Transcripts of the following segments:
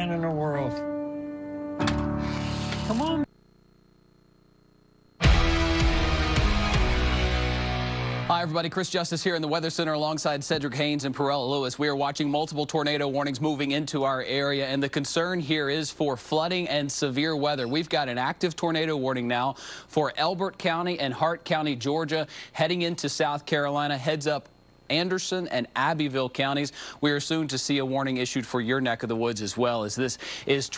man in the world. Come on. Hi, everybody. Chris Justice here in the Weather Center alongside Cedric Haynes and Perella Lewis. We are watching multiple tornado warnings moving into our area, and the concern here is for flooding and severe weather. We've got an active tornado warning now for Elbert County and Hart County, Georgia, heading into South Carolina, heads up Anderson and Abbeville counties. We are soon to see a warning issued for your neck of the woods as well, as this is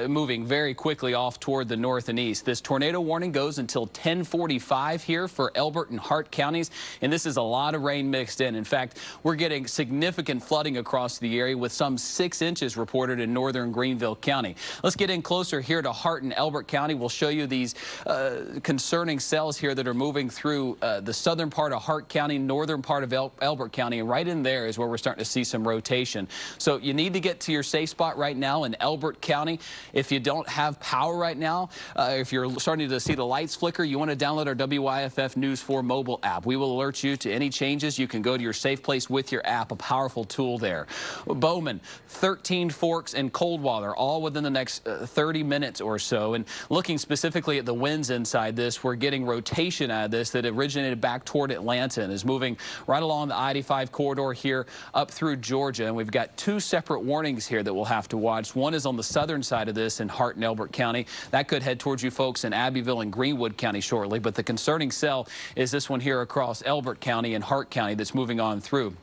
moving very quickly off toward the north and east. This tornado warning goes until 10:45 here for Elbert and Hart counties, and this is a lot of rain mixed in. In fact, we're getting significant flooding across the area with some 6 inches reported in northern Greenville County. Let's get in closer here to Hart and Elbert County. We'll show you these concerning cells here that are moving through the southern part of Hart County, northern part of Elbert County, and right in there is where we're starting to see some rotation. So you need to get to your safe spot right now in Elbert County. If you don't have power right now, if you're starting to see the lights flicker, you want to download our WYFF News 4 mobile app. We will alert you to any changes. You can go to your safe place with your app, a powerful tool there. Bowman, 13 Forks, and Coldwater, all within the next 30 minutes or so. And looking specifically at the winds inside this, we're getting rotation out of this that originated back toward Atlanta and is moving right along the I-85 corridor here up through Georgia. And we've got 2 separate warnings here that we'll have to watch. One is on the southern side of this in Hart and Elbert County. That could head towards you folks in Abbeville and Greenwood County shortly. But the concerning cell is this one here across Elbert County and Hart County that's moving on through.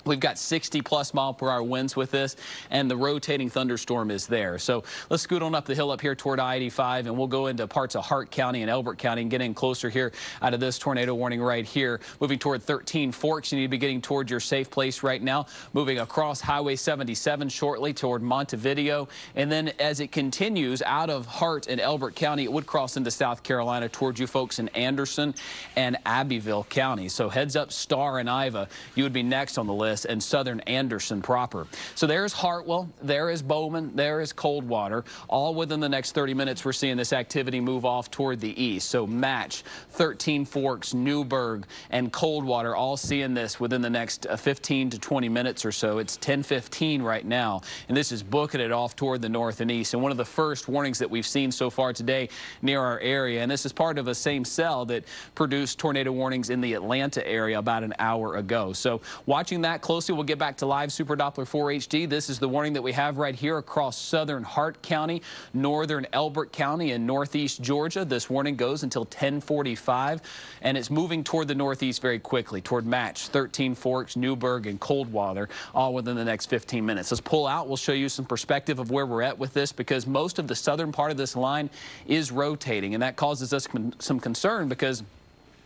We've got 60+ mile-per-hour winds with this, and the rotating thunderstorm is there. So let's scoot on up the hill up here toward I-85, and we'll go into parts of Hart County and Elbert County and get in closer here out of this tornado warning right here. Moving toward 13 Forks, you need to be getting toward your safe place right now. Moving across Highway 77 shortly toward Montevideo, and then as it continues out of Hart and Elbert County, it would cross into South Carolina towards you folks in Anderson and Abbeville County. So heads up Star and Iva, you would be next on the list, and southern Anderson proper. So there's Hartwell, there is Bowman, there is Coldwater. All within the next 30 minutes, we're seeing this activity move off toward the east. So Match, 13 Forks, Newburgh, and Coldwater all seeing this within the next 15 to 20 minutes or so. It's 10:15 right now, and this is booking it off toward the north and east. And one of the first warnings that we've seen so far today near our area, and this is part of a same cell that produced tornado warnings in the Atlanta area about an hour ago. So watching that closely, we'll get back to live Super Doppler 4 HD. This is the warning that we have right here across southern Hart County, northern Elbert County, and northeast Georgia. This warning goes until 10:45, and it's moving toward the northeast very quickly, toward Match, 13 Forks, Newburgh, and Coldwater, all within the next 15 minutes. Let's pull out. We'll show you some perspective of where we're at with this, because most of the southern part of this line is rotating, and that causes us some concern because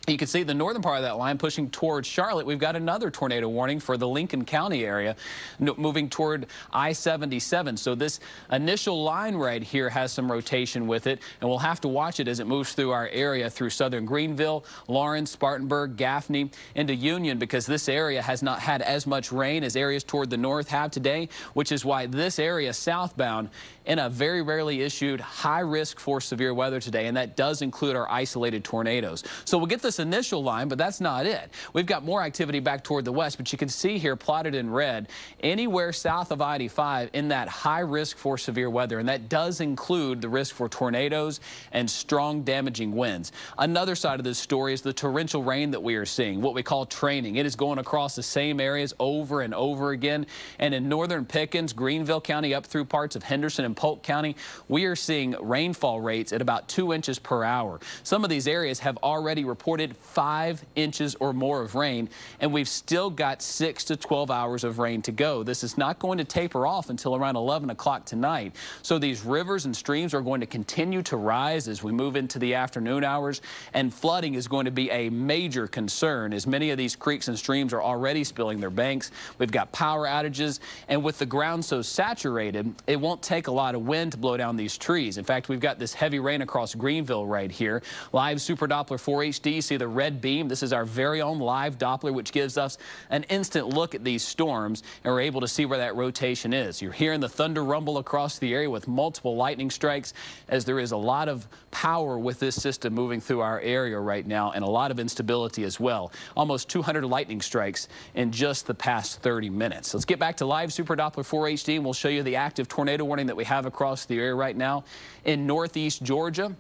you can see the northern part of that line pushing towards Charlotte. We've got another tornado warning for the Lincoln County area moving toward I-77. So this initial line right here has some rotation with it, and we'll have to watch it as it moves through our area through southern Greenville, Lawrence, Spartanburg, Gaffney, into Union, because this area has not had as much rain as areas toward the north have today, which is why this area southbound in a very rarely issued high risk for severe weather today, and that does include our isolated tornadoes. So we'll get this initial line, but that's not it. We've got more activity back toward the west, but you can see here plotted in red anywhere south of I-85 in that high risk for severe weather, and that does include the risk for tornadoes and strong damaging winds. Another side of this story is the torrential rain that we are seeing, what we call training. It is going across the same areas over and over again, and in northern Pickens, Greenville County, up through parts of Henderson and Polk County, we are seeing rainfall rates at about 2 inches per hour. Some of these areas have already reported 5 inches or more of rain, and we've still got 6 to 12 hours of rain to go. This is not going to taper off until around 11 o'clock tonight. So these rivers and streams are going to continue to rise as we move into the afternoon hours, and flooding is going to be a major concern as many of these creeks and streams are already spilling their banks. We've got power outages, and with the ground so saturated, it won't take a lot of wind to blow down these trees. In fact, we've got this heavy rain across Greenville right here. Live Super Doppler 4 HD see the red beam. This is our very own live Doppler, which gives us an instant look at these storms, and we're able to see where that rotation is. You're hearing the thunder rumble across the area with multiple lightning strikes, as there is a lot of power with this system moving through our area right now, and a lot of instability as well. Almost 200 lightning strikes in just the past 30 minutes. Let's get back to live Super Doppler 4 HD, and we'll show you the active tornado warning that we have across the area right now. In northeast Georgia,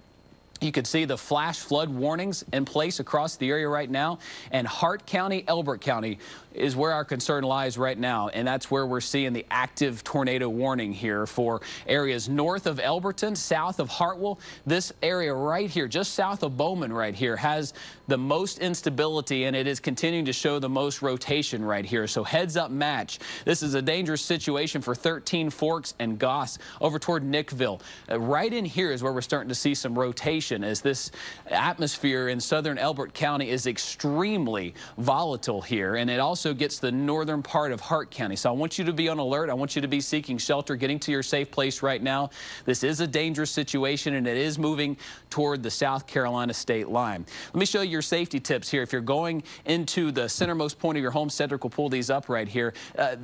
you can see the flash flood warnings in place across the area right now. And Hart County, Elbert County is where our concern lies right now. And that's where we're seeing the active tornado warning here for areas north of Elberton, south of Hartwell. This area right here, just south of Bowman right here, has the most instability, and it is continuing to show the most rotation right here. So heads up match. This is a dangerous situation for 13 Forks and Goss over toward Nickville. Right in here is where we're starting to see some rotation, as this atmosphere in southern Elbert County is extremely volatile here, and it also gets the northern part of Hart County. So I want you to be on alert. I want you to be seeking shelter, getting to your safe place right now. This is a dangerous situation, and it is moving toward the South Carolina state line. Let me show you your safety tips here. If you're going into the centermost point of your home, Cedric will pull these up right here.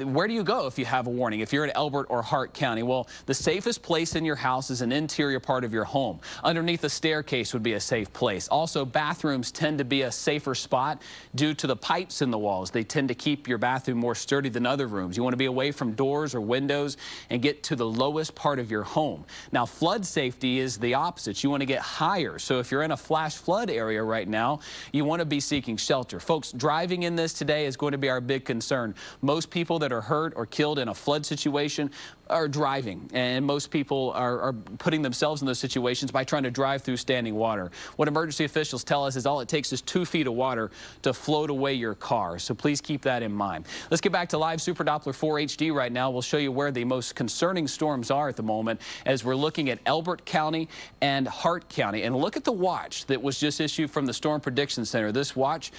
Where do you go if you have a warning, if you're in Elbert or Hart County? Well, the safest place in your house is an interior part of your home. Underneath the staircase would be a safe place. Also, bathrooms tend to be a safer spot due to the pipes in the walls. They tend to keep your bathroom more sturdy than other rooms. You want to be away from doors or windows and get to the lowest part of your home. Now, flood safety is the opposite. You want to get higher. So if you're in a flash flood area right now, you want to be seeking shelter. Folks, driving in this today is going to be our big concern. Most people that are hurt or killed in a flood situation are driving, and most people are putting themselves in those situations by trying to drive through standing water. What emergency officials tell us is all it takes is 2 feet of water to float away your car. So please keep that in mind. Let's get back to live Super Doppler 4 HD right now. We'll show you where the most concerning storms are at the moment, as we're looking at Elbert County and Hart County. And look at the watch that was just issued from the Storm Prediction Center. This watch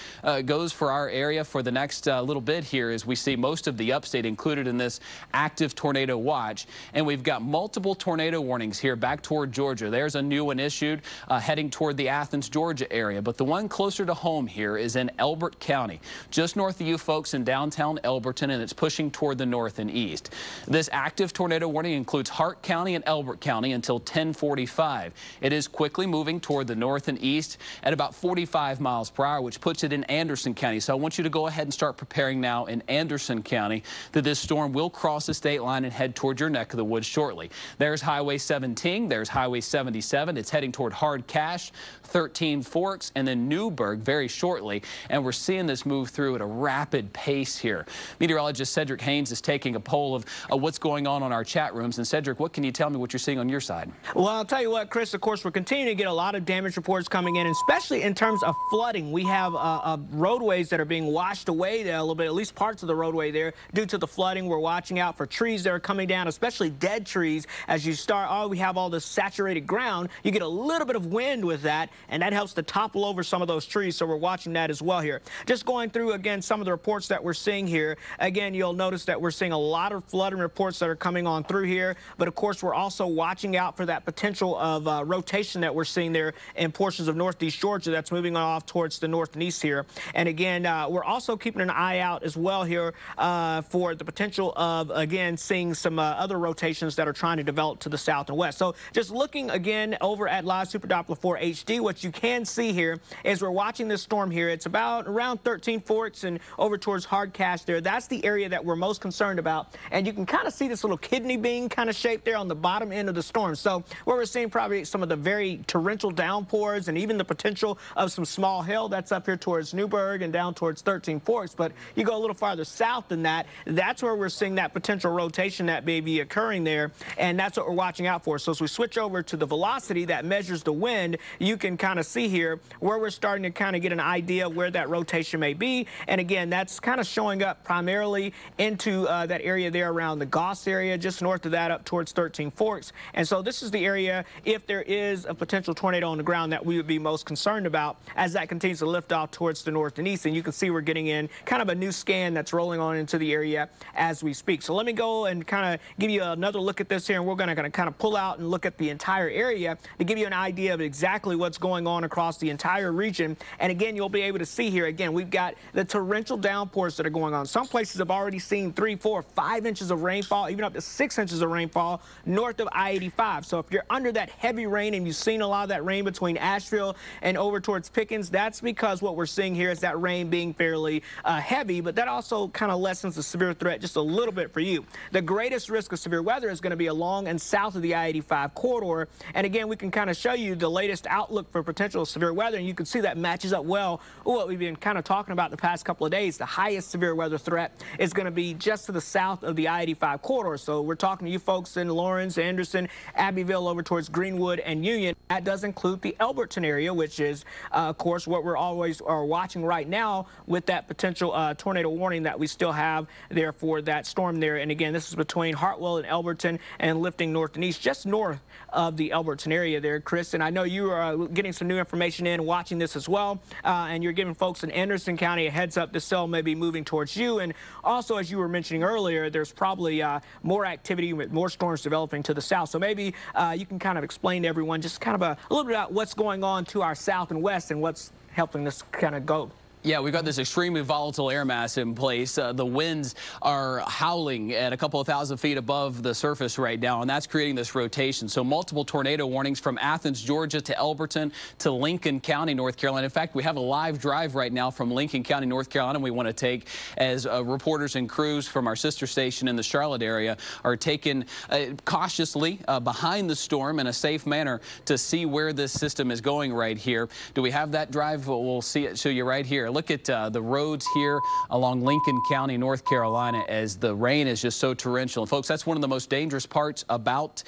goes for our area for the next little bit here, as we see most of the upstate included in this active tornado watch. And we've got multiple tornado warnings here back toward Georgia. There's a new one issued heading toward the Athens, Georgia area. But the one closer to home here is in Elbert County, just north of you folks in downtown Elberton, and it's pushing toward the north and east. This active tornado warning includes Hart County and Elbert County until 10:45. It is quickly moving toward the north and east at about 45 miles per hour, which puts it in Anderson County. So I want you to go ahead and start preparing now in Anderson County that this storm will cross the state line and head toward your neck of the woods shortly. There's Highway 17, there's Highway 77. It's heading toward Hard Cache, 13 Forks, and then Newburgh very shortly. And we're seeing this move through at a rapid pace here. Meteorologist Cedric Haynes is taking a poll of what's going on our chat rooms. And Cedric, what can you tell me what you're seeing on your side? Well, I'll tell you what, Chris, of course, we're continuing to get a lot of damage reports coming in, especially in terms of flooding. We have roadways that are being washed away there a little bit, at least parts of the roadway there, due to the flooding. We're watching out for trees that are coming down, especially dead trees. As you start, we have all this saturated ground. You get a little bit of wind with that, and that helps to topple over some of those trees. So we're watching that as well here. Just going through, again, some of the reports that we're seeing here. Again, you'll notice that we're seeing a lot of flooding reports that are coming on through here. But, of course, we're also watching out for that potential of rotation that we're seeing there in portions of northeast Georgia that's moving off towards the north and east here. And, again, we're also keeping an eye out as well here for the potential of, again, seeing some other rotations that are trying to develop to the south and west. So just looking again over at live Super Doppler 4 HD, what you can see here is we're watching this storm here. It's about around 13 Forks and over towards Hard Cache there. That's the area that we're most concerned about. And you can kind of see this little kidney bean kind of shape there on the bottom end of the storm. So where we're seeing probably some of the very torrential downpours and even the potential of some small hail, that's up here towards Newburgh and down towards 13 Forks. But you go a little farther south than that, that's where we're seeing that potential rotation that may be occurring there. And that's what we're watching out for. So as we switch over to the velocity that measures the wind, you can kind of see here where we're starting to kind of get an idea where that rotation may be. And again, that's kind of showing up primarily into that area there around the Goss area, just north of that up towards 13 Forks. And so this is the area, if there is a potential tornado on the ground, that we would be most concerned about as that continues to lift off towards the north and east. And you can see we're getting in kind of a new scan that's rolling on into the area as we speak. So let me go and kind of give you another look at this here, and we're going to kind of pull out and look at the entire area to give you an idea of exactly what's going on across the entire region. And again, you'll be able to see here, again, we've got the torrential downpours that are going on. Some places have already seen 3, 4, 5 inches of rainfall, even up to 6 inches of rainfall north of I-85. So if you're under that heavy rain and you've seen a lot of that rain between Asheville and over towards Pickens, that's because what we're seeing here is that rain being fairly heavy, but that also kind of lessens the severe threat just a little bit for you. The greatest risk of severe weather is going to be along and south of the I-85 corridor. And again, we can kind of show you the latest outlook for potential severe weather, and you can see that matches up well with what we've been kind of talking about the past couple of days. The highest severe weather threat is going to be just to the south of the I-85 corridor. So we're talking to you folks in Lawrence, Anderson, Abbeville, over towards Greenwood and Union. That does include the Elberton area, which is, of course, what we're always watching right now with that potential tornado warning that we still have there for that storm there. And again, this is between Hartwell and Elberton and lifting north and east, just north of the Elberton area there, Chris. And I know you are getting some new information in, watching this as well, and you're giving folks in Anderson County a heads up. This cell may be moving towards you. And also, as you were mentioning earlier, there's probably more activity with more storms developing to the south. So maybe you can kind of explain to everyone just kind of a little bit about what's going on to our south and west and what's helping this kind of go. Yeah, we've got this extremely volatile air mass in place. The winds are howling at a couple of thousand feet above the surface right now, and that's creating this rotation. So multiple tornado warnings from Athens, Georgia to Elberton to Lincoln County, North Carolina. In fact, we have a live drive right now from Lincoln County, North Carolina we want to take as reporters and crews from our sister station in the Charlotte area are taken cautiously behind the storm in a safe manner to see where this system is going right here. Do we have that drive? We'll see it, show you right here. Look at the roads here along Lincoln County, North Carolina, as the rain is just so torrential. And folks, that's one of the most dangerous parts about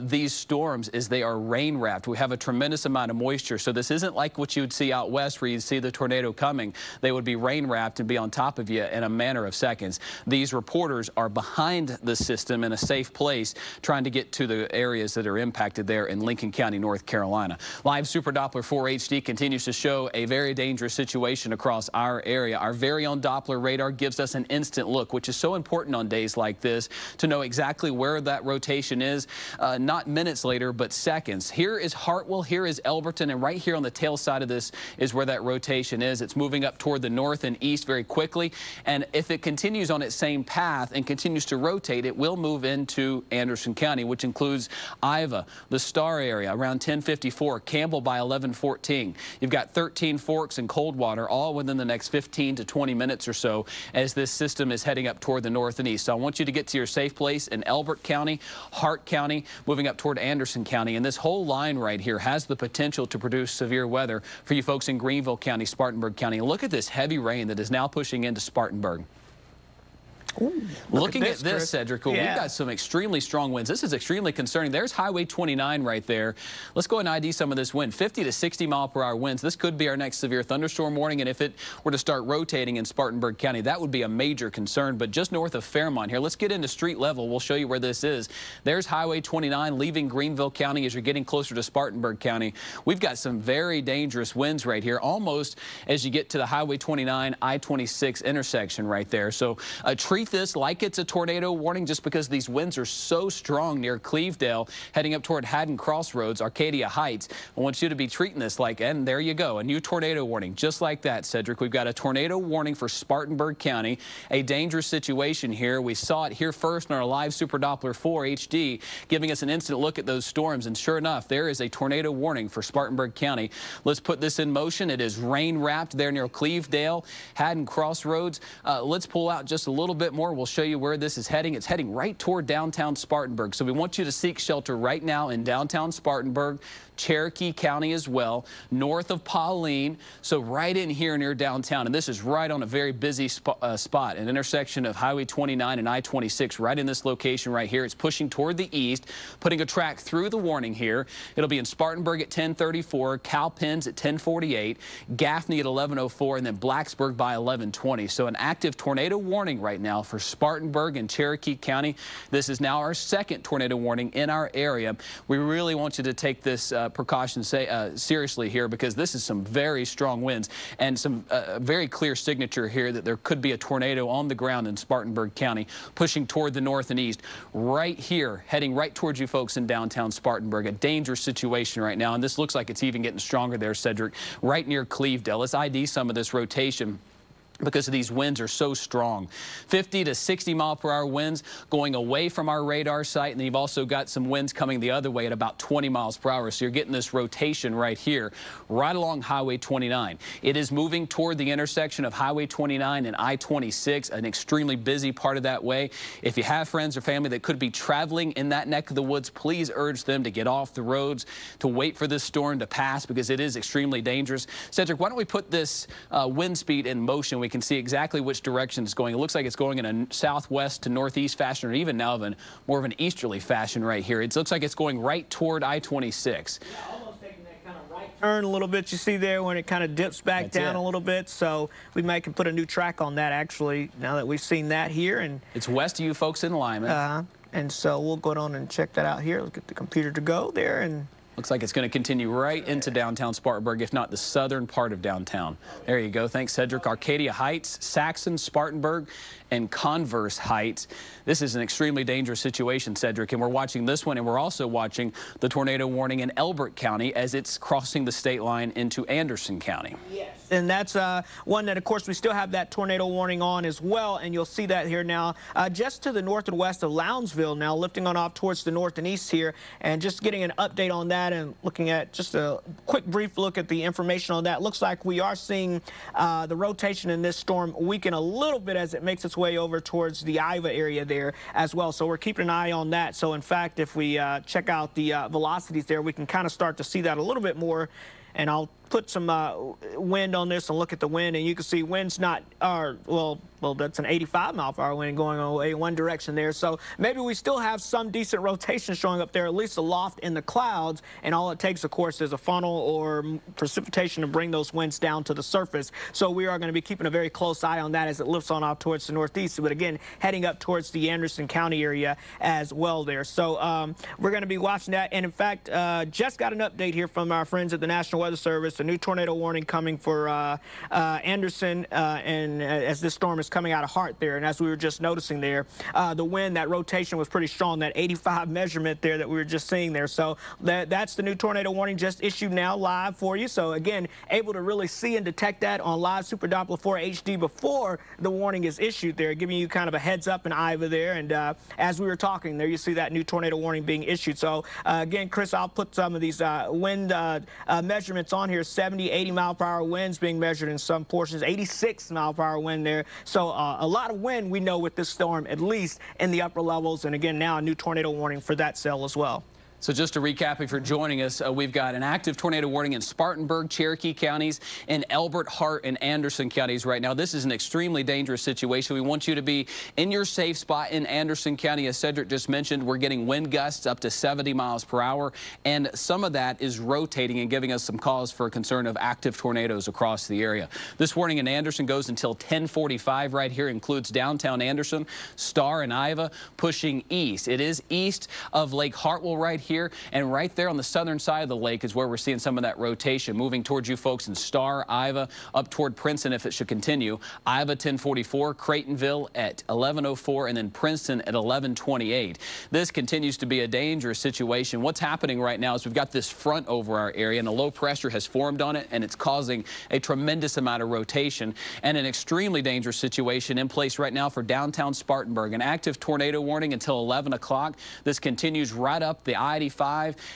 these storms is they are rain wrapped. We have a tremendous amount of moisture. So this isn't like what you would see out west where you'd see the tornado coming. They would be rain wrapped and be on top of you in a matter of seconds. These reporters are behind the system in a safe place trying to get to the areas that are impacted there in Lincoln County, North Carolina. Live Super Doppler 4 HD continues to show a very dangerous situation across our area. Our very own Doppler radar gives us an instant look, which is so important on days like this to know exactly where that rotation is, not minutes later, but seconds. Here is Hartwell, here is Elberton, and right here on the tail side of this is where that rotation is. It's moving up toward the north and east very quickly, and if it continues on its same path and continues to rotate, it will move into Anderson County, which includes Iva, the Star area around 1054, Campbell by 1114. You've got 13 Forks and Coldwater all within the next 15 to 20 minutes or so as this system is heading up toward the north and east. So I want you to get to your safe place in Elbert County, Hart County, moving up toward Anderson County. And this whole line right here has the potential to produce severe weather for you folks in Greenville County, Spartanburg County. And look at this heavy rain that is now pushing into Spartanburg. Ooh, Looking at this, Chris. Cedric, we've got some extremely strong winds. This is extremely concerning. There's Highway 29 right there. Let's go ahead and ID some of this wind. 50 to 60 mile per hour winds. This could be our next severe thunderstorm warning, and if it were to start rotating in Spartanburg County, that would be a major concern. But just north of Fairmont here, let's get into street level. We'll show you where this is. There's Highway 29 leaving Greenville County as you're getting closer to Spartanburg County. We've got some very dangerous winds right here, almost as you get to the Highway 29 I-26 intersection right there. So treat this like it's a tornado warning just because these winds are so strong near Clevedale, heading up toward Haddon Crossroads, Arcadia Heights. I want you to be treating this like, and there you go, a new tornado warning. Just like that, Cedric. We've got a tornado warning for Spartanburg County, a dangerous situation here. We saw it here first in our live Super Doppler 4 HD, giving us an instant look at those storms. And sure enough, there is a tornado warning for Spartanburg County. Let's put this in motion. It is rain wrapped there near Clevedale, Haddon Crossroads. Let's pull out just a little bit more. We'll show you where this is heading. It's heading right toward downtown Spartanburg. So we want you to seek shelter right now in downtown Spartanburg, Cherokee County as well, north of Pauline. So right in here near downtown. And this is right on a very busy spot, an intersection of Highway 29 and I-26 right in this location right here. It's pushing toward the east, putting a track through the warning here. It'll be in Spartanburg at 1034, Cowpens at 1048, Gaffney at 1104, and then Blacksburg by 1120. So an active tornado warning right now. now for Spartanburg and Cherokee County. This is now our second tornado warning in our area. We really want you to take this precaution seriously here, because this is some very strong winds and some very clear signature here that there could be a tornado on the ground in Spartanburg County, pushing toward the north and east. Right here, heading right towards you folks in downtown Spartanburg. A dangerous situation right now, and this looks like it's even getting stronger there, Cedric, right near Clevedale. Let's ID some of this rotation, because these winds are so strong. 50 to 60 mile per hour winds going away from our radar site, and then you've also got some winds coming the other way at about 20 miles per hour. So you're getting this rotation right here, right along Highway 29. It is moving toward the intersection of Highway 29 and I-26, an extremely busy part of that way. If you have friends or family that could be traveling in that neck of the woods, please urge them to get off the roads, to wait for this storm to pass, because it is extremely dangerous. Cedric, why don't we put this wind speed in motion? We can see exactly which direction it's going. It looks like it's going in a southwest to northeast fashion, or even now more of an easterly fashion right here. It looks like it's going right toward I-26. Yeah, almost taking that kind of right turn a little bit. You see there when it kind of dips back down a little bit. So we might can put a new track on that, actually, now that we've seen that here. And it's west of you folks in Lyman. And so we'll go on and check that out here. Let's get the computer to go there. And looks like it's going to continue right into downtown Spartanburg, if not the southern part of downtown. There you go. Thanks, Cedric. Arcadia Heights, Saxon, Spartanburg, and Converse Heights. This is an extremely dangerous situation, Cedric, and we're watching this one, and we're also watching the tornado warning in Elbert County as it's crossing the state line into Anderson County. Yes, and that's one that, of course, we still have that tornado warning on as well, and you'll see that here now just to the north and west of Lounsville now, lifting on off towards the north and east here, and just getting an update on that and looking at just a quick brief look at the information on that. Looks like we are seeing the rotation in this storm weaken a little bit as it makes its way over towards the Iva area there as well. So we're keeping an eye on that. So in fact, if we check out the velocities there, we can kind of start to see that a little bit more. And I'll put some wind on this and look at the wind, and you can see wind's not, well, that's an 85 mile per hour wind going away one direction there. So maybe we still have some decent rotation showing up there, at least a loft in the clouds, and all it takes, of course, is a funnel or precipitation to bring those winds down to the surface. So we are going to be keeping a very close eye on that as it lifts on off towards the northeast, but again, heading up towards the Anderson County area as well there. So we're going to be watching that, and in fact, just got an update here from our friends at the National Weather Service. A new tornado warning coming for Anderson, and as this storm is coming out of Hart there, and as we were just noticing there, the wind, that rotation was pretty strong, that 85 measurement there that we were just seeing there. So that's the new tornado warning just issued now live for you. So again, able to really see and detect that on live Super Doppler 4 HD before the warning is issued there, giving you kind of a heads up in Iva there. And as we were talking there, you see that new tornado warning being issued. So again, Chris, I'll put some of these wind measurements on here. 70, 80 mile per hour winds being measured in some portions, 86 mile per hour wind there. So a lot of wind we know with this storm, at least in the upper levels. And again, now a new tornado warning for that cell as well. So just to recap, if you're joining us, we've got an active tornado warning in Spartanburg, Cherokee counties, in Elbert, Hart, and Anderson counties right now. This is an extremely dangerous situation. We want you to be in your safe spot in Anderson County. As Cedric just mentioned, we're getting wind gusts up to 70 miles per hour, and some of that is rotating and giving us some cause for concern of active tornadoes across the area. This warning in Anderson goes until 10:45 right here, includes downtown Anderson, Star, and Iva, pushing east. It is east of Lake Hartwell right here. And right there on the southern side of the lake is where we're seeing some of that rotation moving towards you folks in Star, Iva, up toward Princeton if it should continue. Iva 10:44, Creightonville at 11:04, and then Princeton at 11:28. This continues to be a dangerous situation. What's happening right now is we've got this front over our area, and a low pressure has formed on it, and it's causing a tremendous amount of rotation and an extremely dangerous situation in place right now for downtown Spartanburg. An active tornado warning until 11 o'clock. This continues right up the I-85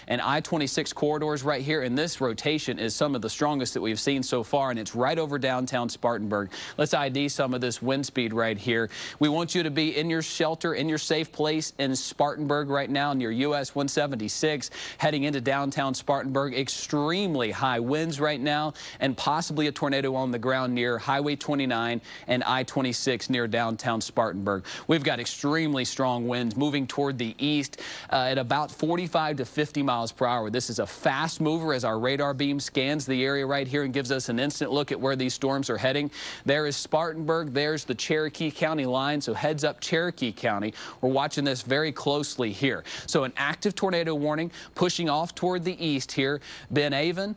and I-26 corridors right here, and this rotation is some of the strongest that we've seen so far, and it's right over downtown Spartanburg. Let's ID some of this wind speed right here. We want you to be in your shelter, in your safe place in Spartanburg right now near US 176, heading into downtown Spartanburg. Extremely high winds right now, and possibly a tornado on the ground near Highway 29 and I-26 near downtown Spartanburg. We've got extremely strong winds moving toward the east at about 45 45 to 50 miles per hour. This is a fast mover as our radar beam scans the area right here and gives us an instant look at where these storms are heading. There is Spartanburg. There's the Cherokee County line. So heads up Cherokee County. We're watching this very closely here. So an active tornado warning pushing off toward the east here. Ben Avon,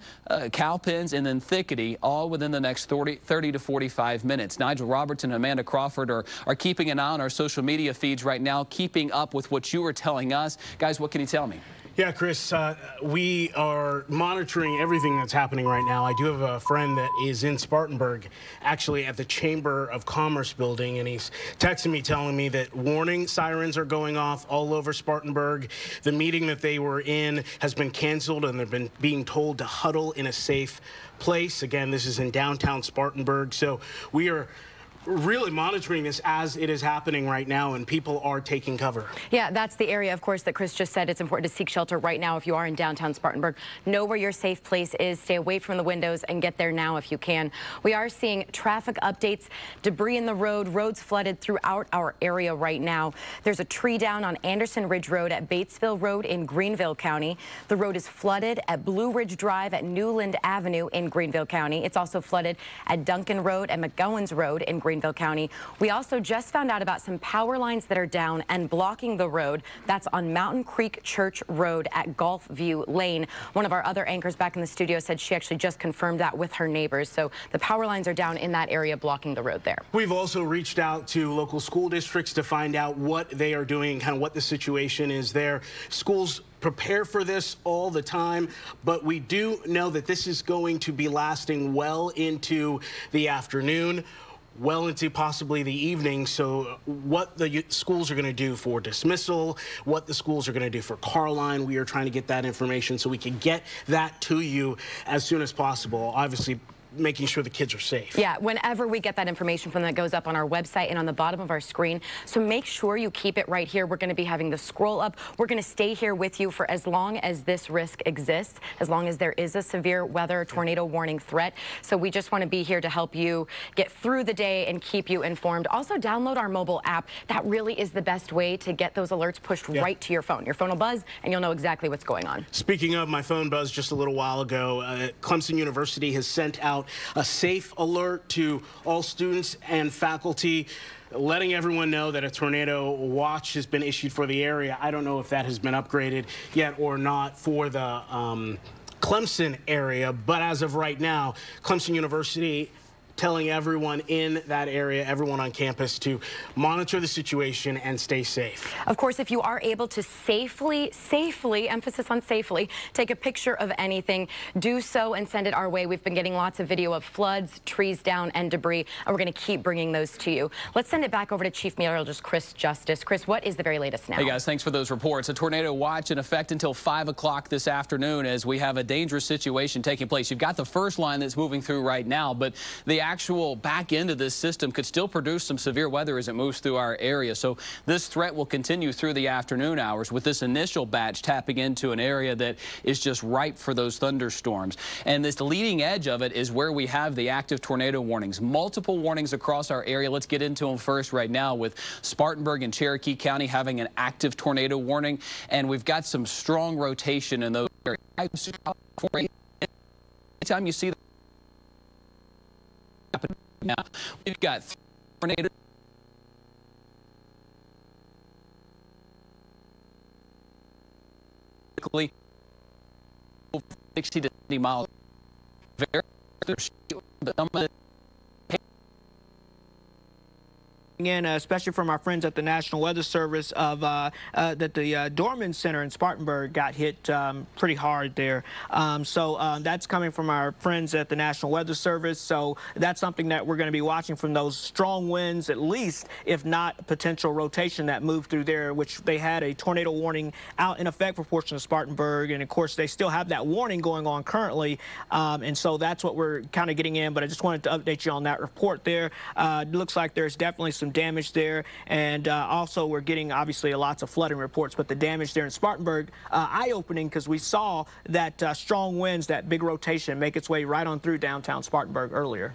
Cowpens, and then Thickety, all within the next 30 to 45 minutes. Nigel Roberts and Amanda Crawford are keeping an eye on our social media feeds right now, keeping up with what you were telling us. Guys, what can you tell me? Yeah, Chris, we are monitoring everything that's happening right now. I do have a friend that is in Spartanburg, actually at the Chamber of Commerce building, and he's texting me telling me that warning sirens are going off all over Spartanburg. The meeting that they were in has been canceled, and they've been being told to huddle in a safe place. Again, this is in downtown Spartanburg, so we are really monitoring this as it is happening right now, and people are taking cover. Yeah, that's the area, of course, that Chris just said. It's important to seek shelter right now if you are in downtown Spartanburg. Know where your safe place is. Stay away from the windows and get there now if you can. We are seeing traffic updates, debris in the road, roads flooded throughout our area right now. There's a tree down on Anderson Ridge Road at Batesville Road in Greenville County. The road is flooded at Blue Ridge Drive at Newland Avenue in Greenville County. It's also flooded at Duncan Road and McGowan's Road in Greenville County. We also just found out about some power lines that are down and blocking the road. That's on Mountain Creek Church Road at Gulfview Lane. One of our other anchors back in the studio said she actually just confirmed that with her neighbors. So the power lines are down in that area, blocking the road there. We've also reached out to local school districts to find out what they are doing and kind of what the situation is there. Schools prepare for this all the time, but we do know that this is going to be lasting well into the afternoon, well into possibly the evening. So what the schools are going to do for dismissal, what the schools are going to do for car line, we are trying to get that information so we can get that to you as soon as possible. Obviously, making sure the kids are safe. Yeah, whenever we get that information from them, it goes up on our website and on the bottom of our screen. So make sure you keep it right here. We're going to be having the scroll up. We're going to stay here with you for as long as this risk exists, as long as there is a severe weather tornado warning threat. So we just want to be here to help you get through the day and keep you informed. Also, download our mobile app. That really is the best way to get those alerts pushed right to your phone. Your phone will buzz and you'll know exactly what's going on. Speaking of, my phone buzzed just a little while ago. Clemson University has sent out a safe alert to all students and faculty, letting everyone know that a tornado watch has been issued for the area. I don't know if that has been upgraded yet or not for the Clemson area, but as of right now, Clemson University telling everyone in that area, everyone on campus, to monitor the situation and stay safe. Of course, if you are able to safely, emphasis on safely, take a picture of anything, do so and send it our way. We've been getting lots of video of floods, trees down, and debris, and we're going to keep bringing those to you. Let's send it back over to Chief Meteorologist Chris Justice. Chris, what is the very latest now? Hey guys, thanks for those reports. A tornado watch in effect until 5 o'clock this afternoon as we have a dangerous situation taking place. You've got the first line that's moving through right now, but the actual back end of this system could still produce some severe weather as it moves through our area. So this threat will continue through the afternoon hours, with this initial batch tapping into an area that is just ripe for those thunderstorms. And this leading edge of it is where we have the active tornado warnings. Multiple warnings across our area. Let's get into them first right now, with Spartanburg and Cherokee County having an active tornado warning. And we've got some strong rotation in those areas. Anytime you see now, we've got tornadoes. 60 to 70 miles. In, especially from our friends at the National Weather Service, of that the Dorman Center in Spartanburg got hit pretty hard there. So that's coming from our friends at the National Weather Service. So that's something that we're going to be watching, from those strong winds, at least, if not potential rotation that moved through there, which they had a tornado warning out in effect for portions of Spartanburg. And of course, they still have that warning going on currently. And so that's what we're kind of getting in. But I just wanted to update you on that report there. It looks like there's definitely some damage there, and also we're getting obviously lots of flooding reports, but the damage there in Spartanburg, eye-opening, because we saw that strong winds, that big rotation, make its way right on through downtown Spartanburg earlier.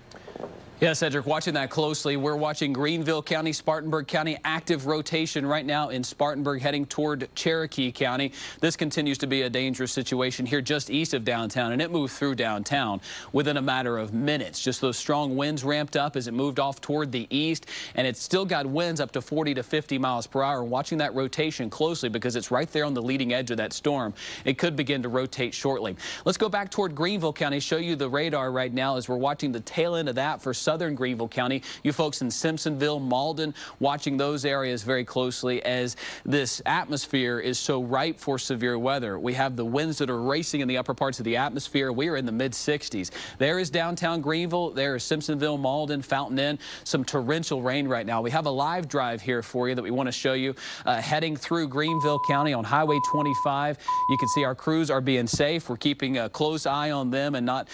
Yeah, Cedric, watching that closely. We're watching Greenville County, Spartanburg County, active rotation right now in Spartanburg heading toward Cherokee County. This continues to be a dangerous situation here just east of downtown, and it moved through downtown within a matter of minutes. Just those strong winds ramped up as it moved off toward the east, and it's still got winds up to 40 to 50 miles per hour. Watching that rotation closely because it's right there on the leading edge of that storm. It could begin to rotate shortly. Let's go back toward Greenville County, show you the radar right now as we're watching the tail end of that for southern Greenville County. You folks in Simpsonville, Malden, watching those areas very closely as this atmosphere is so ripe for severe weather. We have the winds that are racing in the upper parts of the atmosphere. We are in the mid-60s. There is downtown Greenville. There is Simpsonville, Malden, Fountain Inn. Some torrential rain right now. We have a live drive here for you that we want to show you heading through Greenville County on Highway 25. You can see our crews are being safe. We're keeping a close eye on them and not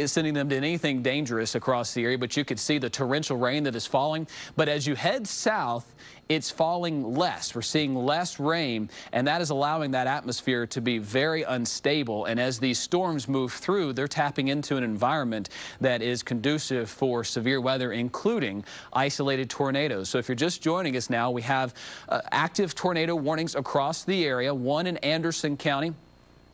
sending them to anything dangerous across the area, but you can see the torrential rain that is falling. But as you head south, it's falling less. We're seeing less rain, and that is allowing that atmosphere to be very unstable. And as these storms move through, they're tapping into an environment that is conducive for severe weather, including isolated tornadoes. So if you're just joining us now, we have active tornado warnings across the area, one in Anderson County.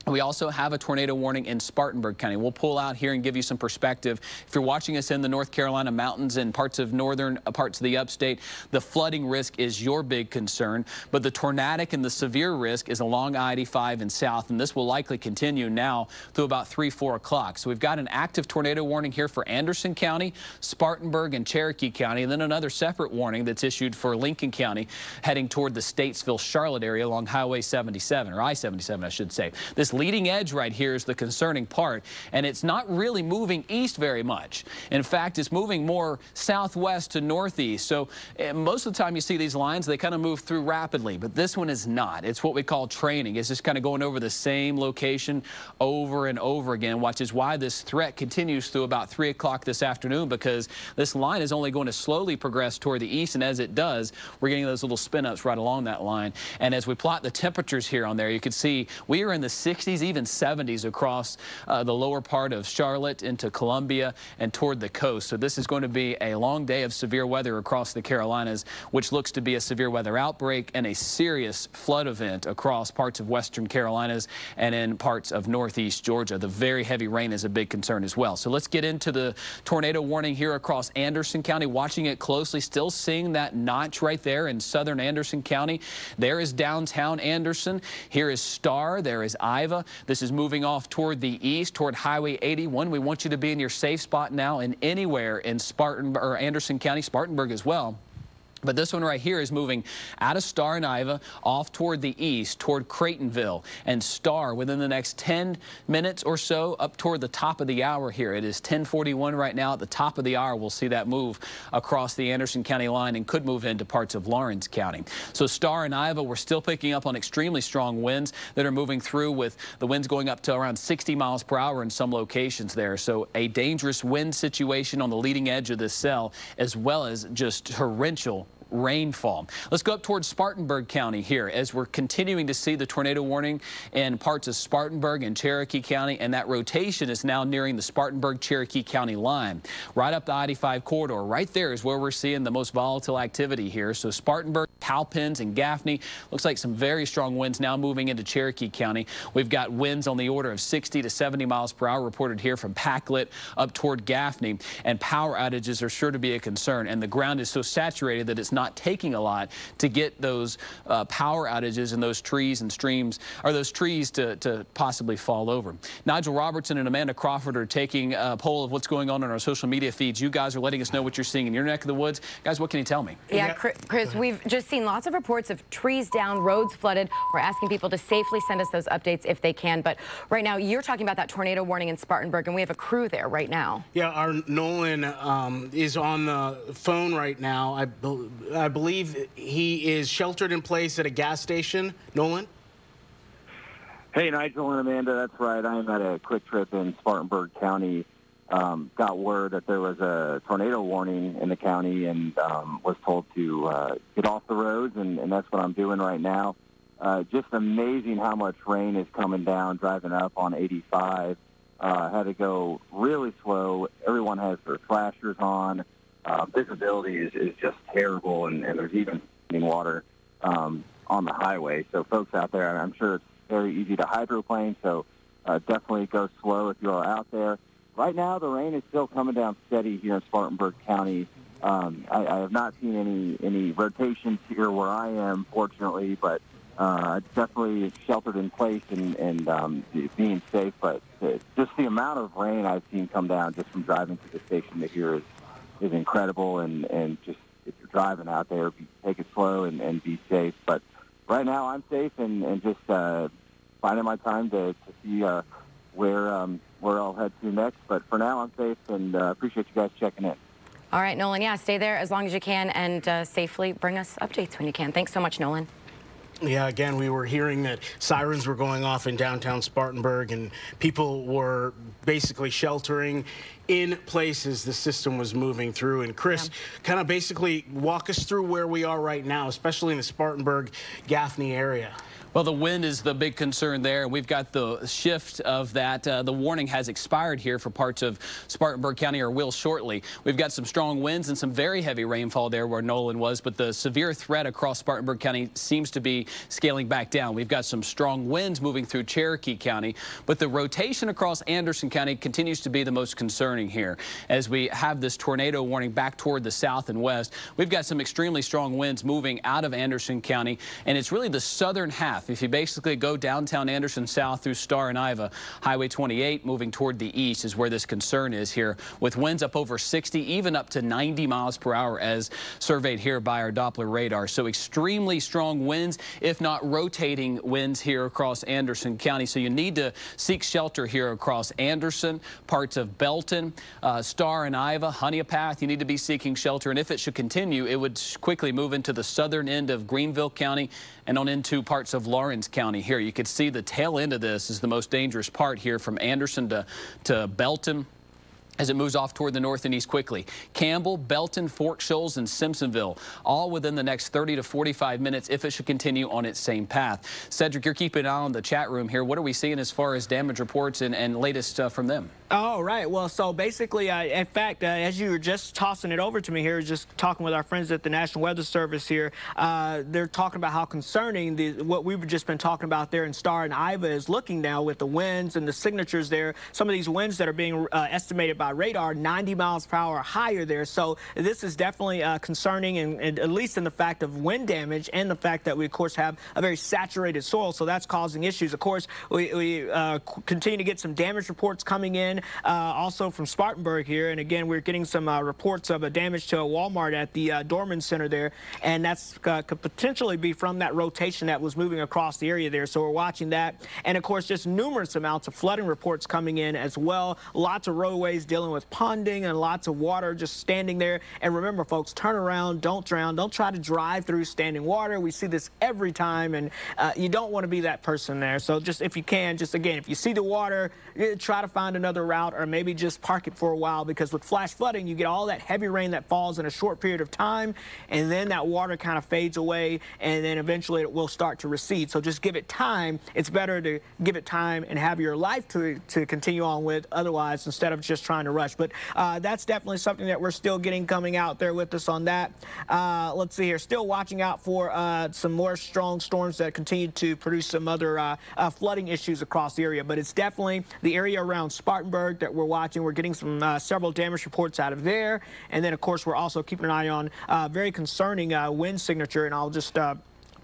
We also have a tornado warning in Spartanburg County. We'll pull out here and give you some perspective. If you're watching us in the North Carolina mountains and parts of northern parts of the upstate, the flooding risk is your big concern. But the tornadic and the severe risk is along I-85 and south, and this will likely continue now through about 3, 4 o'clock. So we've got an active tornado warning here for Anderson County, Spartanburg, and Cherokee County, and then another separate warning that's issued for Lincoln County heading toward the Statesville, Charlotte area along Highway 77, or I-77, I should say. This leading edge right here is the concerning part, and it's not really moving east very much. In fact, it's moving more southwest to northeast. So most of the time you see these lines, they kind of move through rapidly, but this one is not. It's what we call training. It's just kind of going over the same location over and over again, which is why this threat continues through about 3 o'clock this afternoon, because this line is only going to slowly progress toward the east, and as it does, we're getting those little spin-ups right along that line. And as we plot the temperatures here on there, you can see we are in the 60s, even 70s across the lower part of Charlotte into Columbia and toward the coast. So this is going to be a long day of severe weather across the Carolinas, which looks to be a severe weather outbreak and a serious flood event across parts of western Carolinas and in parts of northeast Georgia. The very heavy rain is a big concern as well. So let's get into the tornado warning here across Anderson County, watching it closely, still seeing that notch right there in southern Anderson County. There is downtown Anderson. Here is Starr. There is Iva. This is moving off toward the east, toward Highway 81. We want you to be in your safe spot now and anywhere in Spartanburg or Anderson County, Spartanburg as well. But this one right here is moving out of Starr and Iva off toward the east, toward Creightonville and Starr within the next 10 minutes or so up toward the top of the hour here. It is 10:41 right now. At the top of the hour, we'll see that move across the Anderson County line and could move into parts of Lawrence County. So Starr and Iva, we're still picking up on extremely strong winds that are moving through, with the winds going up to around 60 miles per hour in some locations there. So a dangerous wind situation on the leading edge of this cell, as well as just torrential rainfall. Let's go up towards Spartanburg County here as we're continuing to see the tornado warning in parts of Spartanburg and Cherokee County, and that rotation is now nearing the Spartanburg-Cherokee County line. Right up the I-85 corridor, right there is where we're seeing the most volatile activity here. So Spartanburg, Cowpens, and Gaffney, looks like some very strong winds now moving into Cherokee County. We've got winds on the order of 60 to 70 miles per hour reported here from Packlet up toward Gaffney, and power outages are sure to be a concern, and the ground is so saturated that it's not taking a lot to get those power outages and those trees and streams, or those trees to possibly fall over. Nigel Robertson and Amanda Crawford are taking a poll of what's going on our social media feeds. You guys are letting us know what you're seeing in your neck of the woods. Guys, what can you tell me? Yeah, Chris, we've just seen lots of reports of trees down, roads flooded. We're asking people to safely send us those updates if they can. But right now, you're talking about that tornado warning in Spartanburg, and we have a crew there right now. Yeah, our Nolan is on the phone right now. I believe he is sheltered in place at a gas station. Nolan? Hey, Nigel and Amanda, that's right. I am at a quick trip in Spartanburg County. Got word that there was a tornado warning in the county, and was told to get off the roads, and that's what I'm doing right now. Just amazing how much rain is coming down, driving up on 85. Had to go really slow. Everyone has their flashers on. visibility is just terrible, and there's even water on the highway. So folks out there, I'm sure it's very easy to hydroplane, so definitely go slow if you are out there. Right now, the rain is still coming down steady here in Spartanburg County. I have not seen any rotations here where I am, fortunately, but definitely sheltered in place and being safe. But just the amount of rain I've seen come down just from driving to the station here is incredible. And just if you're driving out there, take it slow and be safe. But right now I'm safe and just finding my time to see where I'll head to next. But for now, I'm safe and appreciate you guys checking in. All right, Nolan, yeah, stay there as long as you can and safely bring us updates when you can. Thanks so much, Nolan. Yeah, again, we were hearing that sirens were going off in downtown Spartanburg and people were basically sheltering in place as the system was moving through. And Chris, kind of basically walk us through where we are right now, especially in the Spartanburg-Gaffney area. Well, the wind is the big concern there. We've got the shift of that. The warning has expired here for parts of Spartanburg County, or will shortly. We've got some strong winds and some very heavy rainfall there where Nolan was, but the severe threat across Spartanburg County seems to be scaling back down. We've got some strong winds moving through Cherokee County, but the rotation across Anderson County continues to be the most concerning here. As we have this tornado warning back toward the south and west, we've got some extremely strong winds moving out of Anderson County, and it's really the southern half. If you basically go downtown Anderson south through Star and Iva, Highway 28 moving toward the east is where this concern is here, with winds up over 60, even up to 90 miles per hour as surveyed here by our Doppler radar. So extremely strong winds, if not rotating winds here across Anderson County. So you need to seek shelter here across Anderson, parts of Belton, Star and Iva, Honeypath. You need to be seeking shelter. And if it should continue, it would quickly move into the southern end of Greenville County and on into parts of Lawrence County here. You could see the tail end of this is the most dangerous part here from Anderson to Belton as it moves off toward the north and east quickly. Campbell, Belton, Fork Shoals, and Simpsonville, all within the next 30 to 45 minutes if it should continue on its same path. Cedric, you're keeping an eye on the chat room here. What are we seeing as far as damage reports and latest from them? Oh, right. Well, so basically, in fact, as you were just tossing it over to me here, just talking with our friends at the National Weather Service here, they're talking about how concerning what we've just been talking about there in Star and Iva is looking now with the winds and the signatures there. Some of these winds that are being estimated by radar 90 miles per hour or higher there. So this is definitely concerning, and at least in the fact of wind damage and the fact that we, of course, have a very saturated soil. So that's causing issues. Of course, we continue to get some damage reports coming in. Also from Spartanburg here, and again we're getting some reports of a damage to a Walmart at the Dorman Center there, and that's could potentially be from that rotation that was moving across the area there. So we're watching that, and of course just numerous amounts of flooding reports coming in as well. Lots of roadways dealing with ponding and lots of water just standing there. And remember, folks, turn around, don't drown, don't try to drive through standing water. We see this every time, and you don't want to be that person there. So just if you can, just again, if you see the water, try to find another route, or maybe just park it for a while, because with flash flooding you get all that heavy rain that falls in a short period of time, and then that water kind of fades away, and then eventually it will start to recede. So just give it time. It's better to give it time and have your life to continue on with otherwise, instead of just trying to rush. But that's definitely something that we're still getting coming out there with us on that. Let's see here, still watching out for some more strong storms that continue to produce some other flooding issues across the area. But it's definitely the area around Spartanburg that we're watching. We're getting some several damage reports out of there, and then of course we're also keeping an eye on very concerning wind signature, and I'll just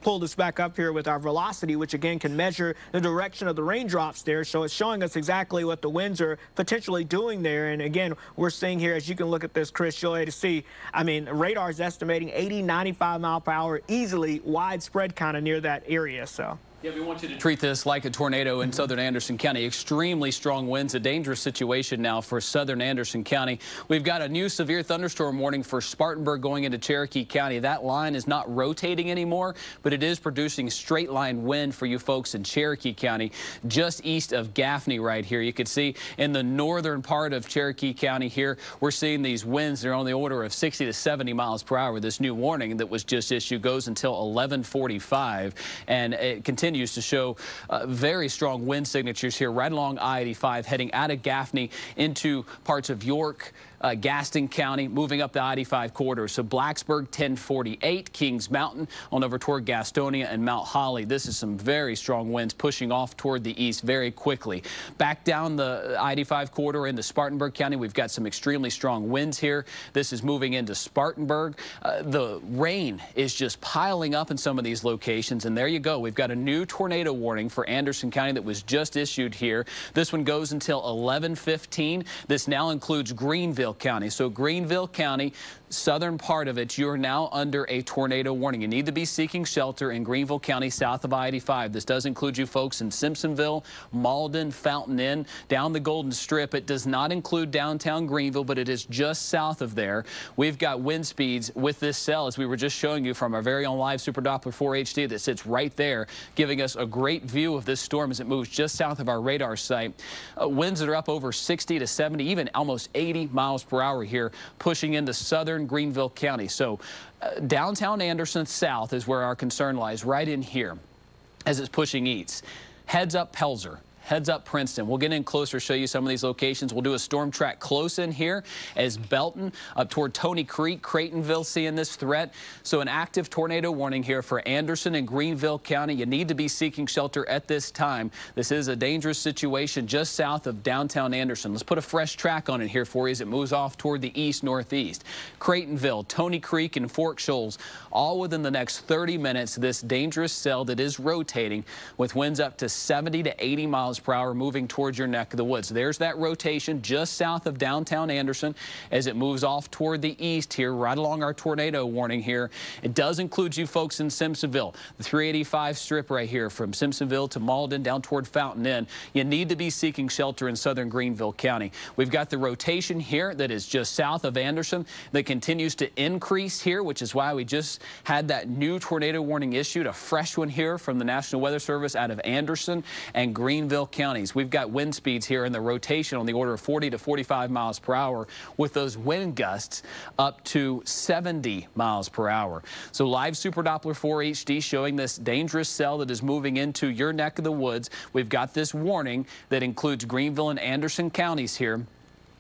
pull this back up here with our velocity, which again can measure the direction of the raindrops there. So it's showing us exactly what the winds are potentially doing there. And again, we're seeing here, as you can look at this, Chris, you'll be able to see, I mean, radar is estimating 80, 95 mile per hour easily, widespread kind of near that area. So yeah, we want you to treat this like a tornado in southern Anderson County. Extremely strong winds, a dangerous situation now for southern Anderson County. We've got a new severe thunderstorm warning for Spartanburg going into Cherokee County. That line is not rotating anymore, but it is producing straight line wind for you folks in Cherokee County, just east of Gaffney right here. You can see in the northern part of Cherokee County here, we're seeing these winds. They're on the order of 60 to 70 miles per hour. This new warning that was just issued goes until 11:45, and it continues continues to show very strong wind signatures here right along I-85 heading out of Gaffney into parts of York, Gaston County, moving up the I-85 corridor. So Blacksburg 1048, Kings Mountain on over toward Gastonia and Mount Holly. This is some very strong winds pushing off toward the east very quickly. Back down the I-85 corridor into Spartanburg County, we've got some extremely strong winds here. This is moving into Spartanburg. The rain is just piling up in some of these locations, and there you go. We've got a new tornado warning for Anderson County that was just issued here. This one goes until 11:15. This now includes Greenville County. So Greenville County, southern part of it, you're now under a tornado warning. You need to be seeking shelter in Greenville County south of I-85. This does include you folks in Simpsonville, Malden, Fountain Inn, down the Golden Strip. It does not include downtown Greenville, but it is just south of there. We've got wind speeds with this cell, as we were just showing you from our very own live Super Doppler 4 HD that sits right there, giving us a great view of this storm as it moves just south of our radar site. Winds that are up over 60 to 70, even almost 80 miles per hour here, pushing into southern Greenville County. So downtown Anderson south is where our concern lies, right in here as it's pushing east. Heads up Pelzer. Heads up Princeton. We'll get in closer, show you some of these locations. We'll do a storm track close in here as Belton up toward Tony Creek, Creightonville seeing this threat. So an active tornado warning here for Anderson and Greenville County. You need to be seeking shelter at this time. This is a dangerous situation just south of downtown Anderson. Let's put a fresh track on it here for you as it moves off toward the east-northeast. Creightonville, Tony Creek, and Fork Shoals, all within the next 30 minutes. This dangerous cell that is rotating with winds up to 70 to 80 miles per hour moving towards your neck of the woods. There's that rotation just south of downtown Anderson as it moves off toward the east here, right along our tornado warning here. It does include you folks in Simpsonville, the 385 strip right here from Simpsonville to Malden down toward Fountain Inn. You need to be seeking shelter in southern Greenville County. We've got the rotation here that is just south of Anderson that continues to increase here, which is why we just had that new tornado warning issued, a fresh one here from the National Weather Service out of Anderson and Greenville counties. We've got wind speeds here in the rotation on the order of 40 to 45 miles per hour with those wind gusts up to 70 miles per hour. So live Super Doppler 4 HD showing this dangerous cell that is moving into your neck of the woods. We've got this warning that includes Greenville and Anderson counties here,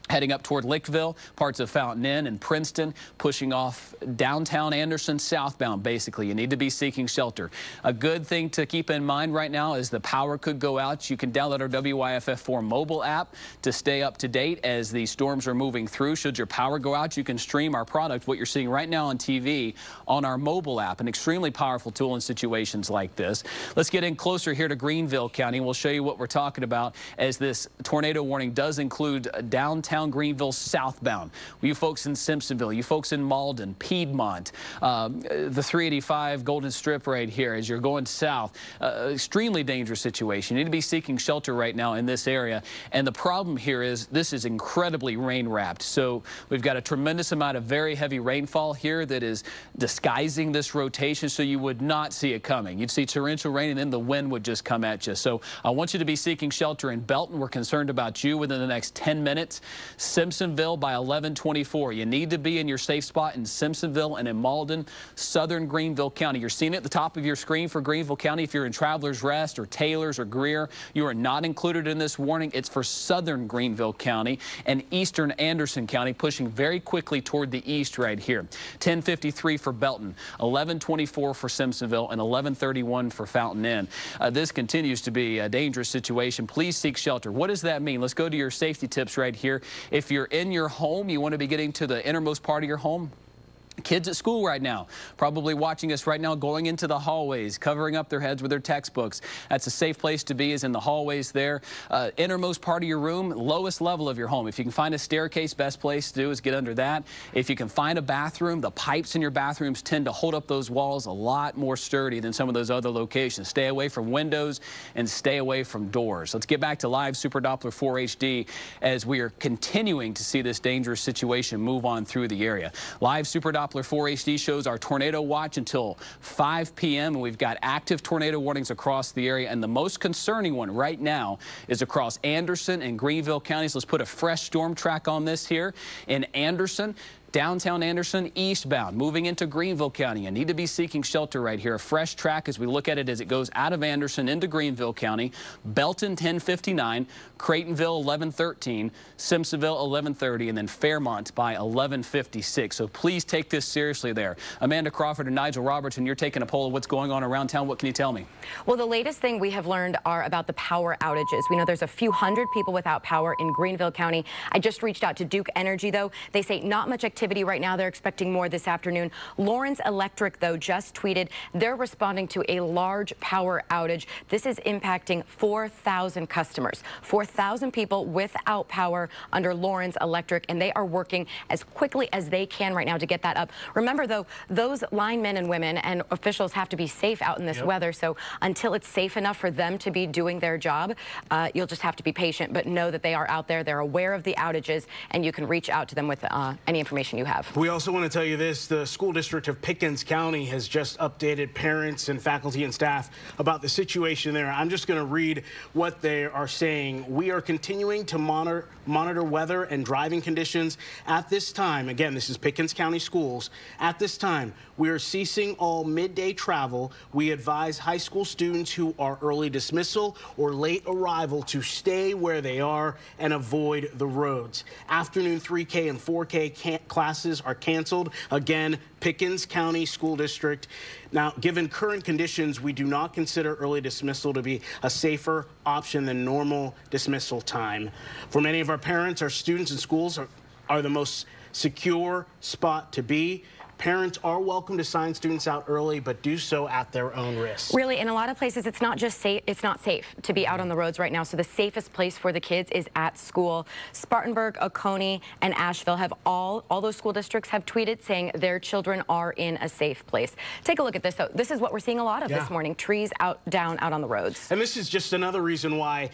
heading up toward Lickville, parts of Fountain Inn and Princeton, pushing off downtown Anderson southbound, basically. You need to be seeking shelter. A good thing to keep in mind right now is the power could go out. You can download our WYFF4 mobile app to stay up to date as the storms are moving through. Should your power go out, you can stream our product, what you're seeing right now on TV, on our mobile app, an extremely powerful tool in situations like this. Let's get in closer here to Greenville County, and we'll show you what we're talking about as this tornado warning does include downtown Greenville southbound. You folks in Simpsonville, you folks in Malden, Piedmont, the 385 Golden Strip right here as you're going south. Extremely dangerous situation. You need to be seeking shelter right now in this area. And the problem here is this is incredibly rain wrapped. So we've got a tremendous amount of very heavy rainfall here that is disguising this rotation so you would not see it coming. You'd see torrential rain and then the wind would just come at you. So I want you to be seeking shelter in Belton. We're concerned about you within the next 10 minutes. Simpsonville by 11:24. You need to be in your safe spot in Simpsonville and in Malden, southern Greenville County. You're seeing it at the top of your screen for Greenville County. If you're in Travelers Rest or Taylors or Greer, you are not included in this warning. It's for southern Greenville County and eastern Anderson County, pushing very quickly toward the east right here. 10:53 for Belton, 11:24 for Simpsonville, and 11:31 for Fountain Inn. This continues to be a dangerous situation. Please seek shelter. What does that mean? Let's go to your safety tips right here. If you're in your home, you want to be getting to the innermost part of your home. Kids at school right now, probably watching us right now, going into the hallways, covering up their heads with their textbooks. That's a safe place to be, is in the hallways there. Innermost part of your room, lowest level of your home. If you can find a staircase, best place to do is get under that. If you can find a bathroom, the pipes in your bathrooms tend to hold up those walls a lot more sturdy than some of those other locations. Stay away from windows and stay away from doors. Let's get back to live Super Doppler 4 HD as we are continuing to see this dangerous situation move on through the area. Live Super Doppler 4 HD shows our tornado watch until 5 p.m. and we've got active tornado warnings across the area, and the most concerning one right now is across Anderson and Greenville counties. Let's put a fresh storm track on this here. In Anderson, Downtown Anderson eastbound, moving into Greenville County. You need to be seeking shelter right here. A fresh track as we look at it as it goes out of Anderson into Greenville County. Belton 1059, Creightonville 1113, Simpsonville 1130, and then Fairmont by 1156. So please take this seriously there. Amanda Crawford and Nigel Robertson, you're taking a poll of what's going on around town. What can you tell me? Well, the latest thing we have learned are about the power outages. We know there's a few hundred people without power in Greenville County. I just reached out to Duke Energy, though. They say not much activity right now. They're expecting more this afternoon. Lawrence Electric, though, just tweeted they're responding to a large power outage. This is impacting 4,000 customers, 4,000 people without power under Lawrence Electric, and they are working as quickly as they can right now to get that up. Remember, though, those linemen and women and officials have to be safe out in this weather, so until it's safe enough for them to be doing their job, you'll just have to be patient, but know that they are out there. They're aware of the outages, and you can reach out to them with any information you have. We also want to tell you this. The school district of Pickens County has just updated parents and faculty and staff about the situation there. I'm just going to read what they are saying. We are continuing to monitor weather and driving conditions at this time. Again, this is Pickens County Schools. At this time, we are ceasing all midday travel. We advise high school students who are early dismissal or late arrival to stay where they are and avoid the roads. Afternoon 3K and 4K classes are canceled. Again, Pickens County School District. Now, given current conditions, we do not consider early dismissal to be a safer option than normal dismissal time. For many of our parents, our students and schools are the most secure spot to be. Parents are welcome to sign students out early, but do so at their own risk. Really, in a lot of places, it's not just safe, it's not safe to be out on the roads right now. So the safest place for the kids is at school. Spartanburg, Oconee, and Asheville have all those school districts have tweeted saying their children are in a safe place. Take a look at this, though. This is what we're seeing a lot of this morning. Trees down out on the roads. And this is just another reason why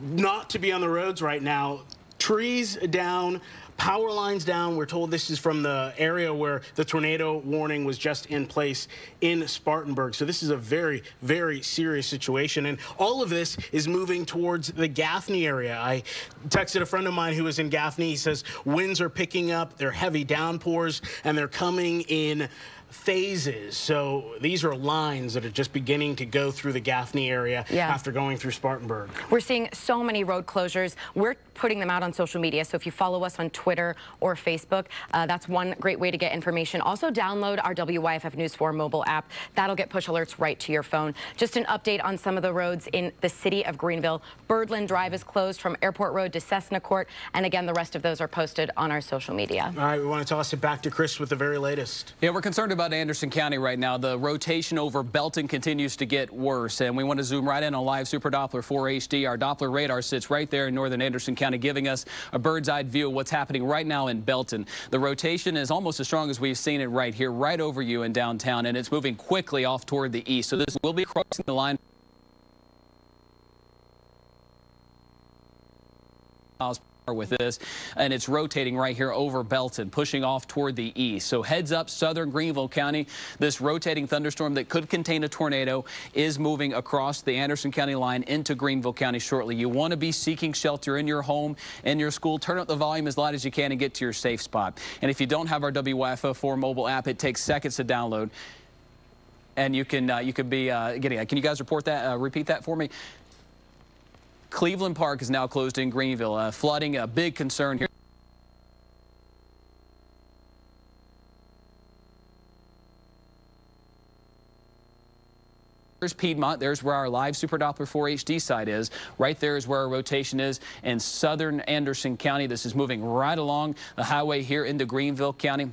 not to be on the roads right now. Trees down, power lines down. We're told this is from the area where the tornado warning was just in place in Spartanburg. So this is a very, very serious situation. And all of this is moving towards the Gaffney area. I texted a friend of mine who was in Gaffney. He says winds are picking up. They're heavy downpours, and they're coming in phases. So these are lines that are just beginning to go through the Gaffney area after going through Spartanburg. We're seeing so many road closures. We're putting them out on social media. So if you follow us on Twitter or Facebook, that's one great way to get information. Also download our WYFF News 4 mobile app. That'll get push alerts right to your phone. Just an update on some of the roads in the city of Greenville. Birdland Drive is closed from Airport Road to Cessna Court. And again, the rest of those are posted on our social media. All right, we want to toss it back to Chris with the very latest. Yeah, we're concerned about Anderson County right now. The rotation over Belton continues to get worse, and we want to zoom right in on live Super Doppler 4 HD. Our Doppler radar sits right there in northern Anderson County, giving us a bird's-eye view of what's happening right now in Belton. The rotation is almost as strong as we've seen it right here, right over you in downtown, and it's moving quickly off toward the east. So this will be crossing the line with this, and it's rotating right here over Belton, pushing off toward the east. So heads up, southern Greenville County. This rotating thunderstorm that could contain a tornado is moving across the Anderson County line into Greenville County shortly. You want to be seeking shelter in your home, in your school. Turn up the volume as loud as you can and get to your safe spot. And if you don't have our WYFF 4 mobile app, it takes seconds to download, and you can be getting that. Can you guys report that? Repeat that for me. Cleveland Park is now closed in Greenville. Flooding, a big concern here. There's Piedmont. There's where our live Super Doppler 4 HD site is. Right there is where our rotation is in southern Anderson County. This is moving right along the highway here into Greenville County.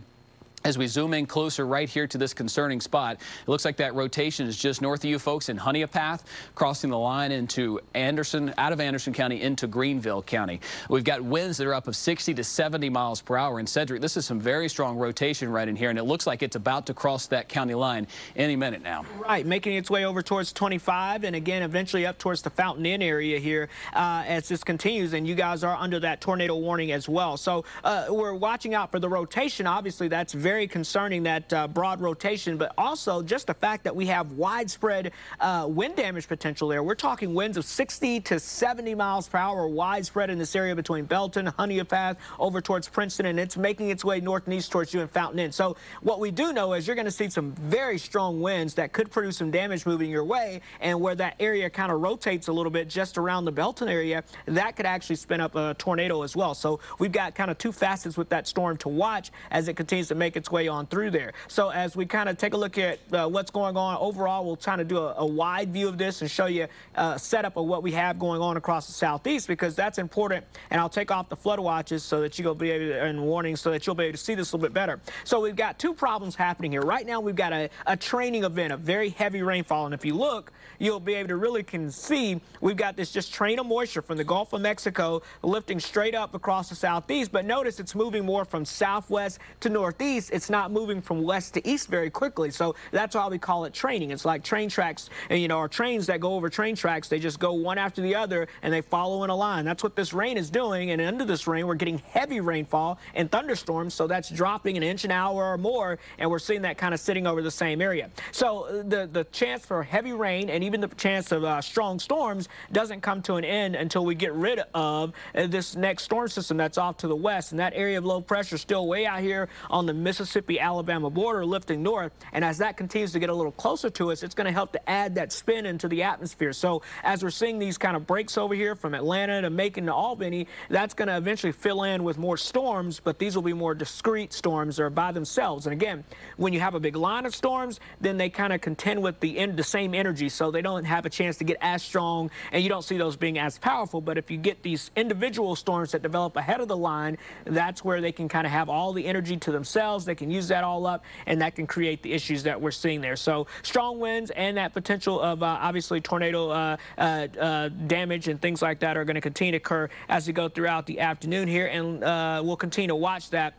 As we zoom in closer right here to this concerning spot, it looks like that rotation is just north of you folks in Honeypath, crossing the line into Anderson, out of Anderson County into Greenville County. We've got winds that are up of 60 to 70 miles per hour. And Cedric, this is some very strong rotation right in here, and it looks like it's about to cross that county line any minute now. Right, making its way over towards 25, and again, eventually up towards the Fountain Inn area here as this continues, and you guys are under that tornado warning as well. So we're watching out for the rotation. Obviously, that's very very concerning, that broad rotation, but also just the fact that we have widespread wind damage potential there. We're talking winds of 60 to 70 miles per hour widespread in this area between Belton, Honea Path, over towards Princeton, and it's making its way north and east towards you in Fountain Inn. So what we do know is you're going to see some very strong winds that could produce some damage moving your way, and where that area kind of rotates a little bit just around the Belton area, that could actually spin up a tornado as well. So we've got kind of two facets with that storm to watch as it continues to make its way on through there. So as we kind of take a look at what's going on overall, we'll try to do a wide view of this and show you a setup of what we have going on across the southeast, because that's important. And I'll take off the flood watches so that you'll be able to, and warnings, so that you'll be able to see this a little bit better. So we've got two problems happening here. Right now we've got a training event, a very heavy rainfall, and if you look, you'll be able to really can see we've got this just train of moisture from the Gulf of Mexico lifting straight up across the southeast, but notice it's moving more from southwest to northeast. It's not moving from west to east very quickly, so that's why we call it training. It's like train tracks, you know, or trains that go over train tracks. They just go one after the other and they follow in a line. That's what this rain is doing, and under this rain we're getting heavy rainfall and thunderstorms, so that's dropping an inch an hour or more, and we're seeing that kind of sitting over the same area. So the chance for heavy rain and even the chance of strong storms doesn't come to an end until we get rid of this next storm system that's off to the west, and that area of low pressure is still way out here on the Mississippi-Alabama border lifting north, and as that continues to get a little closer to us, it's going to help to add that spin into the atmosphere. So as we're seeing these kind of breaks over here from Atlanta to Macon to Albany, that's going to eventually fill in with more storms, but these will be more discrete storms or by themselves. And again, when you have a big line of storms, then they kind of contend with the same energy, so they don't have a chance to get as strong, and you don't see those being as powerful. But if you get these individual storms that develop ahead of the line, that's where they can kind of have all the energy to themselves. They can use that all up, and that can create the issues that we're seeing there. So strong winds and that potential of obviously tornado damage and things like that are going to continue to occur as we go throughout the afternoon here, and we'll continue to watch that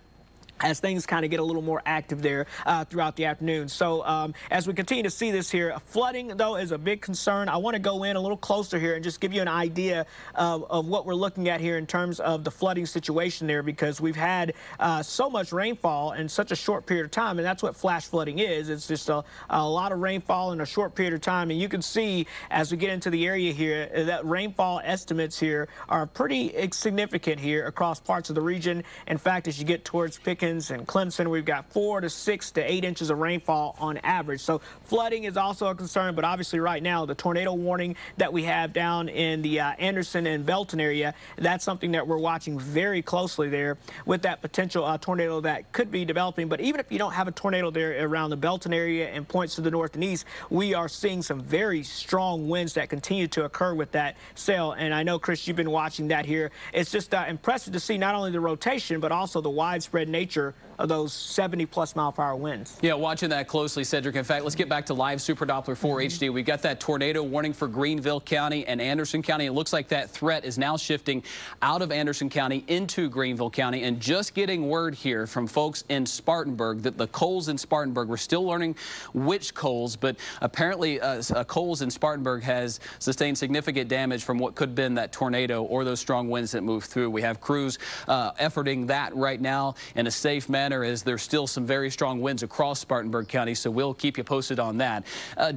as things kind of get a little more active there throughout the afternoon. So as we continue to see this here, flooding, though, is a big concern. I want to go in a little closer here and just give you an idea of what we're looking at here in terms of the flooding situation there, because we've had so much rainfall in such a short period of time, and that's what flash flooding is. It's just a lot of rainfall in a short period of time, and you can see as we get into the area here that rainfall estimates here are pretty significant here across parts of the region. In fact, as you get towards Pickens and Clemson, we've got 4 to 6 to 8 inches of rainfall on average. So flooding is also a concern, but obviously right now the tornado warning that we have down in the Anderson and Belton area, that's something that we're watching very closely there with that potential tornado that could be developing. But even if you don't have a tornado there around the Belton area and points to the north and east, we are seeing some very strong winds that continue to occur with that sail. And I know, Chris, you've been watching that here. It's just impressive to see not only the rotation, but also the widespread nature of those 70+ mile-per-hour winds. Yeah, watching that closely, Cedric. In fact, let's get back to live Super Doppler 4 HD. We've got that tornado warning for Greenville County and Anderson County. It looks like that threat is now shifting out of Anderson County into Greenville County, and just getting word here from folks in Spartanburg that the Coles in Spartanburg, we're still learning which Coles, but apparently Coles in Spartanburg has sustained significant damage from what could have been that tornado or those strong winds that moved through. We have crews efforting that right now in a safe manner, as there's still some very strong winds across Spartanburg County, so we'll keep you posted on that.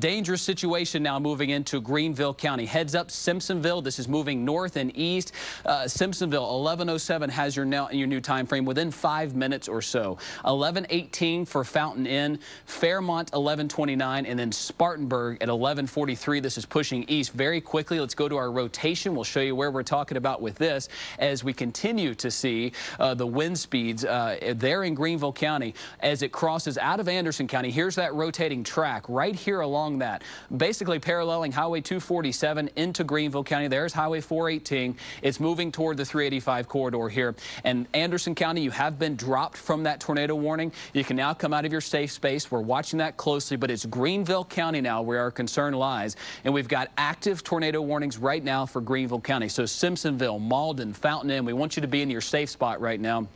Dangerous situation now moving into Greenville County. Heads up Simpsonville. This is moving north and east. Simpsonville, 11:07 has your new time frame within 5 minutes or so. 11:18 for Fountain Inn, Fairmont 11:29, and then Spartanburg at 11:43. This is pushing east very quickly. Let's go to our rotation. We'll show you where we're talking about with this as we continue to see the wind speeds there in Greenville County as it crosses out of Anderson County. Here's that rotating track right here along that, basically paralleling Highway 247 into Greenville County. There's Highway 418. It's moving toward the 385 corridor here. And Anderson County, you have been dropped from that tornado warning. You can now come out of your safe space. We're watching that closely, but it's Greenville County now where our concern lies. And we've got active tornado warnings right now for Greenville County. So Simpsonville, Malden, Fountain Inn, we want you to be in your safe spot right now.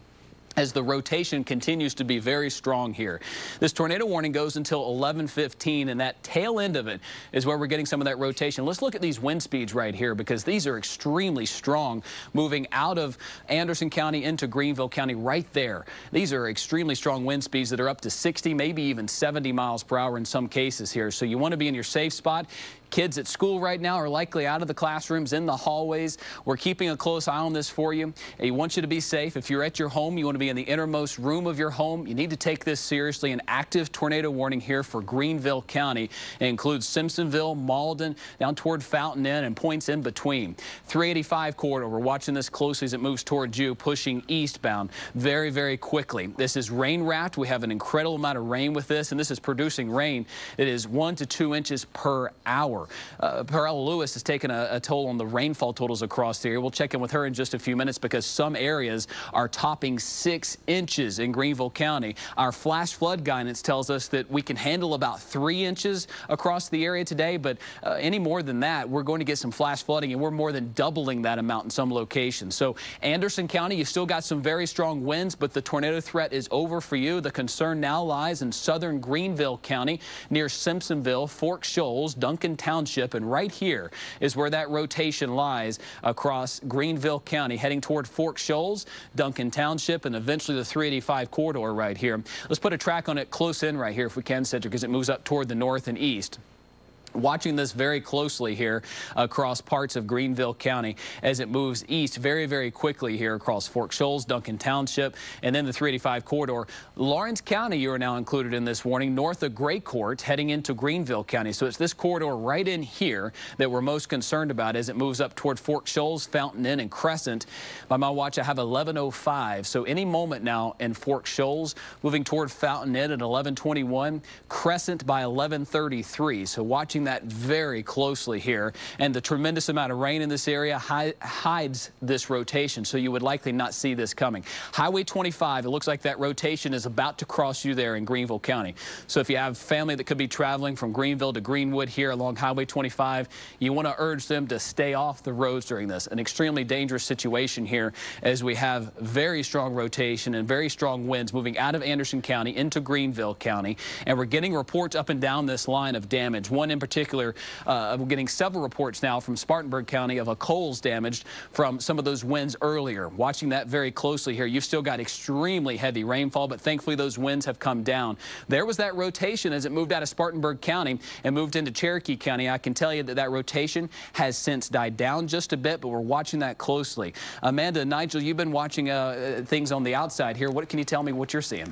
as the rotation continues to be very strong here. This tornado warning goes until 11:15, and that tail end of it is where we're getting some of that rotation. Let's look at these wind speeds right here, because these are extremely strong, moving out of Anderson County into Greenville County right there. These are extremely strong wind speeds that are up to 60, maybe even 70 miles per hour in some cases here. So you want to be in your safe spot. Kids at school right now are likely out of the classrooms, in the hallways. We're keeping a close eye on this for you. We want you to be safe. If you're at your home, you want to be in the innermost room of your home. You need to take this seriously. An active tornado warning here for Greenville County. It includes Simpsonville, Malden, down toward Fountain Inn, and points in between. 385 corridor, we're watching this closely as it moves towards you, pushing eastbound very, very quickly. This is rain wrapped. We have an incredible amount of rain with this, and this is producing rain that is 1 to 2 inches per hour. Perella Lewis has taken a toll on the rainfall totals across the area. We'll check in with her in just a few minutes, because some areas are topping 6 inches in Greenville County. Our flash flood guidance tells us that we can handle about 3 inches across the area today, but any more than that, we're going to get some flash flooding, and we're more than doubling that amount in some locations. So Anderson County, you still got some very strong winds, but the tornado threat is over for you. The concern now lies in southern Greenville County, near Simpsonville, Fork Shoals, Duncan Township, and right here is where that rotation lies across Greenville County, heading toward Fork Shoals, Duncan Township, and eventually the 385 corridor right here. Let's put a track on it close in right here if we can, Cedric, as it moves up toward the north and east. Watching this very closely here across parts of Greenville County as it moves east very, very quickly here across Fork Shoals, Duncan Township, and then the 385 corridor. Lawrence County, you are now included in this warning, north of Gray Court, heading into Greenville County. So it's this corridor right in here that we're most concerned about as it moves up toward Fork Shoals, Fountain Inn, and Crescent. By my watch, I have 11:05. So any moment now in Fork Shoals, moving toward Fountain Inn at 11:21, Crescent by 11:33. So watching that very closely here, and the tremendous amount of rain in this area hides this rotation, so you would likely not see this coming. Highway 25, it looks like that rotation is about to cross you there in Greenville County. So if you have family that could be traveling from Greenville to Greenwood here along Highway 25, you want to urge them to stay off the roads during this. An extremely dangerous situation here as we have very strong rotation and very strong winds moving out of Anderson County into Greenville County, and we're getting reports up and down this line of damage. One in particular, we're getting several reports now from Spartanburg County of a Coles damaged from some of those winds earlier. Watching that very closely here, you've still got extremely heavy rainfall, but thankfully those winds have come down. There was that rotation as it moved out of Spartanburg County and moved into Cherokee County. I can tell you that that rotation has since died down just a bit, but we're watching that closely. Amanda, Nigel, you've been watching things on the outside here. What can you tell me what you're seeing?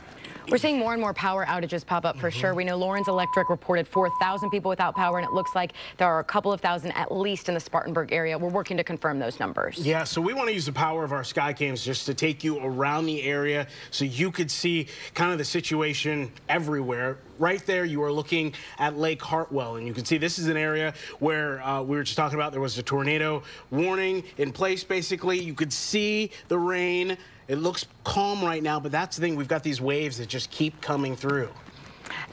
We're seeing more and more power outages pop up for sure. We know Lawrence Electric reported 4,000 people without power, and it looks like there are a couple of thousand at least in the Spartanburg area. We're working to confirm those numbers. Yeah, so we want to use the power of our sky cams just to take you around the area so you could see kind of the situation everywhere. Right there, you are looking at Lake Hartwell, and you can see this is an area where we were just talking about there was a tornado warning in place, basically. You could see the rain. It looks calm right now, but that's the thing. We've got these waves that just keep coming through.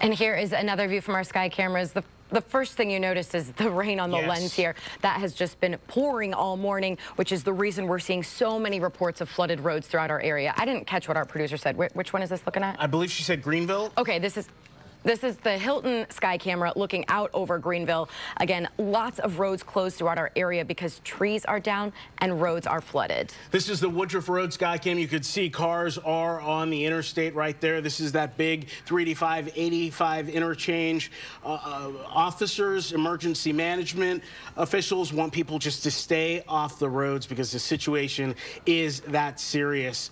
And here is another view from our sky cameras. The first thing you notice is the rain on the lens here. That has just been pouring all morning, which is the reason we're seeing so many reports of flooded roads throughout our area. I didn't catch what our producer said. Which one is this looking at? I believe she said Greenville. Okay, this is the Hilton sky camera looking out over Greenville. Again, lots of roads closed throughout our area because trees are down and roads are flooded. This is the Woodruff Road sky cam. You could see cars are on the interstate right there. This is that big 385, 85 interchange. Officers, emergency management officials want people just to stay off the roads because the situation is that serious.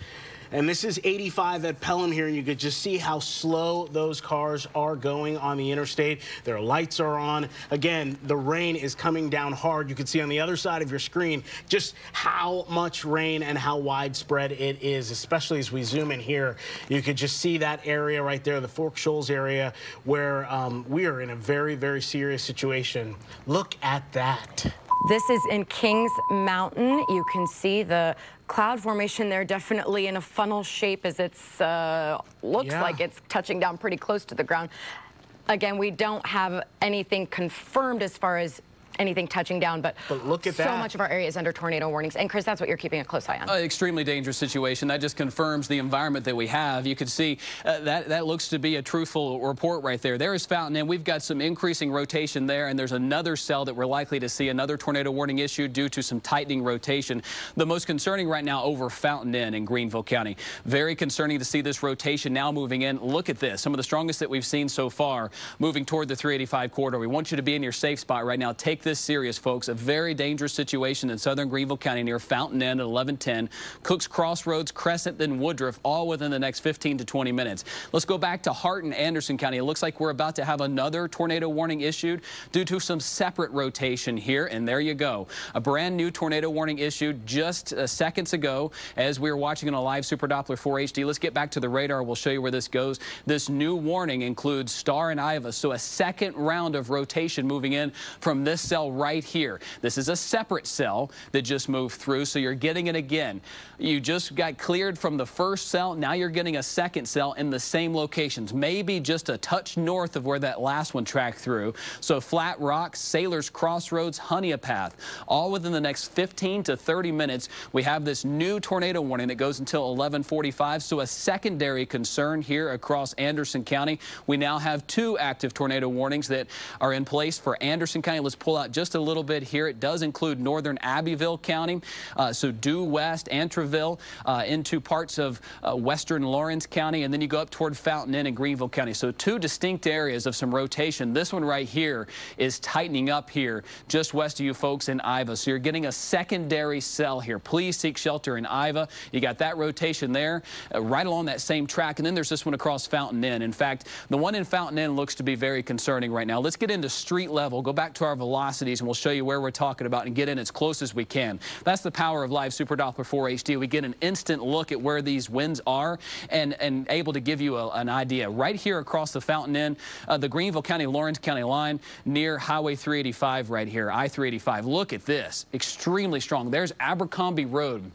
And this is 85 at Pelham here, and you could just see how slow those cars are going on the interstate. Their lights are on. Again, the rain is coming down hard. You can see on the other side of your screen just how much rain and how widespread it is, especially as we zoom in here. You could just see that area right there, the Fork Shoals area, where we are in a very, very serious situation. Look at that. This is in Kings Mountain. You can see the cloud formation there, definitely in a funnel shape as it's looks like it's touching down pretty close to the ground. Again, we don't have anything confirmed as far as anything touching down. But look at that. So much of our area is under tornado warnings. And Chris, that's what you're keeping a close eye on. Extremely dangerous situation. That just confirms the environment that we have. You can see that looks to be a truthful report right there. There is Fountain Inn. We've got some increasing rotation there, and there's another cell that we're likely to see another tornado warning issued due to some tightening rotation. The most concerning right now over Fountain Inn in Greenville County. Very concerning to see this rotation now moving in. Look at this. Some of the strongest that we've seen so far moving toward the 385 corridor. We want you to be in your safe spot right now. Take this serious, folks. A very dangerous situation in southern Greenville County near Fountain Inn at 1110. Cooks Crossroads, Crescent, then Woodruff, all within the next 15 to 20 minutes. Let's go back to Hart and Anderson County. It looks like we're about to have another tornado warning issued due to some separate rotation here, and there you go. A brand new tornado warning issued just seconds ago as we were watching on a live Super Doppler 4 HD. Let's get back to the radar. We'll show you where this goes. This new warning includes Star and Iva, so a second round of rotation moving in from this cell right here. This is a separate cell that just moved through, so you're getting it again. You just got cleared from the first cell. Now you're getting a second cell in the same locations, maybe just a touch north of where that last one tracked through. So Flat Rock, Sailor's Crossroads, Honeypath, all within the next 15 to 30 minutes. We have this new tornado warning that goes until 11:45. So a secondary concern here across Anderson County. We now have 2 active tornado warnings that are in place for Anderson County. Let's pull out just a little bit here. It does include northern Abbeville County, so due west, Antroville, into parts of western Lawrence County, and then you go up toward Fountain Inn and Greenville County. So 2 distinct areas of some rotation. This one right here is tightening up here just west of you folks in Iva. So you're getting a secondary cell here. Please seek shelter in Iva. You got that rotation there right along that same track, and then there's this one across Fountain Inn. In fact, the one in Fountain Inn looks to be very concerning right now. Let's get into street level, go back to our velocities, and we'll show you where we're talking about and get in as close as we can. That's the power of live Super Doppler 4 HD. We get an instant look at where these winds are and able to give you an idea. Right here across the Fountain Inn, the Greenville County, Lawrence County line near Highway 385 right here, I-385. Look at this, extremely strong. There's Abercrombie Road.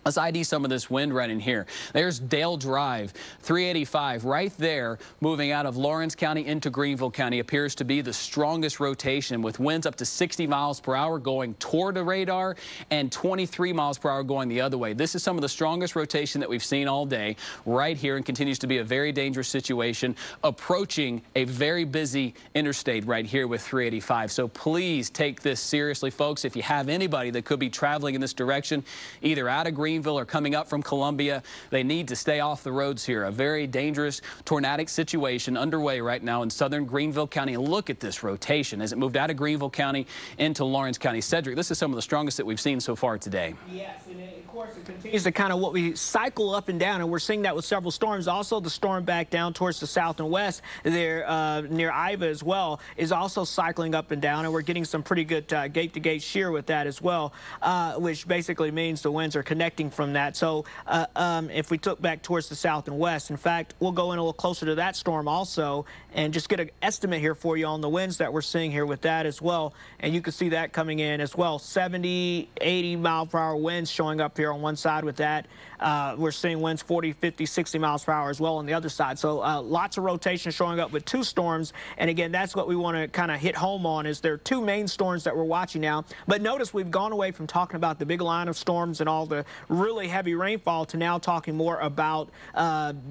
Let's ID some of this wind right in here. There's Dale Drive, 385 right there, moving out of Lawrence County into Greenville County. Appears to be the strongest rotation with winds up to 60 miles per hour going toward the radar and 23 miles per hour going the other way. This is some of the strongest rotation that we've seen all day right here, and continues to be a very dangerous situation approaching a very busy interstate right here with 385. So please take this seriously, folks. If you have anybody that could be traveling in this direction, either out of Greenville or coming up from Columbia, they need to stay off the roads here. A very dangerous tornadic situation underway right now in southern Greenville County. And look at this rotation as it moved out of Greenville County into Lawrence County. Cedric, this is some of the strongest that we've seen so far today. Yes, and of course it continues to kind of what we cycle up and down, and we're seeing that with several storms. Also, the storm back down towards the south and west there near Iva as well is also cycling up and down, and we're getting some pretty good gate-to-gate shear with that as well, which basically means the winds are connecting from that. So if we took back towards the south and west, in fact, we'll go in a little closer to that storm also and just get an estimate here for you on the winds that we're seeing here with that as well. And you can see that coming in as well. 70, 80 mile per hour winds showing up here on one side with that. We're seeing winds 40, 50, 60 miles per hour as well on the other side. So lots of rotation showing up with 2 storms. And again, that's what we want to kind of hit home on, is there are 2 main storms that we're watching now. But notice we've gone away from talking about the big line of storms and all the really heavy rainfall to now talking more about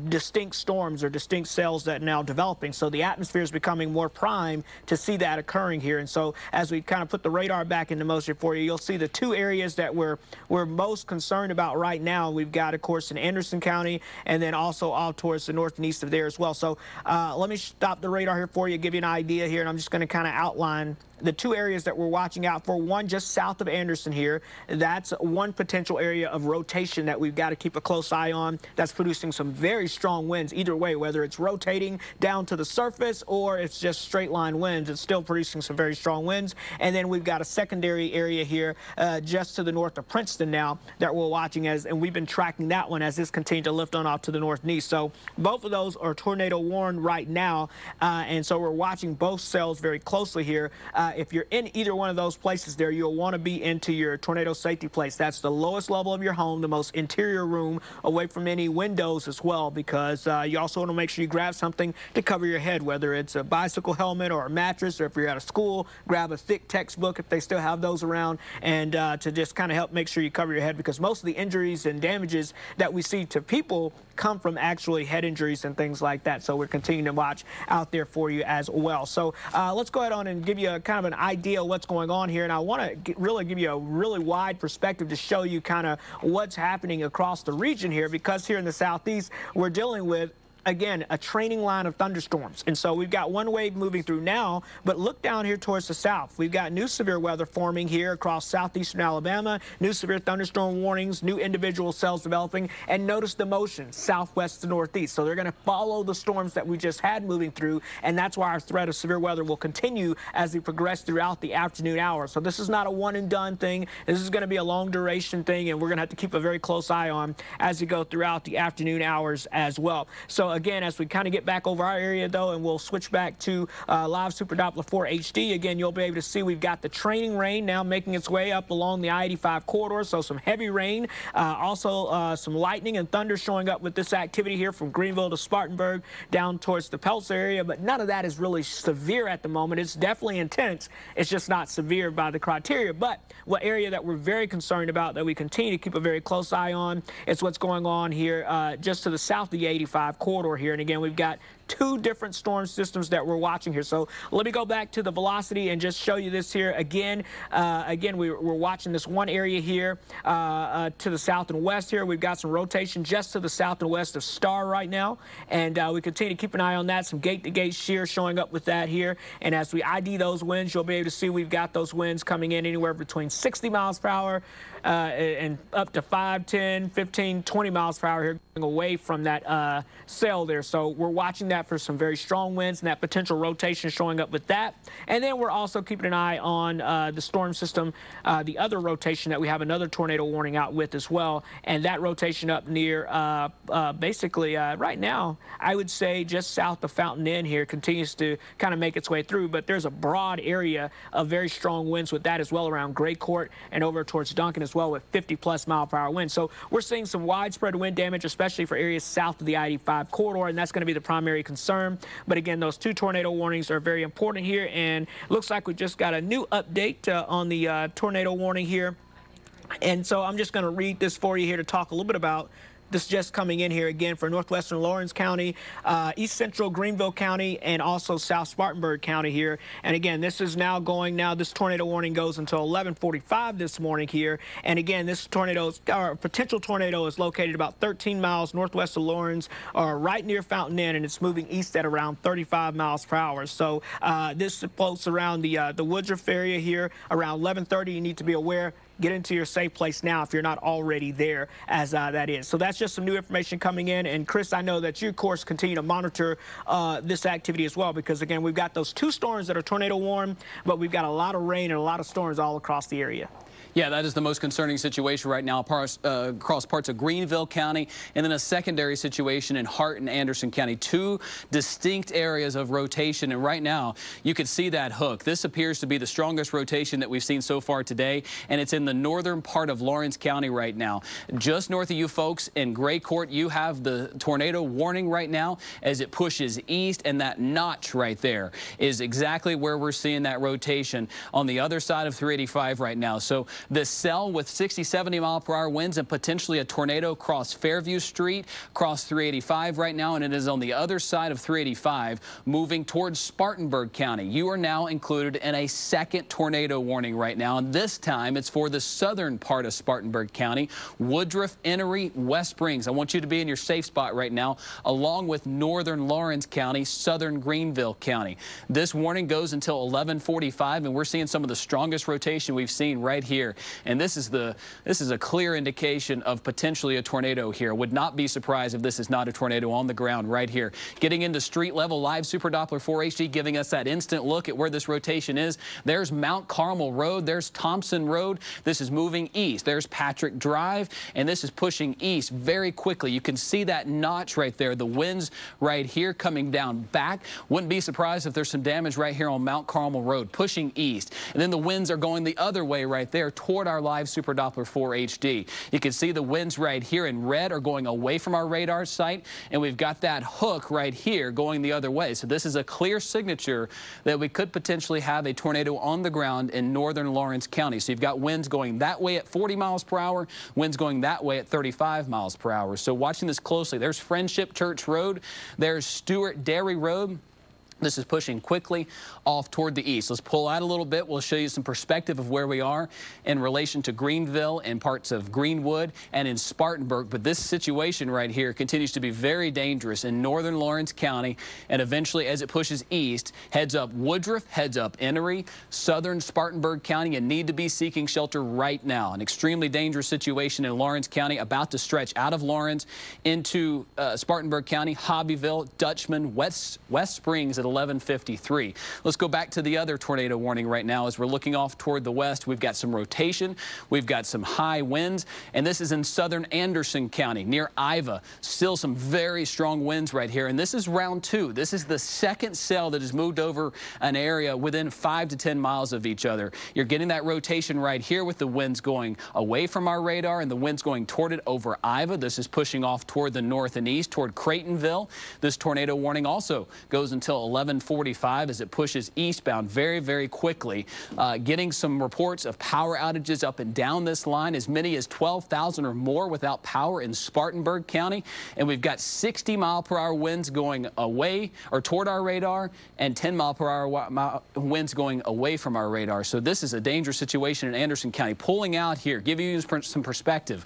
distinct storms or distinct cells that are now developing. So the atmosphere is becoming more prime to see that occurring here. And so as we kind of put the radar back into motion for you, you'll see the 2 areas that we're most concerned about right now. We've got, of course, in Anderson County, and then also all towards the north and east of there as well. So let me stop the radar here for you, give you an idea here, and I'm just going to kind of outline the 2 areas that we're watching out for. One just south of Anderson here. That's one potential area of rotation that we've got to keep a close eye on. That's producing some very strong winds either way, whether it's rotating down to the surface or it's just straight line winds. It's still producing some very strong winds. And then we've got a secondary area here just to the north of Princeton now that we're watching and we've been tracking that one as this continued to lift on off to the north and east. So both of those are tornado warned right now, and so we're watching both cells very closely here. If you're in either one of those places there, you'll want to be into your tornado safety place. That's the lowest level of your home, the most interior room, away from any windows as well, because you also want to make sure you grab something to cover your head, whether it's a bicycle helmet or a mattress, or if you're at a school, grab a thick textbook if they still have those around, and to just kind of help make sure you cover your head, because most of the injuries and damages that we see to people come from actually head injuries and things like that. So we're continuing to watch out there for you as well. So let's go ahead on and give you a kind of an idea of what's going on here. And I want to really give you a really wide perspective to show you kind of what's happening across the region here, because here in the southeast, we're dealing with, again, a training line of thunderstorms. And so we've got one wave moving through now, but look down here towards the south. We've got new severe weather forming here across southeastern Alabama, new severe thunderstorm warnings, new individual cells developing, and notice the motion southwest to northeast. So they're going to follow the storms that we just had moving through, and that's why our threat of severe weather will continue as we progress throughout the afternoon hours. So this is not a one and done thing. This is going to be a long duration thing, and we're going to have to keep a very close eye on as we go throughout the afternoon hours as well. So again, as we kind of get back over our area, though, and we'll switch back to live Super Doppler 4 HD, again, you'll be able to see we've got the training rain now making its way up along the I-85 corridor, so some heavy rain, also some lightning and thunder showing up with this activity here from Greenville to Spartanburg down towards the Peltz area, but none of that is really severe at the moment. It's definitely intense. It's just not severe by the criteria. But what area that we're very concerned about, that we continue to keep a very close eye on, is what's going on here just to the south of the 85 corridor here. And again, we've got two different storm systems that we're watching here. So let me go back to the velocity and just show you this here again. We're watching this one area here to the south and west here. We've got some rotation just to the south and west of Star right now, and we continue to keep an eye on that. Some gate-to-gate shear showing up with that here, and as we ID those winds, you'll be able to see we've got those winds coming in anywhere between 60 miles per hour and up to 5, 10, 15, 20 miles per hour here, going away from that cell there. So we're watching that for some very strong winds and that potential rotation showing up with that. And then we're also keeping an eye on the storm system, the other rotation that we have another tornado warning out with as well. And that rotation up near basically right now, I would say just south of Fountain Inn here continues to kind of make its way through. But there's a broad area of very strong winds with that as well around Gray Court and over towards Duncan as well with 50+ mile-per-hour winds. So we're seeing some widespread wind damage, especially for areas south of the I-85 corridor, and that's going to be the primary concern. But again, those two tornado warnings are very important here, and looks like we just got a new update on the tornado warning here. And so I'm just going to read this for you here to talk a little bit about this just coming in here again for northwestern Lawrence County, east central Greenville County, and also south Spartanburg County here. And again, this is now going, this tornado warning goes until 11:45 this morning here. And again, this potential tornado is located about 13 miles northwest of Lawrence, right near Fountain Inn, and it's moving east at around 35 miles per hour. So this floats around the Woodruff area here around 11:30. You need to be aware. Get into your safe place now if you're not already there, as that is. So that's just some new information coming in. And Chris, I know that you, of course, continue to monitor this activity as well, because again, we've got those two storms that are tornado warned, but we've got a lot of rain and a lot of storms all across the area. Yeah, that is the most concerning situation right now across parts of Greenville County, and then a secondary situation in Hart and Anderson County. Two distinct areas of rotation, and right now you can see that hook. This appears to be the strongest rotation that we've seen so far today, and it's in the northern part of Lawrence County right now. Just north of you folks in Gray Court, you have the tornado warning right now as it pushes east, and that notch right there is exactly where we're seeing that rotation on the other side of 385 right now. So the cell with 60, 70 mile per hour winds and potentially a tornado across Fairview Street, across 385 right now, and it is on the other side of 385 moving towards Spartanburg County. You are now included in a second tornado warning right now, and this time it's for the southern part of Spartanburg County, Woodruff, Enoree, West Springs. I want you to be in your safe spot right now, along with northern Lawrence County, southern Greenville County. This warning goes until 11:45, and we're seeing some of the strongest rotation we've seen right here. And this is a clear indication of potentially a tornado here. Would not be surprised if this is not a tornado on the ground right here. Getting into street level live Super Doppler 4 HD, giving us that instant look at where this rotation is. There's Mount Carmel Road. There's Thompson Road. This is moving east. There's Patrick Drive, and this is pushing east very quickly. You can see that notch right there. The winds right here coming down back. Wouldn't be surprised if there's some damage right here on Mount Carmel Road, pushing east. And then the winds are going the other way right there toward our live Super Doppler 4 HD. You can see the winds right here in red are going away from our radar site, and we've got that hook right here going the other way. So this is a clear signature that we could potentially have a tornado on the ground in northern Lawrence County. So you've got winds going that way at 40 miles per hour, winds going that way at 35 miles per hour. So watching this closely, there's Friendship Church Road, there's Stewart Dairy Road. This is pushing quickly off toward the east. Let's pull out a little bit. We'll show you some perspective of where we are in relation to Greenville and parts of Greenwood and in Spartanburg. But this situation right here continues to be very dangerous in northern Lawrence County, and eventually as it pushes east, heads up Woodruff, heads up Emery, southern Spartanburg County, and need to be seeking shelter right now. An extremely dangerous situation in Lawrence County, about to stretch out of Lawrence into Spartanburg County, Hobbyville, Dutchman, West Springs at 11:53. Let's go back to the other tornado warning right now. As we're looking off toward the west, we've got some rotation, we've got some high winds, and this is in southern Anderson County near Iva. Still some very strong winds right here, and this is round 2. This is the second cell that has moved over an area within 5 to 10 miles of each other. You're getting that rotation right here with the winds going away from our radar and the winds going toward it over Iva. This is pushing off toward the north and east toward Creightonville. This tornado warning also goes until 11:45 as it pushes eastbound very, very quickly. Getting some reports of power outages up and down this line, as many as 12,000 or more without power in Spartanburg County. And we've got 60-mile-per-hour winds going away or toward our radar and 10-mile-per-hour winds going away from our radar. So this is a dangerous situation in Anderson County. Pulling out here, giving you some perspective.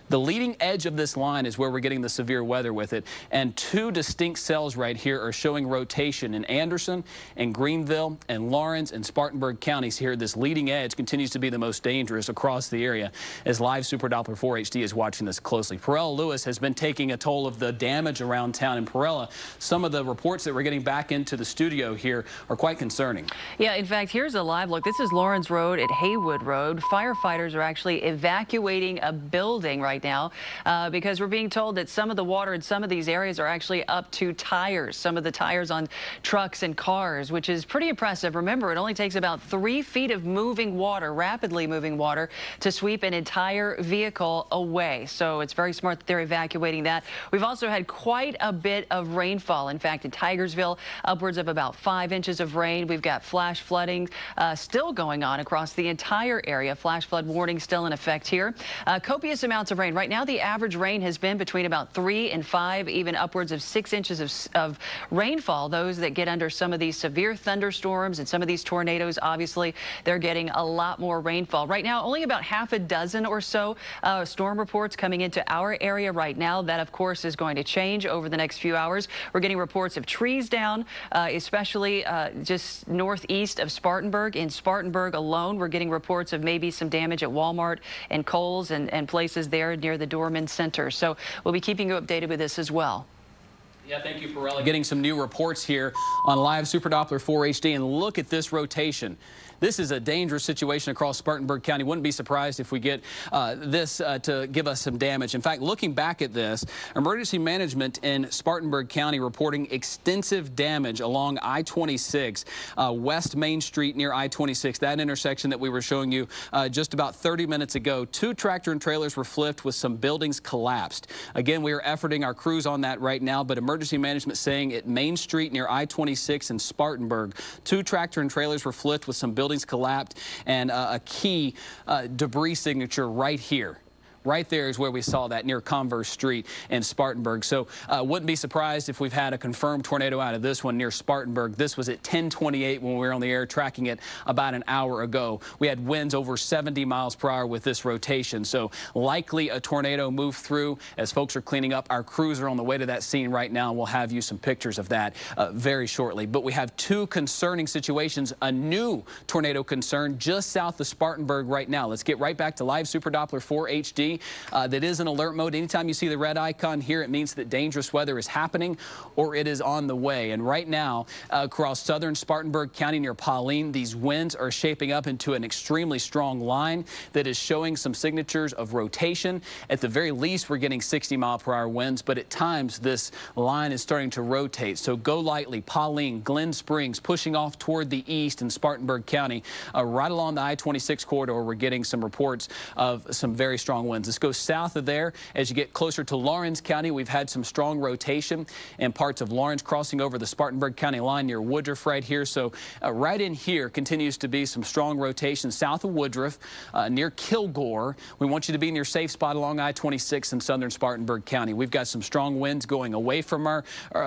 The leading edge of this line is where we're getting the severe weather with it, and 2 distinct cells right here are showing rotation in Anderson and Greenville and Lawrence and Spartanburg counties here. This leading edge continues to be the most dangerous across the area as live Super Doppler 4 HD is watching this closely. Perella Lewis has been taking a toll of the damage around town. And Perella, some of the reports that we're getting back into the studio here are quite concerning. Yeah, in fact, here's a live look. This is Lawrence Road at Haywood Road. Firefighters are actually evacuating a building right now because we're being told that some of the water in some of these areas are actually up to tires, some of the tires on trucks and cars, which is pretty impressive. Remember, it only takes about 3 feet of moving water, rapidly moving water, to sweep an entire vehicle away. So it's very smart that they're evacuating that. We've also had quite a bit of rainfall. In fact, in Tigersville, upwards of about 5 inches of rain. We've got flash flooding still going on across the entire area. Flash flood warning still in effect here. Copious amounts of rain. Right now, the average rain has been between about 3 and 5, even upwards of 6 inches of rainfall. Those that get under some of these severe thunderstorms and some of these tornadoes, obviously, they're getting a lot more rainfall. Right now, only about half a dozen or so storm reports coming into our area right now. That, of course, is going to change over the next few hours. We're getting reports of trees down, especially just northeast of Spartanburg. In Spartanburg alone, we're getting reports of maybe some damage at Walmart and Kohl's and places there near the Dorman Center. So we'll be keeping you updated with this as well. Yeah, thank you, Perella. Getting some new reports here on live Super Doppler 4 HD, and look at this rotation. This is a dangerous situation across Spartanburg County. Wouldn't be surprised if we get this to give us some damage. In fact, looking back at this, emergency management in Spartanburg County reporting extensive damage along I-26, West Main Street near I-26, that intersection that we were showing you just about 30 minutes ago. 2 tractor and trailers were flipped with some buildings collapsed. Again, we are efforting our crews on that right now, but emergency management saying at Main Street near I-26 in Spartanburg, 2 tractor and trailers were flipped with some buildings collapsed, and a key debris signature right here. Right there is where we saw that near Converse Street in Spartanburg. So wouldn't be surprised if we've had a confirmed tornado out of this one near Spartanburg. This was at 10:28 when we were on the air tracking it about an hour ago. We had winds over 70 miles per hour with this rotation. So likely a tornado moved through as folks are cleaning up. Our crews are on the way to that scene right now, and we'll have you some pictures of that very shortly. But we have 2 concerning situations, a new tornado concern just south of Spartanburg right now. Let's get right back to live Super Doppler 4 HD. see that is in alert mode. Anytime you see the red icon here, it means that dangerous weather is happening or it is on the way. And right now, across southern Spartanburg County near Pauline, these winds are shaping up into an extremely strong line that is showing some signatures of rotation. At the very least, we're getting 60-mile-per-hour winds, but at times this line is starting to rotate. So go lightly. Pauline, Glen Springs, pushing off toward the east in Spartanburg County. Right along the I-26 corridor, we're getting some reports of some very strong winds. This goes south of there. As you get closer to Lawrence County, we've had some strong rotation in parts of Lawrence crossing over the Spartanburg County line near Woodruff right here. So right in here continues to be some strong rotation south of Woodruff near Kilgore. We want you to be in your safe spot along I-26 in southern Spartanburg County. We've got some strong winds going away from our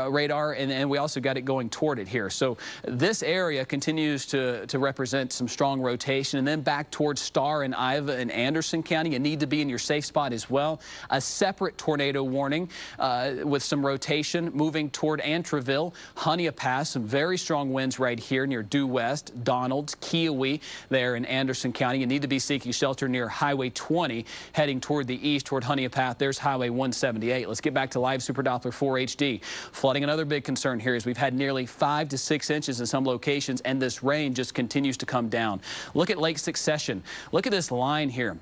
radar, and we also got it going toward it here. So this area continues to represent some strong rotation. And then back towards Starr and Iva and Anderson County, you need to be in your safe spot as well. A separate tornado warning with some rotation moving toward Antraville, Honea Pass, some very strong winds right here near Due West, Donalds, Kiowee there in Anderson County. You need to be seeking shelter near Highway 20 heading toward the east toward Honea Path. There's Highway 178. Let's get back to live Super Doppler 4 HD. Flooding, another big concern here is we've had nearly 5 to 6 inches in some locations, and this rain just continues to come down. Look at Lake Succession. Look at this line here.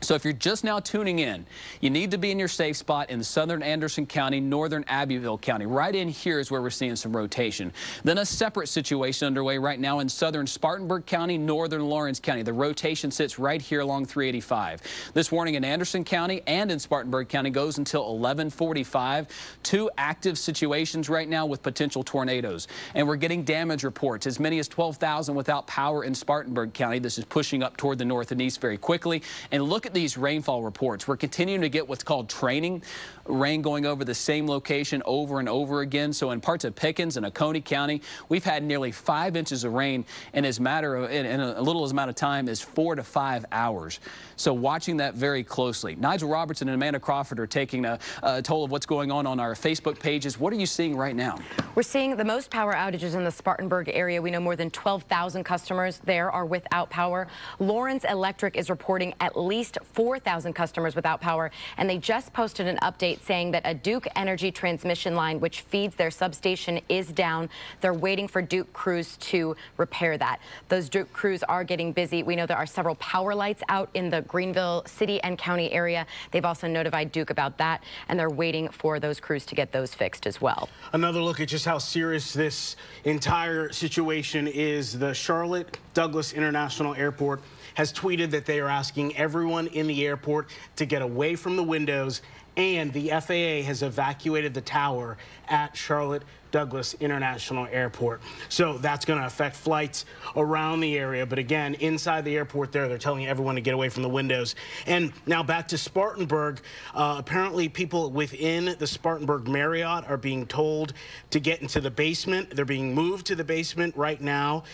So if you're just now tuning in, you need to be in your safe spot in southern Anderson County, northern Abbeville County. Right in here is where we're seeing some rotation. Then a separate situation underway right now in southern Spartanburg County, northern Lawrence County. The rotation sits right here along 385. This warning in Anderson County and in Spartanburg County goes until 11:45. 2 active situations right now with potential tornadoes. And we're getting damage reports. As many as 12,000 without power in Spartanburg County. This is pushing up toward the north and east very quickly. And look at these rainfall reports. We're continuing to get what's called training rain going over the same location over and over again. So in parts of Pickens and Oconee County, we've had nearly 5 inches of rain in a little amount of time as 4 to 5 hours. So watching that very closely. Nigel Robertson and Amanda Crawford are taking a toll of what's going on our Facebook pages. What are you seeing right now? We're seeing the most power outages in the Spartanburg area. We know more than 12,000 customers there are without power. Lawrence Electric is reporting at least 4,000 customers without power, and they just posted an update saying that a Duke Energy transmission line, which feeds their substation, is down. They're waiting for Duke crews to repair that. Those Duke crews are getting busy. We know there are several power lights out in the Greenville city and county area. They've also notified Duke about that, and they're waiting for those crews to get those fixed as well. Another look at just how serious this entire situation is. The Charlotte Douglas International Airport has tweeted that they are asking everyone in the airport to get away from the windows, and the FAA has evacuated the tower at Charlotte Douglas International Airport. So that's going to affect flights around the area. But again, inside the airport there, they're telling everyone to get away from the windows. And now back to Spartanburg. Apparently people within the Spartanburg Marriott are being told to get into the basement. They're being moved to the basement right now.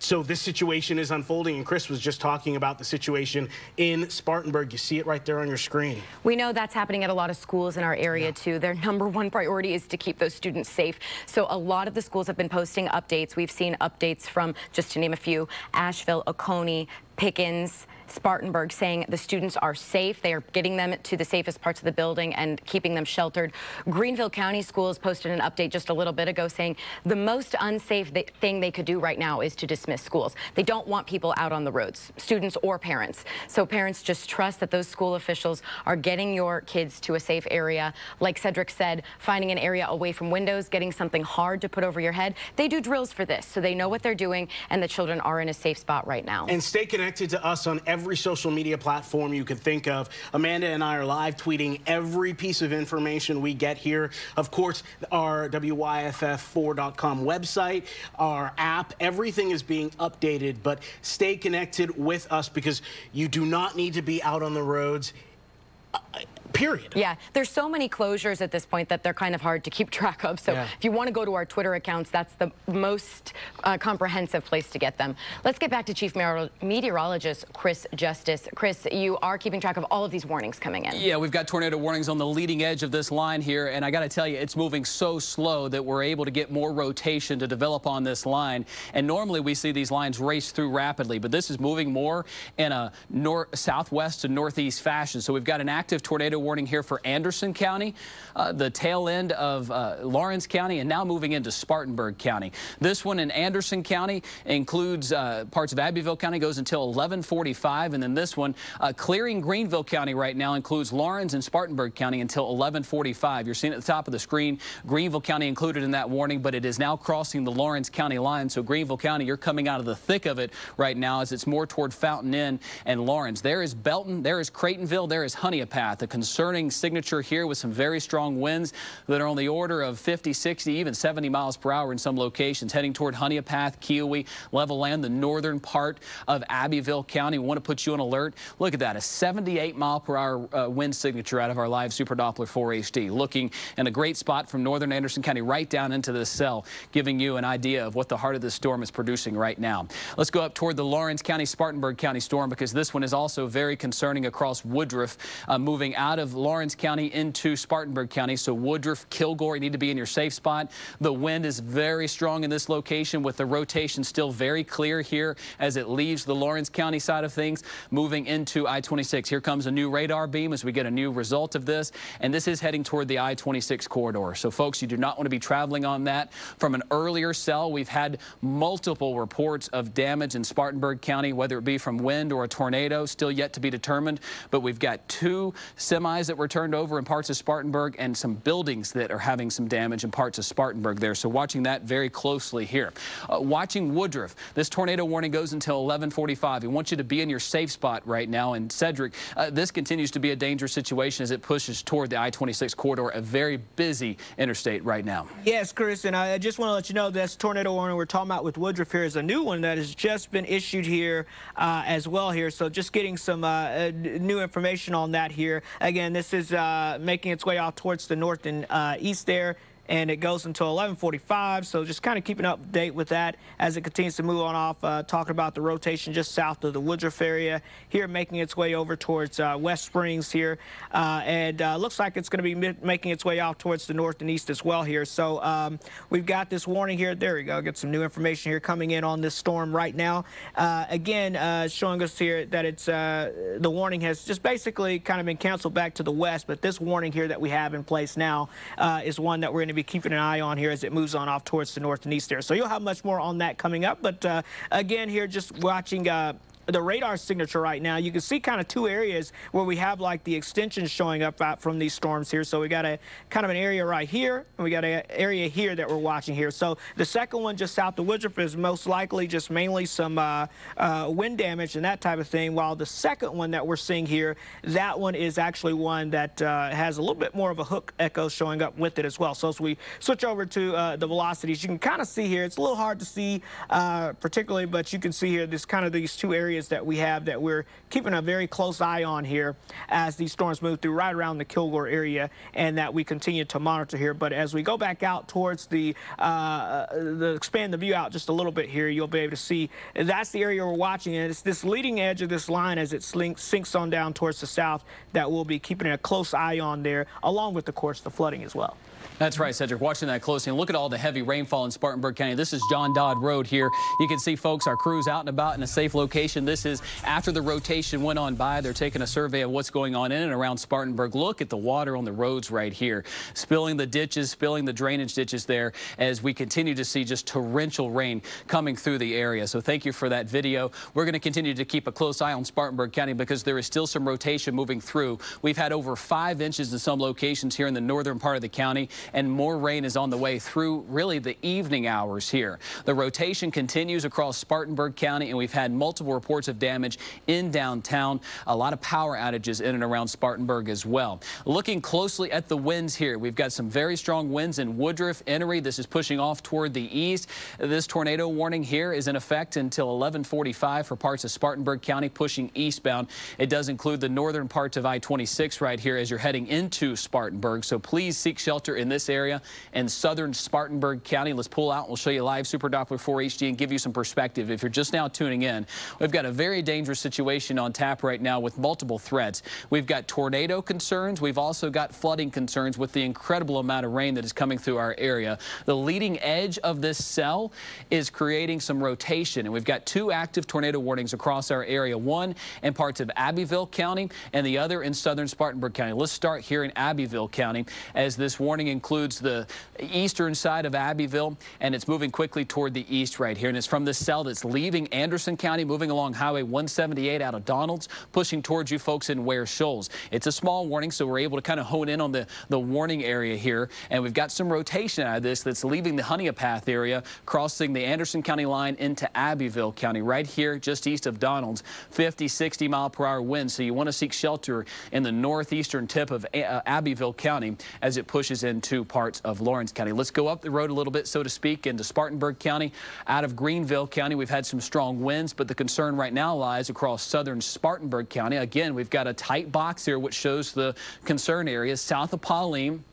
So this situation is unfolding, and Chris was just talking about the situation in Spartanburg. You see it right there on your screen. We know that's happening at a lot of schools in our area, too. Their #1 priority is to keep those students safe. So a lot of the schools have been posting updates. We've seen updates from, just to name a few, Asheville, Oconee, Pickens, Spartanburg, saying the students are safe. They are getting them to the safest parts of the building and keeping them sheltered. Greenville County Schools posted an update just a little bit ago saying the most unsafe thing they could do right now is to dismiss schools. They don't want people out on the roads, students or parents. So parents just trust that those school officials are getting your kids to a safe area. Like Cedric said, finding an area away from windows, getting something hard to put over your head. They do drills for this, so they know what they're doing, and the children are in a safe spot right now. And stay connected to us on every social media platform you could think of. Amanda and I are live tweeting every piece of information we get here. Of course, our WYFF4.com website, our app, everything is being updated, but stay connected with us because you do not need to be out on the roads. period. Yeah, there's so many closures at this point that they're kind of hard to keep track of. So if you want to go to our Twitter accounts, that's the most comprehensive place to get them. Let's get back to Chief Meteorologist Chris Justice. Chris, you are keeping track of all of these warnings coming in. Yeah, we've got tornado warnings on the leading edge of this line here, and I got to tell you, it's moving so slow that we're able to get more rotation to develop on this line. And normally we see these lines race through rapidly, but this is moving more in a southwest to northeast fashion. So we've got an active tornado warning here for Anderson County, the tail end of Lawrence County, and now moving into Spartanburg County. This one in Anderson County includes parts of Abbeville County, goes until 11:45, and then this one clearing Greenville County right now includes Lawrence and Spartanburg County until 11:45. You're seeing at the top of the screen Greenville County included in that warning, but it is now crossing the Lawrence County line. So Greenville County, you're coming out of the thick of it right now as it's more toward Fountain Inn and Lawrence. There is Belton, there is Creightonville, there is Honeypath, a concerning signature here with some very strong winds that are on the order of 50, 60, even 70 miles per hour in some locations, heading toward Honeypath, Kiowee, Level Land, the northern part of Abbeville County. We want to put you on alert. Look at that, a 78 mile per hour wind signature out of our live Super Doppler 4 HD. Looking in a great spot from northern Anderson County right down into this cell, giving you an idea of what the heart of this storm is producing right now. Let's go up toward the Lawrence County, Spartanburg County storm, because this one is also very concerning across Woodruff, moving out of Lawrence County into Spartanburg County. So Woodruff, Kilgore, you need to be in your safe spot. The wind is very strong in this location with the rotation still very clear here as it leaves the Lawrence County side of things, moving into I-26. Here comes a new radar beam as we get a new result of this, and this is heading toward the I-26 corridor. So folks, you do not want to be traveling on that. From an earlier cell, we've had multiple reports of damage in Spartanburg County, whether it be from wind or a tornado, still yet to be determined. But we've got 2 semis that were turned over in parts of Spartanburg and some buildings that are having some damage in parts of Spartanburg there. So watching that very closely here. Watching Woodruff, this tornado warning goes until 11:45. We want you to be in your safe spot right now. And Cedric, this continues to be a dangerous situation as it pushes toward the I-26 corridor, a very busy interstate right now. Yes, Chris, and I just want to let you know this tornado warning we're talking about with Woodruff here is a new one that has just been issued here as well here. So just getting some new information on that here. Again, this is making its way off towards the north and east there, and it goes until 11:45. So just kind of keeping up to date with that as it continues to move on off, talking about the rotation just south of the Woodruff area here, making its way over towards West Springs here, and looks like it's going to be making its way off towards the north and east as well here. So we've got this warning here. There we go. Get some new information here coming in on this storm right now. Again, showing us here that it's the warning has just basically kind of been canceled back to the west, but this warning here that we have in place now is one that we're going to be keeping an eye on here as it moves on off towards the north and east there. So you'll have much more on that coming up. But again, here just watching the radar signature right now, you can see kind of 2 areas where we have like the extensions showing up out from these storms here. So we got a kind of an area right here, and we got an area here that we're watching here. So the second one just south of Woodruff is most likely just mainly some wind damage and that type of thing, while the second one that we're seeing here, that one is actually one that has a little bit more of a hook echo showing up with it as well. So as we switch over to the velocities, you can kind of see here, it's a little hard to see particularly, but you can see here this kind of these 2 areas that we have that we're keeping a very close eye on here as these storms move through right around the Kilgore area, and that we continue to monitor here. But as we go back out towards the expand the view out just a little bit here, you'll be able to see that's the area we're watching, and it's this leading edge of this line as it sinks on down towards the south that we'll be keeping a close eye on there, along with, of course, the flooding as well. That's right, Cedric. Watching that closely. And look at all the heavy rainfall in Spartanburg County. This is John Dodd Road here. You can see, folks, our crew's out and about in a safe location. This is after the rotation went on by. They're taking a survey of what's going on in and around Spartanburg. Look at the water on the roads right here, spilling the ditches, spilling the drainage ditches there as we continue to see just torrential rain coming through the area. So thank you for that video. We're going to continue to keep a close eye on Spartanburg County because there is still some rotation moving through. We've had over 5 inches in some locations here in the northern part of the county, and more rain is on the way through really the evening hours here. The rotation continues across Spartanburg County, and we've had multiple reports reports of damage in downtown. A lot of power outages in and around Spartanburg as well. Looking closely at the winds here, we've got some very strong winds in Woodruff, Enoree. This is pushing off toward the east. This tornado warning here is in effect until 11:45 for parts of Spartanburg County, pushing eastbound. It does include the northern parts of I-26 right here as you're heading into Spartanburg. So please seek shelter in this area in southern Spartanburg County. Let's pull out and we'll show you live Super Doppler 4 HD and give you some perspective. If you're just now tuning in, we've got a very dangerous situation on tap right now with multiple threats. We've got tornado concerns. We've also got flooding concerns with the incredible amount of rain that is coming through our area. The leading edge of this cell is creating some rotation, and we've got two active tornado warnings across our area, one in parts of Abbeville County and the other in southern Spartanburg County. Let's start here in Abbeville County, as this warning includes the eastern side of Abbeville, and it's moving quickly toward the east right here. And it's from this cell that's leaving Anderson County, moving along Highway 178 out of Donalds, pushing towards you folks in Ware Shoals. It's a small warning, so we're able to kind of hone in on the warning area here. And we've got some rotation out of this that's leaving the Honeypath area, crossing the Anderson County line into Abbeville County, right here just east of Donalds. 50, 60 mile per hour winds. So you want to seek shelter in the northeastern tip of Abbeville County as it pushes into parts of Lawrence County. Let's go up the road a little bit, so to speak, into Spartanburg County. Out of Greenville County, we've had some strong winds, but the concern right now lies across southern Spartanburg County. Again, we've got a tight box here which shows the concern areas south of Pauline,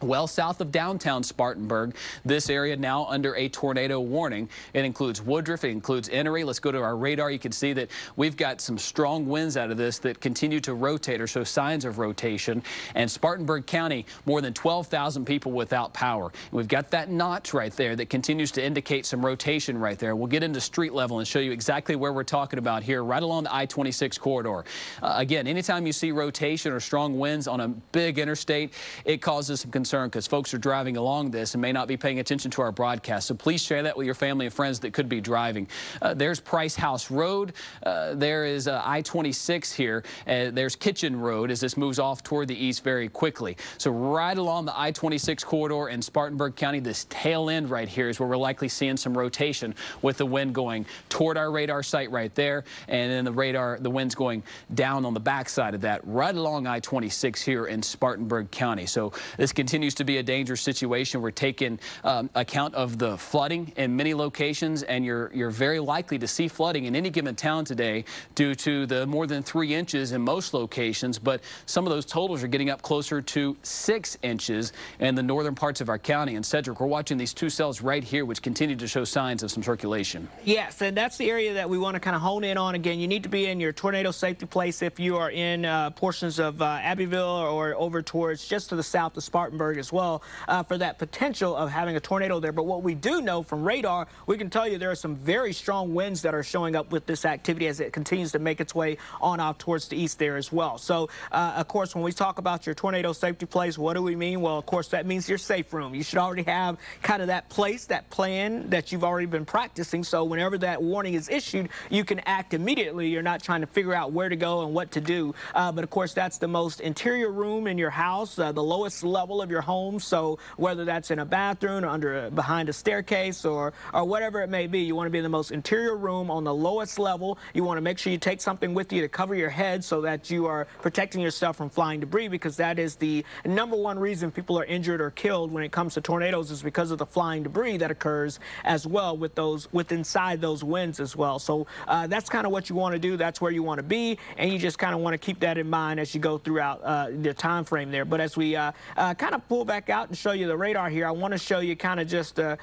well south of downtown Spartanburg. This area now under a tornado warning. It includes Woodruff, it includes Enoree. Let's go to our radar. You can see that we've got some strong winds out of this that continue to rotate or show signs of rotation. And Spartanburg County, more than 12,000 people without power. And we've got that notch right there that continues to indicate some rotation right there. We'll get into street level and show you exactly where we're talking about here, right along the I-26 corridor. Again, anytime you see rotation or strong winds on a big interstate, it causes some concern, because folks are driving along this and may not be paying attention to our broadcast. So please share that with your family and friends that could be driving. There's Price House Road. There is I-26 here. There's Kitchen Road as this moves off toward the east very quickly. So right along the I-26 corridor in Spartanburg County, this tail end right here is where we're likely seeing some rotation with the wind going toward our radar site right there, and then the wind's going down on the backside of that right along I-26 here in Spartanburg County. So this continues to be a dangerous situation. We're taking account of the flooding in many locations, and you're very likely to see flooding in any given town today due to the more than 3 inches in most locations, but some of those totals are getting up closer to 6 inches in the northern parts of our county. And Cedric, we're watching these two cells right here which continue to show signs of some circulation. Yes, and that's the area that we want to kind of hone in on. Again, you need to be in your tornado safety place if you are in portions of Abbeville or over towards just to the south of Spartanburg as well, for that potential of having a tornado there. But what we do know from radar, we can tell you there are some very strong winds that are showing up with this activity as it continues to make its way on off towards the east there as well. So, of course, when we talk about your tornado safety place, what do we mean? Well, of course, that means your safe room. You should already have kind of that place, that plan that you've already been practicing. So whenever that warning is issued, you can act immediately. You're not trying to figure out where to go and what to do. But, of course, that's the most interior room in your house, the lowest level of your home. So whether that's in a bathroom or behind a staircase or whatever it may be, you want to be in the most interior room on the lowest level. You want to make sure you take something with you to cover your head so that you are protecting yourself from flying debris, because that is the #1 reason people are injured or killed when it comes to tornadoes, is because of the flying debris that occurs as well with inside those winds as well. So that's kind of what you want to do. That's where you want to be, and you just kind of want to keep that in mind as you go throughout the time frame there. But as we kind of pull back out and show you the radar here, I want to show you kind of just the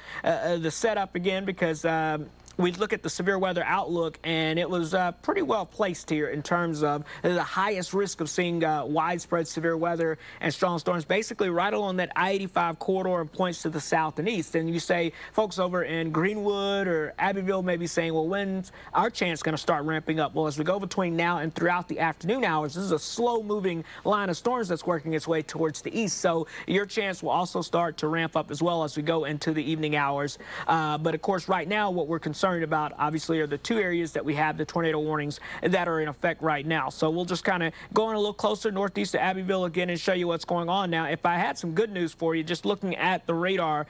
setup again, because we look at the severe weather outlook, and it was pretty well placed here in terms of the highest risk of seeing widespread severe weather and strong storms, basically right along that I-85 corridor and points to the south and east. And you say, folks over in Greenwood or Abbeville may be saying, well, when's our chance going to start ramping up? Well, as we go between now and throughout the afternoon hours, this is a slow-moving line of storms that's working its way towards the east. So your chance will also start to ramp up as well as we go into the evening hours. But, of course, right now what we're concerned about, obviously, are the two areas that we have the tornado warnings that are in effect right now. So we'll just kind of go in a little closer northeast to Abbeville again and show you what's going on now. If I had some good news for you, just looking at the radar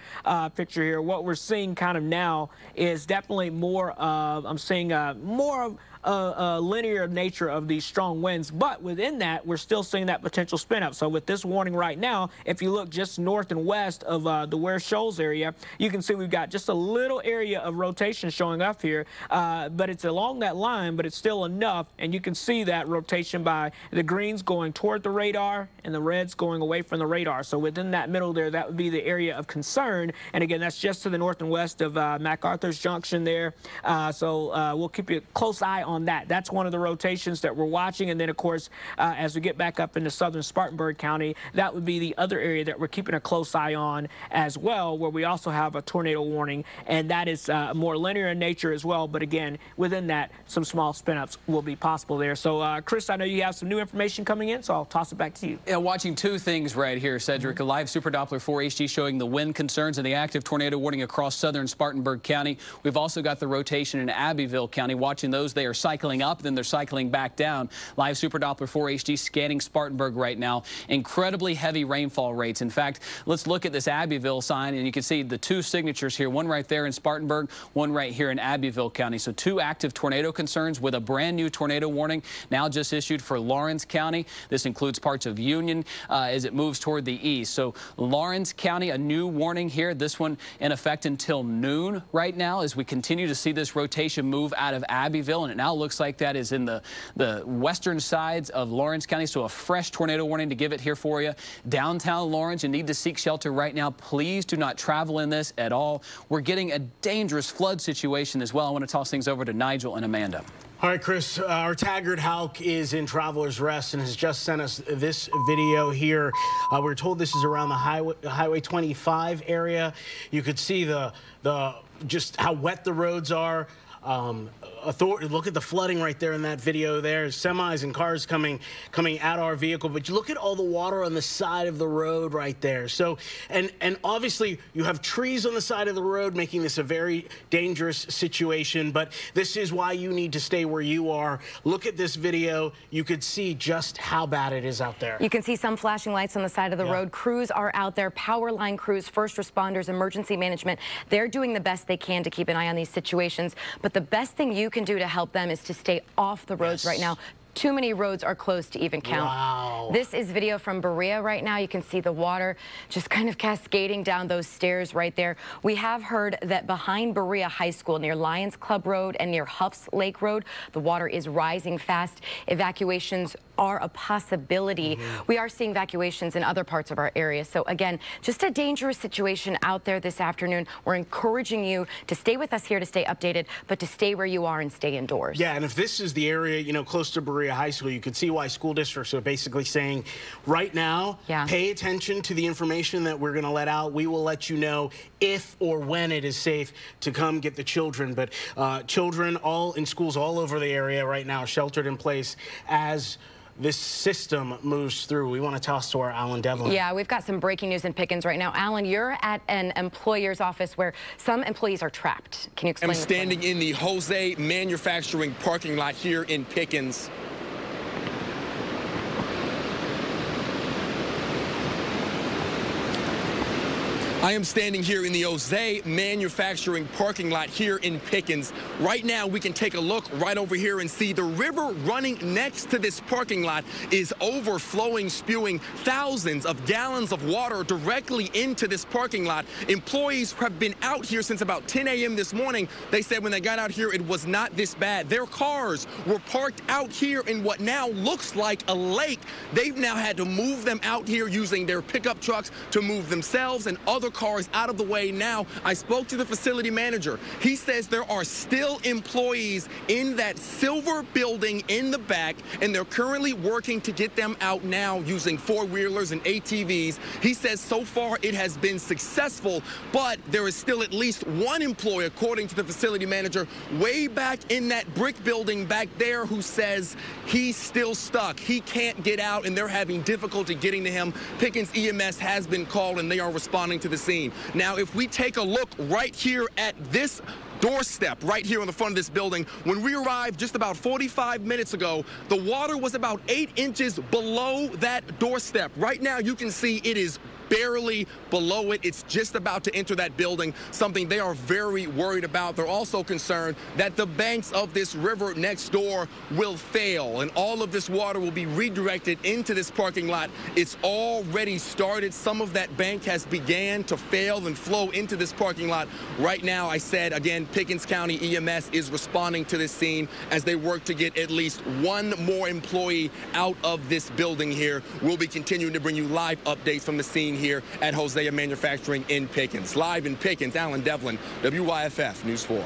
picture here, what we're seeing kind of now is definitely more of, I'm seeing more linear nature of these strong winds, but within that, we're still seeing that potential spin up. So with this warning right now, if you look just north and west of the Ware Shoals area, you can see we've got just a little area of rotation showing up here, but it's along that line, but it's still enough, and you can see that rotation by the greens going toward the radar and the reds going away from the radar. So within that middle there, that would be the area of concern, and again, that's just to the north and west of MacArthur's Junction there. So we'll keep a close eye on that. That's one of the rotations that we're watching, and then of course, as we get back up into southern Spartanburg County, that would be the other area that we're keeping a close eye on as well, where we also have a tornado warning, and that is more linear in nature as well, but again, within that, some small spin-ups will be possible there. So Chris, I know you have some new information coming in, so I'll toss it back to you. Yeah, watching two things right here, Cedric. A live Super Doppler 4 HD showing the wind concerns and the active tornado warning across southern Spartanburg County. We've also got the rotation in Abbeville County. Watching those, they are cycling up, then they're cycling back down. Live Super Doppler 4 HD scanning Spartanburg right now. Incredibly heavy rainfall rates. In fact, let's look at this Abbeville sign, and you can see the two signatures here, one right there in Spartanburg, one right here in Abbeville County. So two active tornado concerns with a brand new tornado warning now just issued for Lawrence County. This includes parts of Union as it moves toward the east. So Lawrence County, a new warning here. This one in effect until noon right now as we continue to see this rotation move out of Abbeville, and it now looks like that is in the western sides of Lawrence County. So a fresh tornado warning to give it here for you. Downtown Lawrence, you need to seek shelter right now. Please do not travel in this at all. We're getting a dangerous flood situation as well. I want to toss things over to Nigel and Amanda. All right, Chris, our Taggart Hauk is in Traveler's Rest and has just sent us this video here. We're told this is around the Highway 25 area. You could see just how wet the roads are. Look at the flooding right there in that video there. Semis and cars coming at our vehicle, but you look at all the water on the side of the road right there. So, and obviously you have trees on the side of the road making this a very dangerous situation, but this is why you need to stay where you are. Look at this video. You could see just how bad it is out there. You can see some flashing lights on the side of the road. Crews are out there, power line crews, first responders, emergency management. They're doing the best they can to keep an eye on these situations, but the best thing you can do to help them is to stay off the roads right now. Too many roads are closed to even count. Wow. This is video from Berea right now. You can see the water just kind of cascading down those stairs right there. We have heard that behind Berea High School near Lions Club Road and near Huffs Lake Road, the water is rising fast. Evacuations are a possibility. We are seeing evacuations in other parts of our area. So again, just a dangerous situation out there this afternoon. We're encouraging you to stay with us here to stay updated, but to stay where you are and stay indoors. Yeah, and if this is the area, you know, close to Berea High School, you can see why school districts are basically saying right now, pay attention to the information that we're going to let out. We will let you know if or when it is safe to come get the children. But children all in schools all over the area right now, sheltered in place as this system moves through. We want to toss to our Alan Devlin. Yeah, we've got some breaking news in Pickens right now. Alan, you're at an employer's office where some employees are trapped. Can you explain? I'm standing in the Jose Manufacturing parking lot here in Pickens. I am standing here in the Jose Manufacturing parking lot here in Pickens. Right now, we can take a look right over here and see the river running next to this parking lot is overflowing, spewing thousands of gallons of water directly into this parking lot. Employees have been out here since about 10 a.m. this morning. They said when they got out here, it was not this bad. Their cars were parked out here in what now looks like a lake. They've now had to move them out here using their pickup trucks to move themselves and other cars out of the way now. I spoke to the facility manager. He says there are still employees in that silver building in the back, and they're currently working to get them out now using four-wheelers and ATVs. He says so far it has been successful, but there is still at least one employee, according to the facility manager, way back in that brick building back there, who says he's still stuck. He can't get out, and they're having difficulty getting to him. Pickens EMS has been called, and they are responding to the scene. Now, if we take a look right here at this doorstep right here on the front of this building, when we arrived just about 45 minutes ago, the water was about 8 inches below that doorstep. Right now, you can see it is barely below it. It's just about to enter that building, something they are very worried about. They're also concerned that the banks of this river next door will fail, and all of this water will be redirected into this parking lot. It's already started. Some of that bank has began to fail and flow into this parking lot. Right now, I said, again, Pickens County EMS is responding to this scene as they work to get at least one more employee out of this building here. We'll be continuing to bring you live updates from the scene here at Hosea Manufacturing in Pickens. Live in Pickens, Alan Devlin, WYFF News 4.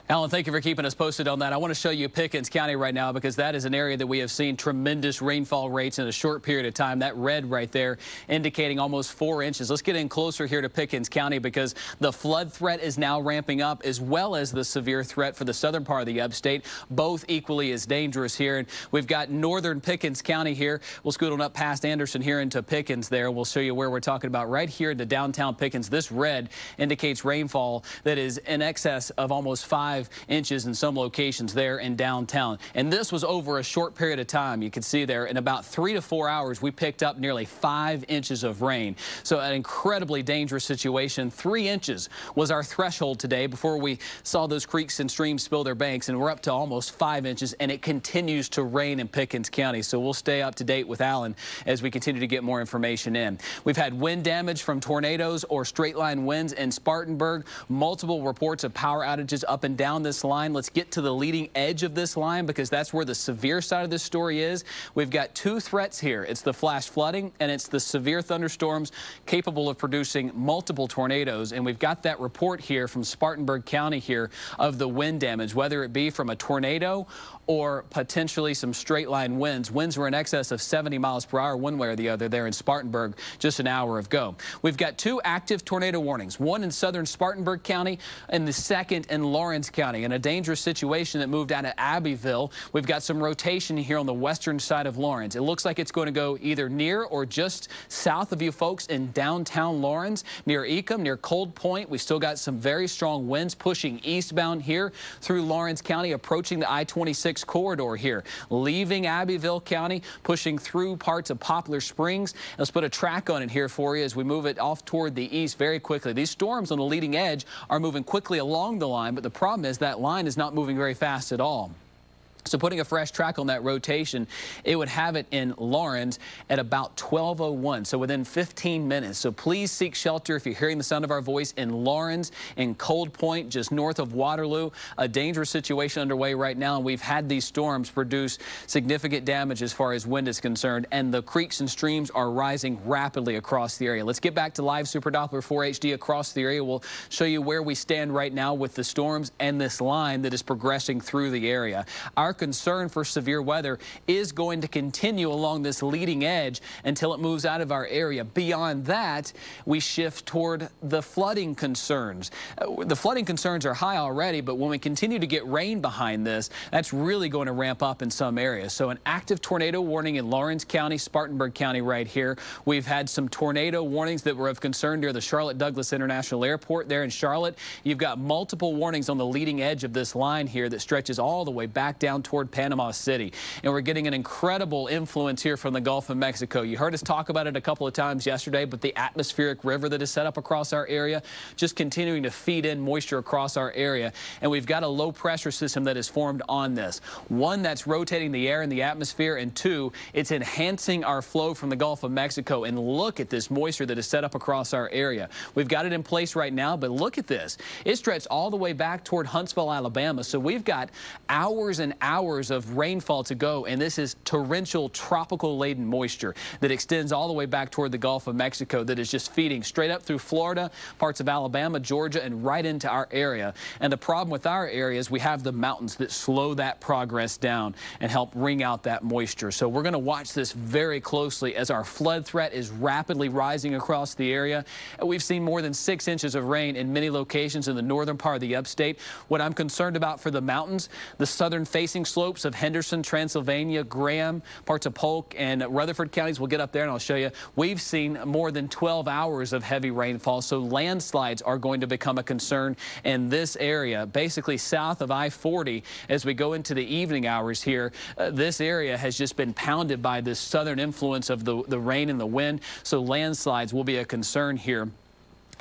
Alan, thank you for keeping us posted on that. I want to show you Pickens County right now because that is an area that we have seen tremendous rainfall rates in a short period of time. That red right there indicating almost 4 inches. Let's get in closer here to Pickens County because the flood threat is now ramping up as well as the severe threat for the southern part of the upstate, both equally as dangerous here. And we've got northern Pickens County here. We'll scoot on up past Anderson here into Pickens there. We'll show you where we're talking about right here into downtown Pickens. This red indicates rainfall that is in excess of almost 5 inches in some locations there in downtown. And this was over a short period of time. You can see there in about 3 to 4 hours, we picked up nearly 5 inches of rain. So an incredibly dangerous situation. 3 inches was our threshold today before we saw those creeks and streams spill their banks, and we're up to almost 5 inches, and it continues to rain in Pickens County. So we'll stay up to date with Alan as we continue to get more information in. We've had wind damage from tornadoes or straight line winds in Spartanburg. Multiple reports of power outages up and down this line. Let's get to the leading edge of this line because that's where the severe side of this story is. We've got 2 threats here. It's the flash flooding and it's the severe thunderstorms capable of producing multiple tornadoes. And we've got that report here from Spartanburg County here of the wind damage, whether it be from a tornado or potentially some straight line winds. Winds were in excess of 70 miles per hour one way or the other there in Spartanburg just an hour ago. We've got 2 active tornado warnings, one in southern Spartanburg County and the second in Lawrence County. In a dangerous situation that moved out of Abbeville, we've got some rotation here on the western side of Lawrence. It looks like it's going to go either near or just south of you folks in downtown Lawrence, near Ecom, near Cold Point. We still got some very strong winds pushing eastbound here through Lawrence County, approaching the I-26 corridor here, leaving Abbeville County, pushing through parts of Poplar Springs. Let's put a track on it here for you as we move it off toward the east very quickly. These storms on the leading edge are moving quickly along the line, but the problem is that line is not moving very fast at all. So putting a fresh track on that rotation, it would have it in Lawrence at about 12:01, so within 15 minutes. So please seek shelter if you're hearing the sound of our voice in Lawrence, in Cold Point, just north of Waterloo. A dangerous situation underway right now, and we've had these storms produce significant damage as far as wind is concerned, and the creeks and streams are rising rapidly across the area. Let's get back to live Super Doppler 4 HD across the area. We'll show you where we stand right now with the storms and this line that is progressing through the area. Our concern for severe weather is going to continue along this leading edge until it moves out of our area. Beyond that, we shift toward the flooding concerns. The flooding concerns are high already, but when we continue to get rain behind this, that's really going to ramp up in some areas. So an active tornado warning in Lawrence County, Spartanburg County right here. We've had some tornado warnings that were of concern near the Charlotte Douglas International Airport there in Charlotte. You've got multiple warnings on the leading edge of this line here that stretches all the way back down toward Panama City. And we're getting an incredible influence here from the Gulf of Mexico. You heard us talk about it a couple of times yesterday, but the atmospheric river that is set up across our area, just continuing to feed in moisture across our area. And we've got a low pressure system that is formed on this. One, that's rotating the air in the atmosphere, and two, it's enhancing our flow from the Gulf of Mexico. And look at this moisture that is set up across our area. We've got it in place right now, but look at this. It stretched all the way back toward Huntsville, Alabama. So we've got hours and hours of rainfall to go, and this is torrential, tropical-laden moisture that extends all the way back toward the Gulf of Mexico that is just feeding straight up through Florida, parts of Alabama, Georgia, and right into our area. And the problem with our area is we have the mountains that slow that progress down and help wring out that moisture. So we're going to watch this very closely as our flood threat is rapidly rising across the area. We've seen more than 6 inches of rain in many locations in the northern part of the upstate. What I'm concerned about for the mountains, the southern facing western slopes of Henderson, Transylvania, Graham, parts of Polk, and Rutherford counties. We'll get up there and I'll show you. We've seen more than 12 hours of heavy rainfall, so landslides are going to become a concern in this area, basically south of I-40. As we go into the evening hours here, this area has just been pounded by this southern influence of the rain and the wind, so landslides will be a concern here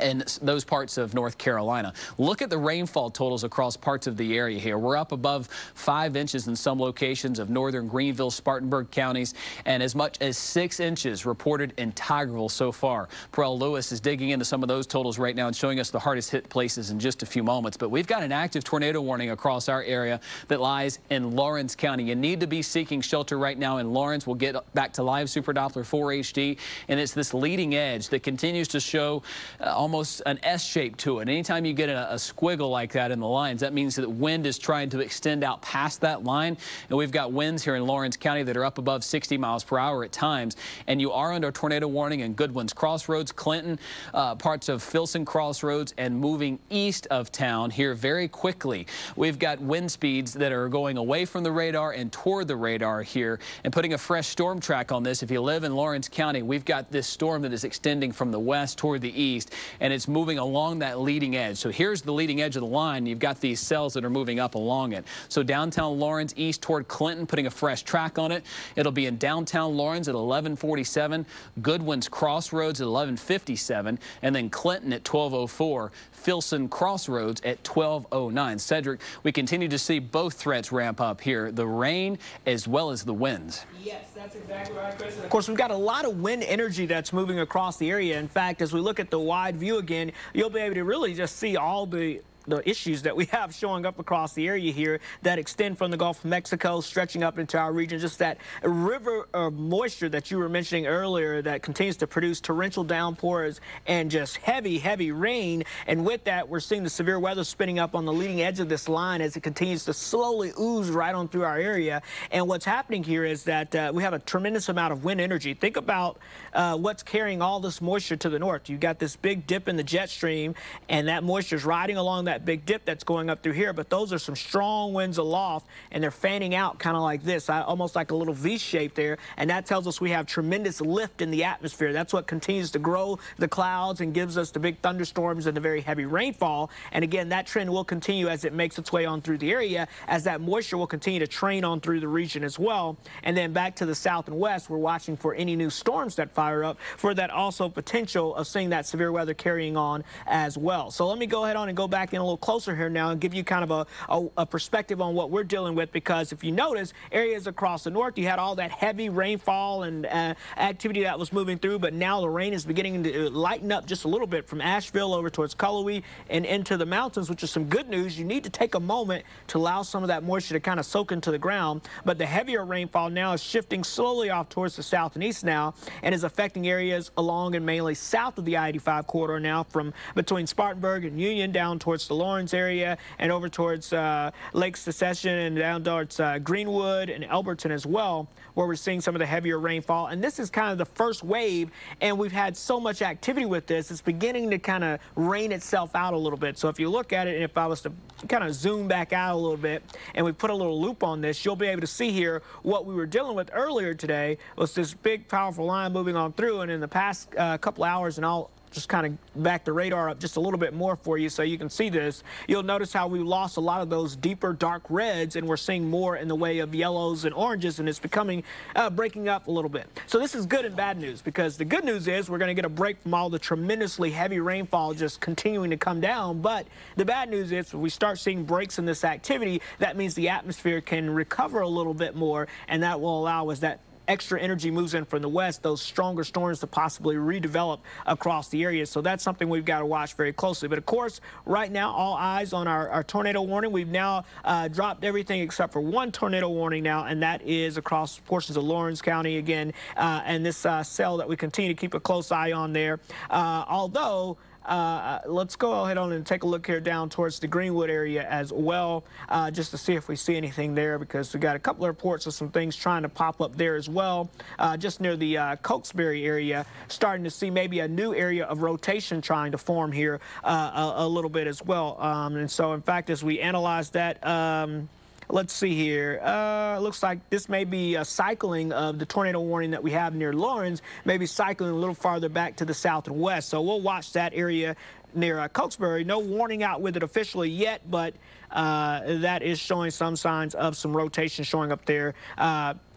in those parts of North Carolina. Look at the rainfall totals across parts of the area here. We're up above 5 inches in some locations of northern Greenville, Spartanburg counties, and as much as 6 inches reported in Tigerville so far. Perel Lewis is digging into some of those totals right now and showing us the hardest hit places in just a few moments. But we've got an active tornado warning across our area that lies in Lawrence County. You need to be seeking shelter right now in Lawrence. We'll get back to live Super Doppler 4 HD, and it's this leading edge that continues to show almost an S shape to it. Anytime you get a squiggle like that in the lines, that means that wind is trying to extend out past that line. And we've got winds here in Lawrence County that are up above 60 miles per hour at times. And you are under a tornado warning in Goodwin's Crossroads, Clinton, parts of Filson Crossroads, and moving east of town here very quickly. We've got wind speeds that are going away from the radar and toward the radar here, and putting a fresh storm track on this. If you live in Lawrence County, we've got this storm that is extending from the west toward the east, and it's moving along that leading edge. So here's the leading edge of the line. You've got these cells that are moving up along it. So downtown Lawrence, east toward Clinton, putting a fresh track on it. It'll be in downtown Lawrence at 11:47, Goodwin's Crossroads at 11:57, and then Clinton at 12:04, Filson Crossroads at 12:09. Cedric, we continue to see both threats ramp up here, the rain as well as the winds. Yes, that's exactly right, Chris. Of course, we've got a lot of wind energy that's moving across the area. In fact, as we look at the wide view again, you'll be able to really just see all the issues that we have showing up across the area here that extend from the Gulf of Mexico, stretching up into our region. Just that river of moisture that you were mentioning earlier that continues to produce torrential downpours and just heavy, heavy rain. And with that, we're seeing the severe weather spinning up on the leading edge of this line as it continues to slowly ooze right on through our area. And what's happening here is that we have a tremendous amount of wind energy. Think about what's carrying all this moisture to the north. You've got this big dip in the jet stream, and that moisture is riding along that big dip that's going up through here, but those are some strong winds aloft, and they're fanning out kind of like this, almost like a little V shape there, and that tells us we have tremendous lift in the atmosphere. That's what continues to grow the clouds and gives us the big thunderstorms and the very heavy rainfall. And again, that trend will continue as it makes its way on through the area, as that moisture will continue to train on through the region as well. And then back to the south and west, we're watching for any new storms that fire up, for that also potential of seeing that severe weather carrying on as well. So let me go ahead on and go back in a little closer here now and give you kind of a perspective on what we're dealing with, because if you notice, areas across the north, you had all that heavy rainfall and activity that was moving through, but now the rain is beginning to lighten up just a little bit from Asheville over towards Cullowhee and into the mountains, which is some good news. You need to take a moment to allow some of that moisture to kind of soak into the ground, but the heavier rainfall now is shifting slowly off towards the south and east now, and is affecting areas along and mainly south of the I-85 corridor now, from between Spartanburg and Union down towards the Lawrence area and over towards Lake Secession and down towards Greenwood and Elberton as well, where we're seeing some of the heavier rainfall. And this is kind of the first wave, and we've had so much activity with this, it's beginning to kind of rain itself out a little bit. So if you look at it, and if I was to kind of zoom back out a little bit and we put a little loop on this, you'll be able to see here what we were dealing with earlier today was this big powerful line moving on through, and in the past couple hours, and I'll just kind of back the radar up just a little bit more for you so you can see this. You'll notice how we lost a lot of those deeper dark reds, and we're seeing more in the way of yellows and oranges, and it's becoming breaking up a little bit. So this is good and bad news, because the good news is we're going to get a break from all the tremendously heavy rainfall just continuing to come down, but the bad news is if we start seeing breaks in this activity, that means the atmosphere can recover a little bit more, and that will allow us that extra energy moves in from the west, those stronger storms to possibly redevelop across the area. So that's something we've got to watch very closely. But of course, right now, all eyes on our tornado warning. We've now dropped everything except for one tornado warning now, and that is across portions of Lawrence County again, and this cell that we continue to keep a close eye on there. Although, let's go ahead on and take a look here down towards the Greenwood area as well, just to see if we see anything there, because we got a couple of reports of some things trying to pop up there as well. Just near the Cokesbury area, starting to see maybe a new area of rotation trying to form here a little bit as well. And so, in fact, as we analyze that, let's see here. Looks like this may be a cycling of the tornado warning that we have near Lawrence, maybe cycling a little farther back to the south and west. So we'll watch that area near Cokesbury. No warning out with it officially yet, but that is showing some signs of some rotation showing up there,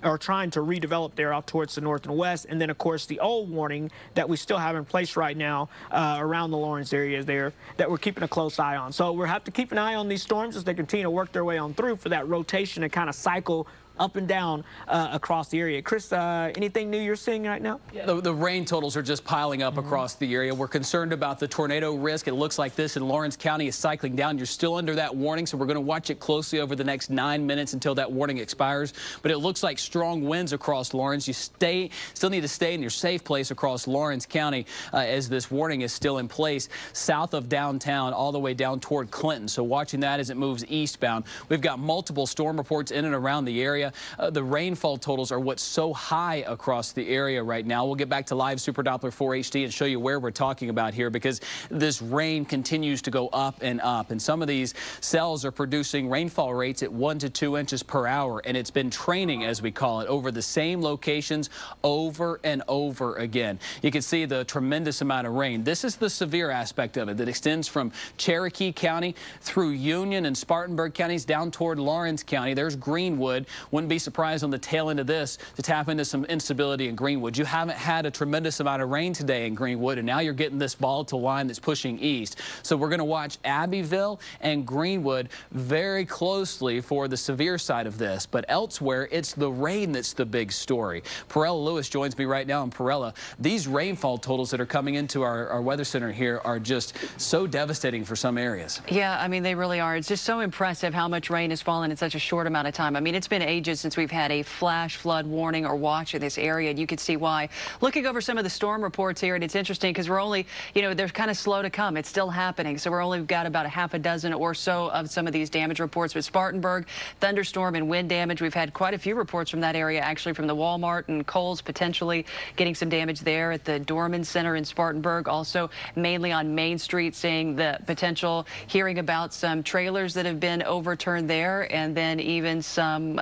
or trying to redevelop there out towards the north and west. And then, of course, the old warning that we still have in place right now around the Lawrence area there that we're keeping a close eye on. So we'll have to keep an eye on these storms as they continue to work their way on through for that rotation and kind of cycle up and down across the area. Chris, anything new you're seeing right now? Yeah, the rain totals are just piling up across the area. We're concerned about the tornado risk. It looks like this in Lawrence County is cycling down. You're still under that warning, so we're going to watch it closely over the next 9 minutes until that warning expires. But it looks like strong winds across Lawrence. You still need to stay in your safe place across Lawrence County as this warning is still in place south of downtown all the way down toward Clinton. So watching that as it moves eastbound. We've got multiple storm reports in and around the area. The rainfall totals are what's so high across the area right now. We'll get back to live Super Doppler 4 HD and show you where we're talking about here, because this rain continues to go up and up. And some of these cells are producing rainfall rates at 1 to 2 inches per hour. And it's been training, as we call it, over the same locations over and over again. You can see the tremendous amount of rain. This is the severe aspect of it that extends from Cherokee County through Union and Spartanburg counties down toward Lawrence County. There's Greenwood. Wouldn't be surprised on the tail end of this to tap into some instability in Greenwood. You haven't had a tremendous amount of rain today in Greenwood, and now you're getting this volatile line that's pushing east. So we're going to watch Abbeville and Greenwood very closely for the severe side of this. But elsewhere, it's the rain that's the big story. Perella Lewis joins me right now. And Perella, these rainfall totals that are coming into our weather center here are just so devastating for some areas. Yeah, I mean, they really are. It's just so impressive how much rain has fallen in such a short amount of time. I mean, it's been ages since we've had a flash flood warning or watch in this area, and you can see why. Looking over some of the storm reports here, and it's interesting because we're only, they're kind of slow to come. It's still happening, so we're only got about a half a dozen or so of some of these damage reports. But Spartanburg, thunderstorm and wind damage, we've had quite a few reports from that area, actually from the Walmart and Kohl's potentially getting some damage there at the Dorman Center in Spartanburg. Also, mainly on Main Street, seeing the potential, hearing about some trailers that have been overturned there, and then even some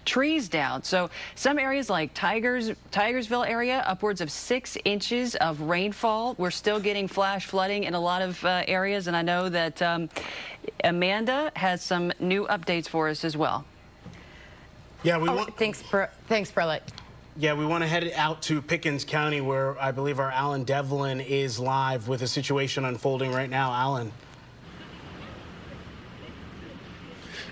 trees down. So some areas like Tigersville area, upwards of 6 inches of rainfall. We're still getting flash flooding in a lot of areas, and I know that Amanda has some new updates for us as well. Yeah, we want. Thanks, Perlette. Yeah, we want to head out to Pickens County, where I believe our Alan Devlin is live with a situation unfolding right now. Alan.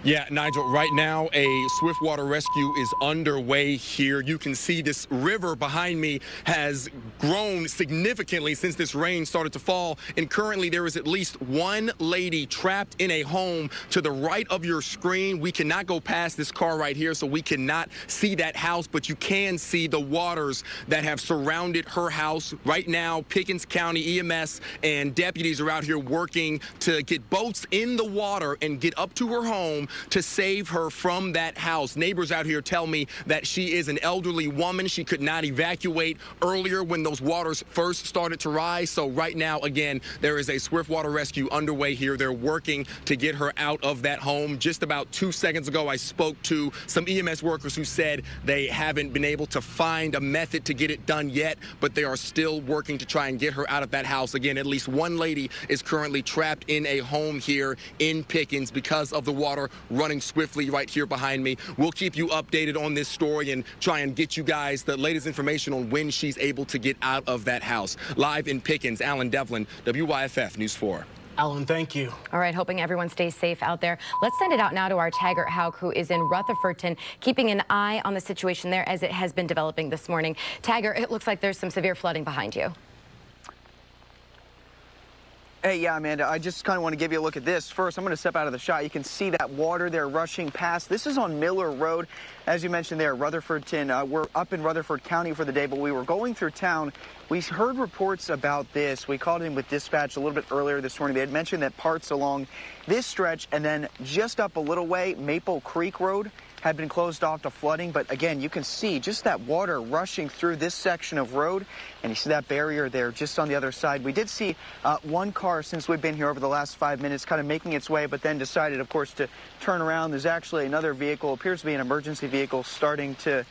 Yeah, Nigel, right now a swiftwater rescue is underway here. You can see this river behind me has grown significantly since this rain started to fall, and currently there is at least one lady trapped in a home to the right of your screen. We cannot go past this car right here, so we cannot see that house, but you can see the waters that have surrounded her house. Right now, Pickens County EMS and deputies are out here working to get boats in the water and get up to her home to save her from that house. Neighbors out here tell me that she is an elderly woman. She could not evacuate earlier when those waters first started to rise. So right now, again, there is a swiftwater rescue underway here. They're working to get her out of that home. Just about 2 seconds ago, I spoke to some EMS workers who said they haven't been able to find a method to get it done yet, but they are still working to try and get her out of that house. Again, at least one lady is currently trapped in a home here in Pickens because of the water running swiftly right here behind me. We'll keep you updated on this story and try and get you guys the latest information on when she's able to get out of that house. Live in Pickens, Alan Devlin, WYFF News 4. Alan, thank you. All right, hoping everyone stays safe out there. Let's send it out now to our Taggart Hauk, who is in Rutherfordton, keeping an eye on the situation there as it has been developing this morning. Taggart, it looks like there's some severe flooding behind you. Hey, yeah, Amanda, I just kind of want to give you a look at this. First, I'm going to step out of the shot. You can see that water there rushing past. This is on Miller Road. As you mentioned there, Rutherfordton. We're up in Rutherford County for the day, but we were going through town. We heard reports about this. We called in with dispatch a little bit earlier this morning. They had mentioned that parts along this stretch and then just up a little way, Maple Creek Road, had been closed off to flooding, but again, you can see just that water rushing through this section of road, and you see that barrier there just on the other side. We did see one car since we've been here over the last 5 minutes kind of making its way, but then decided, of course, to turn around. There's actually another vehicle, appears to be an emergency vehicle, starting to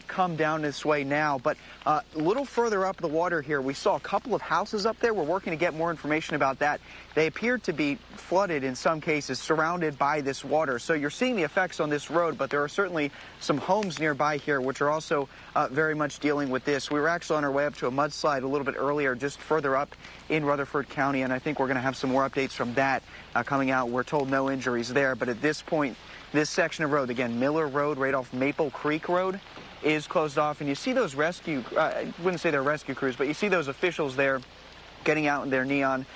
come down this way now. But a little further up the water here, we saw a couple of houses up there. We're working to get more information about that. They appear to be flooded in some cases, surrounded by this water. So you're seeing the effects on this road, but there are certainly some homes nearby here which are also very much dealing with this. We were actually on our way up to a mudslide a little bit earlier, just further up in Rutherford County, and I think we're going to have some more updates from that coming out. We're told no injuries there, but at this point, this section of road, again, Miller Road, right off Maple Creek Road, is closed off. And you see those rescue, I wouldn't say they're rescue crews, but you see those officials there getting out in their neon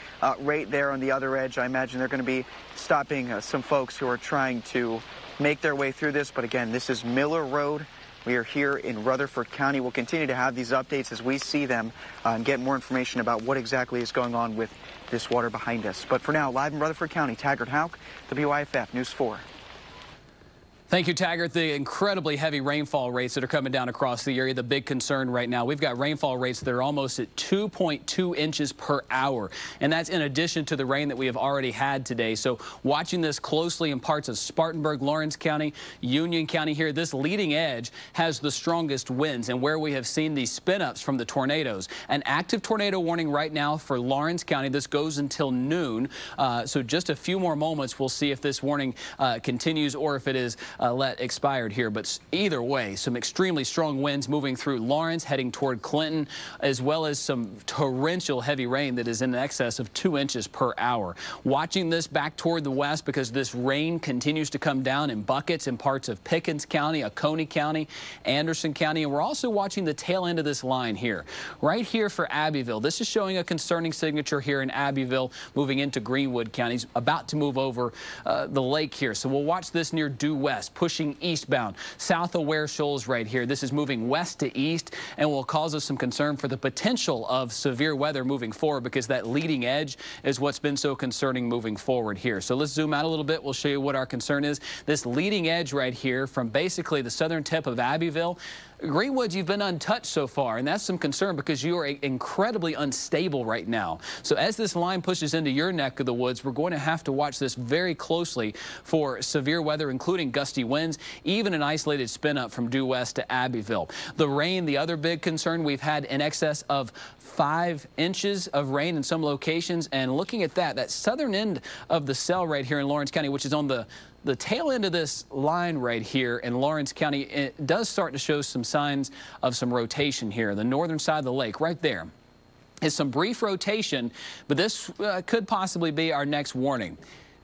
right there on the other edge. I imagine they're going to be stopping some folks who are trying to make their way through this. But again, this is Miller Road. We are here in Rutherford County. We'll continue to have these updates as we see them and get more information about what exactly is going on with this water behind us. But for now, live in Rutherford County, Taggart Houck, WYFF News 4. Thank you, Taggart. The incredibly heavy rainfall rates that are coming down across the area, the big concern right now. We've got rainfall rates that are almost at 2.2 inches per hour, and that's in addition to the rain that we have already had today. So watching this closely in parts of Spartanburg, Lawrence County, Union County here, this leading edge has the strongest winds and where we have seen these spin-ups from the tornadoes. An active tornado warning right now for Lawrence County. This goes until noon, so just a few more moments. We'll see if this warning continues or if it is let expired here. But either way, some extremely strong winds moving through Lawrence, heading toward Clinton, as well as some torrential heavy rain that is in excess of 2 inches per hour. Watching this back toward the west because this rain continues to come down in buckets in parts of Pickens County, Oconee County, Anderson County, and we're also watching the tail end of this line here. Right here for Abbeville. This is showing a concerning signature here in Abbeville, moving into Greenwood Counties, about to move over the lake here. So we'll watch this near due west, pushing eastbound, south of Ware Shoals right here. This is moving west to east and will cause us some concern for the potential of severe weather moving forward because that leading edge is what's been so concerning moving forward here. So let's zoom out a little bit. We'll show you what our concern is. This leading edge right here from basically the southern tip of Abbeville. Greenwood, you've been untouched so far, and that's some concern because you are incredibly unstable right now. So as this line pushes into your neck of the woods, we're going to have to watch this very closely for severe weather, including gusty winds, even an isolated spin up from due west to Abbeville. The rain, the other big concern, we've had in excess of 5 inches of rain in some locations, and looking at that southern end of the cell right here in Lawrence County, which is on the tail end of this line right here in Lawrence County, it does start to show some signs of some rotation here. The northern side of the lake right there is some brief rotation, but this could possibly be our next warning.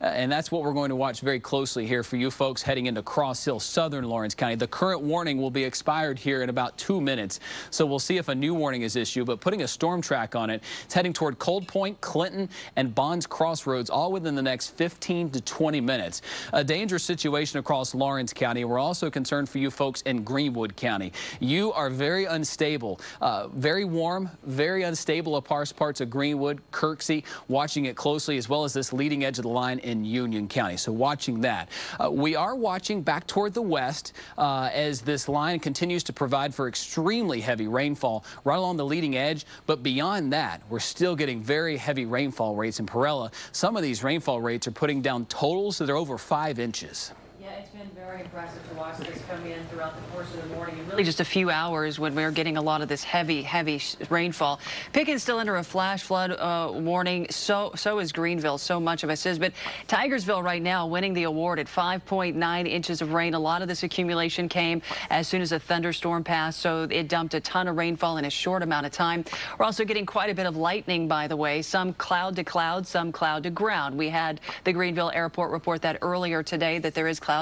And that's what we're going to watch very closely here for you folks heading into Cross Hill, southern Lawrence County. The current warning will be expired here in about 2 minutes. So we'll see if a new warning is issued, but putting a storm track on it, it's heading toward Cold Point, Clinton, and Bonds Crossroads, all within the next 15 to 20 minutes. A dangerous situation across Lawrence County. We're also concerned for you folks in Greenwood County. You are very unstable, very warm, very unstable across parts of Greenwood, Kirksey, watching it closely, as well as this leading edge of the line in Union County. So watching that. We are watching back toward the west as this line continues to provide for extremely heavy rainfall right along the leading edge. But beyond that, we're still getting very heavy rainfall rates in Perella. Some of these rainfall rates are putting down totals that are over 5 inches. Yeah, it's been very impressive to watch this come in throughout the course of the morning. And really just a few hours when we're getting a lot of this heavy rainfall. Pickens still under a flash flood warning. So is Greenville. So much of us is. But Tigersville right now winning the award at 5.9 inches of rain. A lot of this accumulation came as soon as a thunderstorm passed. So it dumped a ton of rainfall in a short amount of time. We're also getting quite a bit of lightning, by the way. Some cloud to cloud, some cloud to ground. We had the Greenville Airport report that earlier today that there is cloud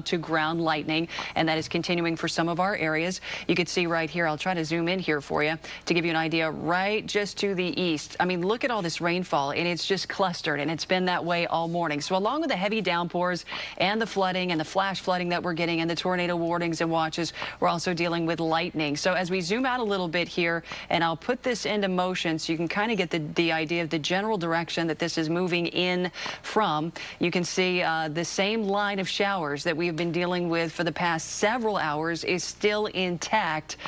to ground lightning, and that is continuing for some of our areas. You can see right here, I'll try to zoom in here for you to give you an idea, right just to the east. I mean, look at all this rainfall, and it's just clustered, and it's been that way all morning. So along with the heavy downpours and the flooding and the flash flooding that we're getting and the tornado warnings and watches, we're also dealing with lightning. So as we zoom out a little bit here, and I'll put this into motion so you can kind of get the idea of the general direction that this is moving in from, you can see the same line of showers that we've been dealing with for the past several hours is still intact,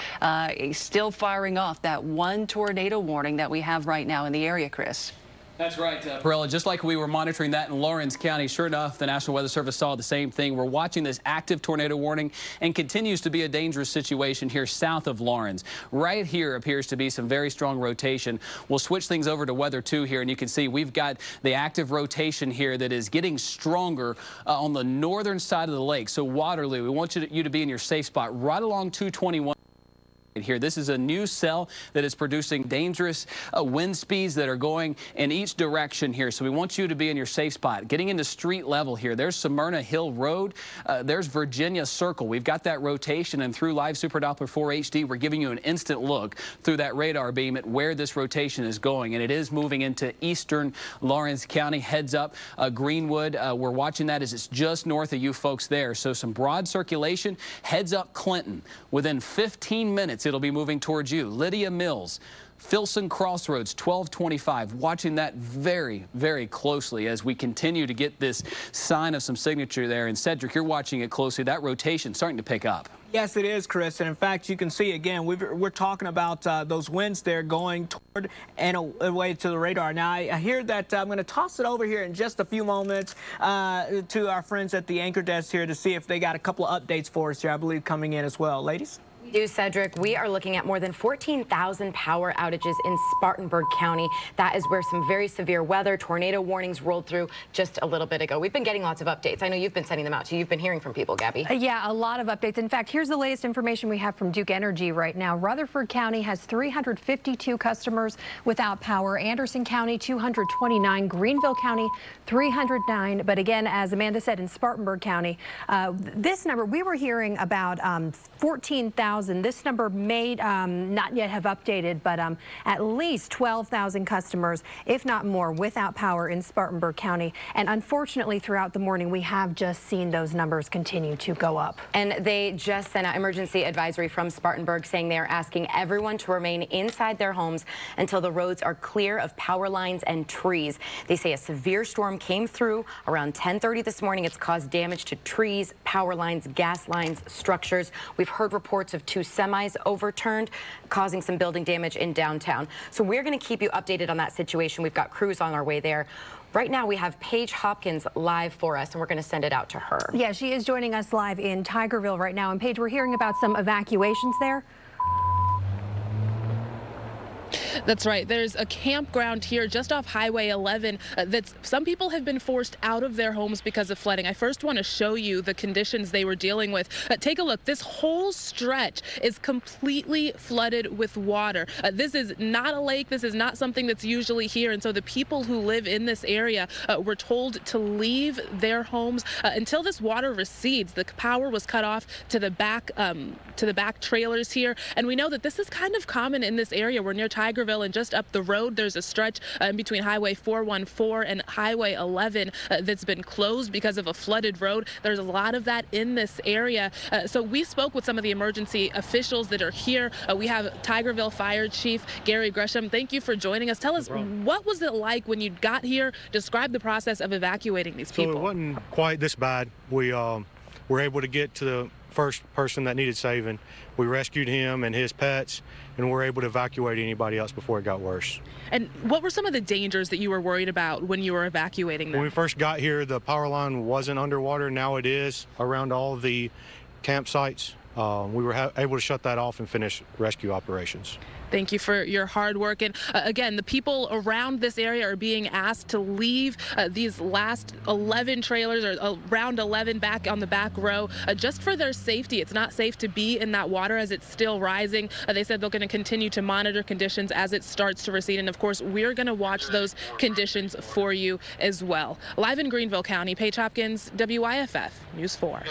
still firing off that one tornado warning that we have right now in the area, Chris. That's right, Perella. Just like we were monitoring that in Lawrence County, sure enough, the National Weather Service saw the same thing. We're watching this active tornado warning and continues to be a dangerous situation here south of Lawrence. Right here appears to be some very strong rotation. We'll switch things over to Weather 2 here, and you can see we've got the active rotation here that is getting stronger on the northern side of the lake. So Waterloo, we want you to be in your safe spot right along 221. Here, this is a new cell that is producing dangerous wind speeds that are going in each direction here. So we want you to be in your safe spot. Getting into street level here, there's Smyrna Hill Road, there's Virginia Circle. We've got that rotation, and through Live Super Doppler 4 HD, we're giving you an instant look through that radar beam at where this rotation is going, and it is moving into eastern Lawrence County. Heads up, Greenwood, we're watching that as it's just north of you folks there. So some broad circulation. Heads up, Clinton. Within 15 minutes, it'll be moving towards you. Lydia Mills, Filson Crossroads, 1225. Watching that very, very closely as we continue to get this sign of some signature there. And Cedric, you're watching it closely. That rotation starting to pick up. Yes, it is, Chris. And in fact, you can see again, we're talking about those winds there going toward and away to the radar. Now, I hear that I'm going to toss it over here in just a few moments to our friends at the anchor desk here to see if they got a couple of updates for us here, I believe, coming in as well. Ladies? We do, Cedric. We are looking at more than 14,000 power outages in Spartanburg County. That is where some very severe weather, tornado warnings rolled through just a little bit ago. We've been getting lots of updates. I know you've been sending them out too. You've been hearing from people, Gabby. Yeah, a lot of updates. In fact, here's the latest information we have from Duke Energy right now. Rutherford County has 352 customers without power. Anderson County, 229. Greenville County, 309. But again, as Amanda said, in Spartanburg County, this number, we were hearing about 14,000. This number may not yet have updated, but at least 12,000 customers, if not more, without power in Spartanburg County. And unfortunately, throughout the morning, we have just seen those numbers continue to go up. And they just sent out emergency advisory from Spartanburg saying they are asking everyone to remain inside their homes until the roads are clear of power lines and trees. They say a severe storm came through around 10:30 this morning. It's caused damage to trees, power lines, gas lines, structures. We've heard reports of 2 semis overturned, causing some building damage in downtown. So we're going to keep you updated on that situation. We've got crews on our way there. Right now, we have Paige Hopkins live for us, and we're going to send it out to her. Yeah, she is joining us live in Tigerville right now. And Paige, we're hearing about some evacuations there. That's right. There's a campground here just off Highway 11 that some people have been forced out of their homes because of flooding. I first want to show you the conditions they were dealing with. Take a look. This whole stretch is completely flooded with water. This is not a lake. This is not something that's usually here. And so the people who live in this area were told to leave their homes until this water recedes. The power was cut off to the back trailers here. And we know that this is kind of common in this area. We're near Tigerville, and just up the road there's a stretch in between Highway 414 and Highway 11 that's been closed because of a flooded road. There's a lot of that in this area. So we spoke with some of the emergency officials that are here. We have Tigerville Fire Chief Gary Gresham. Thank you for joining us. Tell us, what was it like when you got here? Describe the process of evacuating these people. So it wasn't quite this bad. We were able to get to the first person that needed saving. We rescued him and his pets, and were able to evacuate anybody else before it got worse. And what were some of the dangers that you were worried about when you were evacuating them? When we first got here, the power line wasn't underwater. Now it is around all the campsites. We were able to shut that off and finish rescue operations. Thank you for your hard work. And again, the people around this area are being asked to leave these last 11 trailers, or around 11 back on the back row, just for their safety. It's not safe to be in that water as it's still rising. They said they're going to continue to monitor conditions as it starts to recede. And of course, we're going to watch those conditions for you as well. Live in Greenville County, Paige Hopkins, WYFF News 4.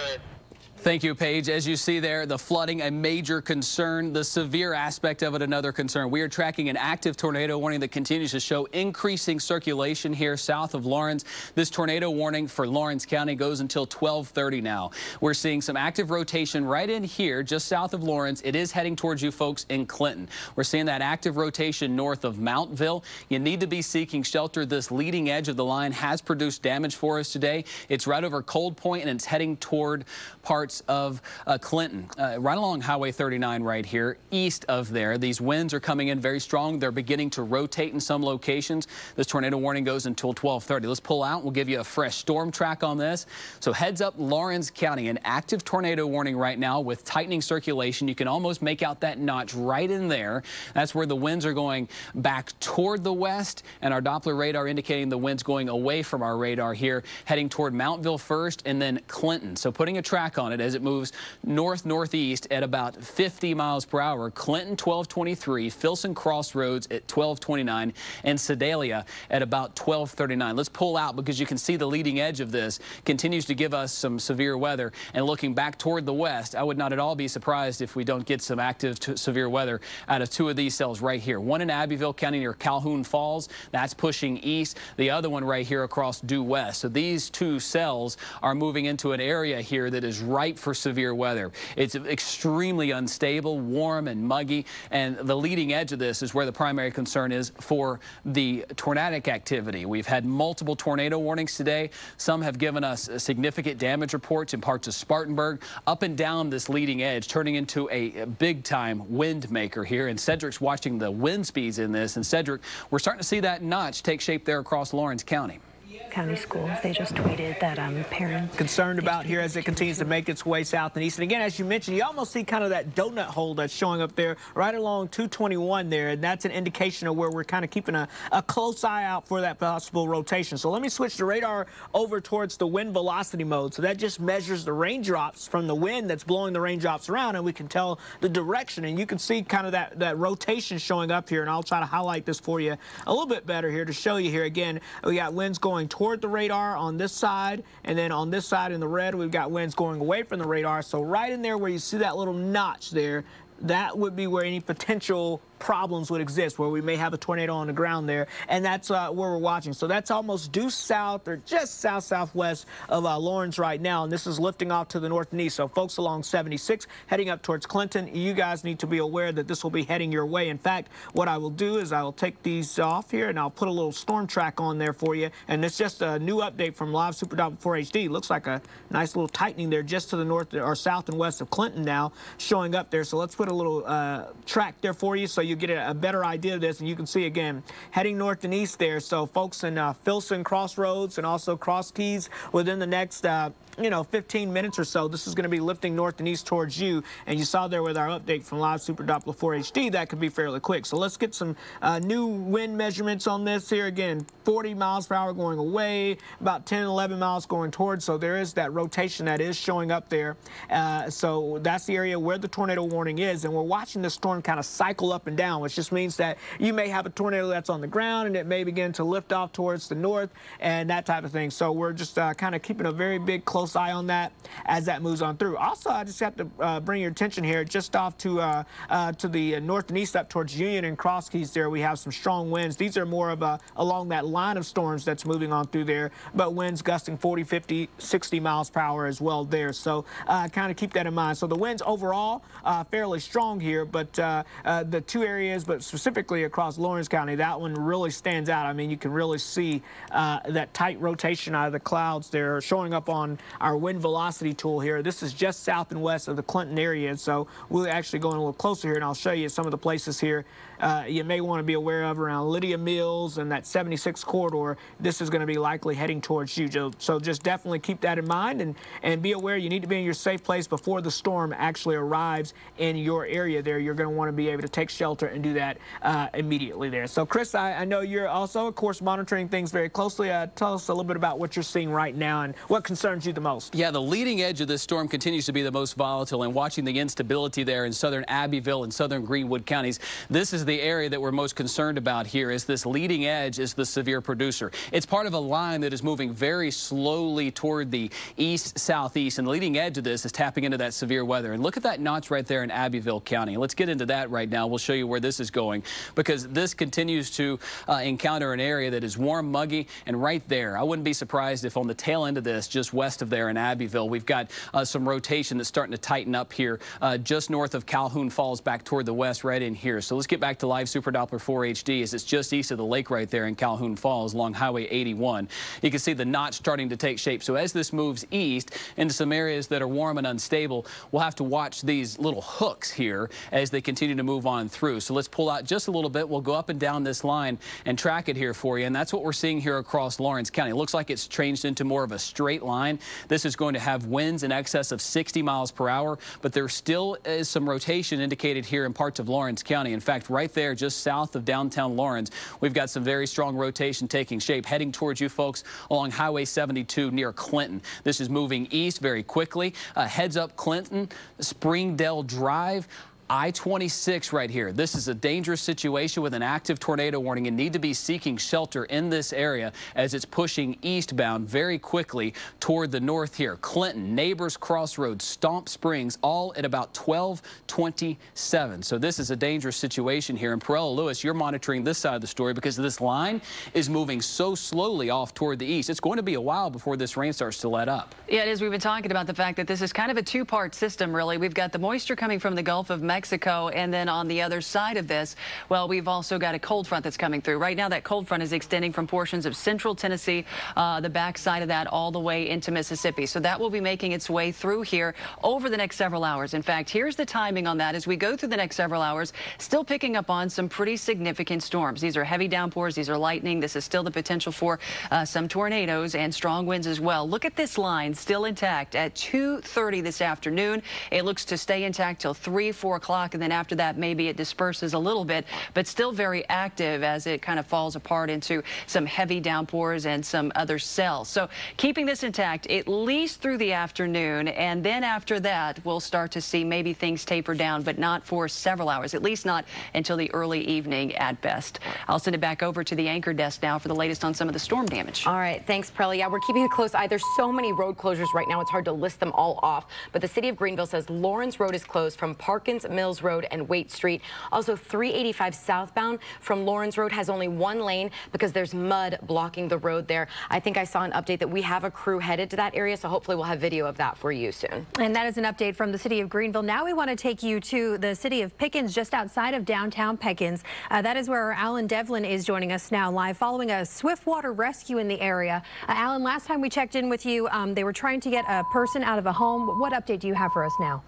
Thank you, Paige. As you see there, the flooding, a major concern. The severe aspect of it, another concern. We are tracking an active tornado warning that continues to show increasing circulation here south of Lawrence. This tornado warning for Lawrence County goes until 12:30 now. We're seeing some active rotation right in here, just south of Lawrence. It is heading towards you folks in Clinton. We're seeing that active rotation north of Mountville. You need to be seeking shelter. This leading edge of the line has produced damage for us today. It's right over Cold Point, and it's heading toward parts of Clinton, right along Highway 39 right here, east of there. These winds are coming in very strong. They're beginning to rotate in some locations. This tornado warning goes until 12:30. Let's pull out. We'll give you a fresh storm track on this. So heads up Lawrence County, an active tornado warning right now with tightening circulation. You can almost make out that notch right in there. That's where the winds are going back toward the west, and our Doppler radar indicating the winds going away from our radar here, heading toward Mountville first and then Clinton. So putting a track on it as it moves north-northeast at about 50 miles per hour. Clinton 12:23, Filson Crossroads at 12:29, and Sedalia at about 12:39. Let's pull out because you can see the leading edge of this continues to give us some severe weather. And looking back toward the west, I would not at all be surprised if we don't get some active severe weather out of two of these cells right here. One in Abbeville County near Calhoun Falls. That's pushing east. The other one right here across due west. So these two cells are moving into an area here that is ripe for severe weather. It's extremely unstable, warm and muggy, and the leading edge of this is where the primary concern is for the tornadic activity. We've had multiple tornado warnings today. Some have given us significant damage reports in parts of Spartanburg, up and down this leading edge, turning into a big-time wind maker here. And Cedric's watching the wind speeds in this. And Cedric, we're starting to see that notch take shape there across Lawrence County. County schools, they just tweeted that parents concerned about here as it continues to make its way south and east. And again, as you mentioned, you almost see kind of that donut hole that's showing up there right along 221 there, and that's an indication of where we're kind of keeping a close eye out for that possible rotation. So let me switch the radar over towards the wind velocity mode. So that just measures the raindrops from the wind that's blowing the raindrops around, and we can tell the direction, and you can see kind of that rotation showing up here. And I'll try to highlight this for you a little bit better here to show you here. Again, we got winds going toward the radar on this side, and then on this side in the red we've got winds going away from the radar. So right in there where you see that little notch there, that would be where any potential problems would exist, where we may have a tornado on the ground there, and that's where we're watching. So that's almost due south or just south-southwest of Lawrence right now, and this is lifting off to the north and east. So folks along 76 heading up towards Clinton, you guys need to be aware that this will be heading your way. In fact, what I will do is I will take these off here and I'll put a little storm track on there for you, and it's just a new update from Live Super Doppler 4 HD. Looks like a nice little tightening there just to the north or south and west of Clinton now showing up there. So let's put a little track there for you so you get a better idea of this, and you can see again heading north and east there. So folks in Filson Crossroads and also Cross Keys, within the next 15 minutes or so, this is going to be lifting north and east towards you. And you saw there with our update from Live Super Doppler 4 HD, that could be fairly quick. So let's get some new wind measurements on this here. Again, 40 miles per hour going away, about 10, 11 miles going towards. So there is that rotation that is showing up there. So that's the area where the tornado warning is. And we're watching this storm kind of cycle up and down, which just means that you may have a tornado that's on the ground and it may begin to lift off towards the north and that type of thing. So we're just kind of keeping a very big close eye on that as that moves on through. Also, I just have to bring your attention here just off to the north and east up towards Union and Cross Keys there. We have some strong winds. These are more of along that line of storms that's moving on through there, but winds gusting 40, 50, 60 miles per hour as well there. So kind of keep that in mind. So the winds overall fairly strong here, but the two areas, but specifically across Lawrence County, that one really stands out. I mean, you can really see that tight rotation out of the clouds there showing up on our wind velocity tool here. This is just south and west of the Clinton area, so we'll actually go in a little closer here, and I'll show you some of the places here you may want to be aware of around Lydia Mills and that 76 corridor. This is going to be likely heading towards you, Joe. So just definitely keep that in mind and be aware you need to be in your safe place before the storm actually arrives in your area there. You're going to want to be able to take shelter and do that immediately there. So Chris, I know you're also, of course, monitoring things very closely. Tell us a little bit about what you're seeing right now and what concerns you the most. Yeah, the leading edge of this storm continues to be the most volatile, and watching the instability there in southern Abbeville and southern Greenwood counties. This is the area that we're most concerned about here. Is this leading edge is the severe producer. It's part of a line that is moving very slowly toward the east-southeast, and the leading edge of this is tapping into that severe weather. And look at that notch right there in Abbeville County. Let's get into that right now. We'll show you where this is going, because this continues to encounter an area that is warm, muggy, and right there, I wouldn't be surprised if on the tail end of this, just west of there in Abbeville, we've got some rotation that's starting to tighten up here just north of Calhoun Falls, back toward the west, right in here. So let's get back to live Super Doppler 4 HD, as it's just east of the lake right there in Calhoun Falls along Highway 81. You can see the notch starting to take shape. So as this moves east into some areas that are warm and unstable, we'll have to watch these little hooks here as they continue to move on through. So let's pull out just a little bit. We'll go up and down this line and track it here for you. And that's what we're seeing here across Lawrence County. It looks like it's changed into more of a straight line. This is going to have winds in excess of 60 miles per hour, but there still is some rotation indicated here in parts of Lawrence County. In fact, right there just south of downtown Lawrence, we've got some very strong rotation taking shape heading towards you folks along Highway 72 near Clinton. This is moving east very quickly. Heads up Clinton, Springdale Drive, I-26 right here. This is a dangerous situation with an active tornado warning and need to be seeking shelter in this area as it's pushing eastbound very quickly toward the north here. Clinton, Neighbors Crossroads, Stomp Springs, all at about 1227. So this is a dangerous situation here. And Perella Lewis, you're monitoring this side of the story because this line is moving so slowly off toward the east. It's going to be a while before this rain starts to let up. Yeah, it is. We've been talking about the fact that this is kind of a two-part system, really. We've got the moisture coming from the Gulf of Mexico, and then on the other side of this, well, we've also got a cold front that's coming through. Right now, that cold front is extending from portions of central Tennessee, the backside of that, all the way into Mississippi. So that will be making its way through here over the next several hours. In fact, here's the timing on that. As we go through the next several hours, still picking up on some pretty significant storms. These are heavy downpours. These are lightning. This is still the potential for some tornadoes and strong winds as well. Look at this line still intact at 2:30 this afternoon. It looks to stay intact till 3, 4 o'clock, and then after that, maybe it disperses a little bit, but still very active as it kind of falls apart into some heavy downpours and some other cells. So keeping this intact at least through the afternoon, and then after that, we'll start to see maybe things taper down, but not for several hours, at least not until the early evening at best. I'll send it back over to the anchor desk now for the latest on some of the storm damage. All right, thanks, Perella. Yeah, we're keeping a close eye. There's so many road closures right now, it's hard to list them all off, but the city of Greenville says Lawrence Road is closed from Parkins Mills Road and Waite Street. Also, 385 southbound from Lawrence Road has only one lane because there's mud blocking the road there. I think I saw an update that we have a crew headed to that area, so hopefully we'll have video of that for you soon. And that is an update from the city of Greenville. Now we want to take you to the city of Pickens, just outside of downtown Pickens. That is where Alan Devlin is joining us now live following a swift water rescue in the area. Alan, last time we checked in with you, they were trying to get a person out of a home. What update do you have for us now?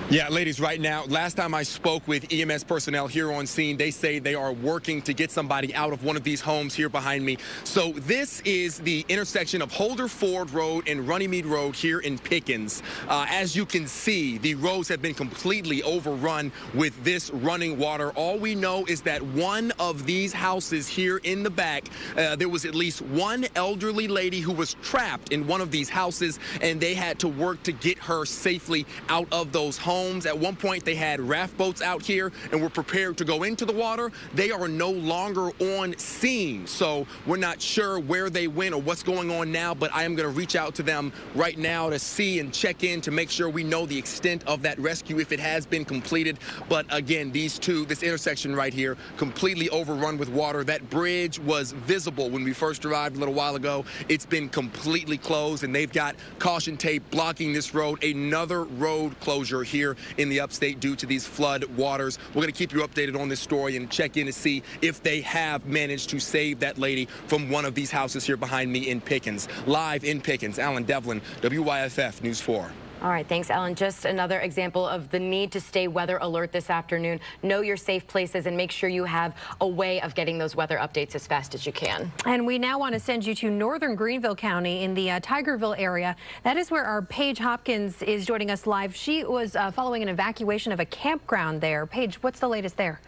Yeah, ladies, right now, last time I spoke with EMS personnel here on scene, they say they are working to get somebody out of one of these homes here behind me. So this is the intersection of Holder Ford Road and Runnymede Road here in Pickens. As you can see, the roads have been completely overrun with this running water. All we know is that one of these houses here in the back, there was at least one elderly lady who was trapped in one of these houses, and they had to work to get her safely out of those homes. At one point, they had raft boats out here and were prepared to go into the water. They are no longer on scene, so we're not sure where they went or what's going on now, but I am going to reach out to them right now to see and check in to make sure we know the extent of that rescue, if it has been completed. But again, this intersection right here, completely overrun with water. That bridge was visible when we first arrived a little while ago. It's been completely closed, and they've got caution tape blocking this road. Another road closure here in the upstate due to these flood waters. We're going to keep you updated on this story and check in to see if they have managed to save that lady from one of these houses here behind me in Pickens. Live in Pickens, Alan Devlin, WYFF News 4. All right, thanks, Alan. Just another example of the need to stay weather alert this afternoon. Know your safe places and make sure you have a way of getting those weather updates as fast as you can. And we now want to send you to northern Greenville County in the Tigerville area. That is where our Paige Hopkins is joining us live. She was following an evacuation of a campground there. Paige, what's the latest there?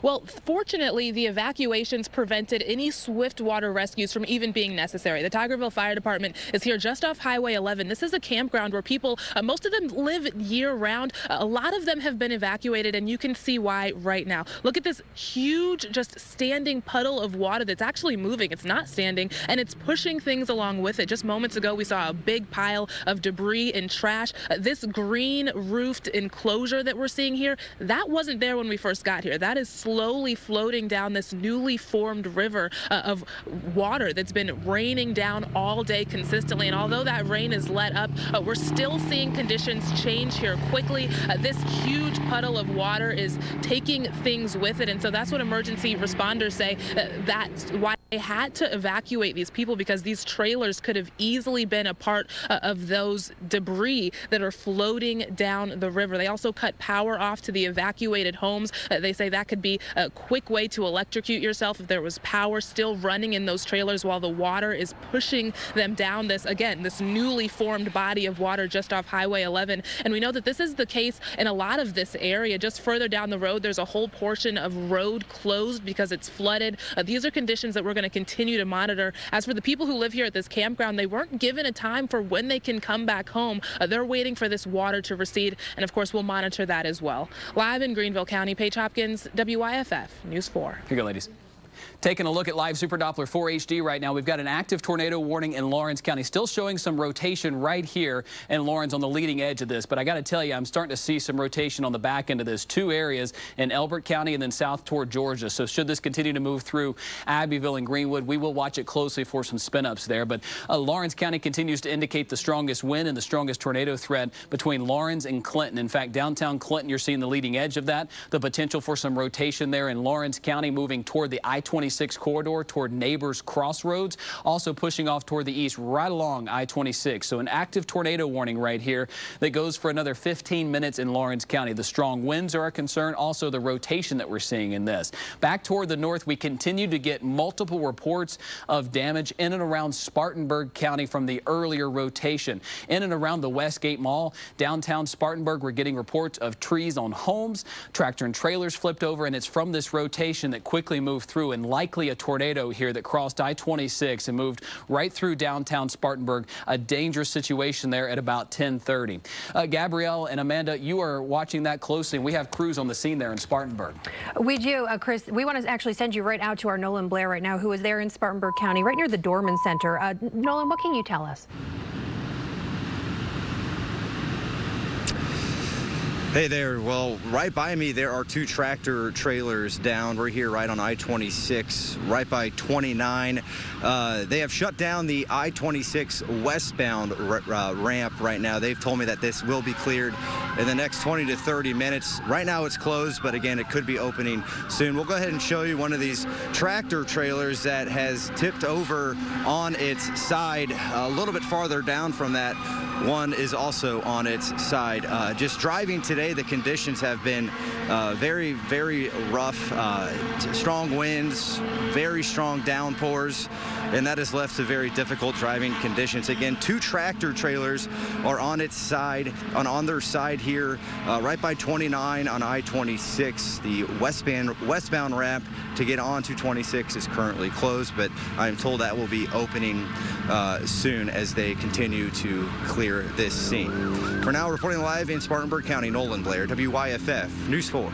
Well, fortunately, the evacuations prevented any swift water rescues from even being necessary. The Tigerville Fire Department is here just off Highway 11. This is a campground where people, most of them live year-round. A lot of them have been evacuated, and you can see why right now. Look at this huge, just standing puddle of water that's actually moving. It's not standing, and it's pushing things along with it. Just moments ago, we saw a big pile of debris and trash. This green roofed enclosure that we're seeing here, that wasn't there when we first got here. That is slowly floating down this newly formed river of water that's been raining down all day consistently. And although that rain is let up, we're still seeing conditions change here quickly. This huge puddle of water is taking things with it. And so that's what emergency responders say. That's why they had to evacuate these people, because these trailers could have easily been a part of those debris that are floating down the river. They also cut power off to the evacuated homes. They say that could be a quick way to electrocute yourself if there was power still running in those trailers while the water is pushing them down this, again, this newly formed body of water just off Highway 11. And we know that this is the case in a lot of this area. Just further down the road, there's a whole portion of road closed because it's flooded. These are conditions that we're going to continue to monitor. As for the people who live here at this campground, they weren't given a time for when they can come back home. They're waiting for this water to recede, and of course we'll monitor that as well. Live in Greenville County, Paige Hopkins, WYFF News 4. Here you go, ladies. Taking a look at live Super Doppler 4 HD right now, we've got an active tornado warning in Lawrence County. Still showing some rotation right here in Lawrence on the leading edge of this. But I got to tell you, I'm starting to see some rotation on the back end of this. Two areas in Elbert County and then south toward Georgia. So should this continue to move through Abbeville and Greenwood, we will watch it closely for some spin-ups there. But Lawrence County continues to indicate the strongest wind and the strongest tornado threat between Lawrence and Clinton. In fact, downtown Clinton, you're seeing the leading edge of that. The potential for some rotation there in Lawrence County, moving toward the I-26 corridor toward Neighbors Crossroads, also pushing off toward the east right along I-26. So an active tornado warning right here that goes for another 15 minutes in Lawrence County. The strong winds are a concern, also the rotation that we're seeing in this. Back toward the north, we continue to get multiple reports of damage in and around Spartanburg County from the earlier rotation. In and around the Westgate Mall, downtown Spartanburg, we're getting reports of trees on homes, tractor and trailers flipped over, and it's from this rotation that quickly moved through, and likely a tornado here that crossed I-26 and moved right through downtown Spartanburg. A dangerous situation there at about 10:30. Gabrielle and Amanda, you are watching that closely, and we have crews on the scene there in Spartanburg. We do, Chris. We want to actually send you right out to our Nolan Blair right now, who is there in Spartanburg County, right near the Dorman Center. Nolan, what can you tell us? Hey there. Well, right by me, there are two tractor trailers down. We're here right on I-26, right by 29. They have shut down the I-26 westbound ramp right now. They've told me that this will be cleared in the next 20 to 30 minutes. Right now it's closed, but again, it could be opening soon. We'll go ahead and show you one of these tractor trailers that has tipped over on its side. A little bit farther down from that, one is also on its side. Just driving today, the conditions have been very, very rough. Strong winds, very strong downpours, and that has left to very difficult driving conditions. Again, two tractor trailers are on its side, on their side here, right by 29 on I-26. The westbound ramp to get onto 26 is currently closed, but I'm told that will be opening soon as they continue to clear this scene. For now, reporting live in Spartanburg County, Nolan Blair, WYFF News 4.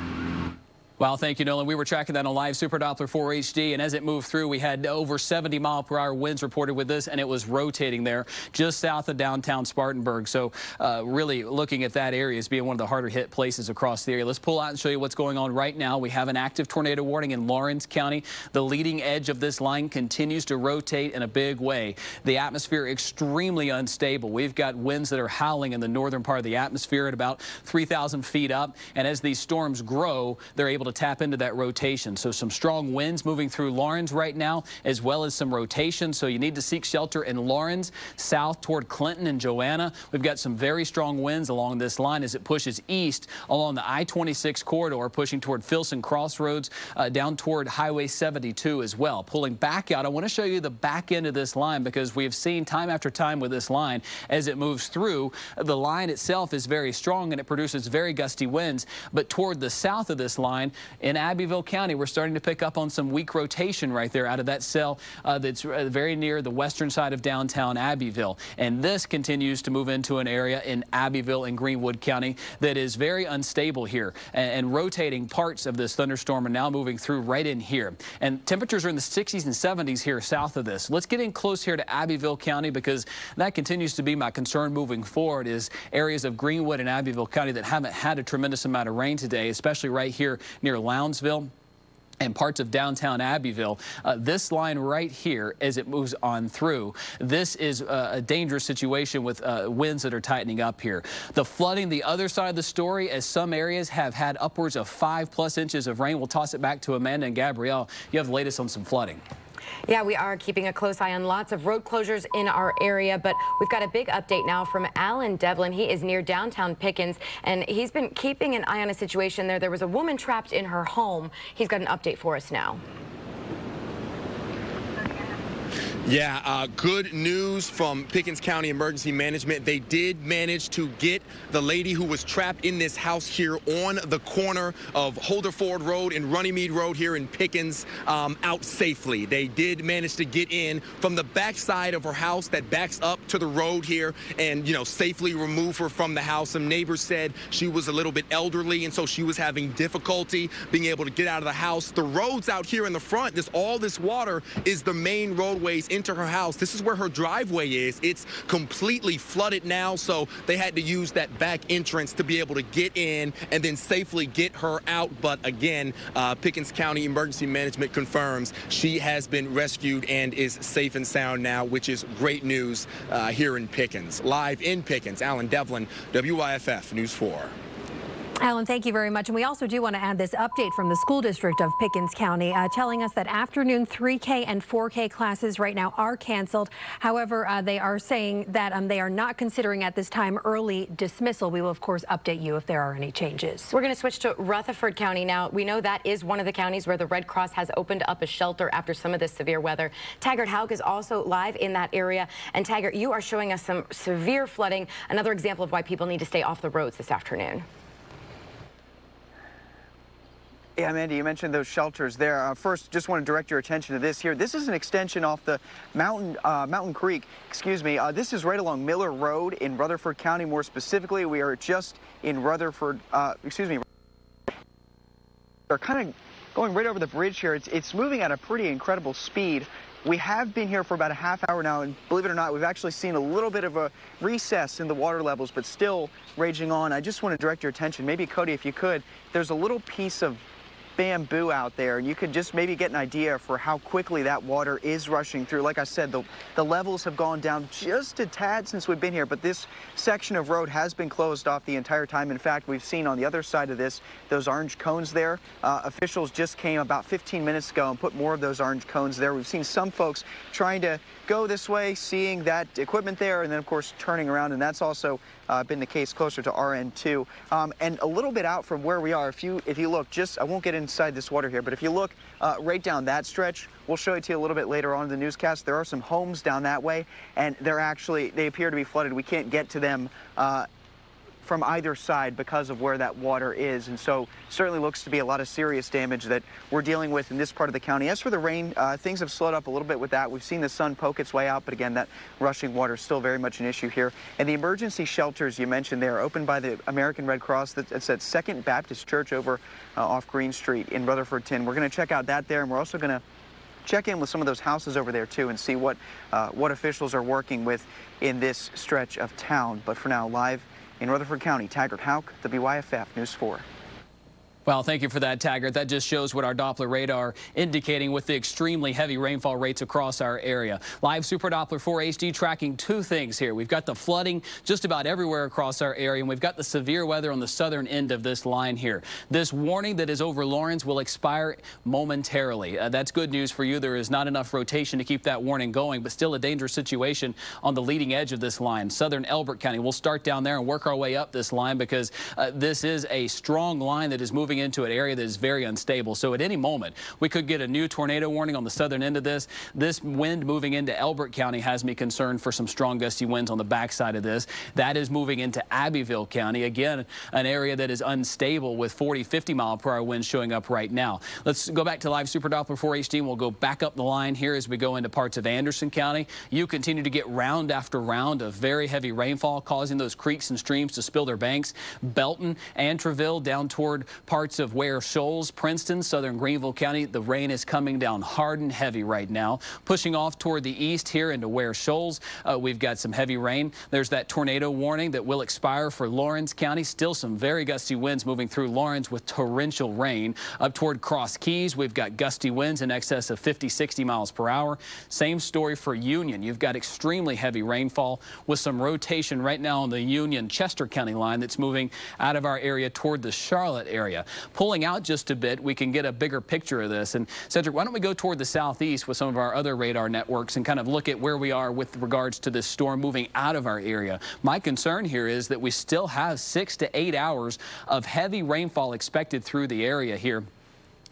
Well, thank you, Nolan. We were tracking that on live Super Doppler 4 HD, and as it moved through, we had over 70-mile-per-hour winds reported with this, and it was rotating there just south of downtown Spartanburg. So really looking at that area as being one of the harder hit places across the area. Let's pull out and show you what's going on right now. We have an active tornado warning in Lawrence County. The leading edge of this line continues to rotate in a big way. The atmosphere extremely unstable. We've got winds that are howling in the northern part of the atmosphere at about 3,000 feet up, and as these storms grow, they're able to tap into that rotation. So some strong winds moving through Lawrence right now, as well as some rotation. So you need to seek shelter in Lawrence, south toward Clinton and Joanna. We've got some very strong winds along this line as it pushes east along the I-26 corridor, pushing toward Filson Crossroads, down toward Highway 72 as well. Pulling back out, I want to show you the back end of this line, because we have seen time after time with this line, as it moves through, the line itself is very strong and it produces very gusty winds. But toward the south of this line, in Abbeville County, we're starting to pick up on some weak rotation right there out of that cell that's very near the western side of downtown Abbeville. And this continues to move into an area in Abbeville and Greenwood County that is very unstable here. And rotating parts of this thunderstorm are now moving through right in here. And temperatures are in the 60s and 70s here south of this. Let's get in close here to Abbeville County, because that continues to be my concern moving forward, is areas of Greenwood and Abbeville County that haven't had a tremendous amount of rain today, especially right here near Lowndsville and parts of downtown Abbeville. This line right here, as it moves on through, this is a dangerous situation with winds that are tightening up here. The flooding, the other side of the story, as some areas have had upwards of 5+ inches of rain. We'll toss it back to Amanda and Gabrielle. You have the latest on some flooding. Yeah, we are keeping a close eye on lots of road closures in our area, but we've got a big update now from Alan Devlin. He is near downtown Pickens, and he's been keeping an eye on a situation there. There was a woman trapped in her home. He's got an update for us now. Yeah, good news from Pickens County Emergency Management. They did manage to get the lady who was trapped in this house here on the corner of Holderford Road and Runnymede Road here in Pickens out safely. They did manage to get in from the back side of her house that backs up to the road here and, you know, safely remove her from the house. Some neighbors said she was a little bit elderly, and so she was having difficulty being able to get out of the house. The roads out here in the front, all this water is the main roadways into her house. This is where her driveway is. It's completely flooded now, so they had to use that back entrance to be able to get in and then safely get her out. But again, Pickens County Emergency Management confirms she has been rescued and is safe and sound now, which is great news here in Pickens. Live in Pickens, Alan Devlin, WYFF News 4. Alan, thank you very much. And we also do want to add this update from the school district of Pickens County telling us that afternoon 3K and 4K classes right now are canceled. However, they are saying that they are not considering at this time early dismissal. We will, of course, update you if there are any changes. We're going to switch to Rutherford County now. We know that is one of the counties where the Red Cross has opened up a shelter after some of this severe weather. Taggart Hauk is also live in that area. And Taggart, you are showing us some severe flooding, another example of why people need to stay off the roads this afternoon. Yeah, Amanda, you mentioned those shelters there. First, just want to direct your attention to this here. This is an extension off the Mountain Creek, excuse me. This is right along Miller Road in Rutherford County. More specifically, we are just in Rutherford, We're kind of going right over the bridge here. It's moving at a pretty incredible speed. We have been here for about a half hour now, and believe it or not, we've actually seen a little bit of a recess in the water levels, but still raging on. I just want to direct your attention, maybe Cody, if you could, there's a little piece of bamboo out there, and you could just maybe get an idea for how quickly that water is rushing through. Like I said, the levels have gone down just a tad since we've been here, but this section of road has been closed off the entire time. In fact, we've seen on the other side of this, those orange cones there. Officials just came about 15 minutes ago and put more of those orange cones there. We've seen some folks trying to go this way, seeing that equipment there, and then, of course, turning around, and that's also been the case closer to RN2. And a little bit out from where we are, if you look, I won't get inside this water here, but if you look right down that stretch, we'll show it to you a little bit later on in the newscast. There are some homes down that way, and they appear to be flooded. We can't get to them from either side because of where that water is, and so certainly looks to be a lot of serious damage that we're dealing with in this part of the county. As for the rain, things have slowed up a little bit with that. We've seen the sun poke its way out, but again, that rushing water is still very much an issue here. And the emergency shelters you mentioned there, opened by the American Red Cross. That's at Second Baptist Church over off Green Street in Rutherford-Tin. We're going to check out that there, and we're also going to check in with some of those houses over there too and see what officials are working with in this stretch of town. But for now, live in Rutherford County, Taggart Hauk, WYFF News 4. Well, thank you for that, Taggart. That just shows what our Doppler radar indicating with the extremely heavy rainfall rates across our area. Live Super Doppler 4 HD tracking two things here. We've got the flooding just about everywhere across our area, and we've got the severe weather on the southern end of this line here. This warning that is over Lawrence will expire momentarily. That's good news for you. There is not enough rotation to keep that warning going, but still a dangerous situation on the leading edge of this line. Southern Elbert County. We'll start down there and work our way up this line because this is a strong line that is moving moving into an area that is very unstable. So at any moment, we could get a new tornado warning on the southern end of this. This wind moving into Elbert County has me concerned for some strong gusty winds on the backside of this. That is moving into Abbeville County. Again, an area that is unstable with 40, 50 mile per hour winds showing up right now. Let's go back to live Super Doppler 4 HD, and we'll go back up the line here as we go into parts of Anderson County. You continue to get round after round of very heavy rainfall, causing those creeks and streams to spill their banks. Belton, Antroville, down toward parts of Ware Shoals, Princeton, southern Greenville County. The rain is coming down hard and heavy right now. Pushing off toward the east here into Ware Shoals, we've got some heavy rain. There's that tornado warning that will expire for Lawrence County. Still some very gusty winds moving through Lawrence with torrential rain. Up toward Cross Keys, we've got gusty winds in excess of 50, 60 miles per hour. Same story for Union. You've got extremely heavy rainfall with some rotation right now on the Union-Chester County line that's moving out of our area toward the Charlotte area. Pulling out just a bit, we can get a bigger picture of this. And Cedric, why don't we go toward the southeast with some of our other radar networks and kind of look at where we are with regards to this storm moving out of our area. My concern here is that we still have 6 to 8 hours of heavy rainfall expected through the area here,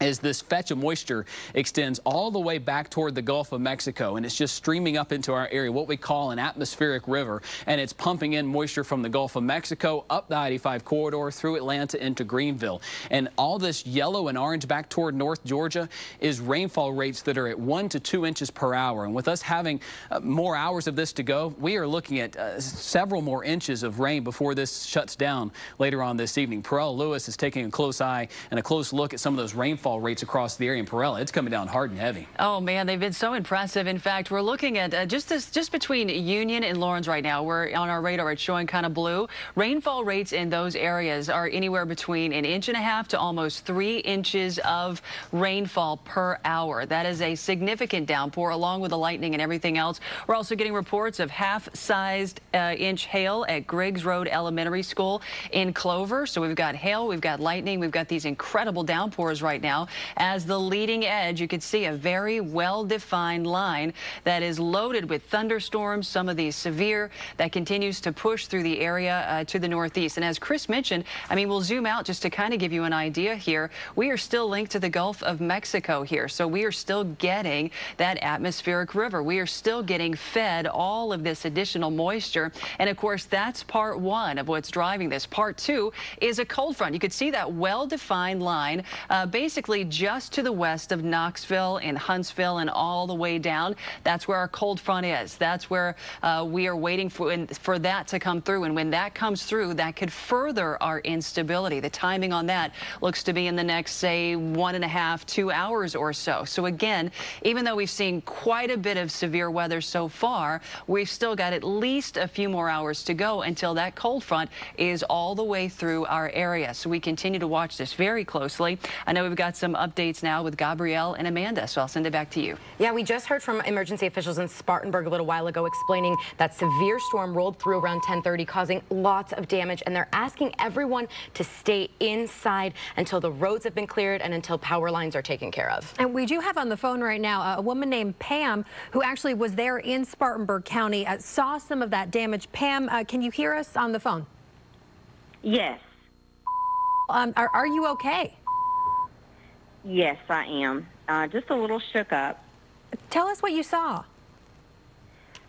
as this fetch of moisture extends all the way back toward the Gulf of Mexico, and it's just streaming up into our area, what we call an atmospheric river, and it's pumping in moisture from the Gulf of Mexico up the I-85 corridor through Atlanta into Greenville. And all this yellow and orange back toward North Georgia is rainfall rates that are at 1 to 2 inches per hour. And with us having more hours of this to go, we are looking at several more inches of rain before this shuts down later on this evening. Perella Lewis is taking a close eye and a close look at some of those rainfall rates across the area. In Perella, it's coming down hard and heavy. Oh man, they've been so impressive. In fact, we're looking at just between Union and Lawrence right now. We're on our radar. It's showing kind of blue. Rainfall rates in those areas are anywhere between 1.5 inches to almost 3 inches of rainfall per hour. That is a significant downpour, along with the lightning and everything else. We're also getting reports of half-sized inch hail at Griggs Road Elementary School in Clover. So we've got hail, we've got lightning, we've got these incredible downpours right now. As the leading edge, you can see a very well-defined line that is loaded with thunderstorms, some of these severe, that continues to push through the area to the northeast. And as Chris mentioned, I mean, we'll zoom out just to kind of give you an idea here. We are still linked to the Gulf of Mexico here, so we are still getting that atmospheric river. We are still getting fed all of this additional moisture. And of course, that's part one of what's driving this. Part two is a cold front. You could see that well-defined line basically just to the west of Knoxville and Huntsville and all the way down. That's where our cold front is. That's where we are waiting for that to come through. And when that comes through, that could further our instability. The timing on that looks to be in the next, say, 1.5 to 2 hours or so. So again, even though we've seen quite a bit of severe weather so far, we've still got at least a few more hours to go until that cold front is all the way through our area. So we continue to watch this very closely. I know we've got some updates now with Gabrielle and Amanda, so I'll send it back to you. Yeah, we just heard from emergency officials in Spartanburg a little while ago explaining that severe storm rolled through around 10:30, causing lots of damage, and they're asking everyone to stay inside until the roads have been cleared and until power lines are taken care of. And we do have on the phone right now a woman named Pam who actually was there in Spartanburg County, saw some of that damage. Pam, can you hear us on the phone? Yes. Are you okay? Yes, I am. Just a little shook up. Tell us what you saw.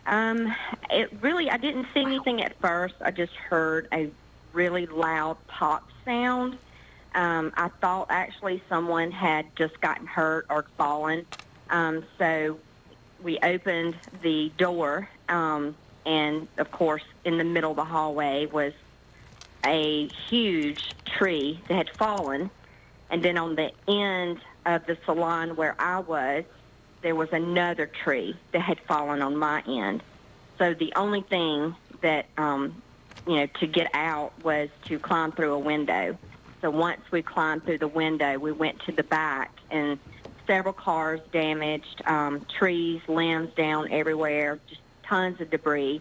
I didn't see anything at first. I just heard a really loud pop sound. I thought actually someone had just gotten hurt or fallen. So we opened the door, and of course, in the middle of the hallway was a huge tree that had fallen. And then on the end of the salon where I was, there was another tree that had fallen on my end. So the only thing that, to get out was to climb through a window. So once we climbed through the window, we went to the back, and several cars damaged, trees, limbs down everywhere, just tons of debris.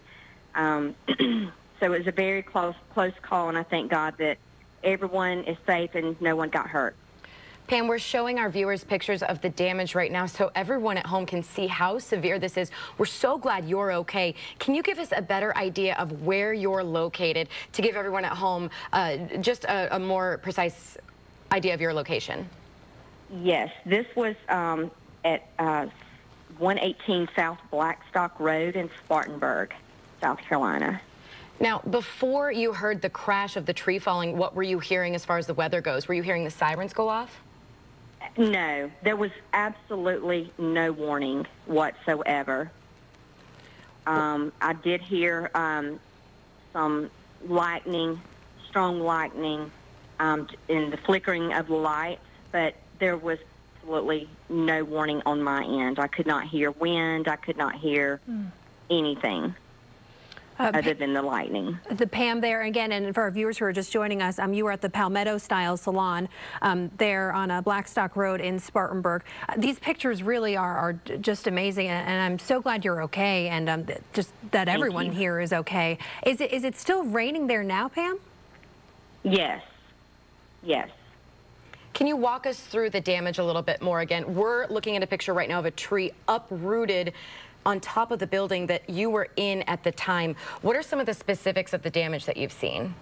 So it was a very close call, and I thank God that everyone is safe and no one got hurt. Pam, we're showing our viewers pictures of the damage right now so everyone at home can see how severe this is. We're so glad you're okay. Can you give us a better idea of where you're located to give everyone at home just a more precise idea of your location? Yes, this was at 118 South Blackstock Road in Spartanburg, South Carolina. Now, before you heard the crash of the tree falling, what were you hearing as far as the weather goes? Were you hearing the sirens go off? No, there was absolutely no warning whatsoever. I did hear some lightning, strong lightning, in the flickering of the lights, but there was absolutely no warning on my end. I could not hear wind. I could not hear anything other than the lightning. Pam there again, and for our viewers who are just joining us, you were at the Palmetto Style Salon there on Blackstock Road in Spartanburg. These pictures really are just amazing, and I'm so glad you're okay, and just that everyone here is okay. Is it still raining there now, Pam? Yes. Yes. Can you walk us through the damage a little bit more again? We're looking at a picture right now of a tree uprooted on top of the building that you were in at the time. What are some of the specifics of the damage that you've seen?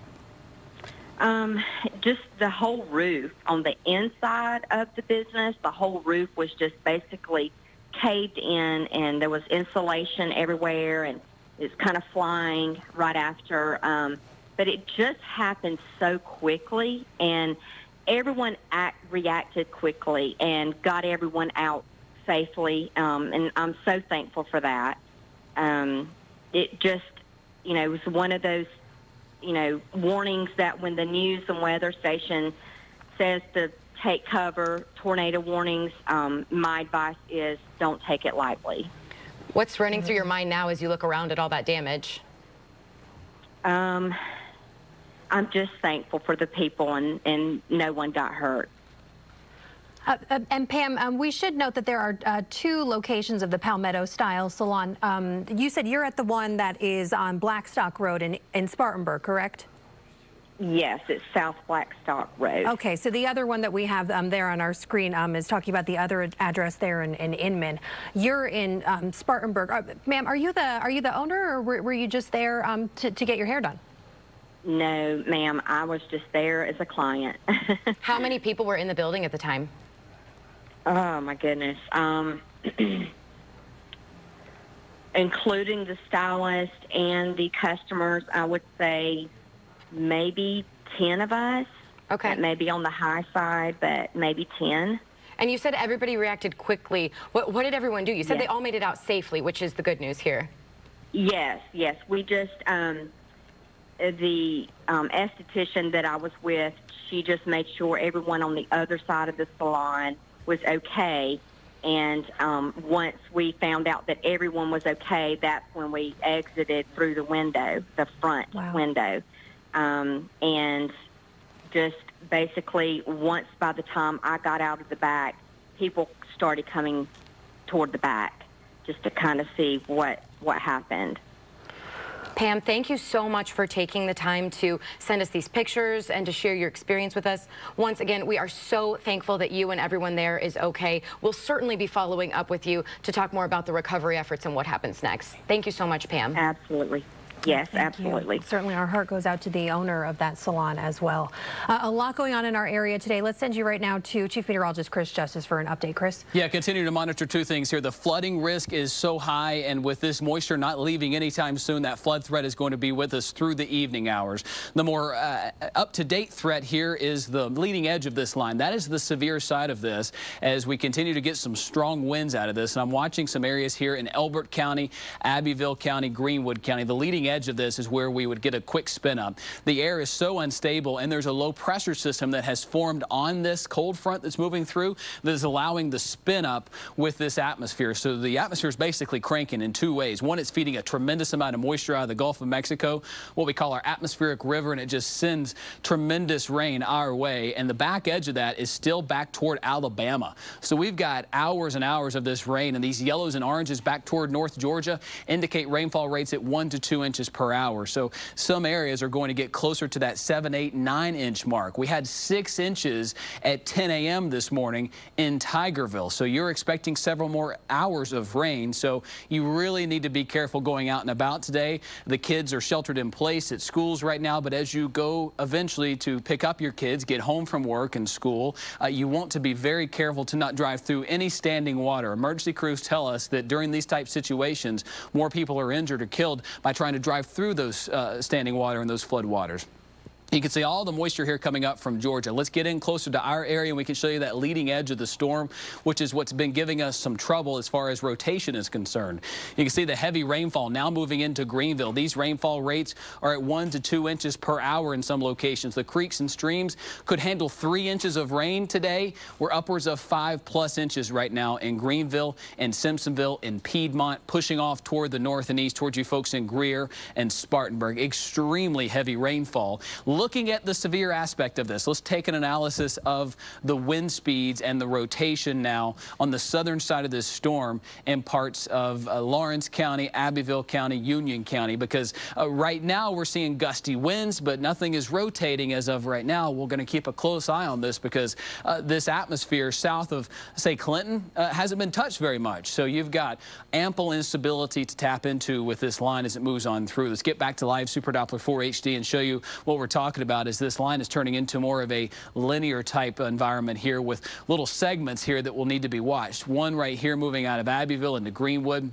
Just the whole roof on the inside of the business. The whole roof was just basically caved in, and there was insulation everywhere, and it's kind of flying right after. But it just happened so quickly, and everyone reacted quickly and got everyone out safely, and I'm so thankful for that. It just, it was one of those, warnings that when the news and weather station says to take cover, tornado warnings, my advice is don't take it lightly. What's running through your mind now as you look around at all that damage? I'm just thankful for the people, and no one got hurt. And Pam, we should note that there are 2 locations of the Palmetto Style Salon. You said you're at the one that is on Blackstock Road in Spartanburg, correct? Yes, it's South Blackstock Road. Okay, so the other one that we have there on our screen is talking about the other address there in Inman. You're in Spartanburg. Ma'am, are you the owner, or were you just there to get your hair done? No, ma'am, I was just there as a client. How many people were in the building at the time? Oh, my goodness. Including the stylist and the customers, I would say maybe 10 of us. Okay. That may be on the high side, but maybe 10. And you said everybody reacted quickly. What did everyone do? You said they all made it out safely, which is the good news here. Yes, yes. We just, the esthetician that I was with, she just made sure everyone on the other side of the salon was okay. And once we found out that everyone was okay, that's when we exited through the window, the front window. And just basically once by the time I got out of the back, people started coming toward the back just to kind of see what happened. Pam, thank you so much for taking the time to send us these pictures and to share your experience with us. Once again, we are so thankful that you and everyone there is okay. We'll certainly be following up with you to talk more about the recovery efforts and what happens next. Thank you so much, Pam. Absolutely. Yes, Thank absolutely. You. Certainly our heart goes out to the owner of that salon as well. A lot going on in our area today. Let's send you right now to Chief Meteorologist Chris Justice for an update. Chris? Yeah, continue to monitor 2 things here. The flooding risk is so high, and with this moisture not leaving anytime soon, that flood threat is going to be with us through the evening hours. The more up-to-date threat here is the leading edge of this line. That is the severe side of this as we continue to get some strong winds out of this. And I'm watching some areas here in Elbert County, Abbeville County, Greenwood County. The leading edge of this is where we would get a quick spin up. The air is so unstable, and there's a low pressure system that has formed on this cold front that's moving through that is allowing the spin up with this atmosphere. So the atmosphere is basically cranking in 2 ways. One, it's feeding a tremendous amount of moisture out of the Gulf of Mexico, what we call our atmospheric river, and it just sends tremendous rain our way. And the back edge of that is still back toward Alabama. So we've got hours and hours of this rain, and these yellows and oranges back toward North Georgia indicate rainfall rates at 1 to 2 inches inches per hour. So some areas are going to get closer to that 7, 8, 9-inch mark. We had 6 inches at 10 a.m. this morning in Tigerville. So you're expecting several more hours of rain. So you really need to be careful going out and about today. The kids are sheltered in place at schools right now, but as you go eventually to pick up your kids, get home from work and school, you want to be very careful to not drive through any standing water. Emergency crews tell us that during these type situations, more people are injured or killed by trying to drive through those standing water and those flood waters. You can see all the moisture here coming up from Georgia. Let's get in closer to our area and we can show you that leading edge of the storm, which is what's been giving us some trouble as far as rotation is concerned. You can see the heavy rainfall now moving into Greenville. These rainfall rates are at 1 to 2 inches per hour in some locations. The creeks and streams could handle 3 inches of rain today. We're upwards of 5+ inches right now in Greenville and Simpsonville and Piedmont, pushing off toward the north and east towards you folks in Greer and Spartanburg. Extremely heavy rainfall. Looking at the severe aspect of this, let's take an analysis of the wind speeds and the rotation now on the southern side of this storm in parts of Lawrence County, Abbeville County, Union County, because right now we're seeing gusty winds, but nothing is rotating as of right now. We're going to keep a close eye on this because this atmosphere south of, say, Clinton hasn't been touched very much. So you've got ample instability to tap into with this line as it moves on through. Let's get back to live Super Doppler 4 HD and show you what we're talking about as this line is turning into more of a linear type environment here with little segments here that will need to be watched. One right here moving out of Abbeville into Greenwood.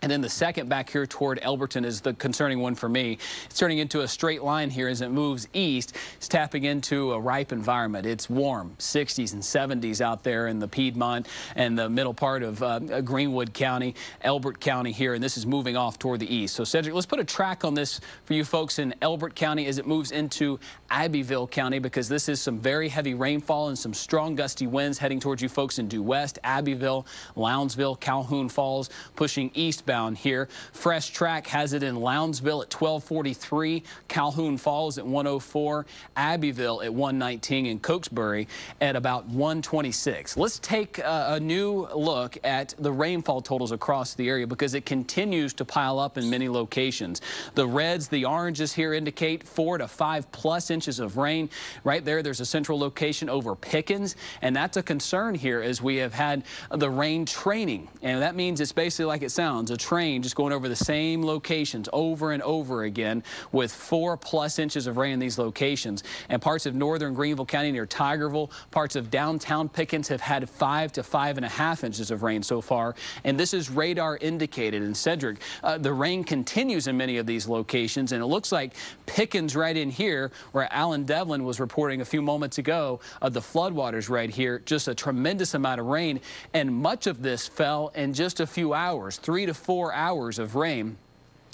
And then the second back here toward Elberton is the concerning one for me. It's turning into a straight line here as it moves east. It's tapping into a ripe environment. It's warm, 60s and 70s out there in the Piedmont and the middle part of Greenwood County, Elbert County here, and this is moving off toward the east. So Cedric, let's put a track on this for you folks in Elbert County as it moves into Abbeville County, because this is some very heavy rainfall and some strong gusty winds heading towards you folks in due west, Abbeville, Lounsville, Calhoun Falls, pushing eastbound here. Fresh track has it in Lounsville at 1243, Calhoun Falls at 104, Abbeville at 119, and Cokesbury at about 126. Let's take a new look at the rainfall totals across the area because it continues to pile up in many locations. The reds, the oranges here indicate 4 to 5+ inches of rain. Right there, there's a central location over Pickens, and that's a concern here as we have had the rain training. And that means it's basically like it sounds, a train just going over the same locations over and over again with 4+ inches of rain in these locations. And parts of northern Greenville County near Tigerville, parts of downtown Pickens have had 5 to 5.5 inches of rain so far. And this is radar indicated. And Cedric, the rain continues in many of these locations, and it looks like Pickens right in here where Alan Devlin was reporting a few moments ago of the floodwaters right here, just a tremendous amount of rain, and much of this fell in just a few hours, 3 to 4 hours of rain.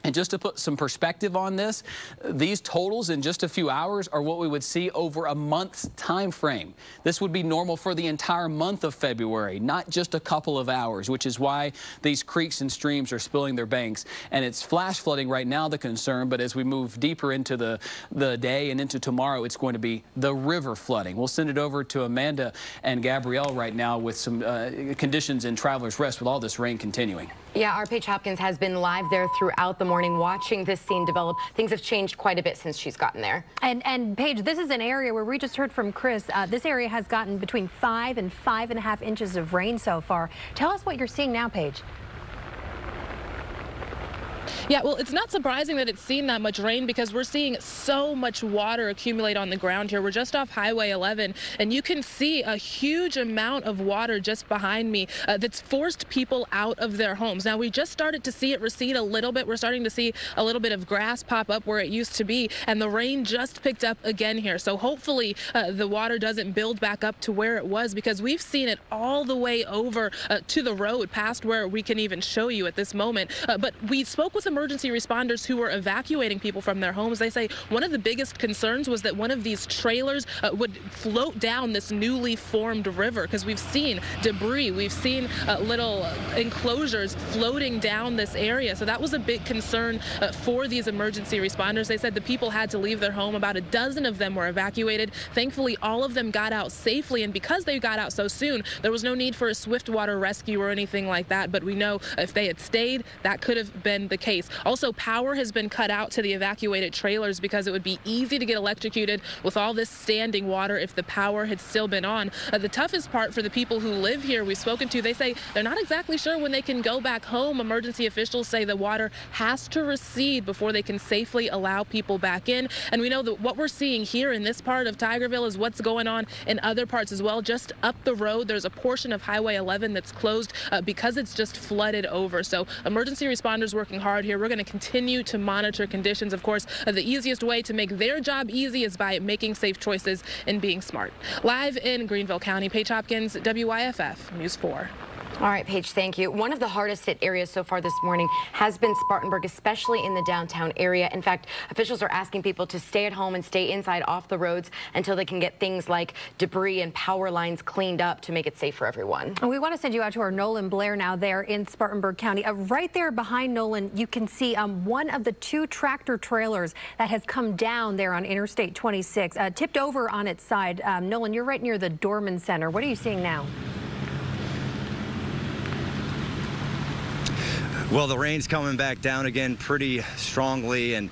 And just to put some perspective on this, these totals in just a few hours are what we would see over a month's time frame. This would be normal for the entire month of February, not just a couple of hours, which is why these creeks and streams are spilling their banks. And it's flash flooding right now, the concern, but as we move deeper into the day and into tomorrow, it's going to be the river flooding. We'll send it over to Amanda and Gabrielle right now with some conditions in Travelers Rest with all this rain continuing. Yeah, our Paige Hopkins has been live there throughout the morning watching this scene develop. Things have changed quite a bit since she's gotten there. And Paige, this is an area where we just heard from Chris. This area has gotten between 5 and 5.5 inches of rain so far. Tell us what you're seeing now, Paige. Yeah, well, it's not surprising that it's seen that much rain because we're seeing so much water accumulate on the ground here. We're just off Highway 11, and you can see a huge amount of water just behind me that's forced people out of their homes. Now, we just started to see it recede a little bit. We're starting to see a little bit of grass pop up where it used to be, and the rain just picked up again here. So hopefully the water doesn't build back up to where it was, because we've seen it all the way over to the road past where we can even show you at this moment. But we spoke with emergency responders who were evacuating people from their homes. They say one of the biggest concerns was that one of these trailers would float down this newly formed river, because we've seen debris, we've seen little enclosures floating down this area. So that was a big concern for these emergency responders. They said the people had to leave their home. About a dozen of them were evacuated. Thankfully, all of them got out safely, and because they got out so soon, there was no need for a swift water rescue or anything like that. But we know if they had stayed, that could have been the case. case. Also, power has been cut out to the evacuated trailers because it would be easy to get electrocuted with all this standing water if the power had still been on. The toughest part for the people who live here we've spoken to, they say they're not exactly sure when they can go back home. Emergency officials say the water has to recede before they can safely allow people back in. And we know that what we're seeing here in this part of Tigerville is what's going on in other parts as well. Just up the road, there's a portion of Highway 11 that's closed because it's just flooded over. So emergency responders working hard here. We're going to continue to monitor conditions. Of course, the easiest way to make their job easy is by making safe choices and being smart. Live in Greenville County, Paige Hopkins, WYFF News 4. All right, Paige, thank you. One of the hardest hit areas so far this morning has been Spartanburg, especially in the downtown area. In fact, officials are asking people to stay at home and stay inside off the roads until they can get things like debris and power lines cleaned up to make it safe for everyone. And we want to send you out to our Nolan Blair now there in Spartanburg County. Right there behind Nolan, you can see one of the 2 tractor trailers that has come down there on Interstate 26, tipped over on its side. Nolan, you're right near the Dorman Center. What are you seeing now? Well, the rain's coming back down again pretty strongly, and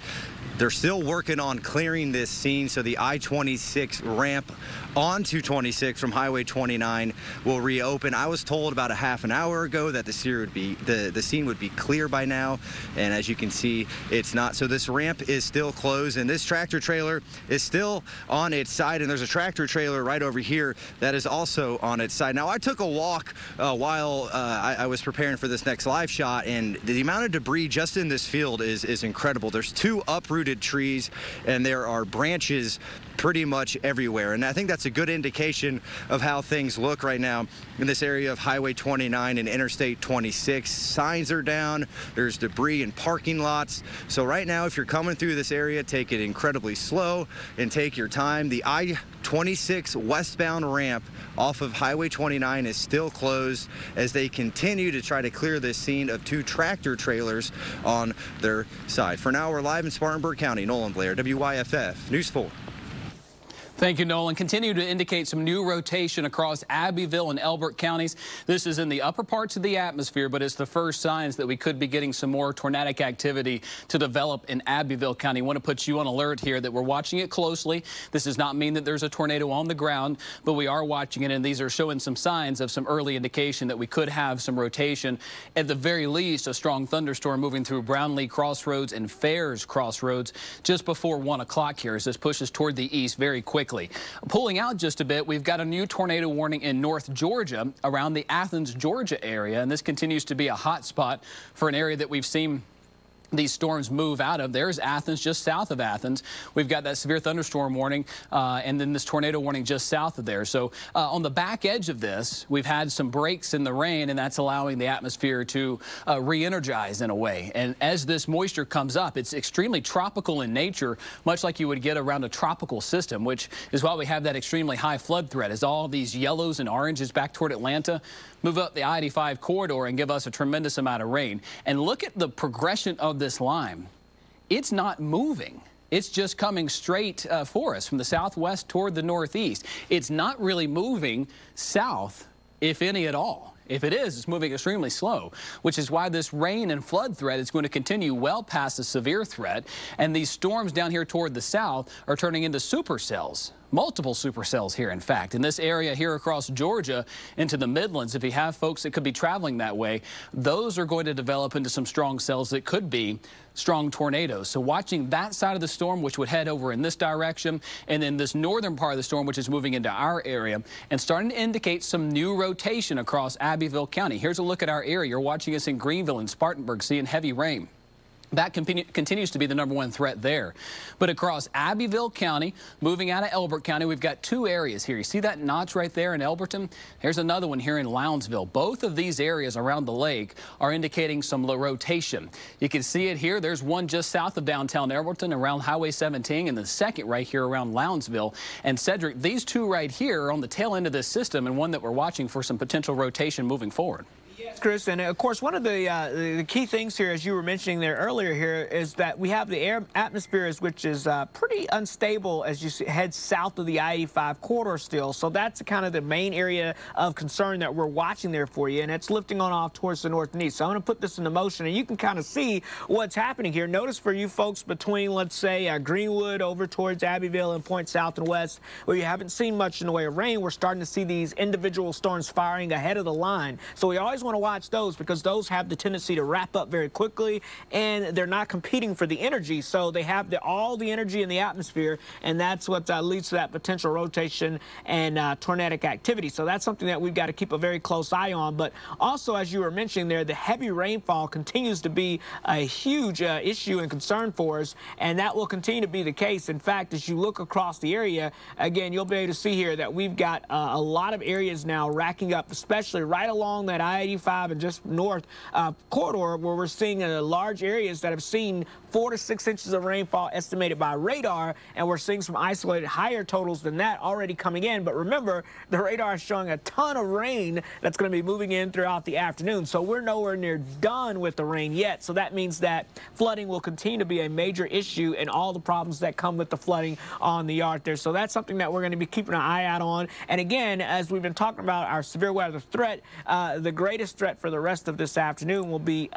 they're still working on clearing this scene, so the I-26 ramp onto 26 from Highway 29 will reopen. I was told about a half an hour ago that the scene would be clear by now, and as you can see, it's not. So this ramp is still closed, and this tractor trailer is still on its side, and there's a tractor trailer right over here that is also on its side. Now, I took a walk while I was preparing for this next live shot, and the amount of debris just in this field is incredible. There's 2 uprooted trees, and there are branches pretty much everywhere, and I think that's a good indication of how things look right now in this area of Highway 29 and Interstate 26. Signs are down, there's debris in parking lots, so right now if you're coming through this area, take it incredibly slow and take your time. The I-26 westbound ramp off of Highway 29 is still closed as they continue to try to clear this scene of 2 tractor trailers on their side. For now, we're live in Spartanburg County. Nolan Blair, WYFF News 4. Thank you, Nolan. Continue to indicate some new rotation across Abbeville and Elbert counties. This is in the upper parts of the atmosphere, but it's the first signs that we could be getting some more tornadic activity to develop in Abbeville County. I want to put you on alert here that we're watching it closely. This does not mean that there's a tornado on the ground, but we are watching it, and these are showing some signs of some early indication that we could have some rotation. At the very least, a strong thunderstorm moving through Brownlee Crossroads and Fairs Crossroads just before 1 o'clock here as this pushes toward the east very quickly. Pulling out just a bit, we've got a new tornado warning in North Georgia around the Athens, Georgia area, and this continues to be a hot spot for an area that we've seen these storms move out of. There's Athens, just south of Athens. We've got that severe thunderstorm warning and then this tornado warning just south of there. So on the back edge of this, we've had some breaks in the rain, and that's allowing the atmosphere to re-energize in a way. And as this moisture comes up, it's extremely tropical in nature, much like you would get around a tropical system, which is why we have that extremely high flood threat, as all these yellows and oranges back toward Atlanta move up the I-85 corridor and give us a tremendous amount of rain. And look at the progression of this line. It's not moving. It's just coming straight for us from the southwest toward the northeast. It's not really moving south, if any at all. If it is, it's moving extremely slow, which is why this rain and flood threat is going to continue well past the severe threat. And these storms down here toward the south are turning into supercells. Multiple supercells here, in fact. In this area here across Georgia into the Midlands, if you have folks that could be traveling that way, those are going to develop into some strong cells that could be strong tornadoes. So watching that side of the storm, which would head over in this direction, and then this northern part of the storm, which is moving into our area, and starting to indicate some new rotation across Abbeville County. Here's a look at our area. You're watching us in Greenville and Spartanburg, seeing heavy rain. That continues to be the #1 threat there. But across Abbeville County, moving out of Elbert County, we've got 2 areas here. You see that notch right there in Elberton? Here's another one here in Lounsville. Both of these areas around the lake are indicating some low rotation. You can see it here. There's one just south of downtown Elberton around Highway 17, and the second right here around Lounsville. And Cedric, these 2 right here are on the tail end of this system, and one that we're watching for some potential rotation moving forward. Yeah, Chris, and of course, one of the key things here, as you were mentioning there earlier here, is that we have the air atmosphere, which is pretty unstable as you head south of the I-85 corridor still. So that's kind of the main area of concern that we're watching there for you, and it's lifting on off towards the north and east. So I'm going to put this into motion, and you can kind of see what's happening here. Notice for you folks between, let's say, Greenwood over towards Abbeville and Point South and West, where you haven't seen much in the way of rain, we're starting to see these individual storms firing ahead of the line. So we always want to watch those because those have the tendency to wrap up very quickly, and they're not competing for the energy. So they have all the energy in the atmosphere, and that's what leads to that potential rotation and tornadic activity. So that's something that we've got to keep a very close eye on. But also, as you were mentioning there, the heavy rainfall continues to be a huge issue and concern for us, and that will continue to be the case. In fact, as you look across the area, again, you'll be able to see here that we've got a lot of areas now racking up, especially right along that I-85 and just north corridor, where we're seeing large areas that have seen 4 to 6 inches of rainfall estimated by radar, and we're seeing some isolated higher totals than that already coming in. But remember, the radar is showing a ton of rain that's going to be moving in throughout the afternoon, so we're nowhere near done with the rain yet. So that means that flooding will continue to be a major issue and all the problems that come with the flooding on the yard there. So that's something that we're going to be keeping an eye out on. And again, as we've been talking about our severe weather threat, the greatest threat for the rest of this afternoon will be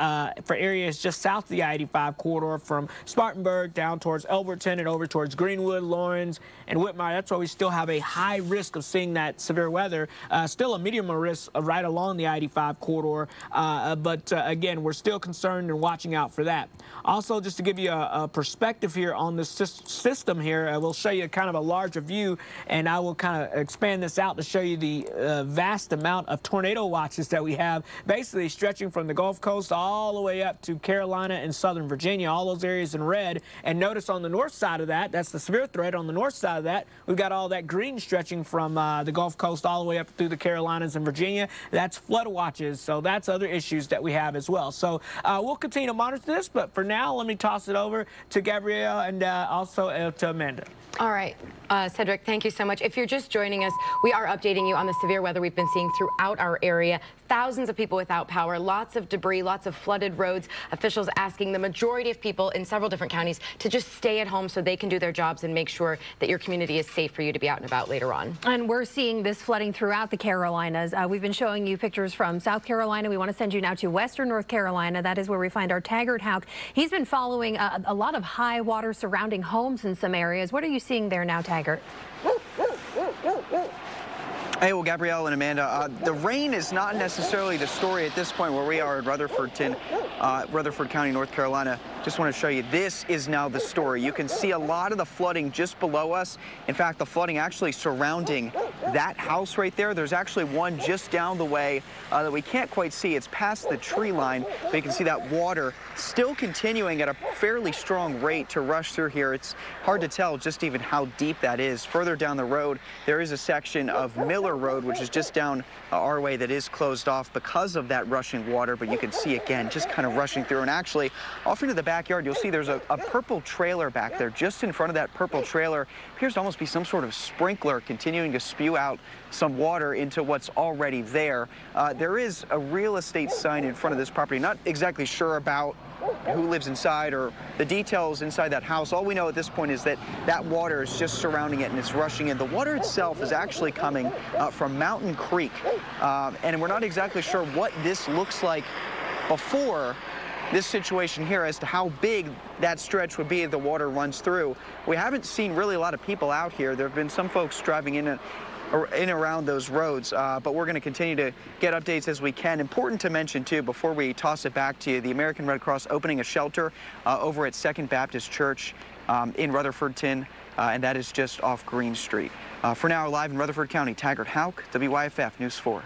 for areas just south of the I-85 corridor from Spartanburg down towards Elberton and over towards Greenwood, Lawrence, and Whitmire. That's why we still have a high risk of seeing that severe weather, still a medium risk right along the I-85 corridor. But again, we're still concerned and watching out for that. Also, just to give you a perspective here on this system here, we'll show you kind of a larger view, and I will kind of expand this out to show you the vast amount of tornado watches that we have, basically stretching from the Gulf Coast all the way up to Carolina and Southern Virginia, all those areas in red. And notice on the north side of that, that's the severe threat. On the north side of that, we've got all that green stretching from the Gulf Coast all the way up through the Carolinas and Virginia. That's flood watches, so that's other issues that we have as well. So we'll continue to monitor this, but for now, let me toss it over to Gabrielle and also to Amanda. All right, Cedric, thank you so much. If you're just joining us, we are updating you on the severe weather we've been seeing throughout our area. Thousands of people without power, lots of debris, lots of flooded roads. Officials asking the majority of people in several different counties to just stay at home so they can do their jobs and make sure that your community is safe for you to be out and about later on. And we're seeing this flooding throughout the Carolinas. We've been showing you pictures from South Carolina. We want to send you now to western North Carolina. That is where we find our Taggart Houck. He's been following a lot of high water surrounding homes in some areas. What are you seeing there now, Taggart? Hey, well, Gabrielle and Amanda, the rain is not necessarily the story at this point where we are in Rutherford County, North Carolina. Just want to show you, this is now the story. You can see a lot of the flooding just below us. In fact, the flooding actually surrounding that house right there. There's actually one just down the way that we can't quite see. It's past the tree line, but you can see that water still continuing at a fairly strong rate to rush through here. It's hard to tell just even how deep that is. Further down the road, there is a section of Miller Road, which is just down our way, that is closed off because of that rushing water, but you can see again just kind of rushing through. And actually off into the backyard, you'll see there's a purple trailer back there. Just in front of that purple trailer appears to almost be some sort of sprinkler continuing to spew out some water into what's already there. There is a real estate sign in front of this property. Not exactly sure about who lives inside or the details inside that house. All we know at this point is that that water is just surrounding it and it's rushing in. The water itself is actually coming from Mountain Creek, and we're not exactly sure what this looks like before this situation here as to how big that stretch would be if the water runs through. We haven't seen really a lot of people out here. There have been some folks driving in and around those roads, but we're going to continue to get updates as we can. Important to mention, too, before we toss it back to you, the American Red Cross opening a shelter over at Second Baptist Church in Rutherfordton, and that is just off Green Street. For now, live in Rutherford County, Taggart Houck, WYFF News 4.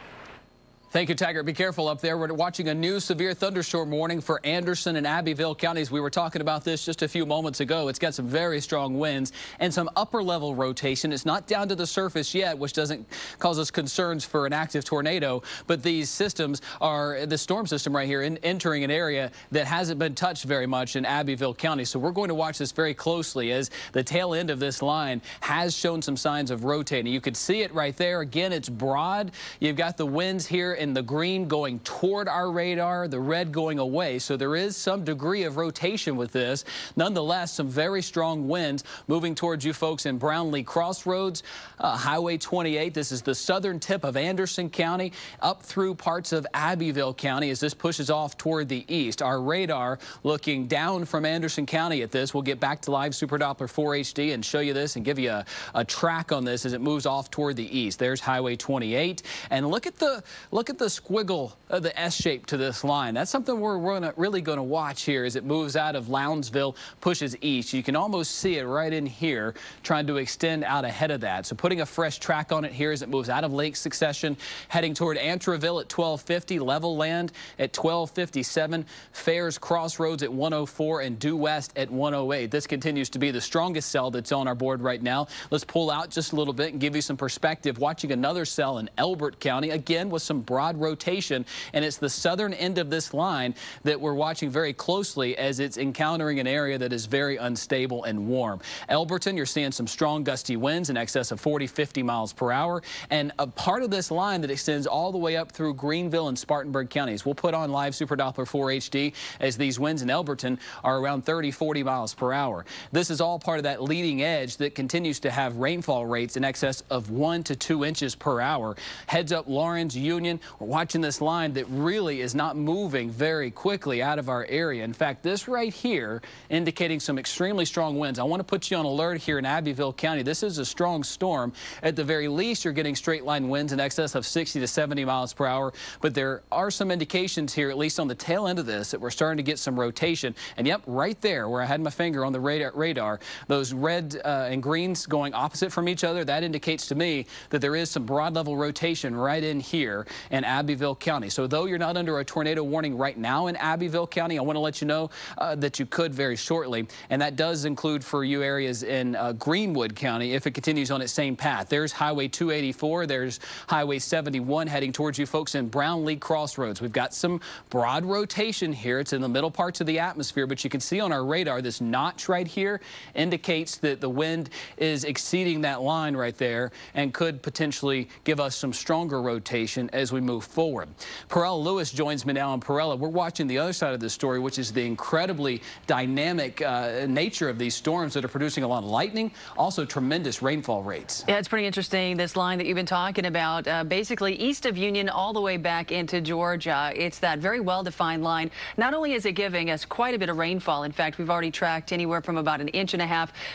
Thank you, Taggart. Be careful up there. We're watching a new severe thunderstorm warning for Anderson and Abbeville counties. We were talking about this just a few moments ago. It's got some very strong winds and some upper level rotation. It's not down to the surface yet, which doesn't cause us concerns for an active tornado. But these systems are, the storm system right here, entering an area that hasn't been touched very much in Abbeville County. So we're going to watch this very closely as the tail end of this line has shown some signs of rotating. You could see it right there. Again, it's broad. You've got the winds here and the green going toward our radar, the red going away. So there is some degree of rotation with this. Nonetheless, some very strong winds moving towards you folks in Brownlee Crossroads, Highway 28. This is the southern tip of Anderson County up through parts of Abbeville County as this pushes off toward the east. Our radar looking down from Anderson County at this. We'll get back to live Super Doppler 4 HD and show you this and give you a track on this as it moves off toward the east. There's Highway 28, and look at the squiggle, the S shape to this line. That's something we're really going to watch here as it moves out of Lounsville, pushes east. You can almost see it right in here, trying to extend out ahead of that. So putting a fresh track on it here as it moves out of Lake Succession, heading toward Antroville at 1250, Level Land at 1257, Fairs Crossroads at 104, and Due West at 108. This continues to be the strongest cell that's on our board right now. Let's pull out just a little bit and give you some perspective. Watching another cell in Elbert County, again with some broad rotation, and it's the southern end of this line that we're watching very closely as it's encountering an area that is very unstable and warm. Elberton, you're seeing some strong gusty winds in excess of 40-50 miles per hour, and a part of this line that extends all the way up through Greenville and Spartanburg counties. We'll put on live Super Doppler 4 HD as these winds in Elberton are around 30-40 miles per hour. This is all part of that leading edge that continues to have rainfall rates in excess of 1 to 2 inches per hour. Heads up Lawrence, Union. We're watching this line that really is not moving very quickly out of our area. In fact, this right here indicating some extremely strong winds. I want to put you on alert here in Abbeville County. This is a strong storm. At the very least, you're getting straight line winds in excess of 60 to 70 miles per hour. But there are some indications here, at least on the tail end of this, that we're starting to get some rotation. And yep, right there where I had my finger on the radar, those red and greens going opposite from each other, that indicates to me that there is some broad level rotation right in here in Abbeville County. So though you're not under a tornado warning right now in Abbeville County, I want to let you know that you could very shortly. And that does include for you areas in Greenwood County if it continues on its same path. There's Highway 284. There's Highway 71 heading towards you folks in Brownlee Crossroads. We've got some broad rotation here. It's in the middle parts of the atmosphere, but you can see on our radar this notch right here indicates that the wind is exceeding that line right there and could potentially give us some stronger rotation as we move forward. Perella Lewis joins me now. And Perella, we're watching the other side of this story, which is the incredibly dynamic nature of these storms that are producing a lot of lightning, also tremendous rainfall rates. Yeah, it's pretty interesting, this line that you've been talking about, basically east of Union all the way back into Georgia. It's that very well-defined line. Not only is it giving us quite a bit of rainfall, in fact, we've already tracked anywhere from about 1.5 inches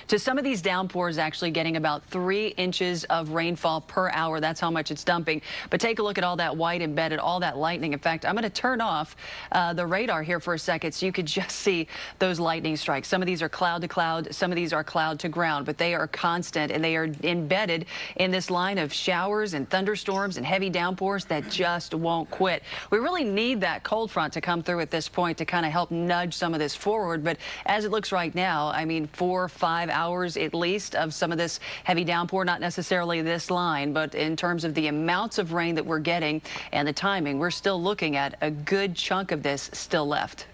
to some of these downpours actually getting about 3 inches of rainfall per hour. That's how much it's dumping. But take a look at all that white embedded, all that lightning. In fact, I'm going to turn off the radar here for a second so you could just see those lightning strikes. Some of these are cloud to cloud, some of these are cloud to ground, but they are constant and they are embedded in this line of showers and thunderstorms and heavy downpours that just won't quit. We really need that cold front to come through at this point to kind of help nudge some of this forward. But as it looks right now, I mean, 4 or 5 hours at least of some of this heavy downpour, not necessarily this line, but in terms of the amounts of rain that we're getting and the timing, we're still looking at a good chunk of this still left.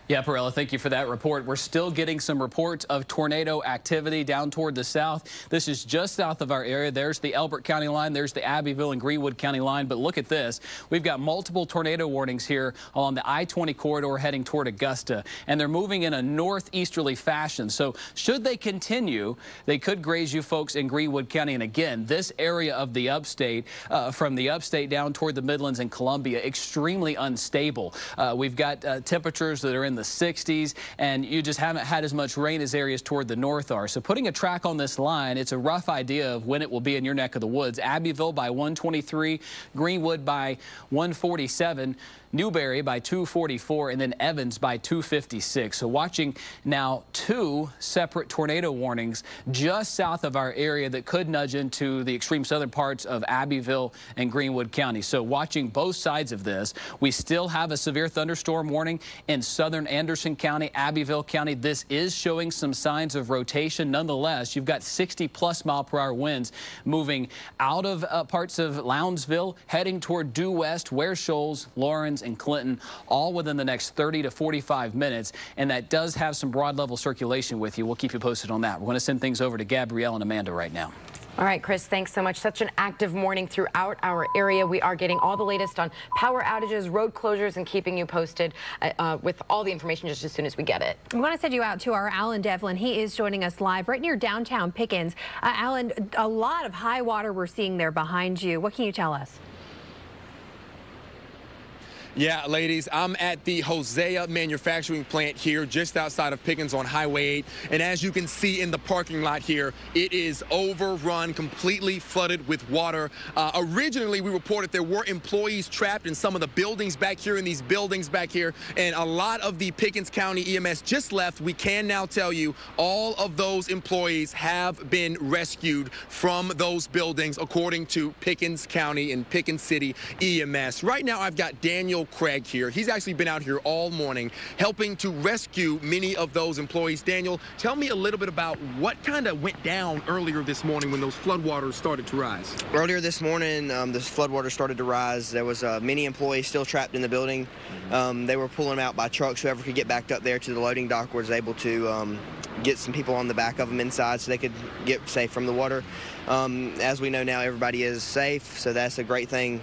Yeah, Perella, thank you for that report. We're still getting some reports of tornado activity down toward the south. This is just south of our area. There's the Elbert County line. There's the Abbeville and Greenwood County line. But look at this. We've got multiple tornado warnings here along the I-20 corridor heading toward Augusta. And they're moving in a northeasterly fashion. So should they continue, they could graze you folks in Greenwood County. And again, this area of the upstate, from the upstate down toward the Midlands and Columbia, extremely unstable. We've got temperatures that are in the 60s, and you just haven't had as much rain as areas toward the north are. So putting a track on this line, it's a rough idea of when it will be in your neck of the woods. Abbeville by 123, Greenwood by 147, Newberry by 244, and then Evans by 256. So watching now 2 separate tornado warnings just south of our area that could nudge into the extreme southern parts of Abbeville and Greenwood County. So watching both sides of this, we still have a severe thunderstorm warning in southern Anderson County, Abbeville County. This is showing some signs of rotation. Nonetheless, you've got 60+ mile-per-hour winds moving out of parts of Lounsville, heading toward due west, Ware Shoals, Lawrence, and Clinton, all within the next 30 to 45 minutes. And that does have some broad level circulation with you. We'll keep you posted on that. We're going to send things over to Gabrielle and Amanda right now. All right, Chris, thanks so much. Such an active morning throughout our area. We are getting all the latest on power outages, road closures, and keeping you posted with all the information just as soon as we get it. We want to send you out to our Alan Devlin. He is joining us live right near downtown Pickens. Alan, a lot of high water we're seeing there behind you. What can you tell us? Yeah, ladies, I'm at the Hosea manufacturing plant here just outside of Pickens on Highway 8. And as you can see in the parking lot here, it is overrun, completely flooded with water. Originally, we reported there were employees trapped in some of the buildings back here, in these buildings back here. And a lot of the Pickens County EMS just left. We can now tell you all of those employees have been rescued from those buildings, according to Pickens County and Pickens City EMS. Right now, I've got Daniel Craig here. He's actually been out here all morning helping to rescue many of those employees. Daniel, tell me a little bit about what kind of went down earlier this morning when those floodwaters started to rise. Earlier this morning, the floodwaters started to rise. There was many employees still trapped in the building. They were pulling them out by trucks. Whoever could get backed up there to the loading dock was able to get some people on the back of them inside so they could get safe from the water. As we know now, everybody is safe, so that's a great thing.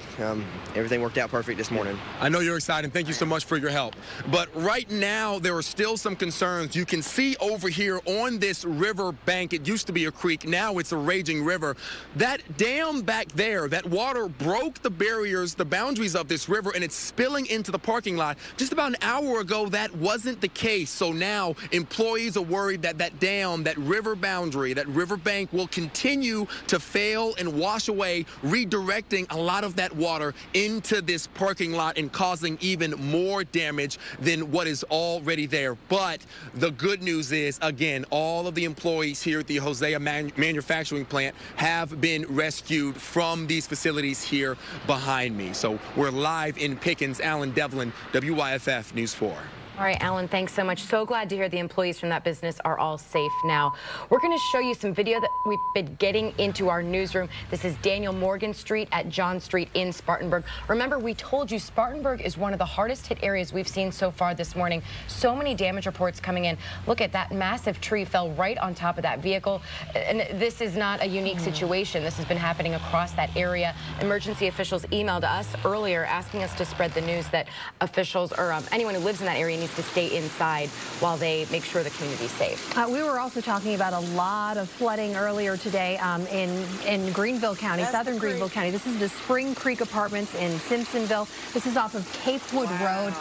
Everything worked out perfect this morning. I know you're excited. Thank you so much for your help. But right now, there are still some concerns. You can see over here on this river bank, it used to be a creek. Now it's a raging river. That dam back there, that water broke the barriers, the boundaries of this river, and it's spilling into the parking lot. Just about an hour ago, that wasn't the case. So now employees are worried that that dam, that river boundary, that river bank will continue to fail and wash away, redirecting a lot of that water into this parking lot and causing even more damage than what is already there. But the good news is, again, all of the employees here at the Hosea manufacturing plant have been rescued from these facilities here behind me. So we're live in Pickens. Alan Devlin, WYFF News 4. All right, Alan, thanks so much. So glad to hear the employees from that business are all safe now. We're going to show you some video that we've been getting into our newsroom. This is Daniel Morgan Street at John Street in Spartanburg. Remember, we told you Spartanburg is one of the hardest hit areas we've seen so far this morning. So many damage reports coming in. Look at that massive tree fell right on top of that vehicle. And this is not a unique situation. This has been happening across that area. Emergency officials emailed us earlier asking us to spread the news that officials or anyone who lives in that area needs to stay inside while they make sure the community is safe. We were also talking about a lot of flooding earlier today in Greenville County, southern Greenville County. This is the Spring Creek Apartments in Simpsonville. This is off of Capewood Road.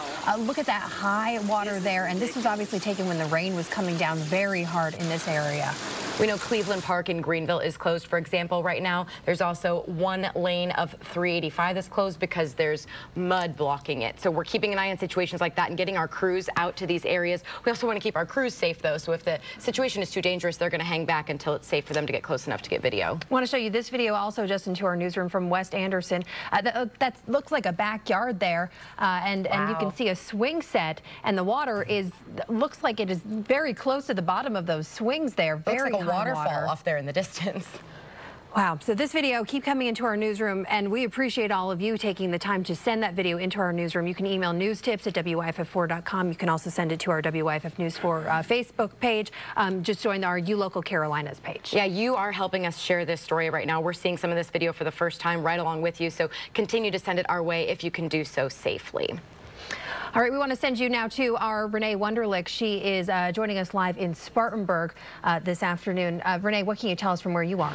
Look at that high water there, and this was obviously taken when the rain was coming down very hard in this area. We know Cleveland Park in Greenville is closed, for example, right now. There's also one lane of 385 that's closed because there's mud blocking it. So we're keeping an eye on situations like that and getting our crews out to these areas. We also want to keep our crews safe, though, so if the situation is too dangerous, they're going to hang back until it's safe for them to get close enough to get video. I want to show you this video also just into our newsroom from West Anderson. That looks like a backyard there, and you can see a swing set, and the water looks like it is very close to the bottom of those swings there. Very looks like a waterfall water off there in the distance. Wow. So this video, keep coming into our newsroom, and we appreciate all of you taking the time to send that video into our newsroom. You can email newstips@WYFF4.com. You can also send it to our WYFF News 4 Facebook page. Just join our You Local Carolinas page. Yeah, you are helping us share this story right now. We're seeing some of this video for the first time right along with you, so continue to send it our way if you can do so safely. All right, we want to send you now to our Renee Wunderlich. She is joining us live in Spartanburg this afternoon. Renee, what can you tell us from where you are?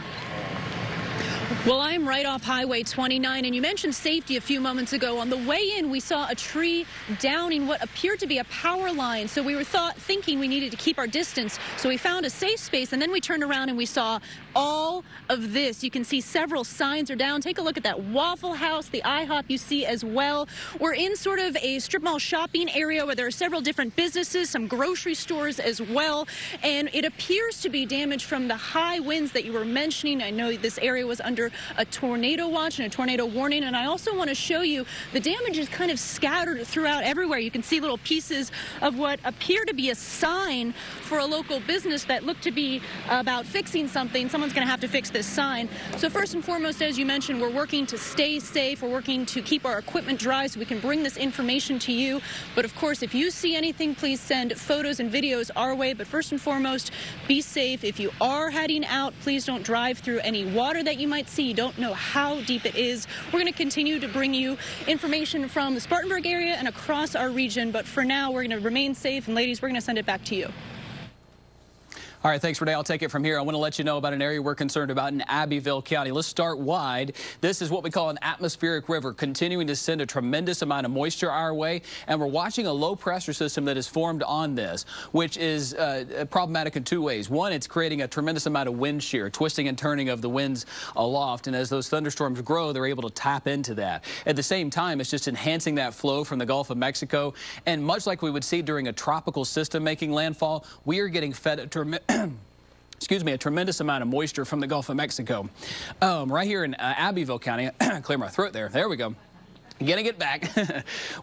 Well, I'm right off Highway 29, and you mentioned safety a few moments ago. On the way in, we saw a tree downing what appeared to be a power line, so we were thinking we needed to keep our distance. So we found a safe space, and then we turned around and we saw all of this. You can see several signs are down. Take a look at that Waffle House, the IHOP you see as well. We're in sort of a strip mall shopping area where there are several different businesses, some grocery stores as well, and it appears to be damage from the high winds that you were mentioning. I know this area was under a tornado watch and a tornado warning, and I also want to show you the damage is kind of scattered throughout everywhere. You can see little pieces of what appear to be a sign for a local business that looked to be about fixing something. Someone someone's going to have to fix this sign. So first and foremost, as you mentioned, we're working to stay safe. We're working to keep our equipment dry so we can bring this information to you. But of course, if you see anything, please send photos and videos our way. But first and foremost, be safe. If you are heading out, please don't drive through any water that you might see. You don't know how deep it is. We're going to continue to bring you information from the Spartanburg area and across our region. But for now, we're going to remain safe. And ladies, we're going to send it back to you. All right, thanks, Renee. I'll take it from here. I want to let you know about an area we're concerned about in Abbeville County. Let's start wide. This is what we call an atmospheric river, continuing to send a tremendous amount of moisture our way, and we're watching a low pressure system that is formed on this, which is problematic in two ways. One, it's creating a tremendous amount of wind shear, twisting and turning of the winds aloft, and as those thunderstorms grow, they're able to tap into that. At the same time, it's just enhancing that flow from the Gulf of Mexico, and much like we would see during a tropical system making landfall, we are getting fed a tremendous amount of moisture from the Gulf of Mexico. Right here in Abbeville County, clear my throat there. There we go. Getting it back.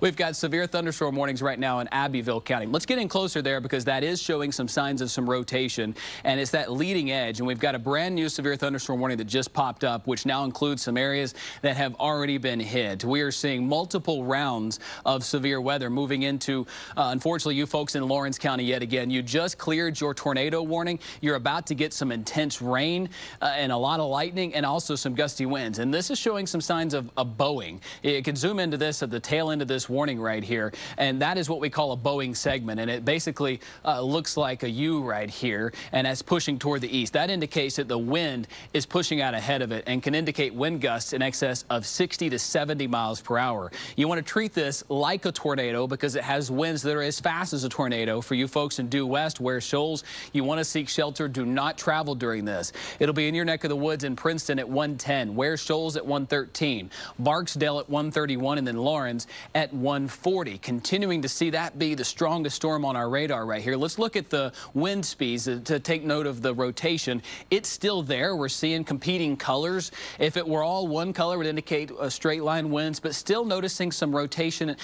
We've got severe thunderstorm warnings right now in Abbeville County. Let's get in closer there because that is showing some signs of some rotation, and it's that leading edge. And we've got a brand new severe thunderstorm warning that just popped up, which now includes some areas that have already been hit. We are seeing multiple rounds of severe weather moving into, unfortunately, you folks in Lawrence County yet again. You just cleared your tornado warning. You're about to get some intense rain and a lot of lightning and also some gusty winds. And this is showing some signs of a bowing. It could zoom into this at the tail end of this warning right here, and that is what we call a bowing segment, and it basically looks like a U right here, and that's pushing toward the east. That indicates that the wind is pushing out ahead of it and can indicate wind gusts in excess of 60 to 70 miles per hour. You want to treat this like a tornado because it has winds that are as fast as a tornado. For you folks in due west, Ware Shoals, you want to seek shelter. Do not travel during this. It'll be in your neck of the woods in Princeton at 110, Ware Shoals at 113, Barksdale at 131, and then Lawrence at 140. Continuing to see that be the strongest storm on our radar right here. Let's look at the wind speeds to take note of the rotation. It's still there. We're seeing competing colors. If it were all one color, it would indicate straight line winds, but still noticing some rotation,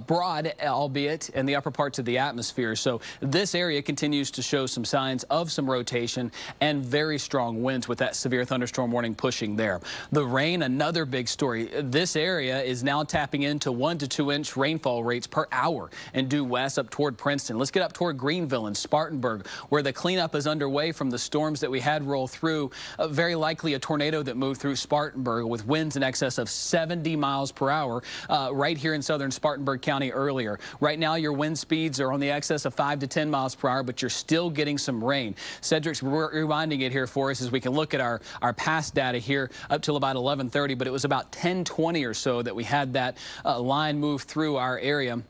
broad, albeit in the upper parts of the atmosphere. So this area continues to show some signs of some rotation and very strong winds with that severe thunderstorm warning pushing there. The rain, another big story. This area is now tapping into 1 to 2 inch rainfall rates per hour and due west up toward Princeton. Let's get up toward Greenville and Spartanburg, where the cleanup is underway from the storms that we had roll through. Very likely a tornado that moved through Spartanburg with winds in excess of 70 miles per hour right here in southern Spartanburg County earlier. Right now, your wind speeds are on the excess of 5 to 10 miles per hour, but you're still getting some rain. Cedric's rewinding it here for us as we can look at our past data here up till about 11:30, but it was about 10:20 or so that we had that line move through our area.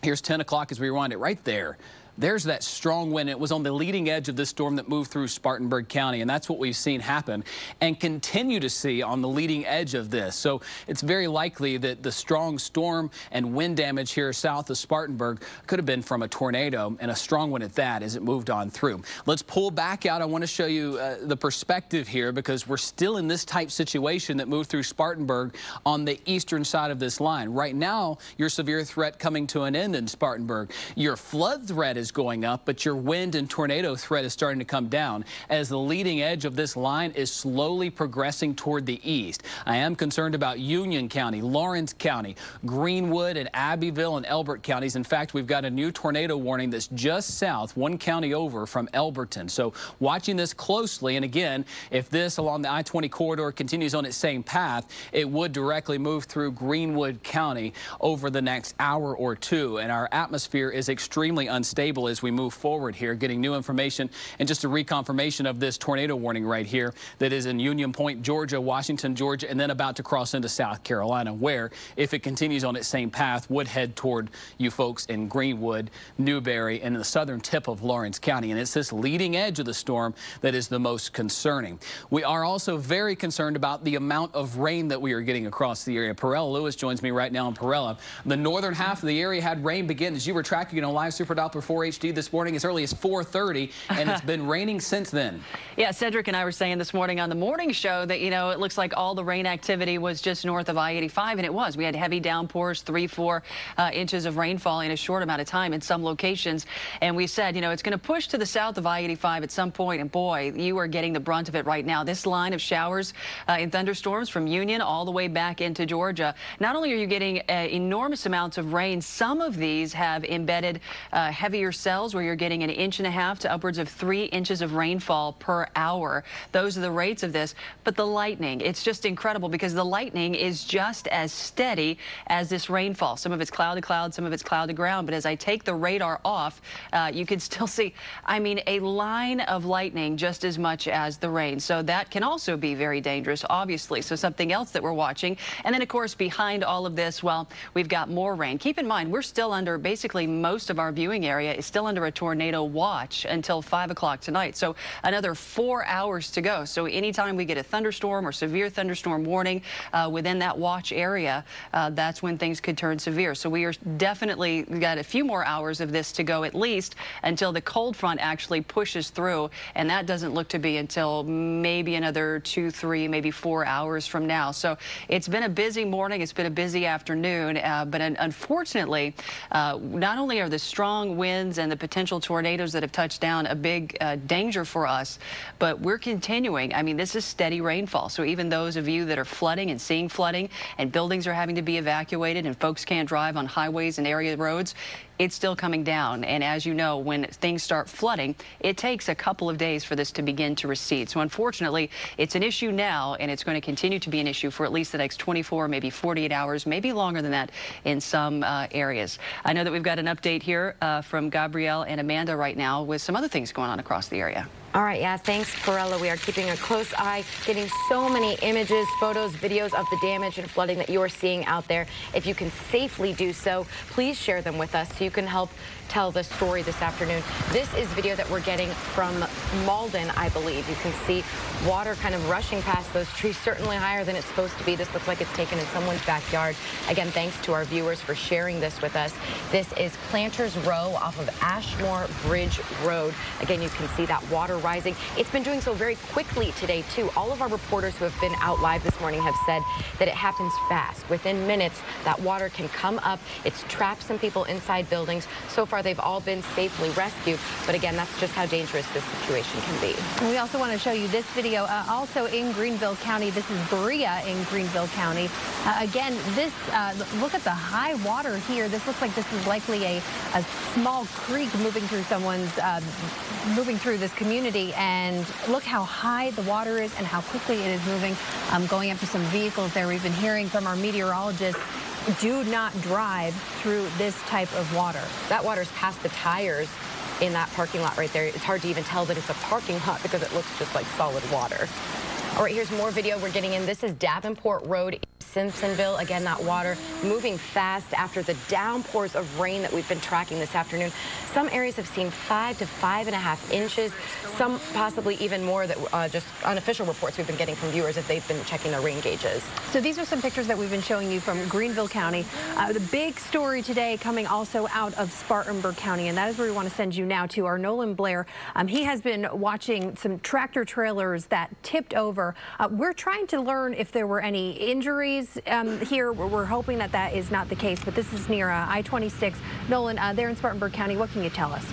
Here's 10 o'clock as we rewind it right there. There's that strong wind. It was on the leading edge of this storm that moved through Spartanburg County, and that's what we've seen happen and continue to see on the leading edge of this. So it's very likely that the strong storm and wind damage here south of Spartanburg could have been from a tornado, and a strong one at that as it moved on through. Let's pull back out. I want to show you the perspective here because we're still in this type situation that moved through Spartanburg on the eastern side of this line. Right now, your severe threat coming to an end in Spartanburg. Your flood threat is going up, but your wind and tornado threat is starting to come down as the leading edge of this line is slowly progressing toward the east. I am concerned about Union County, Lawrence County, Greenwood, and Abbeville and Elbert counties. In fact, we've got a new tornado warning that's just south, one county over from Elberton. So watching this closely, and again, if this along the I-20 corridor continues on its same path, it would directly move through Greenwood County over the next hour or two, and our atmosphere is extremely unstable as we move forward here, getting new information and just a reconfirmation of this tornado warning right here that is in Union Point, Georgia, Washington, Georgia, and then about to cross into South Carolina, where, if it continues on its same path, would head toward you folks in Greenwood, Newberry, and the southern tip of Lawrence County. And it's this leading edge of the storm that is the most concerning. We are also very concerned about the amount of rain that we are getting across the area. Perella Lewis joins me right now in Perella. The northern half of the area had rain begin as you were tracking it on Live Super Doppler 4 HD this morning as early as 4:30, and it's been raining since then. Yeah, Cedric and I were saying this morning on the morning show that, you know, it looks like all the rain activity was just north of I-85, and it was. We had heavy downpours, 3-4 inches of rainfall in a short amount of time in some locations, and we said, you know, it's going to push to the south of I-85 at some point, and boy, you are getting the brunt of it right now. This line of showers and thunderstorms from Union all the way back into Georgia. Not only are you getting enormous amounts of rain, some of these have embedded heavier cells where you're getting 1.5 inches to upwards of 3 inches of rainfall per hour. Those are the rates of this. But the lightning, it's just incredible because the lightning is just as steady as this rainfall. Some of it's cloud to cloud, some of it's cloud to ground. But as I take the radar off, you can still see, I mean, a line of lightning just as much as the rain. So that can also be very dangerous, obviously. So something else that we're watching. And then, of course, behind all of this, well, we've got more rain. Keep in mind, we're still under, basically most of our viewing area is still under a tornado watch until 5 o'clock tonight. So another 4 hours to go. So anytime we get a thunderstorm or severe thunderstorm warning within that watch area, that's when things could turn severe. So we are definitely got a few more hours of this to go at least until the cold front actually pushes through. And that doesn't look to be until maybe another 2, 3, maybe 4 hours from now. So it's been a busy morning. It's been a busy afternoon. But unfortunately, not only are the strong winds and the potential tornadoes that have touched down a big danger for us, but we're continuing. I mean, this is steady rainfall. So even those of you that are flooding and seeing flooding and buildings are having to be evacuated and folks can't drive on highways and area roads, it's still coming down. And as you know, when things start flooding, it takes a couple of days for this to begin to recede. So unfortunately, it's an issue now, and it's going to continue to be an issue for at least the next 24, maybe 48 hours, maybe longer than that in some areas. I know that we've got an update here from Gabrielle and Amanda right now with some other things going on across the area. All right, yeah, thanks, Perella. We are keeping a close eye, getting so many images, photos, videos of the damage and flooding that you are seeing out there. If you can safely do so, please share them with us so you can help tell the story this afternoon. This is video that we're getting from Malden, I believe. You can see water kind of rushing past those trees, certainly higher than it's supposed to be. This looks like it's taken in someone's backyard. Again, thanks to our viewers for sharing this with us. This is Planters Row off of Ashmore Bridge Road. Again, you can see that water rising. It's been doing so very quickly today, too. All of our reporters who have been out live this morning have said that it happens fast. Within minutes, that water can come up. It's trapped some people inside buildings. So far, they've all been safely rescued. But again, that's just how dangerous this situation can be. We also want to show you this video also in Greenville County. This is Berea in Greenville County. Again, this look at the high water here. This looks like this is likely a small creek moving through moving through this community. And look how high the water is and how quickly it is moving. Going up to some vehicles there. We've been hearing from our meteorologists, do not drive through this type of water. That water's past the tires in that parking lot right there. It's hard to even tell that it's a parking lot because it looks just like solid water. All right, here's more video we're getting in. This is Davenport Road, Simpsonville. Again, that water moving fast after the downpours of rain that we've been tracking this afternoon. Some areas have seen 5 to 5.5 inches, some possibly even more. That just unofficial reports we've been getting from viewers if they've been checking their rain gauges. So these are some pictures that we've been showing you from Greenville County. The big story today coming also out of Spartanburg County, and that is where we want to send you now to our Nolan Blair. He has been watching some tractor trailers that tipped over. We're trying to learn if there were any injuries here. We're hoping that that is not the case, but this is near I-26. Nolan, there in Spartanburg County, what can you tell us?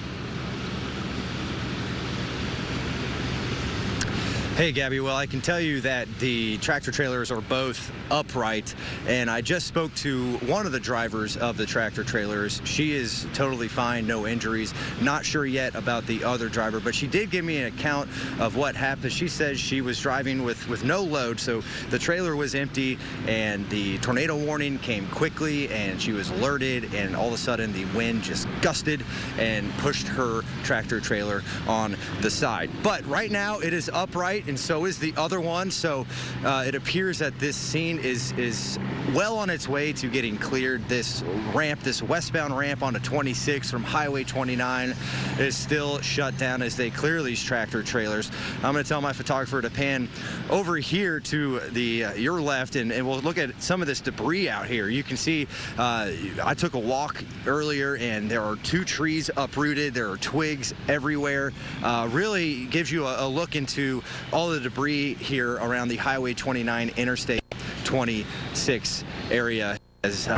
Hey, Gabby. Well, I can tell you that the tractor trailers are both upright, and I just spoke to one of the drivers of the tractor trailers. She is totally fine, no injuries. Not sure yet about the other driver, but she did give me an account of what happened. She says she was driving with no load, so the trailer was empty, and the tornado warning came quickly, and she was alerted, and all of a sudden the wind just gusted and pushed her tractor trailer on the side. But right now it is upright. right, and so is the other one. So it appears that this scene is well on its way to getting cleared. This ramp, this westbound ramp onto 26 from Highway 29 is still shut down as they clear these tractor trailers. I'm going to tell my photographer to pan over here to the your left, and we'll look at some of this debris out here. You can see I took a walk earlier, and there are 2 trees uprooted. There are twigs everywhere. Really gives you a look into all the debris here around the Highway 29 Interstate 26 area. As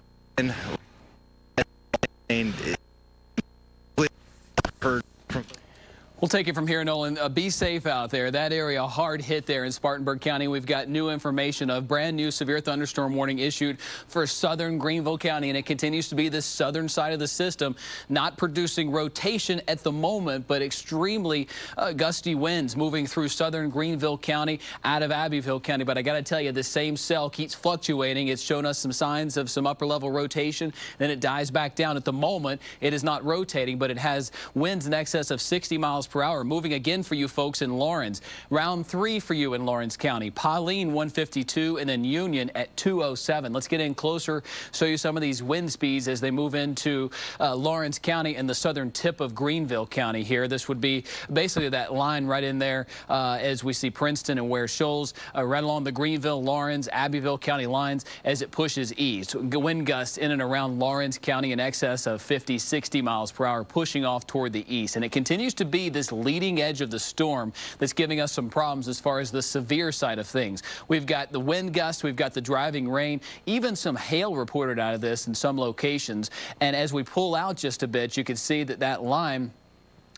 We'll take it from here, Nolan. Be safe out there. That area hard hit there in Spartanburg County. We've got new information of brand new severe thunderstorm warning issued for southern Greenville County, and it continues to be the southern side of the system, not producing rotation at the moment, but extremely gusty winds moving through southern Greenville County out of Abbeville County. But I got to tell you, the same cell keeps fluctuating. It's shown us some signs of some upper level rotation, then it dies back down. At the moment, it is not rotating, but it has winds in excess of 60 miles per hour. Moving again for you folks in Lawrence. Round 3 for you in Lawrence County. Pauline 152 and then Union at 207. Let's get in closer, show you some of these wind speeds as they move into Lawrence County and the southern tip of Greenville County here. This would be basically that line right in there as we see Princeton and Ware Shoals right along the Greenville, Lawrence, Abbeville County lines as it pushes east. Wind gusts in and around Lawrence County in excess of 50, 60 miles per hour pushing off toward the east. And it continues to be this leading edge of the storm that's giving us some problems as far as the severe side of things. We've got the wind gusts, we've got the driving rain, even some hail reported out of this in some locations. And as we pull out just a bit, you can see that that line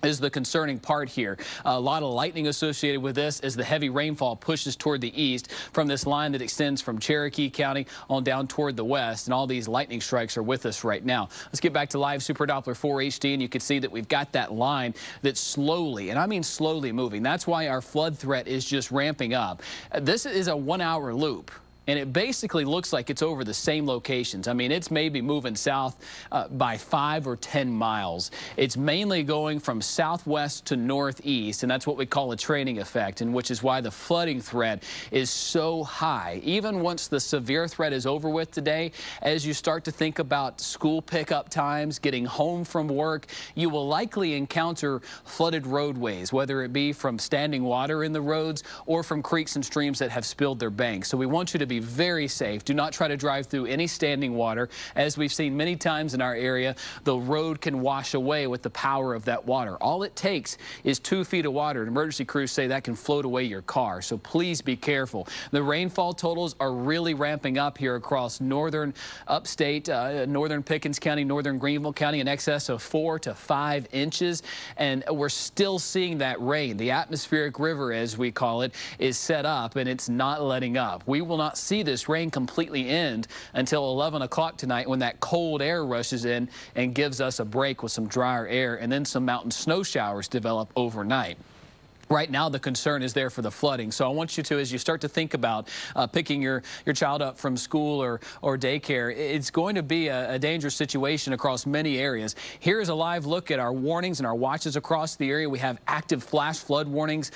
is the concerning part here. A lot of lightning associated with this as the heavy rainfall pushes toward the east from this line that extends from Cherokee County on down toward the west, and all these lightning strikes are with us right now. Let's get back to live Super Doppler 4 HD, and you can see that we've got that line that's slowly, and I mean slowly moving. That's why our flood threat is just ramping up. This is a 1-hour loop. And it basically looks like it's over the same locations. I mean, it's maybe moving south by 5 or 10 miles. It's mainly going from southwest to northeast, and that's what we call a training effect, and which is why the flooding threat is so high. Even once the severe threat is over with today, as you start to think about school pickup times, getting home from work, you will likely encounter flooded roadways, whether it be from standing water in the roads or from creeks and streams that have spilled their banks. So we want you to be very safe. Do not try to drive through any standing water. As we've seen many times in our area, the road can wash away with the power of that water. All it takes is 2 feet of water. And emergency crews say that can float away your car. So please be careful. The rainfall totals are really ramping up here across northern upstate, northern Pickens County, northern Greenville County, in excess of 4 to 5 inches. And we're still seeing that rain. The atmospheric river, as we call it, is set up, and it's not letting up. We will not see this rain completely end until 11 o'clock tonight, when that cold air rushes in and gives us a break with some drier air, and then some mountain snow showers develop overnight. Right now, the concern is there for the flooding. So I want you to, as you start to think about picking your child up from school or daycare, it's going to be a dangerous situation across many areas. Here is a live look at our warnings and our watches across the area. We have active flash flood warnings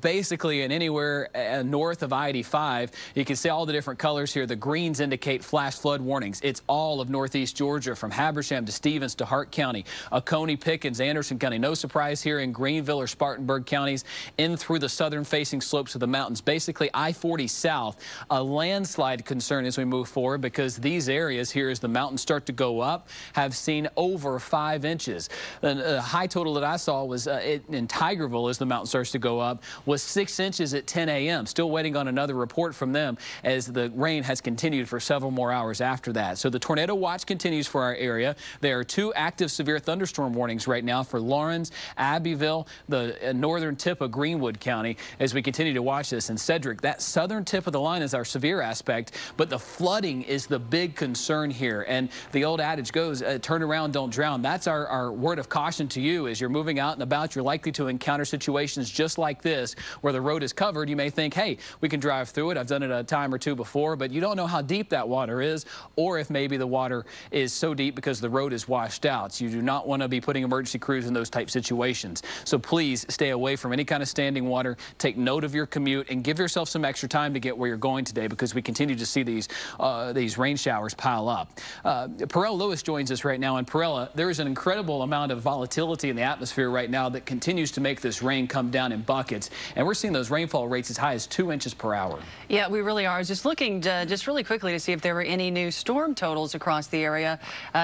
basically in anywhere north of I-85. You can see all the different colors here. The greens indicate flash flood warnings. It's all of northeast Georgia, from Habersham to Stevens to Hart County, Oconee, Pickens, Anderson County. No surprise here in Greenville or Spartanburg counties, in through the southern facing slopes of the mountains. Basically I-40 south, a landslide concern as we move forward, because these areas here, as the mountains start to go up, have seen over 5 inches. The high total that I saw was in Tigerville, as the mountain starts to go up, was 6 inches at 10 a.m. Still waiting on another report from them, as the rain has continued for several more hours after that. So the tornado watch continues for our area. There are 2 active severe thunderstorm warnings right now for Lawrence, Abbeville, the northern tip of Greenwood County, as we continue to watch this. And Cedric, that southern tip of the line is our severe aspect, but the flooding is the big concern here. And the old adage goes, turn around, don't drown. That's our word of caution to you. As you're moving out and about, you're likely to encounter situations just like this, where the road is covered. You may think, hey, we can drive through it. I've done it a time or two before, but you don't know how deep that water is, or if maybe the water is so deep because the road is washed out. So you do not want to be putting emergency crews in those type situations. So please stay away from any kind of standing water, take note of your commute and give yourself some extra time to get where you're going today, because we continue to see these rain showers pile up. Perella Lewis joins us right now. And Perella, there is an incredible amount of volatility in the atmosphere right now that continues to make this rain come down in buckets. And we're seeing those rainfall rates as high as 2 inches per hour. Yeah, we really are. I was just looking just really quickly to see if there were any new storm totals across the area,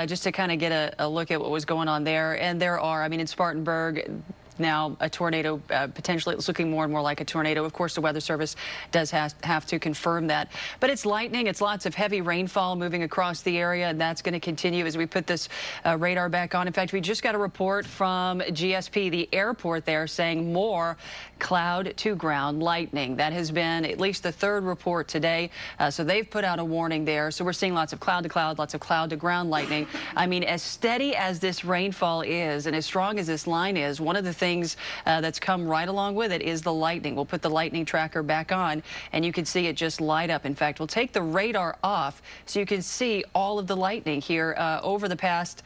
just to kind of get a look at what was going on there. And there are. I mean, in Spartanburg, now a tornado, potentially it's looking more and more like a tornado. Of course, the Weather Service does have to confirm that. But it's lightning. It's lots of heavy rainfall moving across the area, and that's going to continue as we put this radar back on. In fact, we just got a report from GSP, the airport there, saying more cloud to ground lightning. That has been at least the third report today. So they've put out a warning there. So we're seeing lots of cloud to cloud, lots of cloud to ground lightning. I mean, as steady as this rainfall is and as strong as this line is, one of the things that's come right along with it is the lightning. We'll put the lightning tracker back on and you can see it just light up. In fact, we'll take the radar off so you can see all of the lightning here over the past,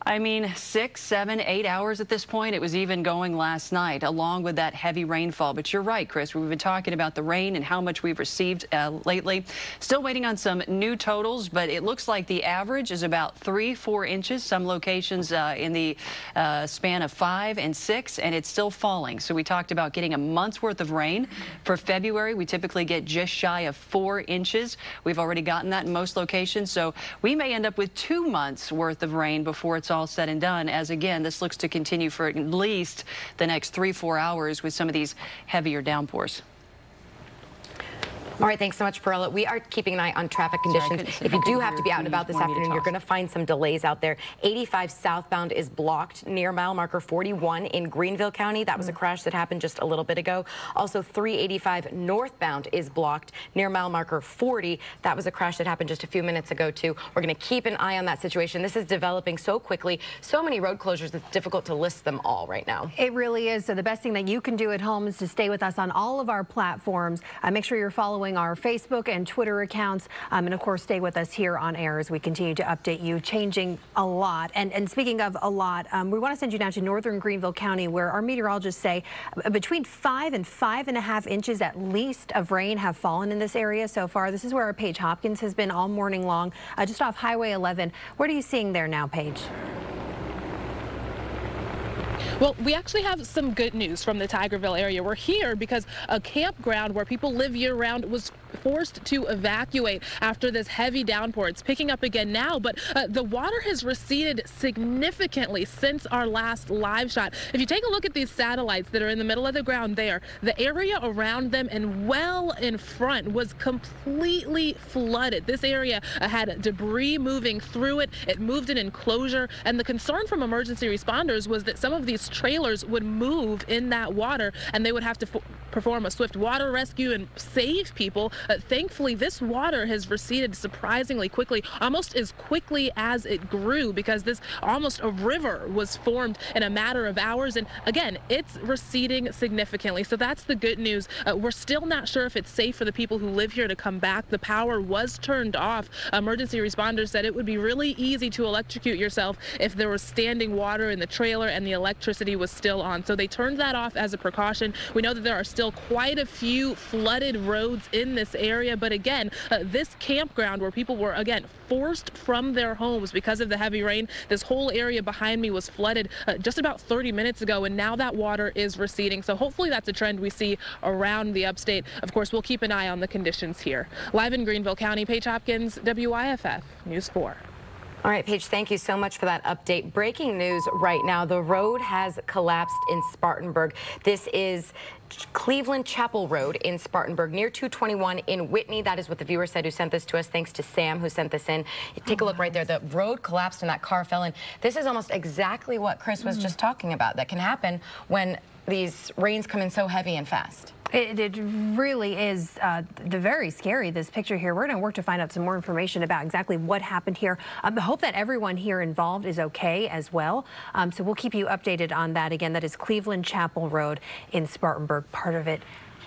I mean, 6, 7, 8 hours at this point. It was even going last night, along with that heavy rainfall. But you're right, Chris. We've been talking about the rain and how much we've received lately. Still waiting on some new totals, but it looks like the average is about 3-4 inches. Some locations in the span of 5 and 6, and it's still falling. So we talked about getting a month's worth of rain. For February, we typically get just shy of 4 inches. We've already gotten that in most locations. So we may end up with 2 months worth of rain before it's all said and done, as again, this looks to continue for at least the next 3-4 hours with some of these heavier downpours. All right, thanks so much, Perella. We are keeping an eye on traffic conditions. If you do have to be out and about this afternoon, you're going to find some delays out there. 85 southbound is blocked near mile marker 41 in Greenville County. That was a crash that happened just a little bit ago. Also, 385 northbound is blocked near mile marker 40. That was a crash that happened just a few minutes ago, too. We're going to keep an eye on that situation. This is developing so quickly. So many road closures, it's difficult to list them all right now. It really is. So the best thing that you can do at home is to stay with us on all of our platforms. Make sure you're following our Facebook and Twitter accounts, and of course stay with us here on air as we continue to update you. Changing a lot, and speaking of a lot, we want to send you down to northern Greenville County, where our meteorologists say between 5 and 5.5 inches at least of rain have fallen in this area so far. This is where our Paige Hopkins has been all morning long, just off Highway 11. What are you seeing there now, Paige? Well, we actually have some good news from the Tigerville area. We're here because a campground where people live year-round was forced to evacuate after this heavy downpour. It's picking up again now, but the water has receded significantly since our last live shot. If you take a look at these satellites that are in the middle of the ground there, the area around them and well in front was completely flooded. This area had debris moving through it. It moved an enclosure, and the concern from emergency responders was that some of these trailers would move in that water and they would have to perform a swift water rescue and save people. Thankfully, this water has receded surprisingly quickly, almost as quickly as it grew, because this almost a river was formed in a matter of hours. And again, it's receding significantly. So that's the good news. We're still not sure if it's safe for the people who live here to come back. The power was turned off. Emergency responders said it would be really easy to electrocute yourself if there was standing water in the trailer and the electricity was still on. So they turned that off as a precaution. We know that there are still quite a few flooded roads in this area, but again, this campground where people were again forced from their homes because of the heavy rain, this whole area behind me was flooded just about 30 minutes ago, and now that water is receding. So hopefully that's a trend we see around the upstate. Of course, we'll keep an eye on the conditions here. Live in Greenville County, Paige Hopkins, WYFF News 4. All right, Paige, thank you so much for that update. Breaking news right now, the road has collapsed in Spartanburg. This is Cleveland Chapel Road in Spartanburg, near 221 in Whitney. That is what the viewer said who sent this to us. Thanks to Sam who sent this in. Take a look right there. The road collapsed and that car fell in. This is almost exactly what Chris was just talking about. That can happen when these rains come in so heavy and fast. It really is very scary, this picture here. We're going to work to find out some more information about exactly what happened here. I hope that everyone here involved is okay as well. So we'll keep you updated on that. Again, that is Cleveland Chapel Road in Spartanburg. Part of it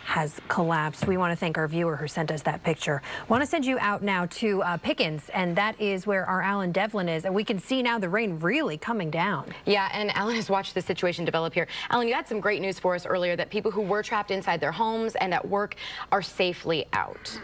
has collapsed. We want to thank our viewer who sent us that picture. Want to send you out now to Pickens, and that is where our Alan Devlin is. And we can see now the rain really coming down. Yeah, and Alan has watched the situation develop here. Alan, you had some great news for us earlier that people who were trapped inside their homes and at work are safely out.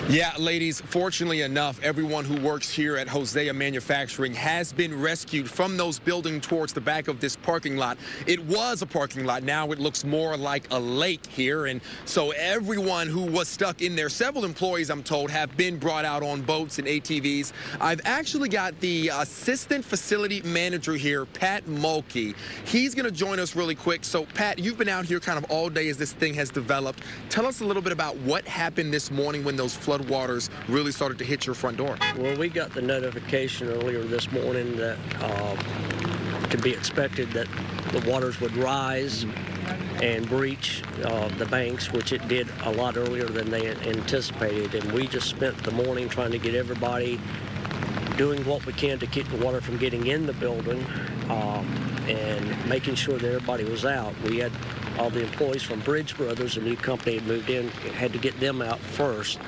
Yeah, ladies, fortunately enough, everyone who works here at Hosea Manufacturing has been rescued from those buildings towards the back of this parking lot. It was a parking lot. Now it looks more like a lake here. And so everyone who was stuck in there, several employees, I'm told, have been brought out on boats and ATVs. I've actually got the assistant facility manager here, Pat Mulkey. He's going to join us really quick. So, Pat, you've been out here kind of all day as this thing has developed. Tell us a little bit about what happened this morning when those flood waters really started to hit your front door. Well, we got the notification earlier this morning that to be expected that the waters would rise and breach the banks, which it did a lot earlier than they anticipated. And we just spent the morning trying to get everybody doing what we can to keep the water from getting in the building and making sure that everybody was out. We had all the employees from Bridge Brothers, a new company had moved in, had to get them out first.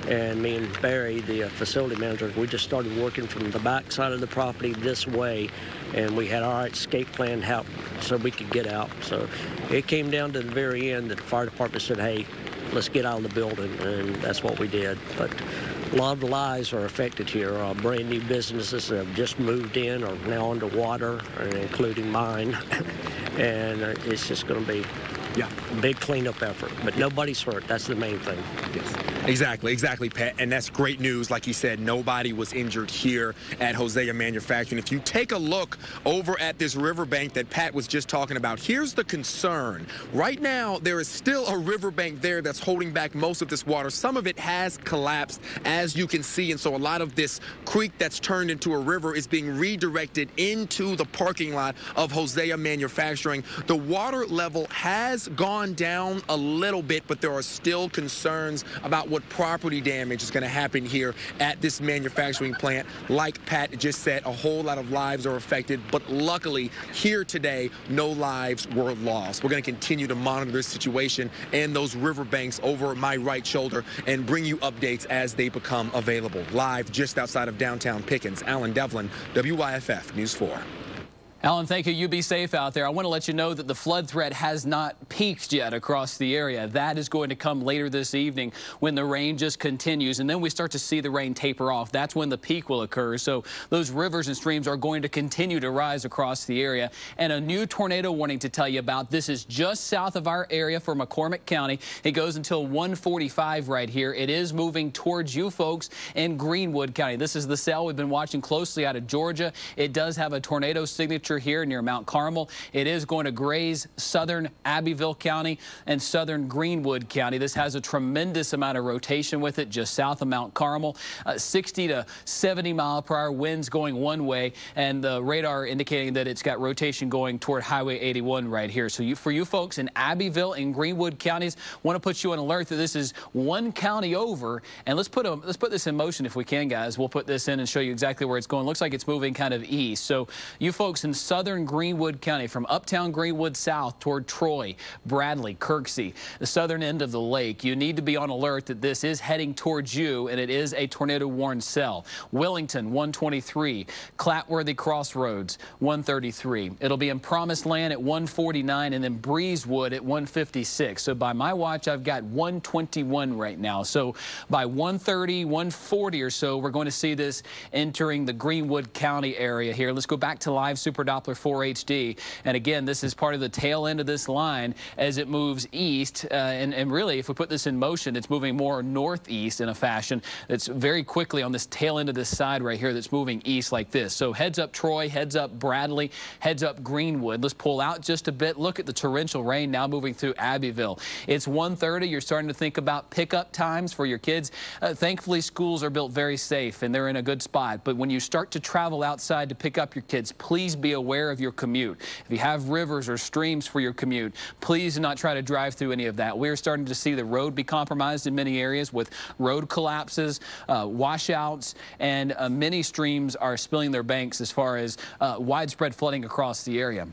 And me and Barry, the facility manager, we just started working from the back side of the property this way, and we had our escape plan out so we could get out. So it came down to the very end that the fire department said, hey, let's get out of the building, and that's what we did. But a lot of lives are affected here. Brand new businesses that have just moved in are now underwater, including mine. And it's just going to be a big cleanup effort. But nobody's hurt. That's the main thing. Yes. Exactly, Pat. And that's great news. Like you said, nobody was injured here at Hosea Manufacturing. If you take a look over at this riverbank that Pat was just talking about, here's the concern. Right now, there is still a riverbank there that's holding back most of this water. Some of it has collapsed, as you can see. And so a lot of this creek that's turned into a river is being redirected into the parking lot of Hosea Manufacturing. The water level has gone down a little bit, but there are still concerns about what property damage is going to happen here at this manufacturing plant. Like Pat just said, a whole lot of lives are affected, but luckily here today, no lives were lost. We're going to continue to monitor this situation and those riverbanks over my right shoulder and bring you updates as they become available. Live just outside of downtown Pickens, Alan Devlin, WYFF News 4. Alan, thank you. You be safe out there. I want to let you know that the flood threat has not peaked yet across the area. That is going to come later this evening when the rain just continues, and then we start to see the rain taper off. That's when the peak will occur. So those rivers and streams are going to continue to rise across the area. And a new tornado warning to tell you about. This is just south of our area for McCormick County. It goes until 1:45 right here. It is moving towards you folks in Greenwood County. This is the cell we've been watching closely out of Georgia. It does have a tornado signature here near Mount Carmel. It is going to graze southern Abbeville County and southern Greenwood County. This has a tremendous amount of rotation with it just south of Mount Carmel. 60 to 70 mile per hour winds going one way, and the radar indicating that it's got rotation going toward Highway 81 right here. So for you folks in Abbeville and Greenwood counties, want to put you on alert that this is one county over. And let's put this in motion if we can, guys. We'll put this in and show you exactly where it's going. Looks like it's moving kind of east. So you folks in southern Greenwood County, from uptown Greenwood south toward Troy, Bradley, Kirksey, the southern end of the lake, you need to be on alert that this is heading towards you, and it is a tornado warned cell. Wellington 123, Clatworthy Crossroads 133. It'll be in Promised Land at 149, and then Breezewood at 156. So by my watch, I've got 121 right now. So by 130, 140 or so, we're going to see this entering the Greenwood County area here. Let's go back to live Super Doppler 4 HD. And again, this is part of the tail end of this line as it moves east. And really, if we put this in motion, it's moving more northeast in a fashion that's very quickly on this tail end of this side right here that's moving east like this. So heads up Troy, heads up Bradley, heads up Greenwood. Let's pull out just a bit. Look at the torrential rain now moving through Abbeville. It's 1:30. You're starting to think about pickup times for your kids. Thankfully, schools are built very safe and they're in a good spot. But when you start to travel outside to pick up your kids, please be aware of your commute. If you have rivers or streams for your commute, please do not try to drive through any of that. We're starting to see the road be compromised in many areas with road collapses, washouts, and many streams are spilling their banks as far as widespread flooding across the area.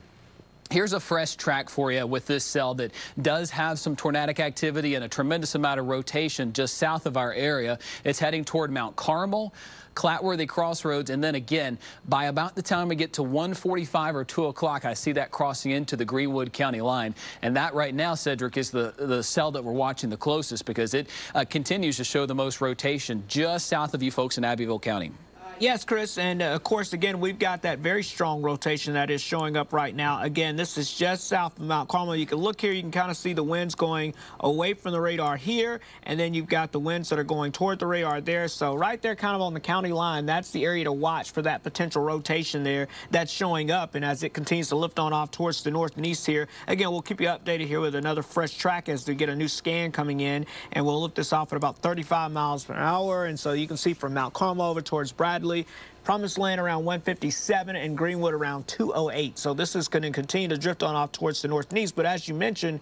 Here's a fresh track for you with this cell that does have some tornadic activity and a tremendous amount of rotation just south of our area. It's heading toward Mount Carmel, Clatworthy Crossroads, and then again, by about the time we get to 1:45 or 2 o'clock, I see that crossing into the Greenwood County line. And that right now, Cedric, is the cell that we're watching the closest because it continues to show the most rotation just south of you folks in Abbeville County. Yes, Chris, and of course, again, we've got that very strong rotation that is showing up right now. Again, this is just south of Mount Carmel. You can look here, you can kind of see the winds going away from the radar here, and then you've got the winds that are going toward the radar there. So right there, kind of on the county line, that's the area to watch for that potential rotation there that's showing up. And as it continues to lift on off towards the north and east here, again, we'll keep you updated here with another fresh track as we get a new scan coming in, and we'll lift this off at about 35 miles per hour. And so you can see from Mount Carmel over towards Bradley, Promised Land around 157 and Greenwood around 208. So this is going to continue to drift on off towards the north and east. But as you mentioned,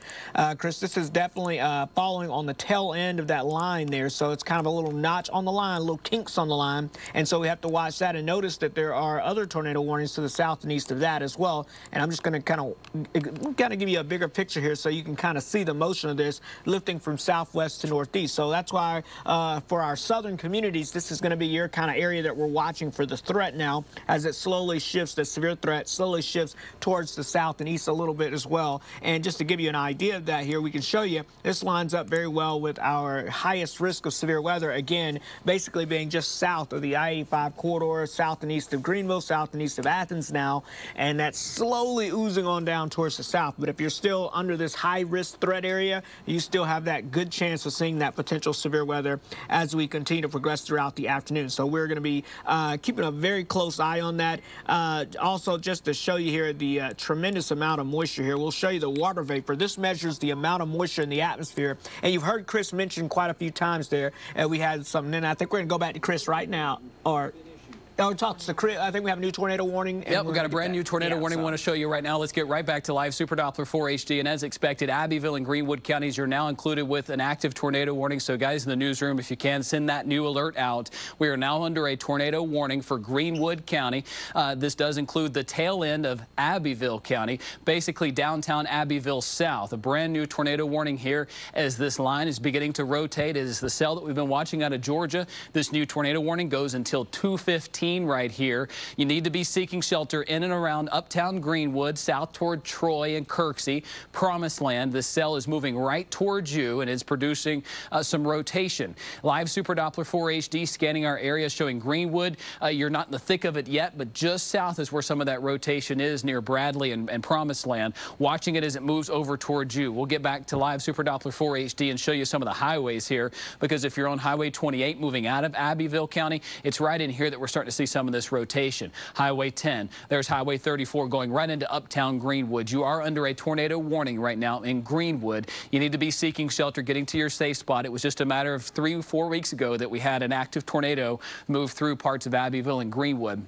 Chris, this is definitely following on the tail end of that line there. So it's kind of a little notch on the line, little kinks on the line. And so we have to watch that and notice that there are other tornado warnings to the south and east of that as well. And I'm just going to kind of give you a bigger picture here so you can kind of see the motion of this lifting from southwest to northeast. So that's why for our southern communities, this is going to be your kind of area that we're watching for the threat now as it slowly shifts, the severe threat slowly shifts towards the south and east a little bit as well. And just to give you an idea of that here, we can show you this lines up very well with our highest risk of severe weather, again, basically being just south of the I-85 corridor, south and east of Greenville, south and east of Athens now, and that's slowly oozing on down towards the south. But if you're still under this high-risk threat area, you still have that good chance of seeing that potential severe weather as we continue to progress throughout the afternoon. So we're going to be keeping a very close eye on that. Also, just to show you here the tremendous amount of moisture here, we'll show you the water vapor. This measures the amount of moisture in the atmosphere. And you've heard Chris mention quite a few times there, and we had something in. I think we're going to go back to Chris right now, or talk to Chris. I think we have a new tornado warning. Yep, we've got a brand new tornado warning we want to show you right now. Let's get right back to live Super Doppler 4 HD. And as expected, Abbeville and Greenwood counties are now included with an active tornado warning. So guys in the newsroom, if you can, send that new alert out. We are now under a tornado warning for Greenwood County. This does include the tail end of Abbeville County, basically downtown Abbeville south. A brand new tornado warning here as this line is beginning to rotate. It is the cell that we've been watching out of Georgia. This new tornado warning goes until 2:15 right here. You need to be seeking shelter in and around uptown Greenwood, south toward Troy and Kirksey, Promised Land. This cell is moving right towards you and is producing some rotation. Live Super Doppler 4 HD scanning our area showing Greenwood. You're not in the thick of it yet, but just south is where some of that rotation is near Bradley and Promised Land. Watching it as it moves over towards you. We'll get back to Live Super Doppler 4 HD and show you some of the highways here, because if you're on Highway 28 moving out of Abbeville County, it's right in here that we're starting to see some of this rotation. Highway 10, there's Highway 34 going right into uptown Greenwood. You are under a tornado warning right now in Greenwood. You need to be seeking shelter, getting to your safe spot. It was just a matter of 3 or 4 weeks ago that we had an active tornado move through parts of Abbeville and Greenwood.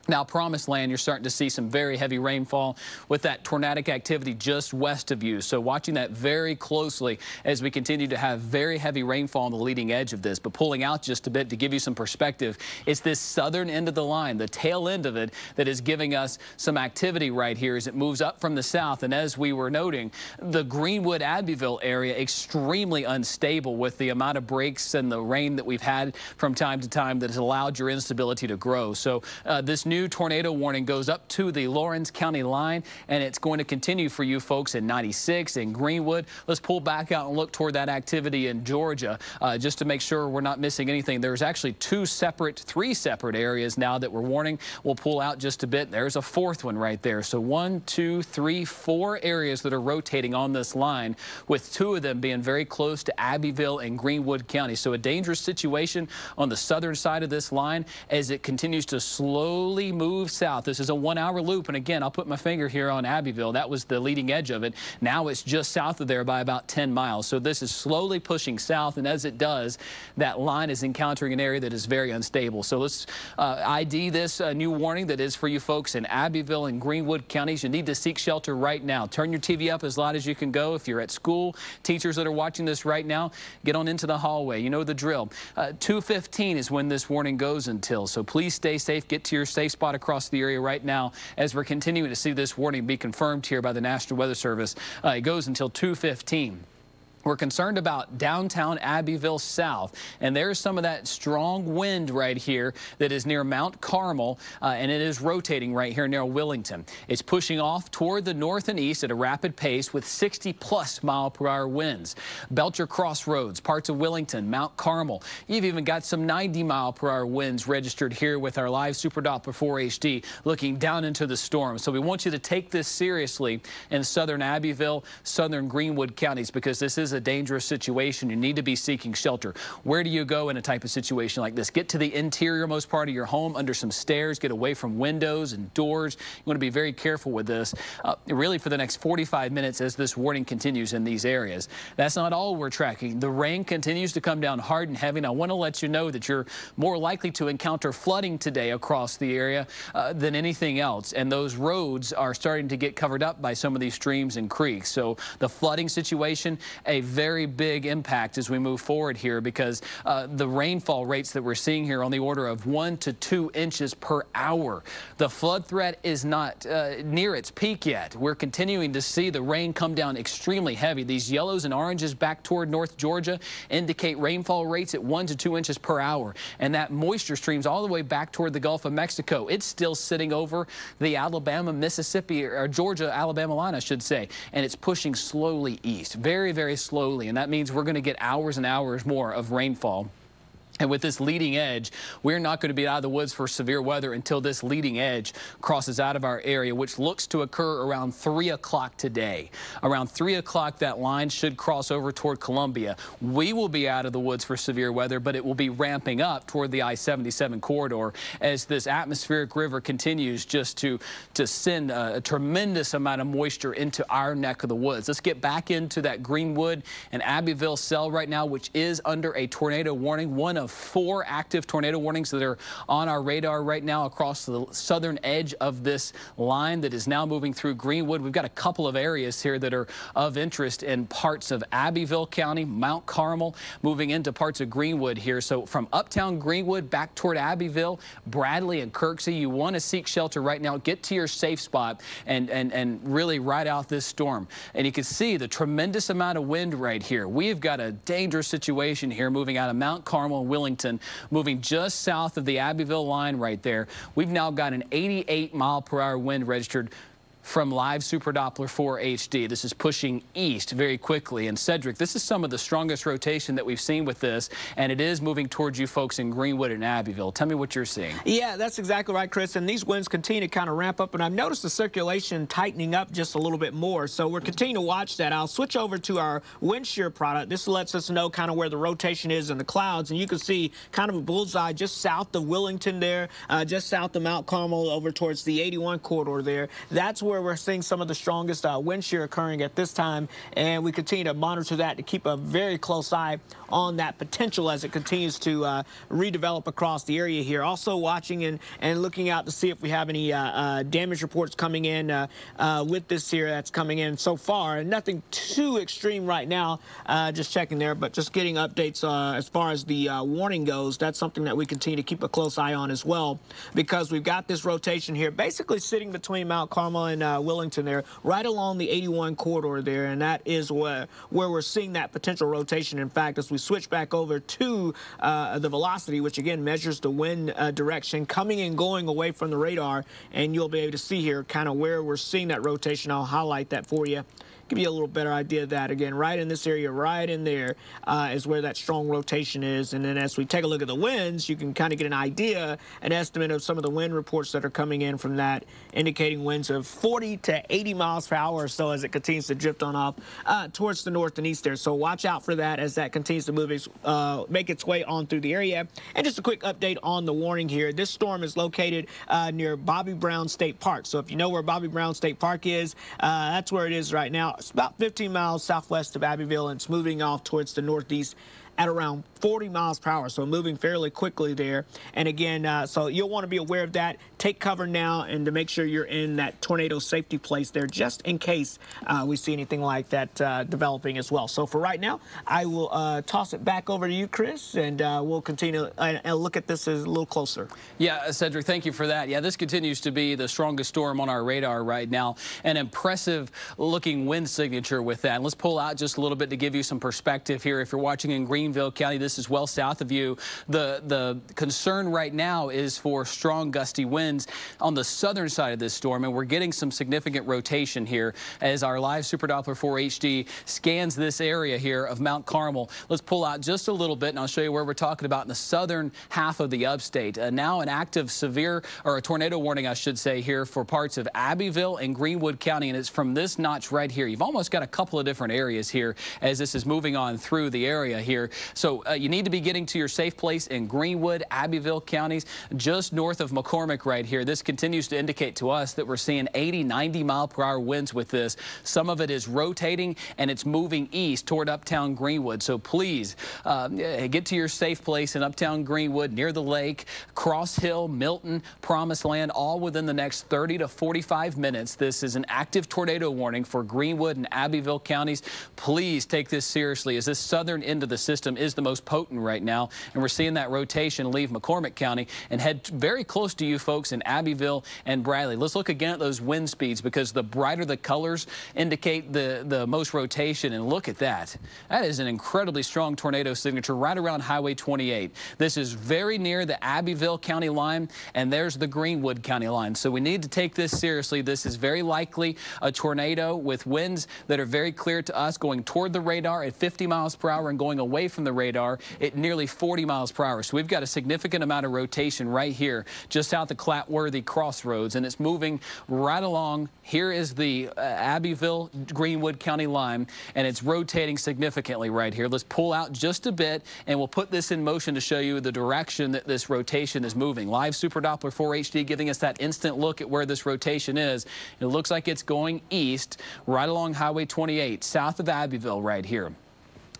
Now, Promised Land, you're starting to see some very heavy rainfall with that tornadic activity just west of you. So watching that very closely as we continue to have very heavy rainfall on the leading edge of this. But pulling out just a bit to give you some perspective, it's this southern end of the line, the tail end of it, that is giving us some activity right here as it moves up from the south. And as we were noting, the Greenwood Abbeville area extremely unstable with the amount of breaks and the rain that we've had from time to time that has allowed your instability to grow. So this new tornado warning goes up to the Lawrence County line, and it's going to continue for you folks in 96 and Greenwood. Let's pull back out and look toward that activity in Georgia just to make sure we're not missing anything. There's actually three separate areas now that we're warning. We'll pull out just a bit. There's a fourth one right there. So 1, 2, 3, 4 areas that are rotating on this line, with 2 of them being very close to Abbeville and Greenwood County. So a dangerous situation on the southern side of this line as it continues to slowly move south. This is a 1-hour loop, and again, I'll put my finger here on Abbeville. That was the leading edge of it. Now it's just south of there by about 10 miles. So this is slowly pushing south, and as it does, that line is encountering an area that is very unstable. So let's ID this new warning that is for you folks in Abbeville and Greenwood counties. You need to seek shelter right now. Turn your TV up as loud as you can go. If you're at school, teachers that are watching this right now, get on into the hallway. You know the drill. 2:15 is when this warning goes until, so please stay safe. Get to your safe spot across the area right now as we're continuing to see this warning be confirmed here by the National Weather Service. It goes until 2:15. We're concerned about downtown Abbeville south, and there's some of that strong wind right here that is near Mount Carmel, and it is rotating right here near Willington. It's pushing off toward the north and east at a rapid pace with 60+ mile-per-hour winds. Belcher Crossroads, parts of Willington, Mount Carmel. You've even got some 90-mile-per-hour winds registered here with our live Super Doppler 4 HD looking down into the storm. So we want you to take this seriously in southern Abbeville, southern Greenwood counties, because this is a dangerous situation. You need to be seeking shelter. Where do you go in a type of situation like this? Get to the interior-most part of your home under some stairs. Get away from windows and doors. You want to be very careful with this, really for the next 45 minutes as this warning continues in these areas. That's not all we're tracking. The rain continues to come down hard and heavy, and I want to let you know that you're more likely to encounter flooding today across the area than anything else, and those roads are starting to get covered up by some of these streams and creeks. So the flooding situation, a very big impact as we move forward here, because the rainfall rates that we're seeing here on the order of 1 to 2 inches per hour. The flood threat is not near its peak yet. We're continuing to see the rain come down extremely heavy. These yellows and oranges back toward North Georgia indicate rainfall rates at 1 to 2 inches per hour, and that moisture streams all the way back toward the Gulf of Mexico. It's still sitting over the Alabama, Mississippi, or Georgia-Alabama line, I should say, and it's pushing slowly east, very, very slowly. And that means we're going to get hours and hours more of rainfall. And with this leading edge, we're not going to be out of the woods for severe weather until this leading edge crosses out of our area, which looks to occur around 3 o'clock today. Around 3 o'clock, that line should cross over toward Columbia. We will be out of the woods for severe weather, but it will be ramping up toward the I-77 corridor as this atmospheric river continues just to send a tremendous amount of moisture into our neck of the woods. Let's get back into that Greenwood and Abbeville cell right now, which is under a tornado warning, one of 4 active tornado warnings that are on our radar right now across the southern edge of this line that is now moving through Greenwood. We've got a couple of areas here that are of interest in parts of Abbeville County, Mount Carmel, moving into parts of Greenwood here. So from uptown Greenwood back toward Abbeville, Bradley and Kirksey, you want to seek shelter right now. Get to your safe spot and really ride out this storm. And you can see the tremendous amount of wind right here. We've got a dangerous situation here moving out of Mount Carmel, Willington, moving just south of the Abbeville line right there. We've now got an 88-mile-per-hour wind registered from live Super Doppler 4 HD. This is pushing east very quickly. And Cedric, this is some of the strongest rotation that we've seen with this, and it is moving towards you folks in Greenwood and Abbeville. Tell me what you're seeing. Yeah, that's exactly right, Chris. And these winds continue to kind of ramp up, and I've noticed the circulation tightening up just a little bit more. So we're continuing to watch that. I'll switch over to our wind shear product. This lets us know kind of where the rotation is in the clouds, and you can see kind of a bullseye just south of Willington there, just south of Mount Carmel over towards the 81 corridor there. That's where we're seeing some of the strongest wind shear occurring at this time, and we continue to monitor that to keep a very close eye on that potential as it continues to redevelop across the area here. Also watching and looking out to see if we have any damage reports coming in with this here that's coming in so far. Nothing too extreme right now, just checking there, but just getting updates as far as the warning goes. That's something that we continue to keep a close eye on as well, because we've got this rotation here basically sitting between Mount Carmel and Willington there, right along the 81 corridor there, and that is where we're seeing that potential rotation. In fact, as we switch back over to the velocity, which again measures the wind direction coming and going away from the radar, and you'll be able to see here kind of where we're seeing that rotation. I'll highlight that for you. Give you a little better idea of that. Again, right in this area, right in there is where that strong rotation is. And then as we take a look at the winds, you can kind of get an idea, an estimate of some of the wind reports that are coming in from that, indicating winds of 40 to 80 miles per hour or so as it continues to drift on off towards the north and east there. So watch out for that as that continues to move make its way on through the area. And just a quick update on the warning here. This storm is located near Bobby Brown State Park. So if you know where Bobby Brown State Park is, that's where it is right now. It's about 15 miles southwest of Abbeville, and it's moving off towards the northeast at around 40 miles per hour, so moving fairly quickly there. And again, so you'll want to be aware of that. Take cover now and to make sure you're in that tornado safety place there, just in case we see anything like that developing as well. So for right now, I will toss it back over to you, Chris, and we'll continue and look at this a little closer. Yeah, Cedric, thank you for that. Yeah, this continues to be the strongest storm on our radar right now. An impressive looking wind signature with that. And let's pull out just a little bit to give you some perspective here. If you're watching in Greenville County, this is well south of you. The concern right now is for strong gusty winds on the southern side of this storm, and we're getting some significant rotation here as our live Super Doppler 4 HD scans this area here of Mount Carmel. Let's pull out just a little bit, and I'll show you where we're talking about in the southern half of the upstate. Now an active severe, or a tornado warning, I should say, here for parts of Abbeville and Greenwood County, and it's from this notch right here. You've almost got a couple of different areas here as this is moving on through the area here. So you need to be getting to your safe place in Greenwood, Abbeville counties, just north of McCormick right here. This continues to indicate to us that we're seeing 80, 90 mile per hour winds with this. Some of it is rotating and it's moving east toward uptown Greenwood. So please get to your safe place in uptown Greenwood, near the lake, Cross Hill, Milton, Promised Land, all within the next 30 to 45 minutes. This is an active tornado warning for Greenwood and Abbeville counties. Please take this seriously, as this southern end of the system is the most potent right now, and we're seeing that rotation leave McCormick County and head very close to you folks in Abbeville and Bradley. Let's look again at those wind speeds, because the brighter the colors indicate the most rotation, and look at that. That is an incredibly strong tornado signature right around Highway 28. This is very near the Abbeville County line, and there's the Greenwood County line. So we need to take this seriously. This is very likely a tornado with winds that are very clear to us, going toward the radar at 50 miles per hour and going away from the radar at nearly 40 miles per hour. So we've got a significant amount of rotation right here just south of Clatworthy Crossroads, and it's moving right along. Here is the Abbeville Greenwood County line, and it's rotating significantly right here. Let's pull out just a bit, and we'll put this in motion to show you the direction that this rotation is moving. Live Super Doppler 4 HD giving us that instant look at where this rotation is. It looks like it's going east right along Highway 28, south of Abbeville right here.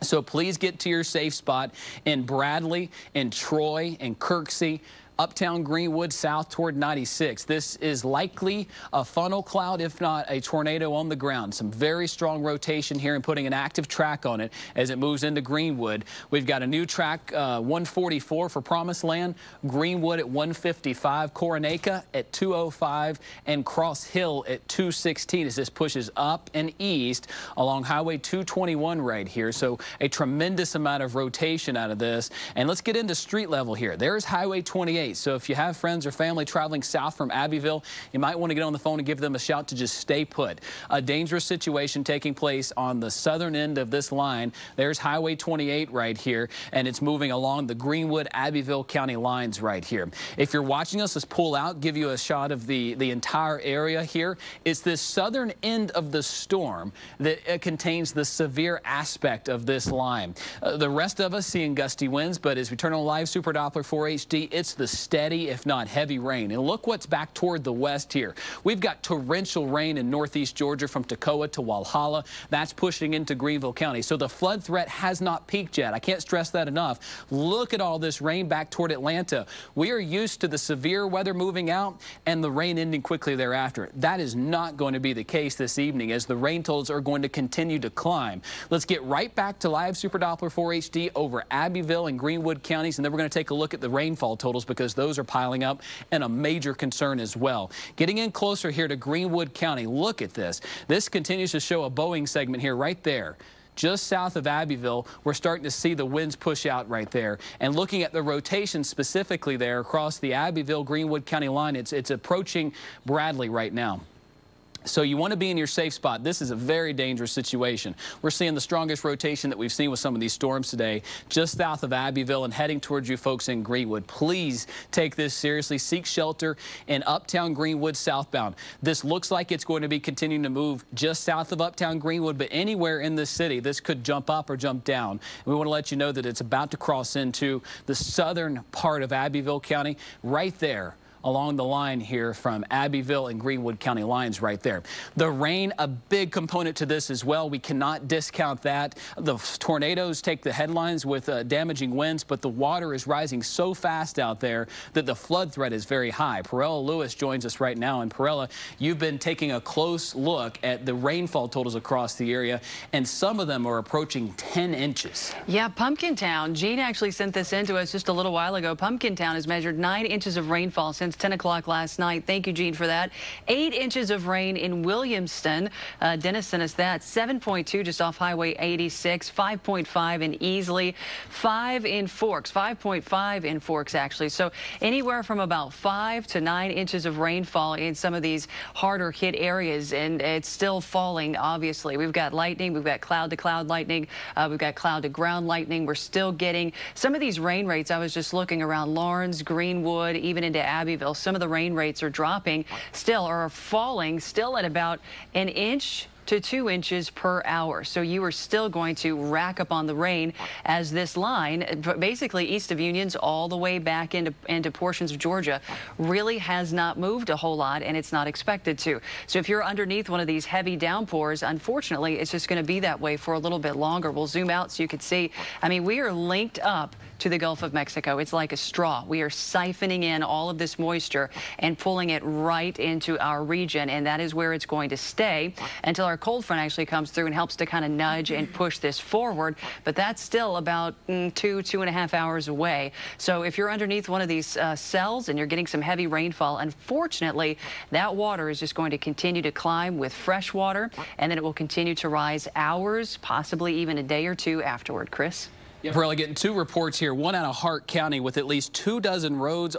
So please get to your safe spot in Bradley, in Troy, in Kirksey, uptown Greenwood, south toward 96. This is likely a funnel cloud, if not a tornado on the ground. Some very strong rotation here and putting an active track on it as it moves into Greenwood. We've got a new track, 144 for Promised Land, Greenwood at 155, Coronaca at 205, and Cross Hill at 216 as this pushes up and east along Highway 221 right here. So a tremendous amount of rotation out of this. And let's get into street level here. There's Highway 28. So if you have friends or family traveling south from Abbeville, you might want to get on the phone and give them a shout to just stay put. A dangerous situation taking place on the southern end of this line. There's Highway 28 right here, and it's moving along the Greenwood, Abbeville County lines right here. If you're watching us, let's pull out, give you a shot of the entire area here. It's this southern end of the storm that contains the severe aspect of this line. The rest of us seeing gusty winds, but as we turn on Live Super Doppler 4 HD, it's the steady, if not heavy rain. And look what's back toward the west here. We've got torrential rain in northeast Georgia from Toccoa to Walhalla. That's pushing into Greenville County. So the flood threat has not peaked yet. I can't stress that enough. Look at all this rain back toward Atlanta. We are used to the severe weather moving out and the rain ending quickly thereafter. That is not going to be the case this evening, as the rain totals are going to continue to climb. Let's get right back to Live Super Doppler 4 HD over Abbeville and Greenwood counties, and then we're going to take a look at the rainfall totals, because those are piling up and a major concern as well. Getting in closer here to Greenwood County, look at this. This continues to show a Boeing segment here right there. Just south of Abbeville, we're starting to see the winds push out right there. And looking at the rotation specifically there across the Abbeville Greenwood County line, it's approaching Bradley right now. So you want to be in your safe spot. This is a very dangerous situation. We're seeing the strongest rotation that we've seen with some of these storms today, just south of Abbeville and heading towards you folks in Greenwood. Please take this seriously. Seek shelter in uptown Greenwood southbound. This looks like it's going to be continuing to move just south of uptown Greenwood, but anywhere in this city, this could jump up or jump down. And we want to let you know that it's about to cross into the southern part of Abbeville County right there along the line here from Abbeville and Greenwood County lines right there. The rain, a big component to this as well. We cannot discount that. The tornadoes take the headlines with damaging winds, but the water is rising so fast out there that the flood threat is very high. Perella Lewis joins us right now. And Perella, you've been taking a close look at the rainfall totals across the area, and some of them are approaching 10 inches. Yeah, Pumpkin Town. Gene actually sent this in to us just a little while ago. Pumpkin Town has measured 9 inches of rainfall since 10 o'clock last night. Thank you, Gene, for that. 8 inches of rain in Williamston. Dennis sent us that. 7.2 just off Highway 86. 5.5 in Easley. 5 in Forks. 5.5 in Forks, actually. So anywhere from about 5 to 9 inches of rainfall in some of these harder hit areas, and it's still falling, obviously. We've got lightning. We've got cloud-to-cloud lightning. We've got cloud-to-ground lightning. We're still getting some of these rain rates. I was just looking around Lawrence, Greenwood, even into Abbeville. Some of the rain rates are dropping still, or are falling still at about an inch to 2 inches per hour. So you are still going to rack up on the rain as this line, basically east of Unions all the way back into portions of Georgia, really has not moved a whole lot, and it's not expected to. So if you're underneath one of these heavy downpours, unfortunately, it's just going to be that way for a little bit longer. We'll zoom out so you can see. I mean, we are linked up to the Gulf of Mexico. It's like a straw. We are siphoning in all of this moisture and pulling it right into our region, and that is where it's going to stay until our cold front actually comes through and helps to kind of nudge and push this forward. But that's still about 2.5 hours away. So if you're underneath one of these cells and you're getting some heavy rainfall, unfortunately, that water is just going to continue to climb with fresh water, and then it will continue to rise hours, possibly even a day or two afterward. Chris? We're only getting 2 reports here, one out of Hart County with at least 24 roads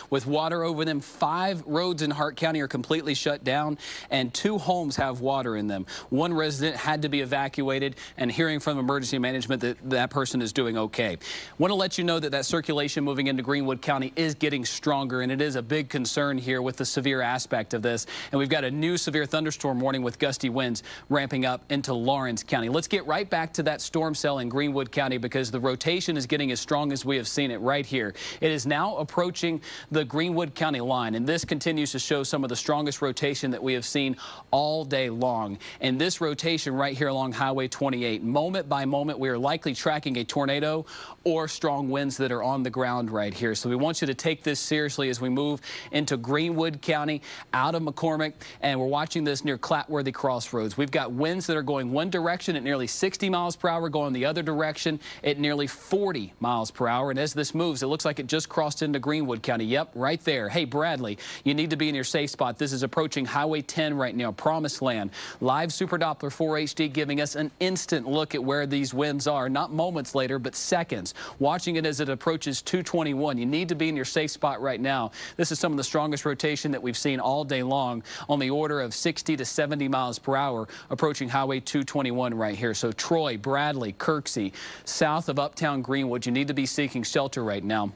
with water over them. 5 roads in Hart County are completely shut down, and 2 homes have water in them. 1 resident had to be evacuated, and hearing from emergency management that that person is doing okay. Want to let you know that that circulation moving into Greenwood County is getting stronger, and it is a big concern here with the severe aspect of this. And we've got a new severe thunderstorm warning with gusty winds ramping up into Lawrence County. Let's get right back to that storm cell in Greenwood County, because the rotation is getting as strong as we have seen it right here. It is now approaching the Greenwood County line, and this continues to show some of the strongest rotation that we have seen all day long. And this rotation right here along Highway 28, moment by moment, we are likely tracking a tornado or strong winds that are on the ground right here. So we want you to take this seriously as we move into Greenwood County, out of McCormick, and we're watching this near Clatworthy Crossroads. We've got winds that are going one direction at nearly 60 miles per hour, going the other direction at nearly 40 miles per hour. And as this moves, it looks like it just crossed into Greenwood County. Yep, right there. Hey, Bradley, you need to be in your safe spot. This is approaching Highway 10 right now, Promised Land. Live Super Doppler 4 HD giving us an instant look at where these winds are, not moments later, but seconds. Watching it as it approaches 221. You need to be in your safe spot right now. This is some of the strongest rotation that we've seen all day long, on the order of 60 to 70 miles per hour, approaching Highway 221 right here. So Troy, Bradley, Kirksey, south of Uptown Greenwood, you need to be seeking shelter right now.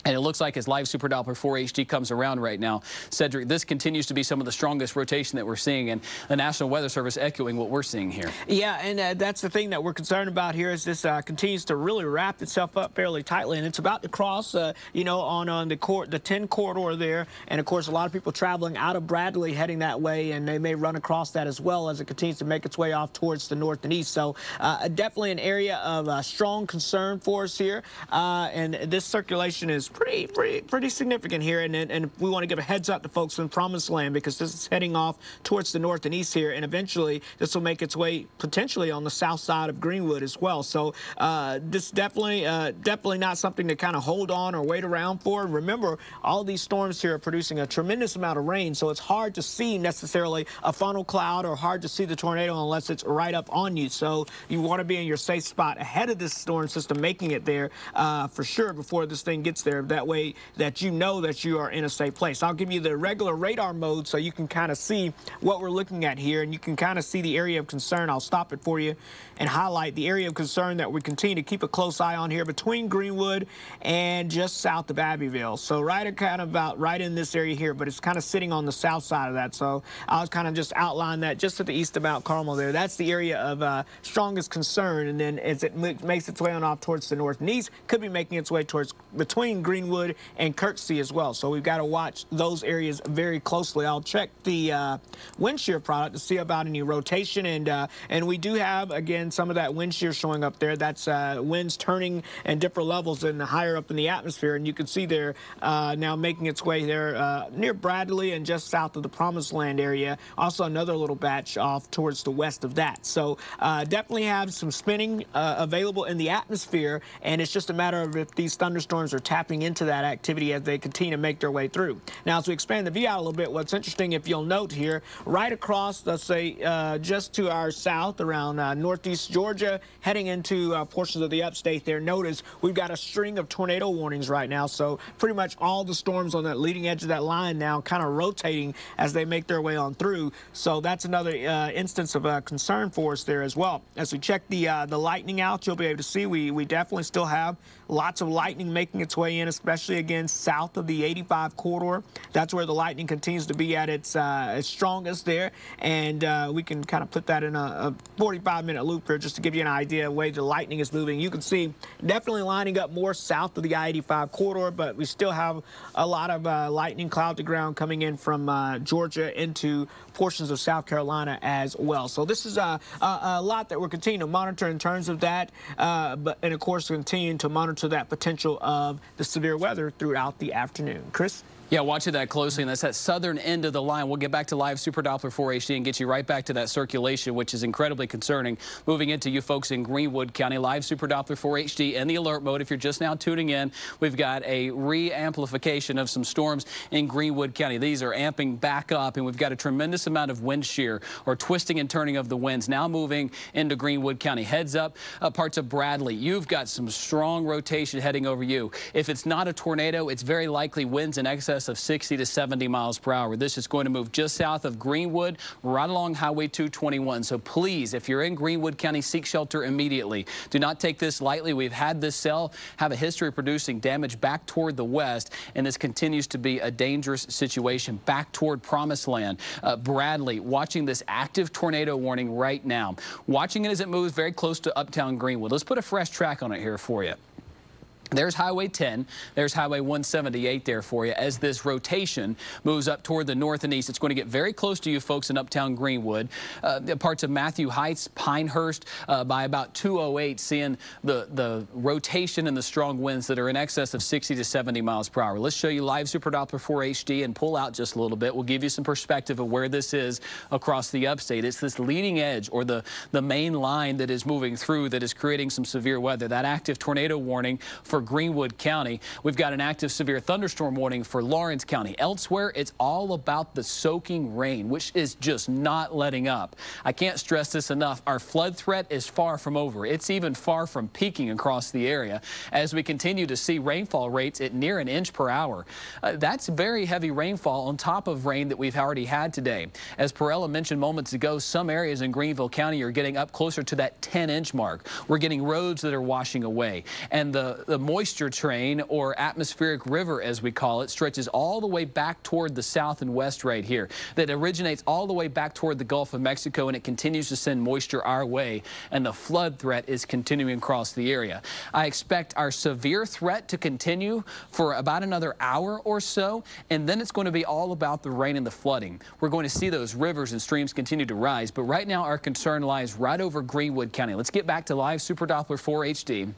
And it looks like as Live Super Doppler 4 HD comes around right now, Cedric, this continues to be some of the strongest rotation that we're seeing, and the National Weather Service echoing what we're seeing here. Yeah, and that's the thing that we're concerned about here, is this continues to really wrap itself up fairly tightly, and it's about to cross, you know, on the 10 corridor there. And of course, a lot of people traveling out of Bradley heading that way, and they may run across that as well as it continues to make its way off towards the north and east. So definitely an area of strong concern for us here, and this circulation is pretty significant here, and we want to give a heads up to folks in Promised Land, because this is heading off towards the north and east here, and eventually this will make its way potentially on the south side of Greenwood as well. So this definitely not something to kind of hold on or wait around for. Remember, all these storms here are producing a tremendous amount of rain, so it's hard to see necessarily a funnel cloud, or hard to see the tornado unless it's right up on you. So you want to be in your safe spot ahead of this storm system making it there for sure before this thing gets there. That way that you know that you are in a safe place. I'll give you the regular radar mode so you can kind of see what we're looking at here, and you can kind of see the area of concern. I'll stop it for you and highlight the area of concern that we continue to keep a close eye on here between Greenwood and just south of Abbeville. So right in this area here, but it's kind of sitting on the south side of that. So I'll kind of just outline that just to the east of Mount Carmel there. That's the area of strongest concern, and then as it makes its way on off towards the north and east, could be making its way towards between Greenwood Greenwood and Kirksey as well. So we've got to watch those areas very closely. I'll check the wind shear product to see about any rotation, and we do have, again, some of that wind shear showing up there. That's winds turning in different levels and higher up in the atmosphere, and you can see there now making its way there near Bradley and just south of the Promised Land area. Also another little batch off towards the west of that. So definitely have some spinning available in the atmosphere, and it's just a matter of if these thunderstorms are tapping into that activity as they continue to make their way through. Now, as we expand the view out a little bit, what's interesting, if you'll note here, right across, let's say, just to our south around northeast Georgia, heading into portions of the upstate there, notice we've got a string of tornado warnings right now. So pretty much all the storms on that leading edge of that line now kind of rotating as they make their way on through. So that's another instance of concern for us there as well. As we check the lightning out, you'll be able to see we definitely still have lots of lightning making its way in, especially again south of the 85 corridor. That's where the lightning continues to be at its strongest there, and we can kind of put that in a 45-minute loop here just to give you an idea of the way the lightning is moving. You can see definitely lining up more south of the I-85 corridor, but we still have a lot of lightning cloud to ground coming in from Georgia into portions of South Carolina as well. So this is a lot that we're continuing to monitor in terms of that, and of course continuing to monitor that potential of the severe weather throughout the afternoon. Chris? Yeah, watching that closely, and that's that southern end of the line. We'll get back to live Super Doppler 4 HD and get you right back to that circulation, which is incredibly concerning. Moving into you folks in Greenwood County, live Super Doppler 4 HD and the alert mode. If you're just now tuning in, we've got a re-amplification of some storms in Greenwood County. These are amping back up, and we've got a tremendous amount of wind shear or twisting and turning of the winds now moving into Greenwood County. Heads up, parts of Bradley. You've got some strong rotation heading over you. If it's not a tornado, it's very likely winds in excess of 60 to 70 miles per hour. This is going to move just south of Greenwood, right along Highway 221. So please, if you're in Greenwood County, seek shelter immediately. Do not take this lightly. We've had this cell have a history of producing damage back toward the west, and this continues to be a dangerous situation back toward Promised Land. Bradley, watching this active tornado warning right now. Watching it as it moves very close to uptown Greenwood. Let's put a fresh track on it here for you. There's Highway 10, there's Highway 178 there for you. As this rotation moves up toward the north and east, it's going to get very close to you folks in uptown Greenwood. Parts of Matthew Heights, Pinehurst, by about 208, seeing the rotation and the strong winds that are in excess of 60 to 70 miles per hour. Let's show you live Super Doppler 4 HD and pull out just a little bit. We'll give you some perspective of where this is across the upstate. It's this leading edge, or the main line that is moving through, that is creating some severe weather. That active tornado warning for Greenwood County. We've got an active severe thunderstorm warning for Lawrence County. Elsewhere, it's all about the soaking rain, which is just not letting up. I can't stress this enough. Our flood threat is far from over. It's even far from peaking across the area as we continue to see rainfall rates at near an inch per hour. That's very heavy rainfall on top of rain that we've already had today. As Perella mentioned moments ago, some areas in Greenville County are getting up closer to that 10-inch mark. We're getting roads that are washing away, and the moisture train, or atmospheric river as we call it, stretches all the way back toward the south and west right here. That originates all the way back toward the Gulf of Mexico, and it continues to send moisture our way, and the flood threat is continuing across the area. I expect our severe threat to continue for about another hour or so, and then it's going to be all about the rain and the flooding. We're going to see those rivers and streams continue to rise, but right now our concern lies right over Greenwood County. Let's get back to live Super Doppler 4 HD.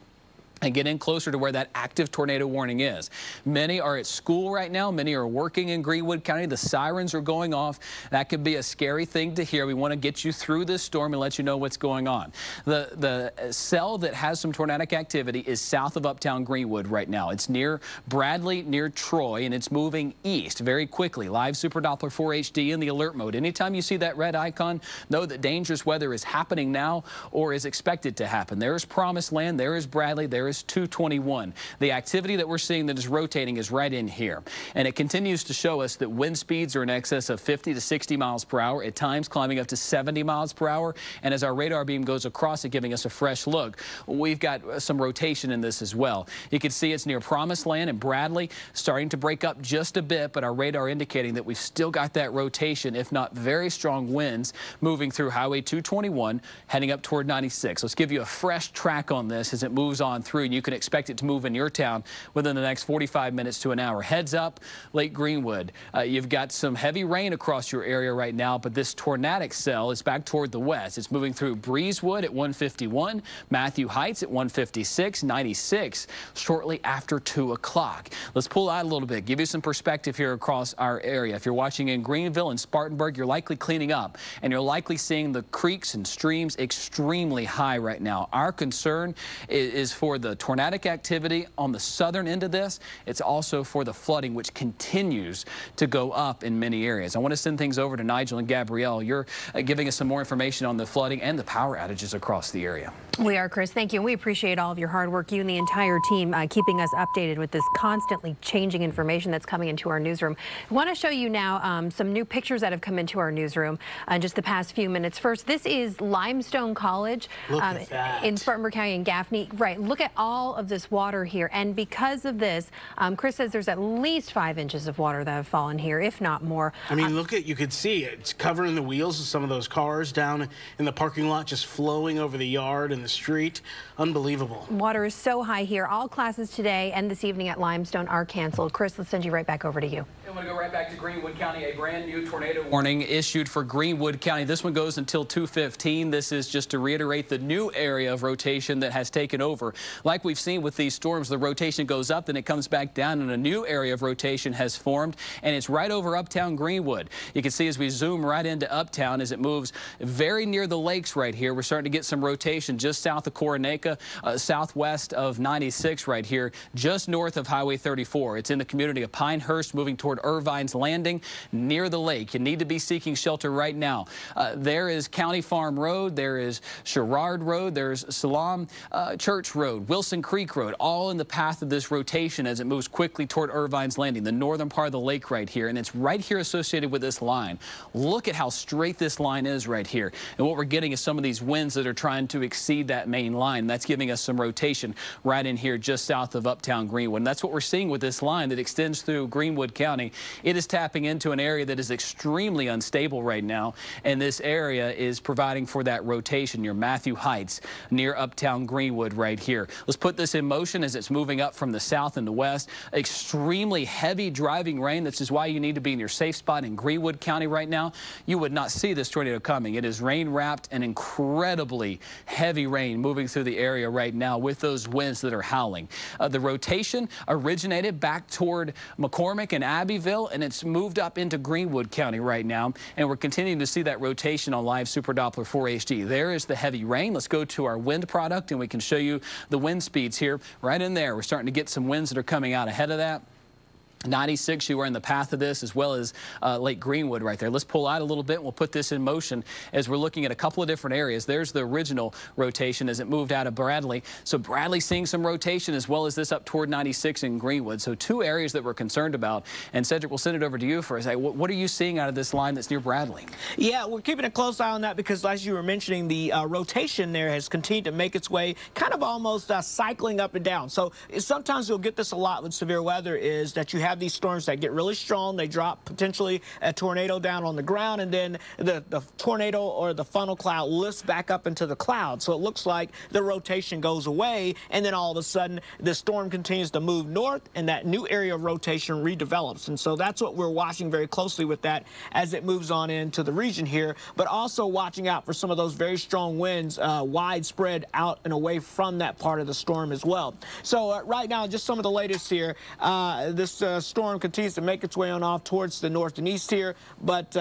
And get in closer to where that active tornado warning is. Many are at school right now. Many are working in Greenwood County. The sirens are going off. That could be a scary thing to hear. We want to get you through this storm and let you know what's going on. The cell that has some tornadic activity is south of uptown Greenwood right now. It's near Bradley, near Troy, and it's moving east very quickly. Live Super Doppler 4 HD in the alert mode. Anytime you see that red icon, know that dangerous weather is happening now or is expected to happen. There is Promised Land. There is Bradley. There is 221. The activity that we're seeing that is rotating is right in here. And it continues to show us that wind speeds are in excess of 50 to 60 miles per hour, at times climbing up to 70 miles per hour. And as our radar beam goes across it, giving us a fresh look, we've got some rotation in this as well. You can see it's near Promised Land and Bradley, starting to break up just a bit, but our radar indicating that we've still got that rotation, if not very strong winds, moving through Highway 221, heading up toward 96. Let's give you a fresh track on this as it moves on through through, and you can expect it to move in your town within the next 45 minutes to an hour. Heads up, Lake Greenwood. You've got some heavy rain across your area right now, but this tornadic cell is back toward the west. It's moving through Breezewood at 151, Matthew Heights at 156, 96 shortly after 2 o'clock. Let's pull out a little bit, give you some perspective here across our area. If you're watching in Greenville and Spartanburg, you're likely cleaning up, and you're likely seeing the creeks and streams extremely high right now. Our concern is for the tornadic activity on the southern end of this. It's also for the flooding, which continues to go up in many areas. I want to send things over to Nigel and Gabrielle. You're giving us some more information on the flooding and the power outages across the area. We are, Chris. Thank you. And we appreciate all of your hard work, you and the entire team, keeping us updated with this constantly changing information that's coming into our newsroom. I want to show you now some new pictures that have come into our newsroom in just the past few minutes. First, this is Limestone College in Spartanburg County in Gaffney. Right. Look at all of this water here. And because of this, Chris says there's at least 5 inches of water that have fallen here, if not more. I mean, look at, you could see it's covering the wheels of some of those cars down in the parking lot, just flowing over the yard and the street. Unbelievable. Water is so high here. All classes today and this evening at Limestone are canceled. Chris, let's send you right back over to you. I'm going to go right back to Greenwood County. A brand new tornado warning issued for Greenwood County. This one goes until 2:15. This is just to reiterate the new area of rotation that has taken over. Like we've seen with these storms, the rotation goes up, then it comes back down, and a new area of rotation has formed, and it's right over uptown Greenwood. You can see as we zoom right into uptown as it moves very near the lakes right here. We're starting to get some rotation just south of Coronaca, southwest of 96 right here, just north of Highway 34. It's in the community of Pinehurst, moving toward Irvine's Landing near the lake. You need to be seeking shelter right now. There is County Farm Road, there is Sherrard Road, there's Salam Church Road, Wilson Creek Road, all in the path of this rotation as it moves quickly toward Irvine's Landing, the northern part of the lake right here, and it's right here associated with this line. Look at how straight this line is right here, and what we're getting is some of these winds that are trying to exceed that main line. That's giving us some rotation right in here just south of uptown Greenwood, and that's what we're seeing with this line that extends through Greenwood County. It is tapping into an area that is extremely unstable right now, and this area is providing for that rotation near Matthew Heights, near uptown Greenwood right here. Let's put this in motion as it's moving up from the south and the west. Extremely heavy driving rain. This is why you need to be in your safe spot in Greenwood County right now. You would not see this tornado coming. It is rain-wrapped and incredibly heavy rain moving through the area right now with those winds that are howling. The rotation originated back toward McCormick and Abbeville, and it's moved up into Greenwood County right now, and we're continuing to see that rotation on live Super Doppler 4 HD. There is the heavy rain. Let's go to our wind product, and we can show you the wind speeds here right in there. We're starting to get some winds that are coming out ahead of that. 96, you are in the path of this, as well as Lake Greenwood right there. Let's pull out a little bit. We'll put this in motion as we're looking at a couple of different areas. There's the original rotation as it moved out of Bradley. So Bradley seeing some rotation, as well as this up toward 96 in Greenwood. So two areas that we're concerned about. And Cedric, we'll send it over to you for a second. What are you seeing out of this line that's near Bradley? Yeah, we're keeping a close eye on that because, as you were mentioning, the rotation there has continued to make its way kind of almost cycling up and down. So sometimes you'll get this a lot with severe weather, is that you have these storms that get really strong. They drop potentially a tornado down on the ground, and then the tornado or the funnel cloud lifts back up into the cloud. So it looks like the rotation goes away, and then all of a sudden the storm continues to move north, and that new area of rotation redevelops. And so that's what we're watching very closely with that as it moves on into the region here, but also watching out for some of those very strong winds widespread out and away from that part of the storm as well. So right now, just some of the latest here. This storm continues to make its way on off towards the north and east here, but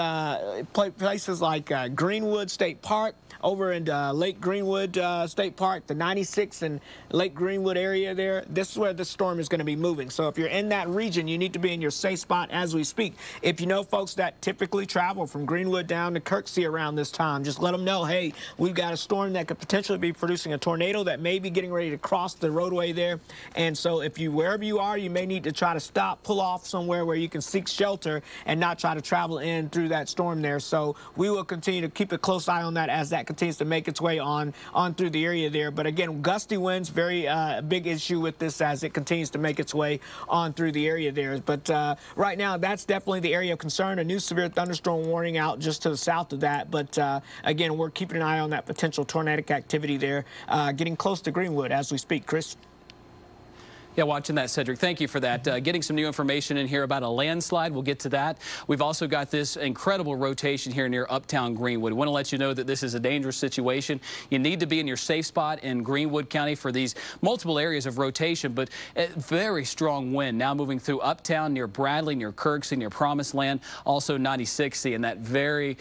places like Greenwood State Park, over in Lake Greenwood State Park, the 96 and Lake Greenwood area there, this is where the storm is going to be moving. So if you're in that region, you need to be in your safe spot as we speak. If you know folks that typically travel from Greenwood down to Kirksey around this time, just let them know, hey, we've got a storm that could potentially be producing a tornado that may be getting ready to cross the roadway there. And so if you, wherever you are, you may need to try to stop, pull off somewhere where you can seek shelter and not try to travel in through that storm there. So we will continue to keep a close eye on that as that continues to make its way on through the area there. But again, gusty winds, very big issue with this as it continues to make its way on through the area there. But right now, that's definitely the area of concern. A new severe thunderstorm warning out just to the south of that. But again, we're keeping an eye on that potential tornadic activity there, getting close to Greenwood as we speak. Chris? Yeah, watching that, Cedric. Thank you for that. Getting some new information in here about a landslide. We'll get to that. We've also got this incredible rotation here near Uptown Greenwood. I want to let you know that this is a dangerous situation. You need to be in your safe spot in Greenwood County for these multiple areas of rotation, but a very strong wind now moving through Uptown, near Bradley, near Kirksey, near Promised Land, also 96C, and that very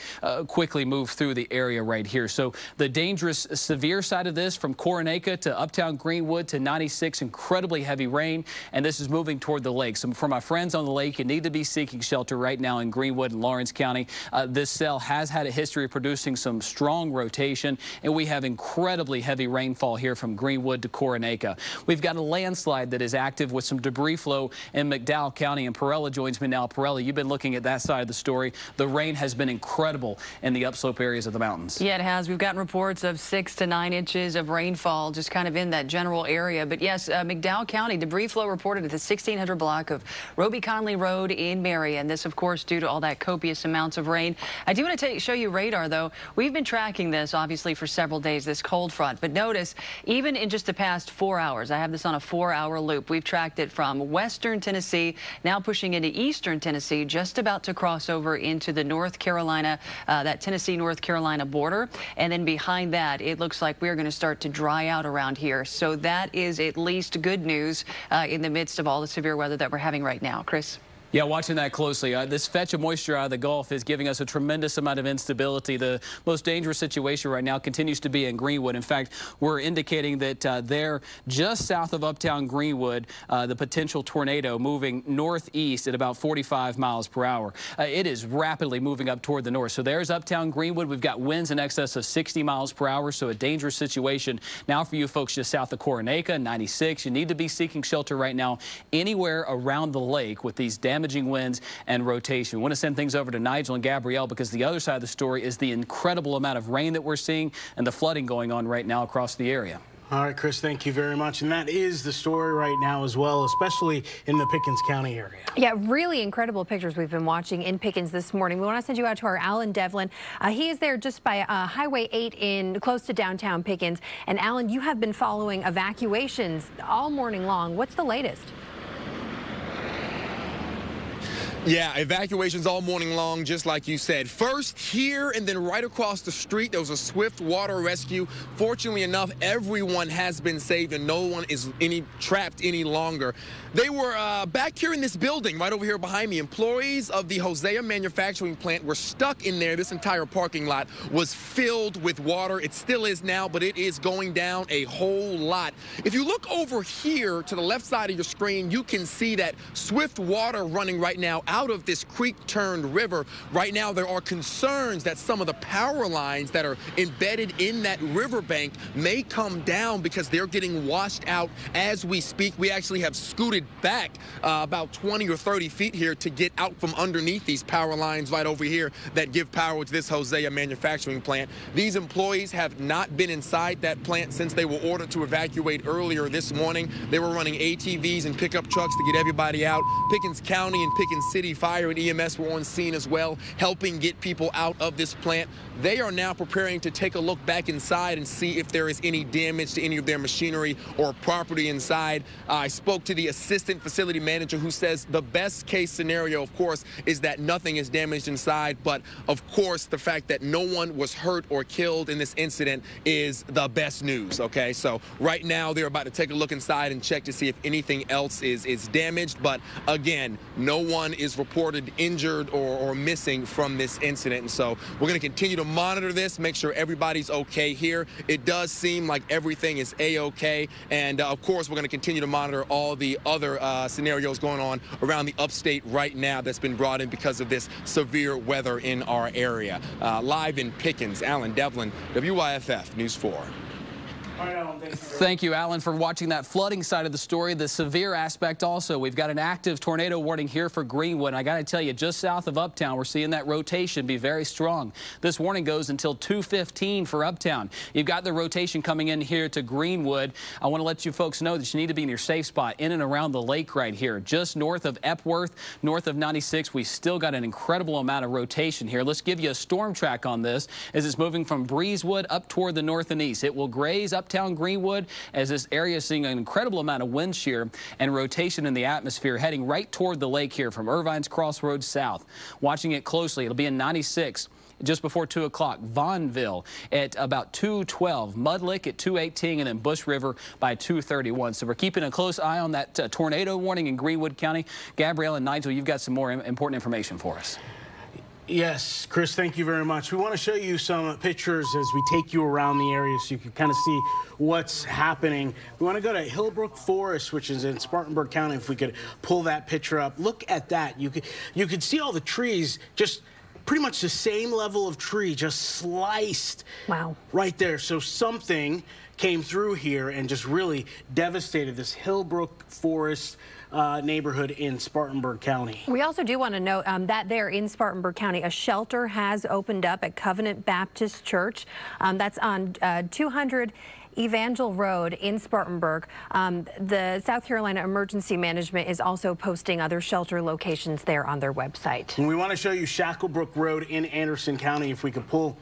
quickly moved through the area right here. So the dangerous, severe side of this from Coronacre to Uptown Greenwood to 96, incredibly heavy rain, and this is moving toward the lake. So for my friends on the lake, you need to be seeking shelter right now in Greenwood and Lawrence County. This cell has had a history of producing some strong rotation, and we have incredibly heavy rainfall here from Greenwood to Coronacre. We've got a landslide that is active with some debris flow in McDowell County, and Perella joins me now. Perella, you've been looking at that side of the story. The rain has been incredible in the upslope areas of the mountains. Yeah, it has. We've gotten reports of 6 to 9 inches of rainfall just kind of in that general area. But yes, McDowell County debris flow reported at the 1600 block of Roby Conley Road in Marion. This, of course, due to all that copious amounts of rain. I do want to show you radar, though. We've been tracking this, obviously, for several days, this cold front. But notice, even in just the past 4 hours, I have this on a 4-hour loop. We've tracked it from western Tennessee, now pushing into eastern Tennessee, just about to cross over into the North Carolina, that Tennessee-North Carolina border. And then behind that, it looks like we're going to start to dry out around here. So that is at least good news in the midst of all the severe weather that we're having right now. Chris? Yeah, watching that closely. This fetch of moisture out of the Gulf is giving us a tremendous amount of instability. The most dangerous situation right now continues to be in Greenwood. In fact, we're indicating that there, just south of Uptown Greenwood, the potential tornado moving northeast at about 45 miles per hour. It is rapidly moving up toward the north. So there's Uptown Greenwood. We've got winds in excess of 60 miles per hour, so a dangerous situation. Now for you folks just south of Coronacre, 96, you need to be seeking shelter right now anywhere around the lake with these damaging winds and rotation. We want to send things over to Nigel and Gabrielle because the other side of the story is the incredible amount of rain that we're seeing and the flooding going on right now across the area. All right, Chris, thank you very much. And that is the story right now as well, especially in the Pickens County area. Yeah, really incredible pictures we've been watching in Pickens this morning. We want to send you out to our Alan Devlin. He is there just by Highway 8 in close to downtown Pickens. And Alan, you have been following evacuations all morning long. What's the latest? Yeah, evacuations all morning long, just like you said. First here and then right across the street, there was a swift water rescue. Fortunately enough, everyone has been saved and no one is trapped any longer. They were back here in this building right over here behind me. Employees of the Hosea manufacturing plant were stuck in there. This entire parking lot was filled with water. It still is now, but it is going down a whole lot. If you look over here to the left side of your screen, you can see that swift water running right now out of this creek-turned river. Right now, there are concerns that some of the power lines that are embedded in that riverbank may come down because they're getting washed out as we speak. We actually have scooted back about 20 or 30 feet here to get out from underneath these power lines right over here that give power to this Hosea manufacturing plant. These employees have not been inside that plant since they were ordered to evacuate earlier this morning. They were running ATVs and pickup trucks to get everybody out. Pickens County and Pickens City Fire and EMS were on scene as well, helping get people out of this plant. They are now preparing to take a look back inside and see if there is any damage to any of their machinery or property inside. I spoke to the assistant facility manager who says the best case scenario, of course, is that nothing is damaged inside. But of course, the fact that no one was hurt or killed in this incident is the best news. OK, so right now they're about to take a look inside and check to see if anything else is damaged. But again, no one is reported injured or missing from this incident. And so we're going to continue to monitor this, make sure everybody's okay here. It does seem like everything is A-OK. And of course, we're going to continue to monitor all the other scenarios going on around the upstate right now that's been brought in because of this severe weather in our area. Live in Pickens, Alan Devlin, WYFF News 4. Thank you, Alan, for watching that flooding side of the story. The severe aspect also. We've got an active tornado warning here for Greenwood. And I got to tell you, just south of Uptown, we're seeing that rotation be very strong. This warning goes until 2:15 for Uptown. You've got the rotation coming in here to Greenwood. I want to let you folks know that you need to be in your safe spot in and around the lake right here. Just north of Epworth, north of 96, we still got an incredible amount of rotation here. Let's give you a storm track on this as it's moving from Breezewood up toward the north and east. It will graze up uptown Greenwood, as this area is seeing an incredible amount of wind shear and rotation in the atmosphere heading right toward the lake here from Irvine's Crossroads south. Watching it closely, it'll be in 96. Just before 2 o'clock, Vaughnville at about 2:12, Mud Lick at 2:18, and then Bush River by 2:31. So we're keeping a close eye on that tornado warning in Greenwood County. Gabrielle and Nigel, you've got some more important information for us. Yes, Chris, thank you very much. We want to show you some pictures as we take you around the area so you can kind of see what's happening. We want to go to Hillbrook Forest, which is in Spartanburg County. If we could pull that picture up. Look at that. You could see all the trees, just pretty much the same level of tree, just sliced right there. So something came through here and just really devastated this Hillbrook Forest neighborhood in Spartanburg County. We also do want to note that there in Spartanburg County, a shelter has opened up at Covenant Baptist Church. That's on 200 Evangel Road in Spartanburg. The South Carolina Emergency Management is also posting other shelter locations there on their website. And we want to show you Shacklebrook Road in Anderson County. If we could pull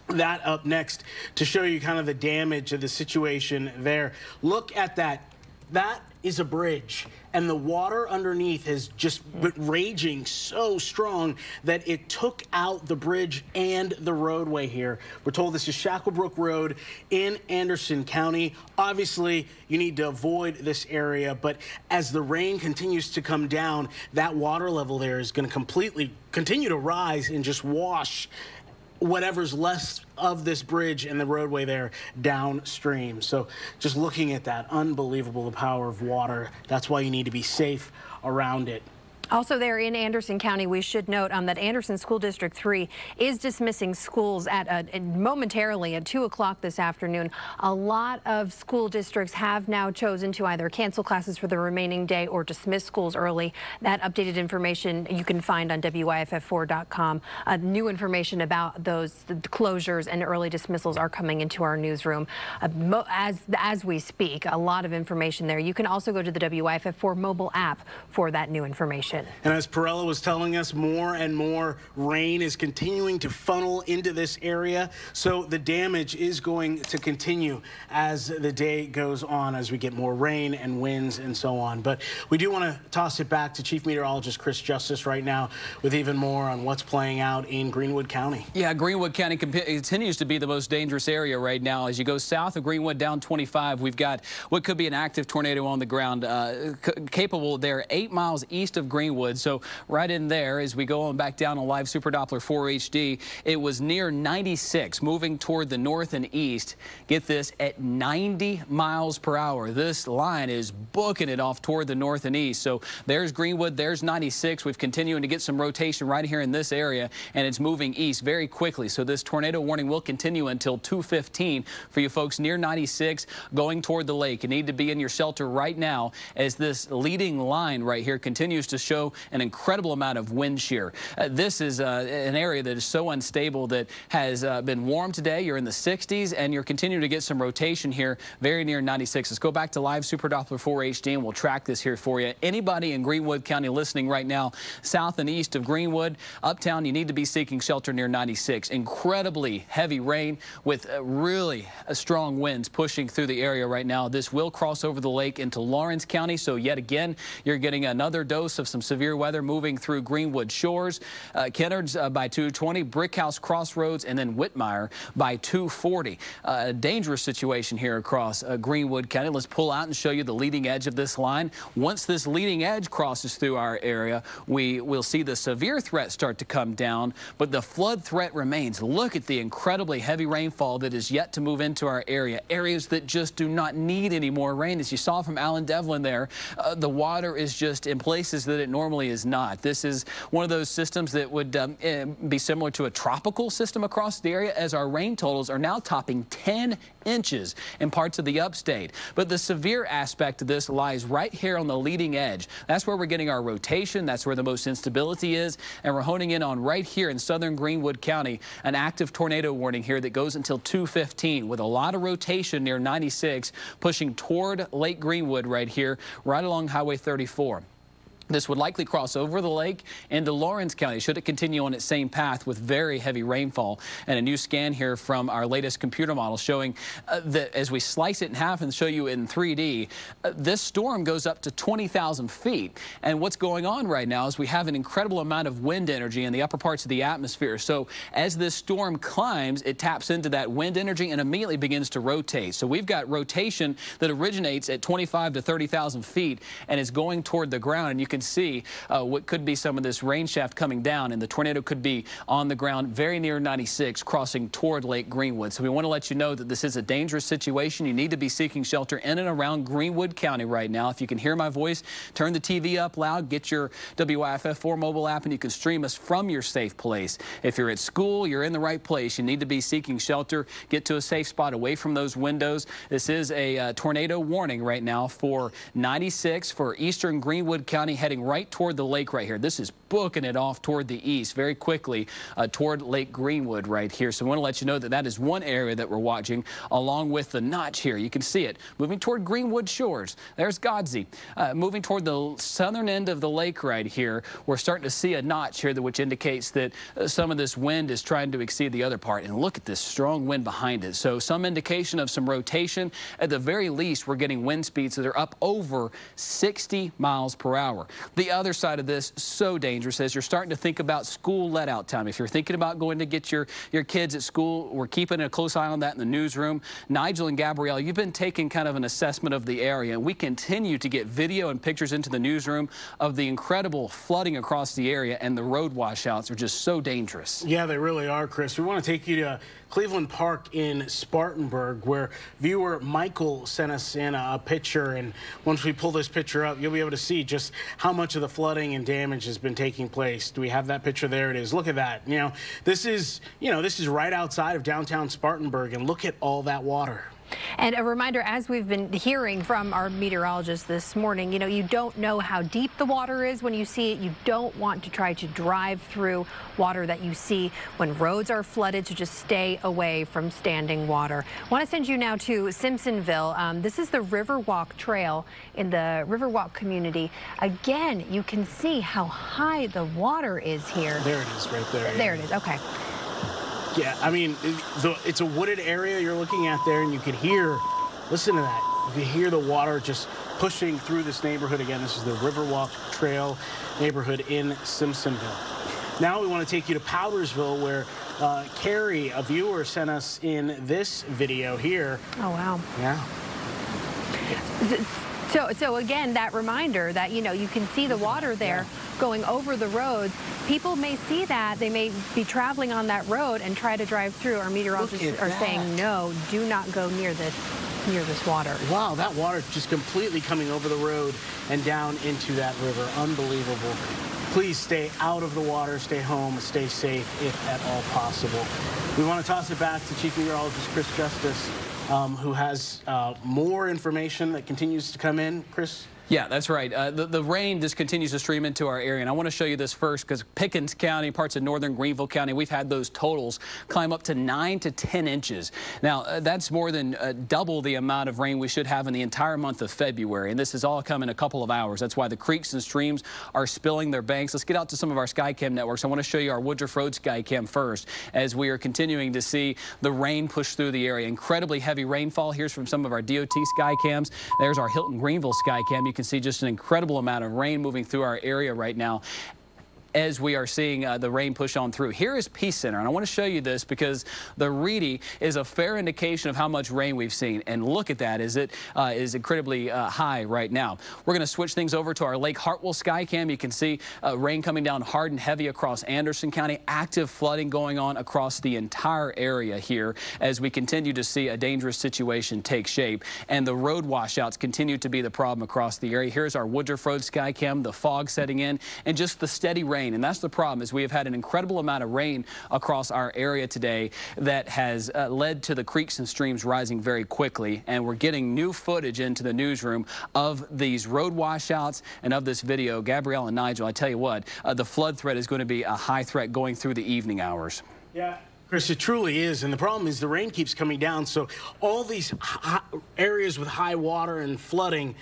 that up next to show you kind of the damage of the situation there. Look at that. That is a bridge, and the water underneath has just been raging so strong that it took out the bridge and the roadway here. We're told this is Shacklebrook Road in Anderson County. Obviously, you need to avoid this area, but as the rain continues to come down, that water level there is going to continue to rise and just wash whatever's left of this bridge and the roadway there downstream. So just looking at that, unbelievable, the power of water. That's why you need to be safe around it. Also there in Anderson County, we should note that Anderson School District 3 is dismissing schools at momentarily at 2 o'clock this afternoon. A lot of school districts have now chosen to either cancel classes for the remaining day or dismiss schools early. That updated information you can find on WYFF4.com. New information about those closures and early dismissals are coming into our newsroom as we speak. A lot of information there. You can also go to the WYFF4 mobile app for that new information. And as Perella was telling us, more and more rain is continuing to funnel into this area. So the damage is going to continue as the day goes on, as we get more rain and winds and so on. But we do want to toss it back to Chief Meteorologist Chris Justice right now with even more on what's playing out in Greenwood County. Yeah, Greenwood County continues to be the most dangerous area right now. As you go south of Greenwood down 25, we've got what could be an active tornado on the ground, capable there 8 miles east of Greenwood. So right in there, as we go on back down on live Super Doppler 4 HD, it was near 96, moving toward the north and east. Get this, at 90 miles per hour. This line is booking it off toward the north and east. So there's Greenwood, there's 96. We've continuing to get some rotation right here in this area, and it's moving east very quickly. So this tornado warning will continue until 2:15 for you folks near 96 going toward the lake. You need to be in your shelter right now as this leading line right here continues to show an incredible amount of wind shear. This is an area that is so unstable that has been warm today. You're in the 60s, and you're continuing to get some rotation here very near 96. Let's go back to live Super Doppler 4 HD, and we'll track this here for you. Anybody in Greenwood County listening right now, south and east of Greenwood, uptown, you need to be seeking shelter near 96. Incredibly heavy rain with really strong winds pushing through the area right now. This will cross over the lake into Lawrence County, so yet again, you're getting another dose of some severe weather moving through Greenwood Shores, Kennard's by 2:20, Brickhouse Crossroads, and then Whitmire by 2:40. A dangerous situation here across Greenwood County. Let's pull out and show you the leading edge of this line. Once this leading edge crosses through our area, we will see the severe threat start to come down, but the flood threat remains. Look at the incredibly heavy rainfall that is yet to move into our area. Areas that just do not need any more rain. As you saw from Alan Devlin there, the water is just in places that it normally is not. This is one of those systems that would be similar to a tropical system across the area, as our rain totals are now topping 10 inches in parts of the upstate. But the severe aspect of this lies right here on the leading edge. That's where we're getting our rotation. That's where the most instability is. And we're honing in on right here in southern Greenwood County, an active tornado warning here that goes until 2:15 with a lot of rotation near 96, pushing toward Lake Greenwood right here, right along Highway 34. This would likely cross over the lake into Lawrence County should it continue on its same path with very heavy rainfall. And a new scan here from our latest computer model showing that as we slice it in half and show you in 3D, this storm goes up to 20,000 feet. And what's going on right now is we have an incredible amount of wind energy in the upper parts of the atmosphere. So as this storm climbs, it taps into that wind energy and immediately begins to rotate. So we've got rotation that originates at 25 to 30,000 feet and is going toward the ground. And you can see what could be some of this rain shaft coming down, and the tornado could be on the ground very near 96, crossing toward Lake Greenwood. So we want to let you know that this is a dangerous situation. You need to be seeking shelter in and around Greenwood County right now. If you can hear my voice, turn the TV up loud, get your WYFF 4 mobile app, and you can stream us from your safe place. If you're at school, you're in the right place. You need to be seeking shelter. Get to a safe spot away from those windows. This is a tornado warning right now for 96 for eastern Greenwood County, heading right toward the lake right here. This is booking it off toward the east very quickly toward Lake Greenwood right here. So I want to let you know that that is one area that we're watching, along with the notch here. You can see it moving toward Greenwood Shores. There's Godsey. Moving toward the southern end of the lake right here, we're starting to see a notch here, which indicates that some of this wind is trying to exceed the other part. And look at this strong wind behind it. So some indication of some rotation. At the very least, we're getting wind speeds that are up over 60 miles per hour. The other side of this, so dangerous, as you're starting to think about school let-out time. If you're thinking about going to get your kids at school, we're keeping a close eye on that in the newsroom. Nigel and Gabrielle, you've been taking kind of an assessment of the area, and we continue to get video and pictures into the newsroom of the incredible flooding across the area, and the road washouts are just so dangerous. Yeah, they really are, Chris. We want to take you to Cleveland Park in Spartanburg, where viewer Michael sent us in a picture, and once we pull this picture up, you'll be able to see just how much of the flooding and damage has been taking place. Do we have that picture? There it is. Look at that. This is right outside of downtown Spartanburg, and look at all that water. And a reminder, as we've been hearing from our meteorologist this morning, you don't know how deep the water is when you see it. You don't want to try to drive through water that you see when roads are flooded, so just stay away from standing water. I want to send you now to Simpsonville. This is the Riverwalk Trail in the Riverwalk community. Again, you can see how high the water is here. There it is, right there. There it is. Okay. Yeah, I mean, it's a wooded area you're looking at there, and you can hear, listen to that, you can hear the water just pushing through this neighborhood. Again, this is the Riverwalk Trail neighborhood in Simpsonville. Now we want to take you to Powdersville, where Carrie, a viewer, sent us in this video here. Oh, wow. Yeah. So again, that reminder that, you can see the water there going over the roads. People may see that. They may be traveling on that road and try to drive through. Our meteorologists are saying, no, do not go near this water. Wow, that water just completely coming over the road and down into that river. Unbelievable. Please stay out of the water, stay home, stay safe if at all possible. We want to toss it back to Chief Meteorologist Chris Justice, who has more information that continues to come in. Chris? Yeah, that's right. The rain just continues to stream into our area, and I want to show you this first because Pickens County, parts of northern Greenville County, we've had those totals climb up to 9 to 10 inches. Now, that's more than double the amount of rain we should have in the entire month of February, and this has all come in a couple of hours. That's why the creeks and streams are spilling their banks. Let's get out to some of our Skycam networks. I want to show you our Woodruff Road Skycam first, as we are continuing to see the rain push through the area. Incredibly heavy rainfall. Here's from some of our DOT Skycams. There's our Hilton Greenville Skycam. You can see just an incredible amount of rain moving through our area right now as we are seeing the rain push on through. Here is Peace Center, and I want to show you this because the Reedy is a fair indication of how much rain we've seen. And look at that, is incredibly high right now. We're going to switch things over to our Lake Hartwell Skycam. You can see rain coming down hard and heavy across Anderson County. Active flooding going on across the entire area here as we continue to see a dangerous situation take shape. And the road washouts continue to be the problem across the area. Here's our Woodruff Road Skycam, the fog setting in, and just the steady rain. And that's the problem, is we have had an incredible amount of rain across our area today that has led to the creeks and streams rising very quickly. And we're getting new footage into the newsroom of these road washouts and of this video. Gabrielle and Nigel, I tell you what, the flood threat is going to be a high threat going through the evening hours. Yeah. Chris, it truly is, and the problem is the rain keeps coming down, so all these areas with high water and flooding,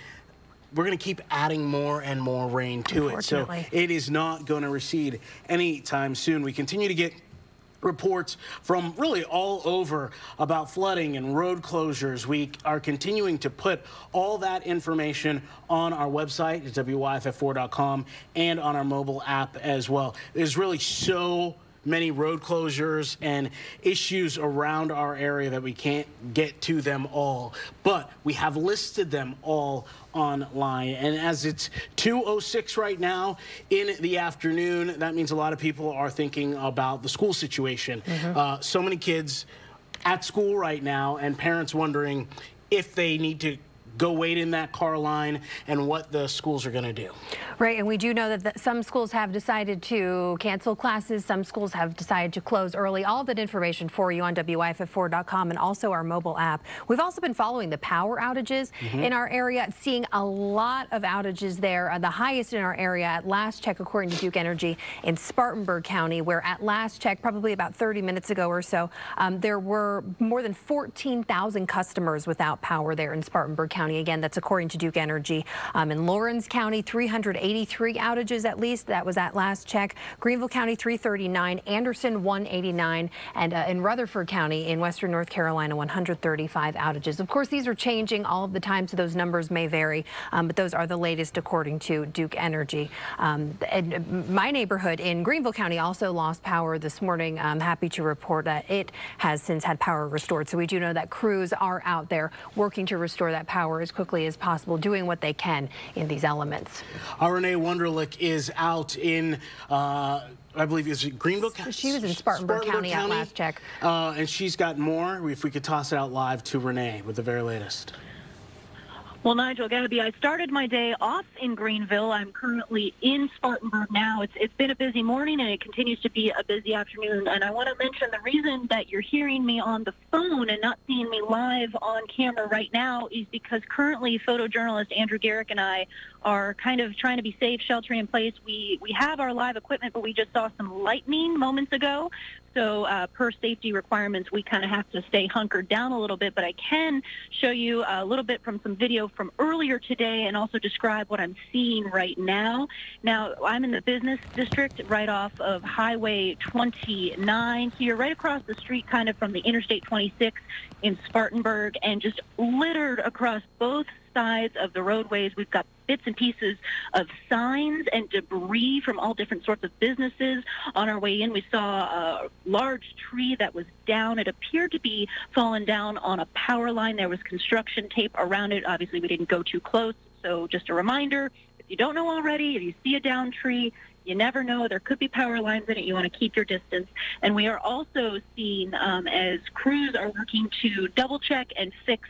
we're going to keep adding more and more rain to it. So it is not going to recede anytime soon. We continue to get reports from really all over about flooding and road closures. We are continuing to put all that information on our website, it's WYFF4.com, and on our mobile app as well. There's really so many road closures and issues around our area that we can't get to them all, but we have listed them all online. And as it's 2:06 right now in the afternoon, that means a lot of people are thinking about the school situation. So many kids at school right now, and parents wondering if they need to go wait in that car line and what the schools are going to do. Right, and we do know that some schools have decided to cancel classes. Some schools have decided to close early. All of that information for you on WYFF4.com and also our mobile app. We've also been following the power outages in our area, seeing a lot of outages there. The highest in our area at last check, according to Duke Energy, in Spartanburg County, where at last check, probably about 30 minutes ago or so, there were more than 14,000 customers without power there in Spartanburg County. Again, that's according to Duke Energy. In Lawrence County, 383 outages at least. That was at last check. Greenville County, 339. Anderson, 189. And in Rutherford County in western North Carolina, 135 outages. Of course, these are changing all of the time, so those numbers may vary. But those are the latest according to Duke Energy. And my neighborhood in Greenville County also lost power this morning. I'm happy to report that it has since had power restored. So we do know that crews are out there working to restore that power as quickly as possible, doing what they can in these elements. Renee Wunderlich is out in, I believe, is it Greenville County? She was in Spartanburg County at last check. And she's got more. If we could toss it out live to Renee with the very latest. Well, Nigel, Gabby, I started my day off in Greenville. I'm currently in Spartanburg now. It's been a busy morning, and it continues to be a busy afternoon. And I want to mention the reason that you're hearing me on the phone and not seeing me live on camera right now is because currently photojournalist Andrew Garrick and I are kind of trying to be safe, sheltering in place. We have our live equipment, but we just saw some lightning moments ago. So per safety requirements, we kind of have to stay hunkered down a little bit. But I can show you a little bit from some video from earlier today and also describe what I'm seeing right now. Now, I'm in the business district right off of Highway 29 here, right across the street kind of from the Interstate 26 in Spartanburg, and just littered across both sides of the roadways. We've got bits and pieces of signs and debris from all different sorts of businesses. On our way in, we saw a large tree that was down. It appeared to be fallen down on a power line. There was construction tape around it. Obviously, we didn't go too close. So just a reminder, if you don't know already, if you see a down tree, you never know. There could be power lines in it. You want to keep your distance. And we are also seeing, as crews are working to double check and fix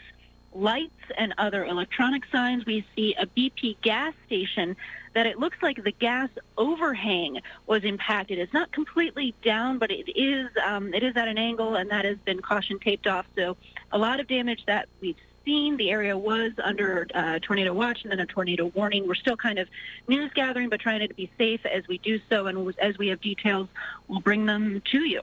lights and other electronic signs, we see a BP gas station that it looks like the gas overhang was impacted. It's not completely down, but it is at an angle, and that has been caution taped off. So a lot of damage that we've seen. The area was under tornado watch and then a tornado warning. We're still kind of news gathering, but trying to be safe as we do so. And as we have details, we'll bring them to you.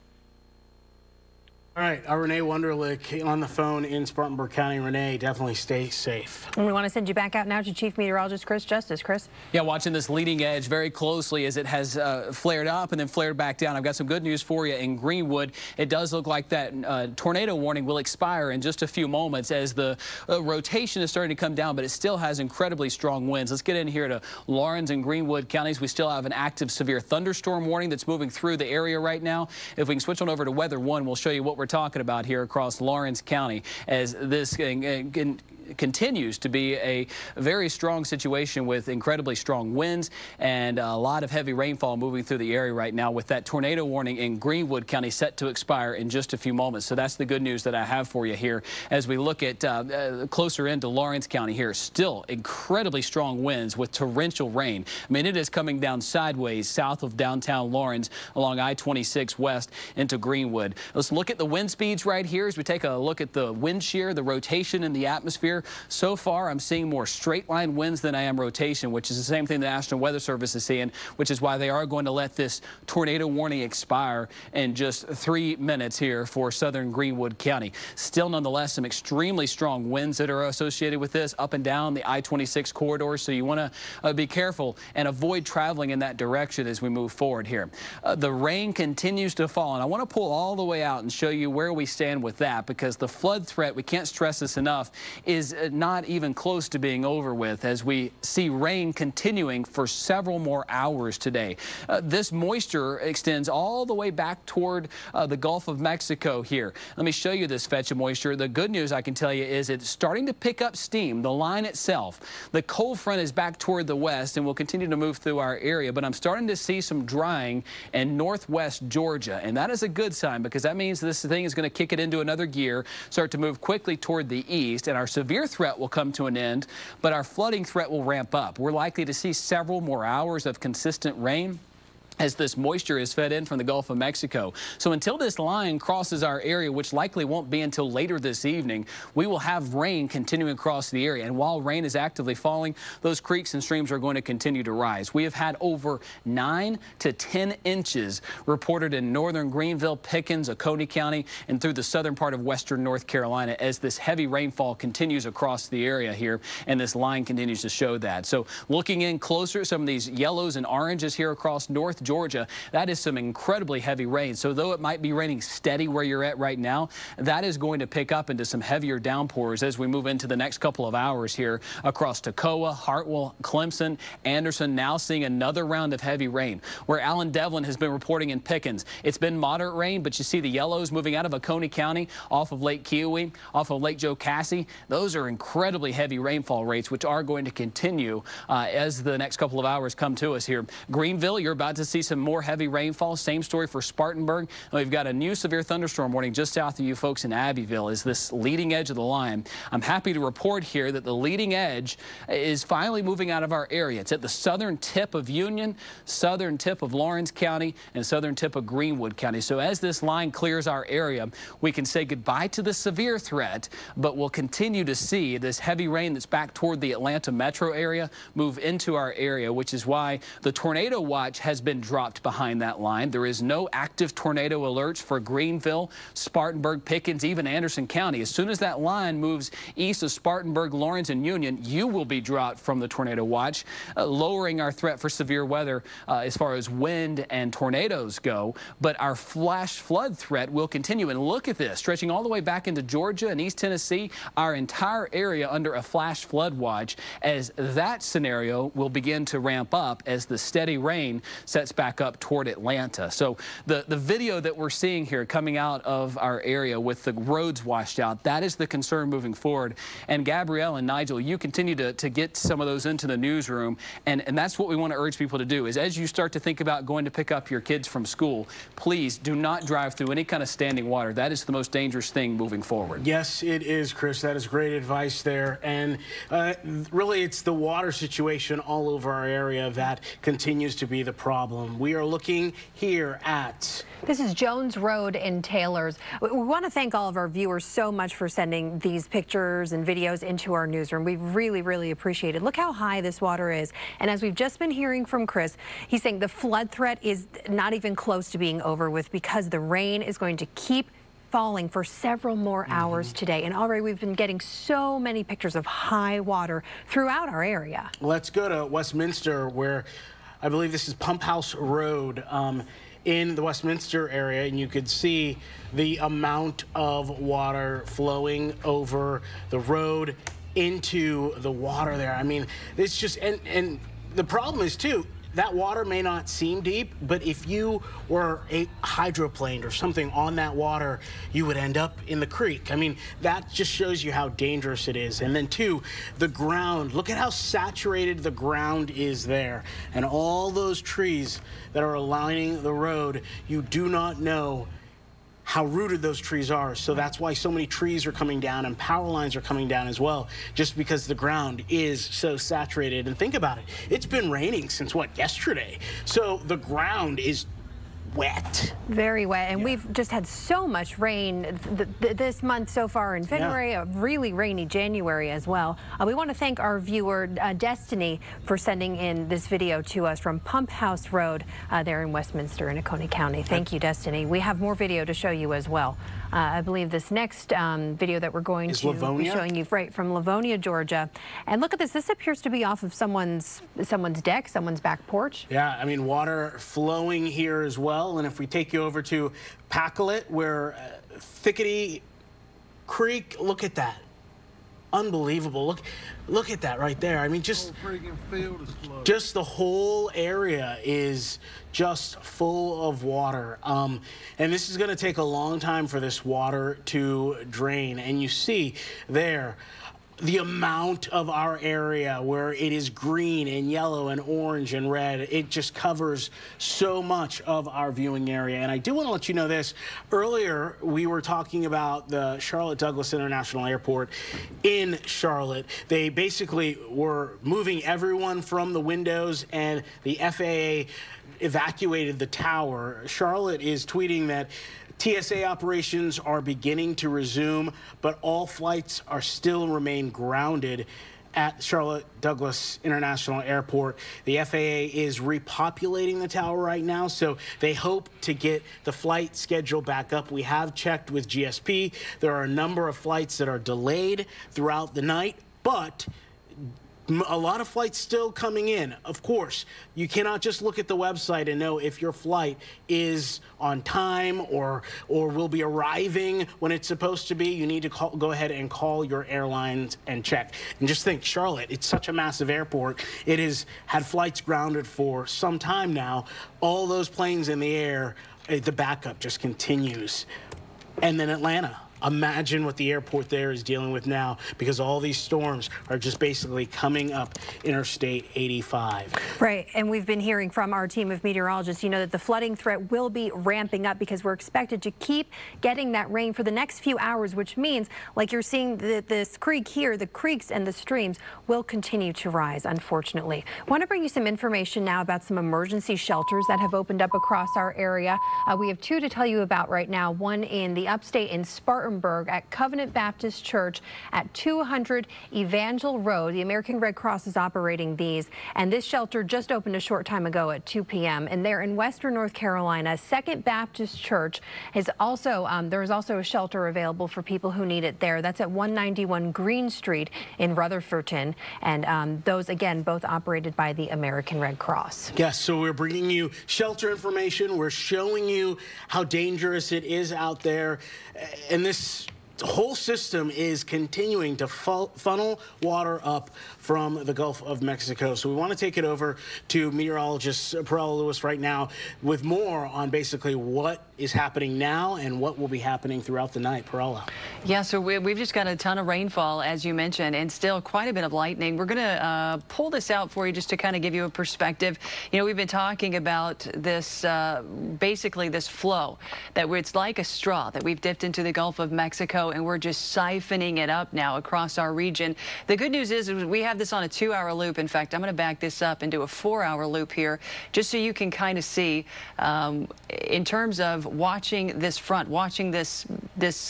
All right, Renee Wunderlich on the phone in Spartanburg County. Renee, definitely stay safe. And we want to send you back out now to Chief Meteorologist Chris Justice. Chris? Yeah, watching this leading edge very closely as it has flared up and then flared back down. I've got some good news for you in Greenwood. It does look like that tornado warning will expire in just a few moments as the rotation is starting to come down, but it still has incredibly strong winds. Let's get in here to Lawrence and Greenwood counties. We still have an active severe thunderstorm warning that's moving through the area right now. If we can switch on over to Weather 1, we'll show you what we're talking about here across Lawrence County as this continues to be a very strong situation with incredibly strong winds and a lot of heavy rainfall moving through the area right now, with that tornado warning in Greenwood County set to expire in just a few moments. So that's the good news that I have for you here as we look at closer into Lawrence County here. Still incredibly strong winds with torrential rain. I mean, it is coming down sideways south of downtown Lawrence along I-26 west into Greenwood. Let's look at the wind speeds right here as we take a look at the wind shear, the rotation in the atmosphere. here. So far, I'm seeing more straight line winds than I am rotation, which is the same thing the National Weather Service is seeing, which is why they are going to let this tornado warning expire in just 3 minutes here for southern Greenwood County. Still, nonetheless, some extremely strong winds that are associated with this up and down the I-26 corridor, so you want to be careful and avoid traveling in that direction as we move forward here. The rain continues to fall, and I want to pull all the way out and show you where we stand with that, because the flood threat, we can't stress this enough, is not even close to being over with as we see rain continuing for several more hours today. This moisture extends all the way back toward the Gulf of Mexico here. Let me show you this fetch of moisture. The good news I can tell you is it's starting to pick up steam. The line itself, the cold front is back toward the west and will continue to move through our area, but I'm starting to see some drying in northwest Georgia, and that is a good sign because that means this thing is going to kick it into another gear, start to move quickly toward the east, and our severe threat will come to an end, but our flooding threat will ramp up. We're likely to see several more hours of consistent rain as this moisture is fed in from the Gulf of Mexico. So until this line crosses our area, which likely won't be until later this evening, we will have rain continuing across the area. And while rain is actively falling, those creeks and streams are going to continue to rise. We have had over 9 to 10 inches reported in northern Greenville, Pickens, Oconee County, and through the southern part of western North Carolina as this heavy rainfall continues across the area here, and this line continues to show that. So looking in closer, some of these yellows and oranges here across North Georgia, that is some incredibly heavy rain. So though it might be raining steady where you're at right now, that is going to pick up into some heavier downpours as we move into the next couple of hours here across Toccoa, Hartwell, Clemson, Anderson, now seeing another round of heavy rain. Where Alan Devlin has been reporting in Pickens, it's been moderate rain, but you see the yellows moving out of Oconee County, off of Lake Kiowee, off of Lake Jocassee. Those are incredibly heavy rainfall rates, which are going to continue as the next couple of hours come to us here. Greenville, you're about to see some more heavy rainfall. Same story for Spartanburg. We've got a new severe thunderstorm warning just south of you folks in Abbeville. Is this leading edge of the line? I'm happy to report here that the leading edge is finally moving out of our area. It's at the southern tip of Union, southern tip of Lawrence County, and southern tip of Greenwood County. So as this line clears our area, we can say goodbye to the severe threat, but we'll continue to see this heavy rain that's back toward the Atlanta metro area move into our area, which is why the tornado watch has been dropped behind that line. There is no active tornado alerts for Greenville, Spartanburg, Pickens, even Anderson County. As soon as that line moves east of Spartanburg, Lawrence, and Union, you will be dropped from the tornado watch, lowering our threat for severe weather as far as wind and tornadoes go. But our flash flood threat will continue. And look at this, stretching all the way back into Georgia and East Tennessee, our entire area under a flash flood watch, as that scenario will begin to ramp up as the steady rain sets back up toward Atlanta. So the video that we're seeing here coming out of our area with the roads washed out, that is the concern moving forward. And Gabrielle and Nigel, you continue to get some of those into the newsroom, and that's what we want to urge people to do, is as you start to think about going to pick up your kids from school, please do not drive through any kind of standing water. That is the most dangerous thing moving forward. Yes, it is, Chris. That is great advice there. And really, it's the water situation all over our area that continues to be the problem. We are looking here at... This is Jones Road in Taylors. We want to thank all of our viewers so much for sending these pictures and videos into our newsroom. We really, really appreciate it. Look how high this water is. And as we've just been hearing from Chris, he's saying the flood threat is not even close to being over with because the rain is going to keep falling for several more hours today. And already we've been getting so many pictures of high water throughout our area. Let's go to Westminster, where I believe this is Pump House Road in the Westminster area, and you could see the amount of water flowing over the road into the water there. I mean, it's just, and the problem is too, that water may not seem deep, but if you were a hydroplane or something on that water, you would end up in the creek. I mean, that just shows you how dangerous it is. And then two, the ground. Look at how saturated the ground is there. And all those trees that are lining the road, you do not know how rooted those trees are. So that's why so many trees are coming down and power lines are coming down as well, just because the ground is so saturated. And think about it, it's been raining since what, yesterday? So the ground is wet. Very wet, and we've just had so much rain this month so far in February, a really rainy January as well. We want to thank our viewer, Destiny, for sending in this video to us from Pump House Road there in Westminster in Oconee County. Thank you, Destiny. We have more video to show you as well. I believe this next video that we're going to be showing you right from Livonia, Georgia. And look at this. This appears to be off of someone's deck, someone's back porch. Yeah, I mean, water flowing here as well. And if we take you over to Pacolet, where Thickety Creek, look at that. Unbelievable. Look at that right there. I mean, just the whole area is just full of water. And this is going to take a long time for this water to drain. And you see there the amount of our area where it is green and yellow and orange and red. It just covers so much of our viewing area. And I do want to let you know this. Earlier, we were talking about the Charlotte Douglas International Airport in Charlotte. They basically were moving everyone from the windows, and the FAA evacuated the tower. Charlotte is tweeting that TSA operations are beginning to resume, but all flights are still remain grounded at Charlotte Douglas International Airport. The FAA is repopulating the tower right now, so they hope to get the flight schedule back up. We have checked with GSP. There are a number of flights that are delayed throughout the night, but a lot of flights still coming in. Of course, you cannot just look at the website and know if your flight is on time or will be arriving when it's supposed to be. You need to go ahead and call your airlines and check. And just think, Charlotte, it's such a massive airport. It has had flights grounded for some time now. All those planes in the air, the backup just continues. And then Atlanta. Imagine what the airport there is dealing with now, because all these storms are just basically coming up Interstate 85. Right, and we've been hearing from our team of meteorologists, you know, that the flooding threat will be ramping up because we're expected to keep getting that rain for the next few hours, which means, like you're seeing this creek here, the creeks and the streams will continue to rise, unfortunately. I want to bring you some information now about some emergency shelters that have opened up across our area. We have two to tell you about right now, one in the upstate in Spartanburg at Covenant Baptist Church at 200 Evangel Road. The American Red Cross is operating these, and this shelter just opened a short time ago at 2 p.m. And there in Western North Carolina, Second Baptist Church is also, there is also a shelter available for people who need it there. That's at 191 Green Street in Rutherfordton, and those, again, both operated by the American Red Cross. Yes, so we're bringing you shelter information. We're showing you how dangerous it is out there, and this whole system is continuing to funnel water up from the Gulf of Mexico. So we want to take it over to meteorologist Perella Lewis right now with more on basically what is happening now and what will be happening throughout the night. Perella. Yeah, so we've just got a ton of rainfall, as you mentioned, and still quite a bit of lightning. We're going to pull this out for you just to kind of give you a perspective. You know, we've been talking about this, basically this flow, that it's like a straw that we've dipped into the Gulf of Mexico, and we're just siphoning it up now across our region. The good news is we have this on a 2-hour loop. In fact, I'm going to back this up and do a 4-hour loop here just so you can kind of see in terms of watching this front, watching this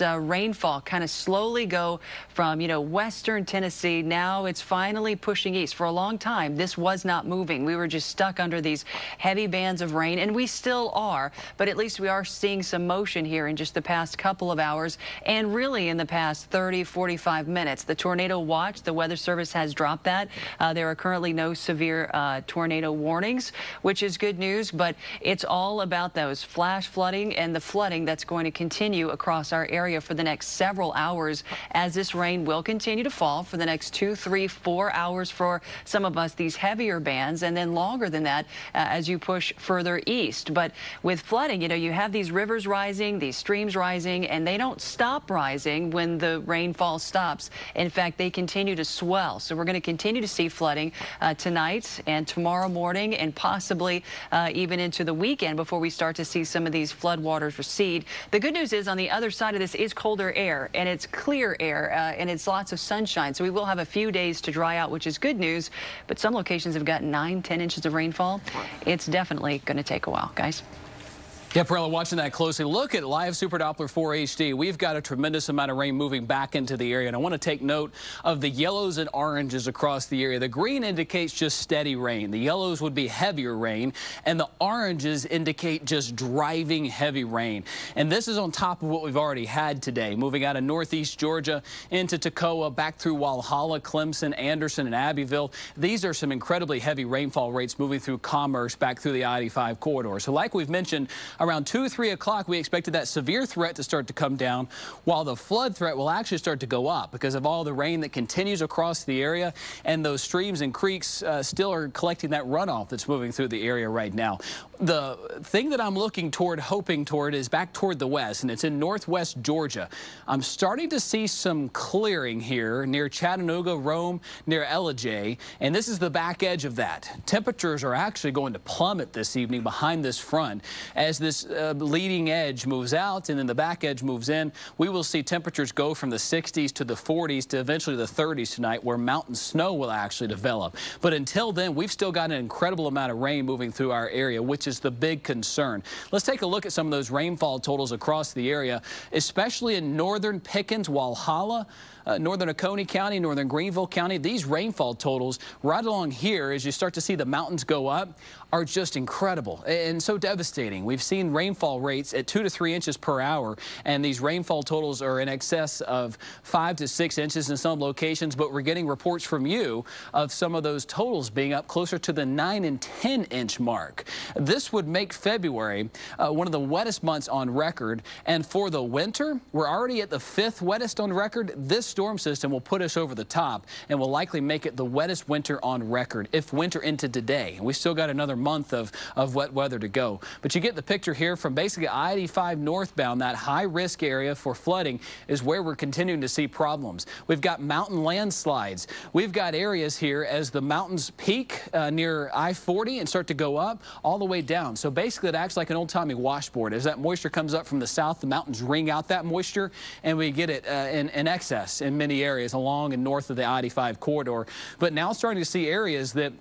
rainfall kind of slowly go from, you know, western Tennessee. Now it's finally pushing east. For a long time, this was not moving. We were just stuck under these heavy bands of rain, and we still are, but at least we are seeing some motion here in just the past couple of hours, and really in the past 30, 45 minutes. The tornado watch, the Weather Service has dropped that. There are currently no severe tornado warnings, which is good news, but it's all about those flash flooding and the flooding that's going to continue across our area for the next several hours, as this rain will continue to fall for the next 2, 3, 4 hours for some of us, these heavier bands, and then longer than that as you push further east. But with flooding, you know, you have these rivers rising, these streams rising, and they don't stop rising when the rainfall stops. In fact, they continue to swell. So we're going to continue to see flooding tonight and tomorrow morning, and possibly even into the weekend before we start to see some of these floodwaters recede. The good news is on the other side of this is colder air, and it's clear air, and it's lots of sunshine. So we will have a few days to dry out, which is good news. But some locations have gotten 9, 10 inches of rainfall. It's definitely going to take a while, guys. Yeah, Perella, watching that closely. Look at live Super Doppler 4 HD. We've got a tremendous amount of rain moving back into the area, and I want to take note of the yellows and oranges across the area. The green indicates just steady rain. The yellows would be heavier rain, and the oranges indicate just driving heavy rain. And this is on top of what we've already had today, moving out of northeast Georgia into Toccoa, back through Walhalla, Clemson, Anderson, and Abbeville. These are some incredibly heavy rainfall rates moving through Commerce back through the I-85 corridor. So like we've mentioned, around 2 or 3 o'clock, we expected that severe threat to start to come down, while the flood threat will actually start to go up because of all the rain that continues across the area, and those streams and creeks still are collecting that runoff that's moving through the area right now. The thing that I'm looking toward, hoping toward, is back toward the west, and it's in northwest Georgia. I'm starting to see some clearing here near Chattanooga, Rome, near Ellijay, and this is the back edge of that. Temperatures are actually going to plummet this evening behind this front. As this leading edge moves out and then the back edge moves in, we will see temperatures go from the 60s to the 40s to eventually the 30s tonight, where mountain snow will actually develop. But until then, we've still got an incredible amount of rain moving through our area, which is the big concern. Let's take a look at some of those rainfall totals across the area, especially in northern Pickens, Walhalla, northern Oconee County, northern Greenville County. These rainfall totals right along here, as you start to see the mountains go up, are just incredible and so devastating. We've seen rainfall rates at 2 to 3 inches per hour, and these rainfall totals are in excess of 5 to 6 inches in some locations, but we're getting reports from you of some of those totals being up closer to the 9 and 10 inch mark. This would make February one of the wettest months on record, and for the winter, we're already at the 5th wettest on record. This storm system will put us over the top and will likely make it the wettest winter on record if winter into today. We still got another month of wet weather to go. But you get the picture here from basically I-85 northbound. That high risk area for flooding is where we're continuing to see problems. We've got mountain landslides. We've got areas here as the mountains peak near I-40 and start to go up all the way down. So basically it acts like an old-timey washboard. As that moisture comes up from the south, the mountains wring out that moisture, and we get it in excess in many areas along and north of the I-85 corridor. But now starting to see areas that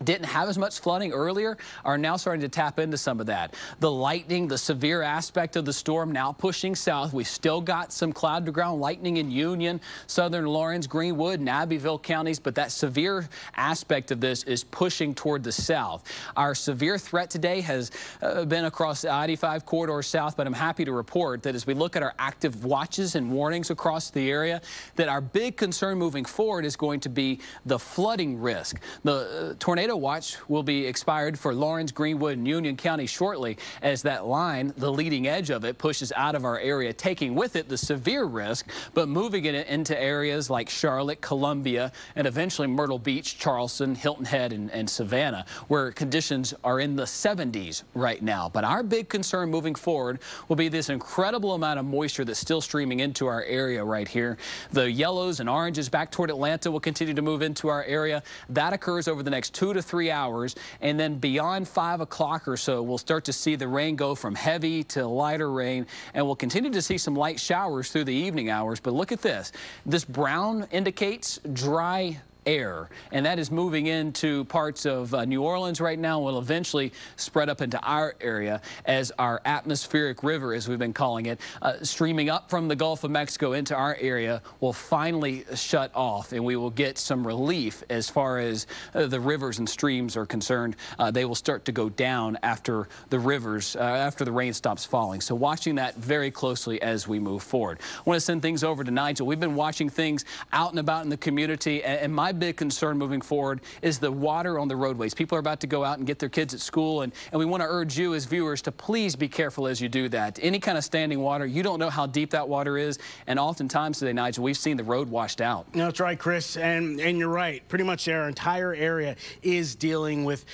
didn't have as much flooding earlier are now starting to tap into some of that. The lightning, the severe aspect of the storm now pushing south. We've still got some cloud to ground lightning in Union, southern Lawrence, Greenwood, and Abbeville counties, but that severe aspect of this is pushing toward the south. Our severe threat today has been across the I-85 corridor south, but I'm happy to report that as we look at our active watches and warnings across the area, that our big concern moving forward is going to be the flooding risk. The tornado watch will be expired for Lawrence, Greenwood, and Union County shortly, as that line, the leading edge of it, pushes out of our area, taking with it the severe risk, but moving it into areas like Charlotte, Columbia, and eventually Myrtle Beach, Charleston, Hilton Head, and Savannah, where conditions are in the 70s right now. But our big concern moving forward will be this incredible amount of moisture that's still streaming into our area right here. The yellows and oranges back toward Atlanta will continue to move into our area. That occurs over the next 2 to 3 hours, and then beyond 5 o'clock or so, we'll start to see the rain go from heavy to lighter rain, and we'll continue to see some light showers through the evening hours. But look at this. This brown indicates dry air, and that is moving into parts of New Orleans right now, will eventually spread up into our area as our atmospheric river, as we've been calling it, streaming up from the Gulf of Mexico into our area, will finally shut off, and we will get some relief as far as the rivers and streams are concerned. They will start to go down after the rivers, after the rain stops falling. So watching that very closely as we move forward. I want to send things over to Nigel. We've been watching things out and about in the community, and my big concern moving forward is the water on the roadways. People are about to go out and get their kids at school, and we want to urge you as viewers to please be careful as you do that. Any kind of standing water, you don't know how deep that water is, and oftentimes today, Nigel, we've seen the road washed out. No, that's right, Chris, and you're right. Pretty much our entire area is dealing with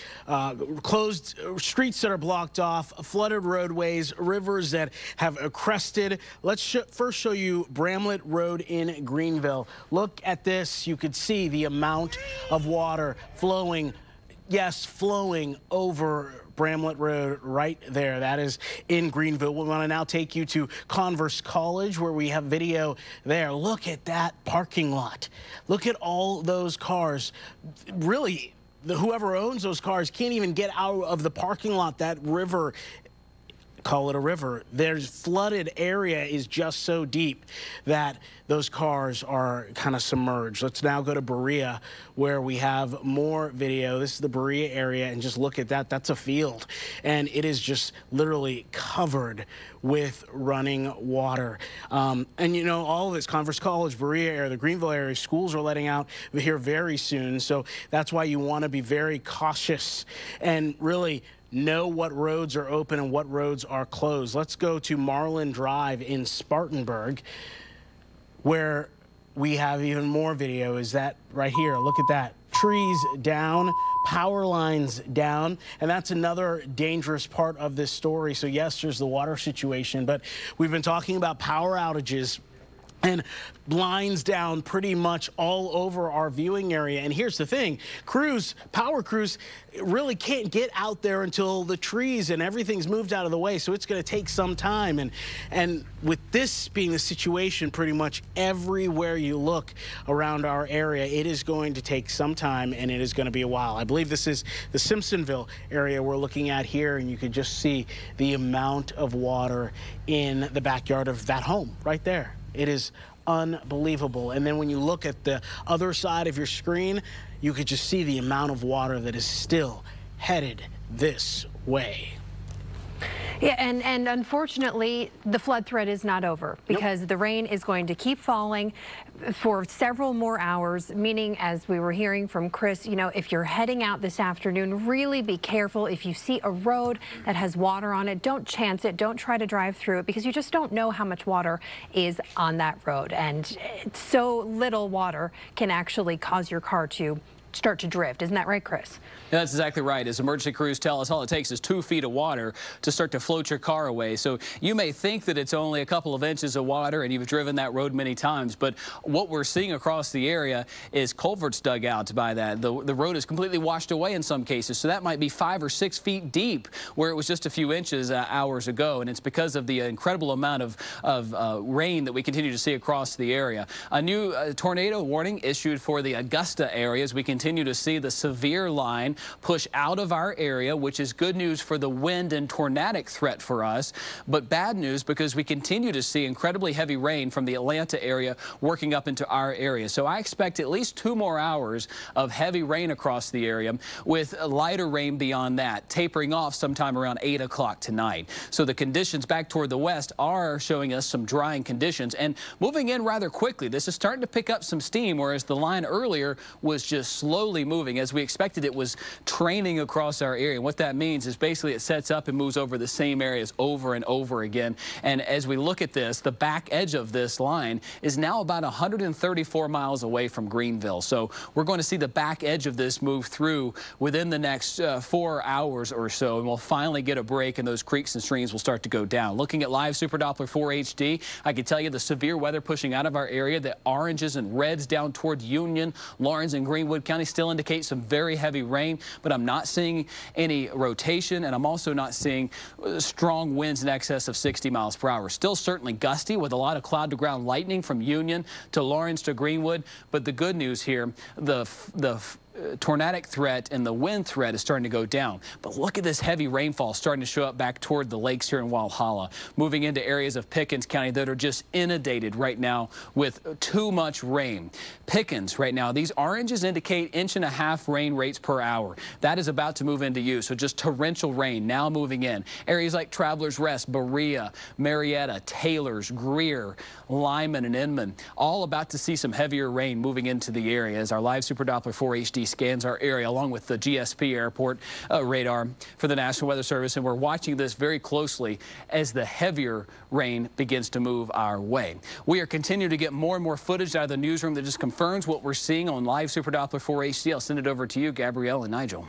closed streets that are blocked off, flooded roadways, rivers that have crested. Let's first show you Bramlett Road in Greenville. Look at this. You could see the amount of water flowing, yes, flowing over Bramlett Road right there. That is in Greenville. We want to now take you to Converse College, where we have video there. Look at that parking lot. Look at all those cars. Really, whoever owns those cars can't even get out of the parking lot. That river call it a river. There's flooded area is just so deep that those cars are kind of submerged. Let's now go to Berea, where we have more video. This is the Berea area, and just look at that. That's a field, and it is just literally covered with running water. And you know, all of this, Converse College, Berea area, the Greenville area, schools are letting out here very soon. So that's why you want to be very cautious and really know what roads are open and what roads are closed. Let's go to Marlin Drive in Spartanburg, where we have even more video. Is that right here? Look at that. Trees down, power lines down, and that's another dangerous part of this story. So yes, there's the water situation, but we've been talking about power outages and lines down pretty much all over our viewing area. And here's the thing, power crews really can't get out there until the trees and everything's moved out of the way. So it's going to take some time. And with this being the situation pretty much everywhere you look around our area, it is going to take some time, and it is going to be a while. I believe this is the Simpsonville area we're looking at here, and you could just see the amount of water in the backyard of that home right there. It is unbelievable. And then when you look at the other side of your screen, you could just see the amount of water that is still headed this way. Yeah, and unfortunately, the flood threat is not over, because the rain is going to keep falling for several more hours, meaning, as we were hearing from Chris, you know, if you're heading out this afternoon, really be careful. If you see a road that has water on it, don't chance it. Don't try to drive through it, because you just don't know how much water is on that road. And so little water can actually cause your car to start to drift. Isn't that right, Chris? Yeah, that's exactly right. As emergency crews tell us, all it takes is 2 feet of water to start to float your car away. So you may think that it's only a couple of inches of water and you've driven that road many times, but what we're seeing across the area is culverts dug out by that. The road is completely washed away in some cases, so that might be 5 or 6 feet deep where it was just a few inches hours ago, and it's because of the incredible amount of rain that we continue to see across the area. A new tornado warning issued for the Augusta area as we continue to see the severe line push out of our area, which is good news for the wind and tornadic threat for us, but bad news because we continue to see incredibly heavy rain from the Atlanta area working up into our area. So I expect at least 2 more hours of heavy rain across the area, with lighter rain beyond that, tapering off sometime around 8 o'clock tonight. So the conditions back toward the west are showing us some drying conditions and moving in rather quickly. This is starting to pick up some steam, whereas the line earlier was just slowly moving. As we expected, it was training across our area. And what that means is basically it sets up and moves over the same areas over and over again. And as we look at this, the back edge of this line is now about 134 miles away from Greenville. So we're going to see the back edge of this move through within the next 4 hours or so, and we'll finally get a break, and those creeks and streams will start to go down. Looking at live Super Doppler 4 HD, I can tell you the severe weather pushing out of our area, the oranges and reds down toward Union, Lawrence, and Greenwood County still indicate some very heavy rain, but I'm not seeing any rotation, and I'm also not seeing strong winds in excess of 60 miles per hour. Still certainly gusty with a lot of cloud-to-ground lightning from Union to Lawrence to Greenwood, but the good news here, the tornadic threat and the wind threat is starting to go down. But look at this heavy rainfall starting to show up back toward the lakes here in Walhalla, moving into areas of Pickens County that are just inundated right now with too much rain. Pickens right now, these oranges indicate 1.5 inch rain rates per hour. That is about to move into use, so just torrential rain now moving in. Areas like Travelers Rest, Berea, Marietta, Taylors, Greer, Lyman, and Inman, all about to see some heavier rain moving into the area as our live Super Doppler 4 HD scans our area along with the GSP airport radar for the National Weather Service, and we're watching this very closely as the heavier rain begins to move our way. We are continuing to get more and more footage out of the newsroom that just confirms what we're seeing on live Super Doppler 4 HD. I'll send it over to you, Gabrielle and Nigel.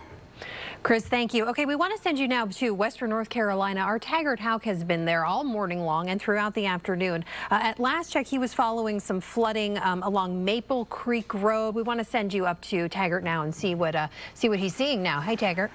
Chris, thank you. Okay, we want to send you now to Western North Carolina. Our Taggart Houck has been there all morning long and throughout the afternoon. At last check, he was following some flooding along Maple Creek Road. We want to send you up to Taggart now and see what he's seeing now. Hey, Taggart.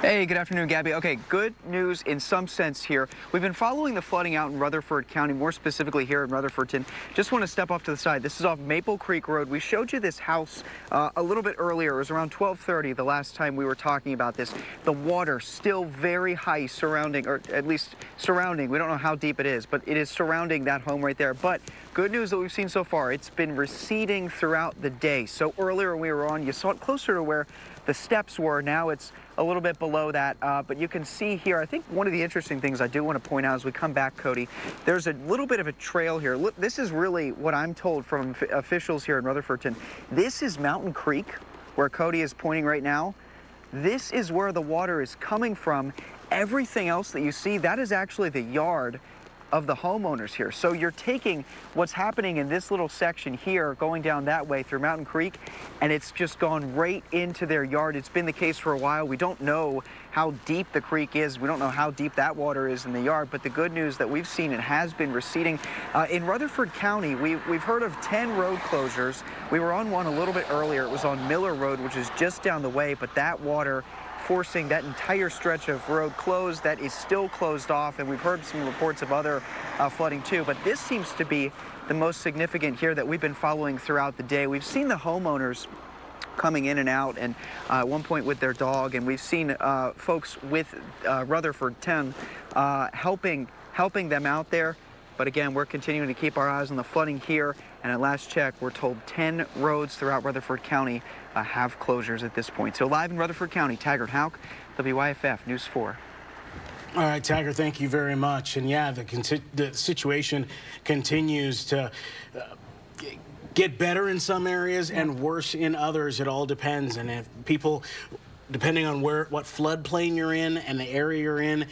Hey, good afternoon, Gabby. Okay, good news in some sense here. We've been following the flooding out in Rutherford County, more specifically here in Rutherfordton. Just want to step off to the side. This is off Maple Creek Road. We showed you this house a little bit earlier. It was around 12:30 the last time we were talking about this. The water still very high surrounding, or at least surrounding. We don't know how deep it is, but it is surrounding that home right there. But good news that we've seen so far, it's been receding throughout the day. So earlier when we were on, you saw it closer to where the steps were. Now it's a little bit below that, but you can see here, I think one of the interesting things I do want to point out as we come back, Cody, there's a little bit of a trail here. Look, this is really what I'm told from officials here in Rutherfordton. This is Mountain Creek, where Cody is pointing right now. This is where the water is coming from. Everything else that you see, that is actually the yard of the homeowners here. So you're taking what's happening in this little section here, going down that way through Mountain Creek, and it's just gone right into their yard. It's been the case for a while. We don't know how deep the creek is. We don't know how deep that water is in the yard, but the good news that we've seen, it has been receding. In Rutherford County, we've heard of 10 road closures. We were on one a little bit earlier. It was on Miller Road, which is just down the way, but that water forcing that entire stretch of road closed. That is still closed off, and we've heard some reports of other flooding too, but this seems to be the most significant here that we've been following throughout the day. We've seen the homeowners coming in and out, and at one point with their dog, and we've seen folks with Rutherford 10 helping them out there. But again, we're continuing to keep our eyes on the flooding here. And at last check, we're told 10 roads throughout Rutherford County have closures at this point. So live in Rutherford County, Taggart Houck, WYFF News 4. All right, Taggart, thank you very much. And yeah, the situation continues to get better in some areas and worse in others. It all depends. And if people, depending on what floodplain you're in and the area you're in,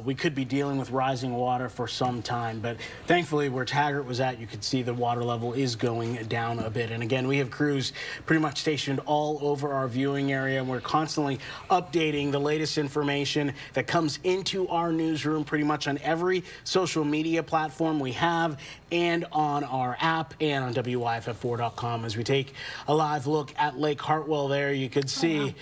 we could be dealing with rising water for some time. But thankfully, where Taggart was at, you could see the water level is going down a bit. And again, we have crews pretty much stationed all over our viewing area, and we're constantly updating the latest information that comes into our newsroom pretty much on every social media platform we have, and on our app, and on WYFF4.com. As we take a live look at Lake Hartwell there, you could see,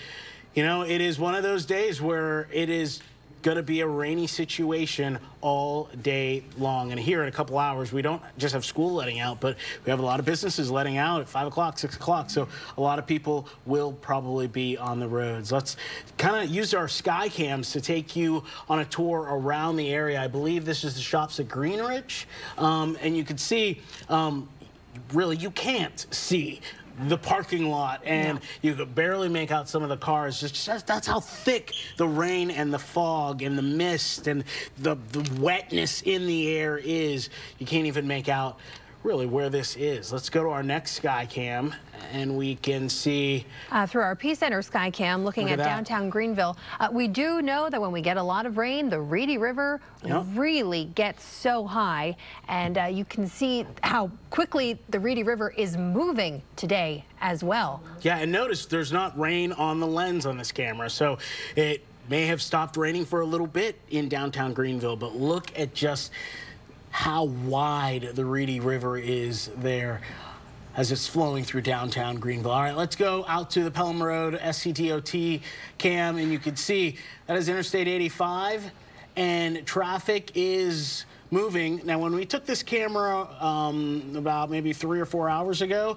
you know, it is one of those days where it is going to be a rainy situation all day long. And here in a couple hours, we don't just have school letting out, but we have a lot of businesses letting out at 5 o'clock, 6 o'clock. So a lot of people will probably be on the roads. Let's kind of use our sky cams to take you on a tour around the area. I believe this is the shops at Greenridge. And you can see, really, you can't see the parking lot, and you could barely make out some of the cars. Just that's how thick the rain and the fog and the mist and the wetness in the air is. You can't even make out really where this is. Let's go to our next sky cam, and we can see through our P Center sky cam looking at downtown Greenville. We do know that when we get a lot of rain, the Reedy River really gets so high, and you can see how quickly the Reedy River is moving today as well. Yeah, and notice there's not rain on the lens on this camera, so it may have stopped raining for a little bit in downtown Greenville, but look at just how wide the Reedy River is there as it's flowing through downtown Greenville. All right, let's go out to the Pelham Road SCTOT cam, and you can see that is Interstate 85, and traffic is moving. Now, when we took this camera about maybe 3 or 4 hours ago,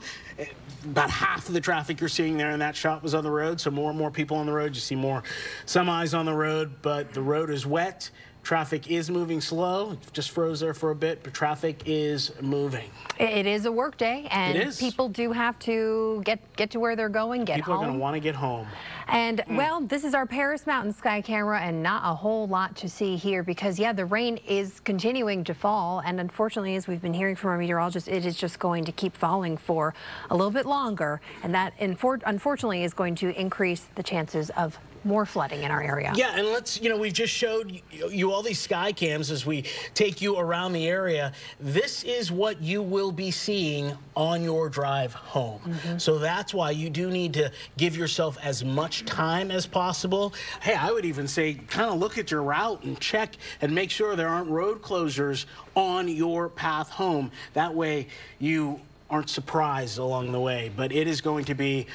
about half of the traffic you're seeing there in that shot was on the road, so more and more people on the road. You see more semis on the road, but the road is wet. Traffic is moving slow. It just froze there for a bit, but traffic is moving. It is a work day, and people do have to get to where they're going, get home. People are going to want to get home. And, well, this is our Paris Mountain sky camera, and not a whole lot to see here because, yeah, the rain is continuing to fall, and unfortunately, as we've been hearing from our meteorologist, it is just going to keep falling for a little bit longer, and that, unfortunately, is going to increase the chances of more flooding in our area. Yeah, and let's, you know, we've just showed you all these sky cams as we take you around the area. This is what you will be seeing on your drive home. So that's why you do need to give yourself as much time as possible. Hey, I would even say kind of look at your route and check and make sure there aren't road closures on your path home. That way you aren't surprised along the way. But it is going to be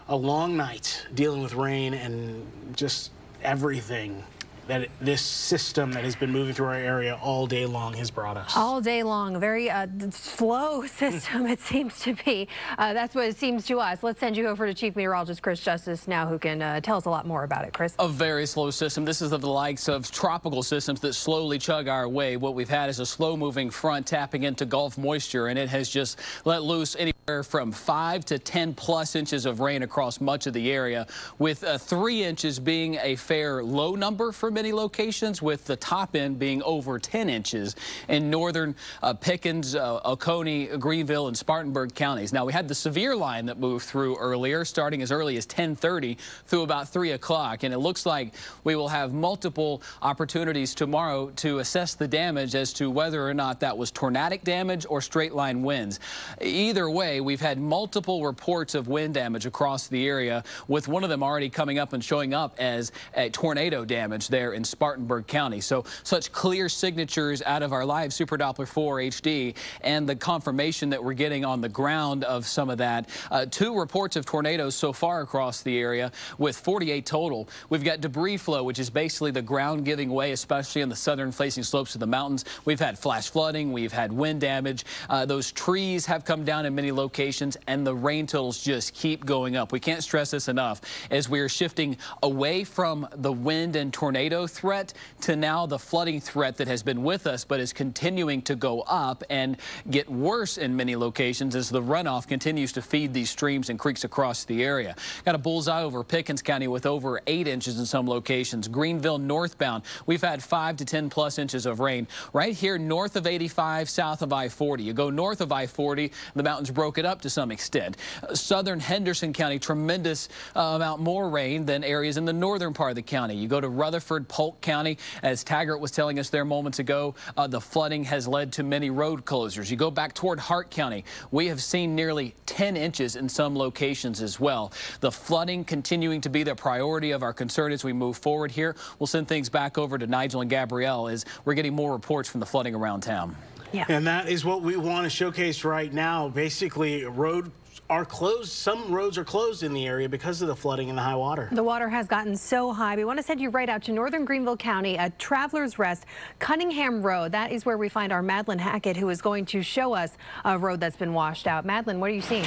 a long night dealing with rain and just everything that this system that has been moving through our area all day long has brought us. All day long. A very slow system, it seems to be. That's what it seems to us. Let's send you over to Chief Meteorologist Chris Justice now, who can tell us a lot more about it. Chris? A very slow system. This is of the likes of tropical systems that slowly chug our way. What we've had is a slow-moving front tapping into Gulf moisture, and it has just let loose anywhere from 5 to 10+ inches of rain across much of the area, with 3 inches being a fair low number for many locations, with the top end being over 10 inches in northern Pickens, Oconee, Greenville, and Spartanburg counties. Now, we had the severe line that moved through earlier, starting as early as 10:30 through about 3 o'clock, and it looks like we will have multiple opportunities tomorrow to assess the damage as to whether or not that was tornadic damage or straight line winds. Either way, we've had multiple reports of wind damage across the area, with one of them already coming up and showing up as a tornado damage there in Spartanburg County. So such clear signatures out of our live Super Doppler 4 HD, and the confirmation that we're getting on the ground of some of that. 2 reports of tornadoes so far across the area, with 48 total. We've got debris flow, which is basically the ground giving way, especially in the southern facing slopes of the mountains. We've had flash flooding. We've had wind damage. Those trees have come down in many locations, and the rain totals just keep going up. We can't stress this enough as we're shifting away from the wind and tornado threat to now the flooding threat that has been with us but is continuing to go up and get worse in many locations as the runoff continues to feed these streams and creeks across the area. Got a bullseye over Pickens County with over 8 inches in some locations. Greenville northbound, we've had 5 to 10+ inches of rain. Right here north of 85, south of I-40. You go north of I-40, the mountains broke it up to some extent. Southern Henderson County, tremendous amount more rain than areas in the northern part of the county. You go to Rutherford, Polk County, as Taggart was telling us there moments ago, the flooding has led to many road closures. You go back toward Hart County, we have seen nearly 10 inches in some locations as well. The flooding continuing to be the priority of our concern as we move forward here. We'll send things back over to Nigel and Gabrielle as we're getting more reports from the flooding around town. Yeah. And that is what we want to showcase right now. Basically, roads are closed. Some roads are closed in the area because of the flooding and the high water. The water has gotten so high. We want to send you right out to northern Greenville County at Travelers Rest, Cunningham Road. That is where we find our Madeline Hackett, who is going to show us a road that's been washed out. Madeline, what are you seeing?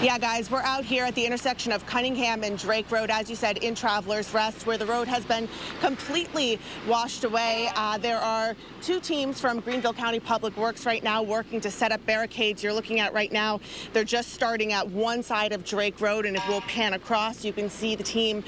Yeah, guys, we're out here at the intersection of Cunningham and Drake Road, as you said, in Travelers Rest, where the road has been completely washed away. There are 2 teams from Greenville County Public Works right now working to set up barricades. You're looking at right now, they're just starting at one side of Drake Road, and if we'll pan across, you can see the team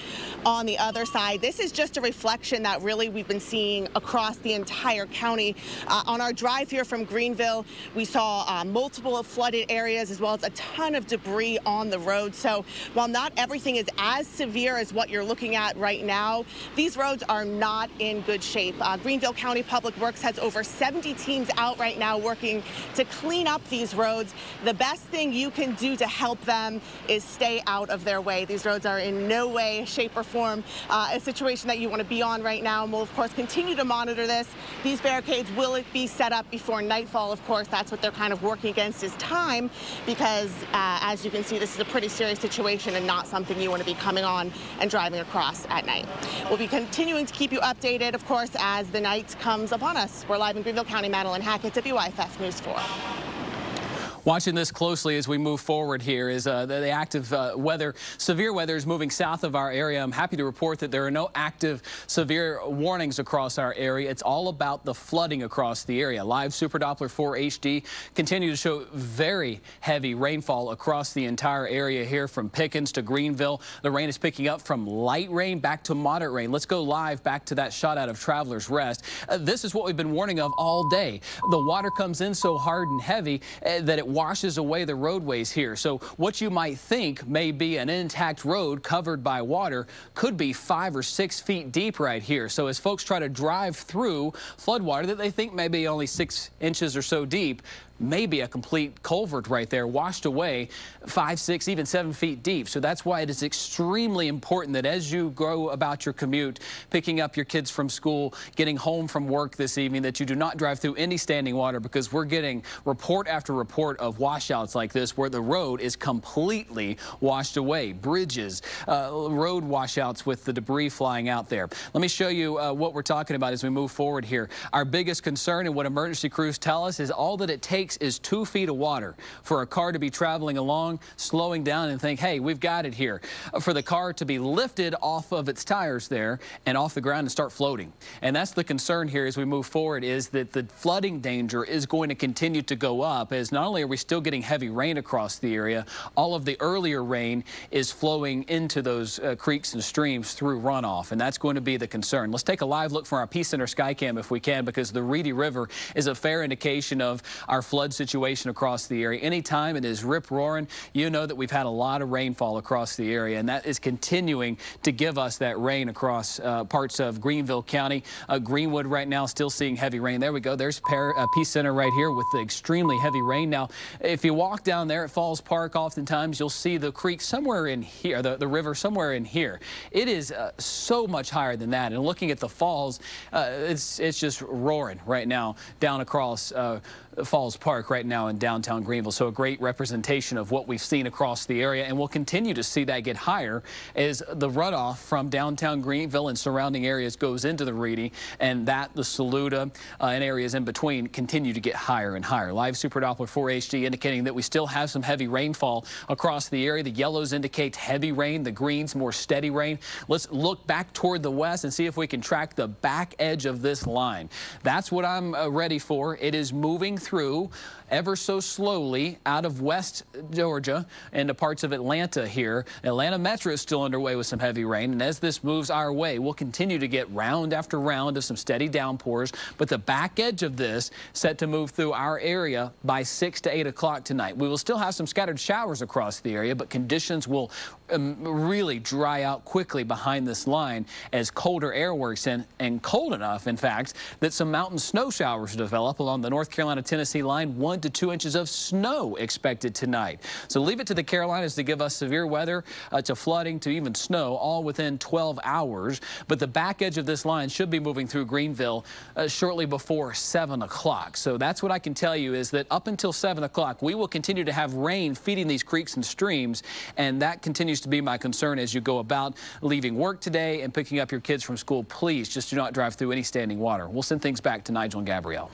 on the other side. This is just a reflection that really we've been seeing across the entire county. On our drive here from Greenville, we saw multiple flooded areas as well as a ton of debris on the road. So while not everything is as severe as what you're looking at right now, these roads are not in good shape. Greenville County Public Works has over 70 teams out right now working to clean up these roads. The best thing you can do to help them is stay out of their way. These roads are in no way, shape, or form a situation that you want to be on right now, and we'll of course continue to monitor this. These barricades will be set up before nightfall. Of course, that's what they're kind of working against, is time, because as you can see, this is a pretty serious situation and not something you want to be coming on and driving across at night. We'll be continuing to keep you updated, of course, as the night comes upon us. We're live in Greenville County. Madeline Hackett, WYFF News 4. Watching this closely as we move forward here is the active weather. Severe weather is moving south of our area. I'm happy to report that there are no active severe warnings across our area. It's all about the flooding across the area. Live Super Doppler 4 HD continue to show very heavy rainfall across the entire area here from Pickens to Greenville. The rain is picking up from light rain back to moderate rain. Let's go live back to that shot out of Travelers Rest. This is what we've been warning of all day. The water comes in so hard and heavy that it washes away the roadways here. So what you might think may be an intact road covered by water could be 5 or 6 feet deep right here. So as folks try to drive through floodwater that they think may be only 6 inches or so deep, maybe a complete culvert right there, washed away 5, 6, even 7 feet deep. So that's why it is extremely important that as you go about your commute, picking up your kids from school, getting home from work this evening, that you do not drive through any standing water, because we're getting report after report of washouts like this where the road is completely washed away. Bridges, road washouts with the debris flying out there. Let me show you what we're talking about as we move forward here. Our biggest concern and what emergency crews tell us is all that it takes is 2 feet of water for a car to be traveling along, slowing down and think, hey, we've got it here. For the car to be lifted off of its tires there and off the ground and start floating. And that's the concern here as we move forward, is that the flooding danger is going to continue to go up, as not only are we still getting heavy rain across the area, all of the earlier rain is flowing into those creeks and streams through runoff, and that's going to be the concern. Let's take a live look from our Peace Center Skycam if we can, because the Reedy River is a fair indication of our flood situation across the area. Anytime it is rip-roaring, you know that we've had a lot of rainfall across the area, and that is continuing to give us that rain across parts of Greenville County. Greenwood right now still seeing heavy rain. There we go. There's Peace Center right here with the extremely heavy rain. Now, if you walk down there at Falls Park, oftentimes you'll see the creek somewhere in here, the river somewhere in here. It is so much higher than that. And looking at the falls, it's just roaring right now down across Falls Park right now in downtown Greenville. So a great representation of what we've seen across the area, and we'll continue to see that get higher as the runoff from downtown Greenville and surrounding areas goes into the Reedy, and that the Saluda and areas in between continue to get higher and higher. Live Super Doppler 4 HD indicating that we still have some heavy rainfall across the area. The yellows indicate heavy rain, the greens more steady rain. Let's look back toward the west and see if we can track the back edge of this line. That's what I'm ready for. It is moving through ever so slowly out of West Georgia into parts of Atlanta here. Atlanta Metro is still underway with some heavy rain, and as this moves our way, we'll continue to get round after round of some steady downpours, but the back edge of this set to move through our area by 6 to 8 o'clock tonight. We will still have some scattered showers across the area, but conditions will really dry out quickly behind this line as colder air works in, and cold enough, in fact, that some mountain snow showers develop along the North Carolina-Tennessee line. 1 to 2 inches of snow expected tonight. So leave it to the Carolinas to give us severe weather, to flooding, to even snow, all within 12 hours. But the back edge of this line should be moving through Greenville shortly before 7 o'clock. So that's what I can tell you, is that up until 7 o'clock, we will continue to have rain feeding these creeks and streams, and that continues to be my concern as you go about leaving work today and picking up your kids from school. Please just do not drive through any standing water. We'll send things back to Nigel and Gabrielle.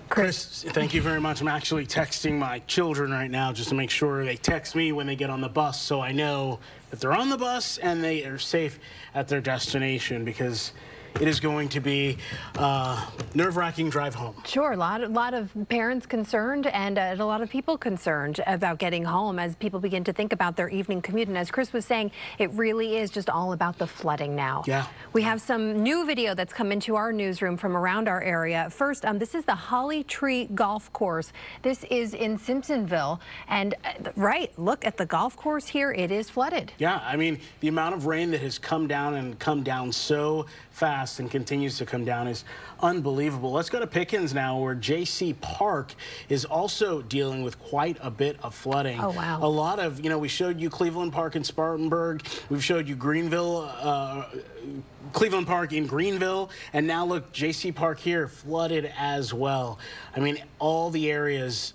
Chris, thank you very much. I'm actually texting my children right now just to make sure they text me when they get on the bus, so I know that they're on the bus and they are safe at their destination, because it is going to be a nerve-wracking drive home. Sure, a lot of parents concerned, and a lot of people concerned about getting home as people begin to think about their evening commute. And as Chris was saying, it really is just all about the flooding now. Yeah. We have some new video that's come into our newsroom from around our area. First, this is the Holly Tree Golf Course. This is in Simpsonville, and right, look at the golf course here. It is flooded. Yeah, I mean, the amount of rain that has come down and come down so fast and continues to come down is unbelievable. Let's go to Pickens now, where J.C. Park is also dealing with quite a bit of flooding. Oh, wow. A lot of, we showed you Cleveland Park in Spartanburg. We've showed you Greenville, Cleveland Park in Greenville, and now look, J.C. Park here flooded as well. I mean, all the areas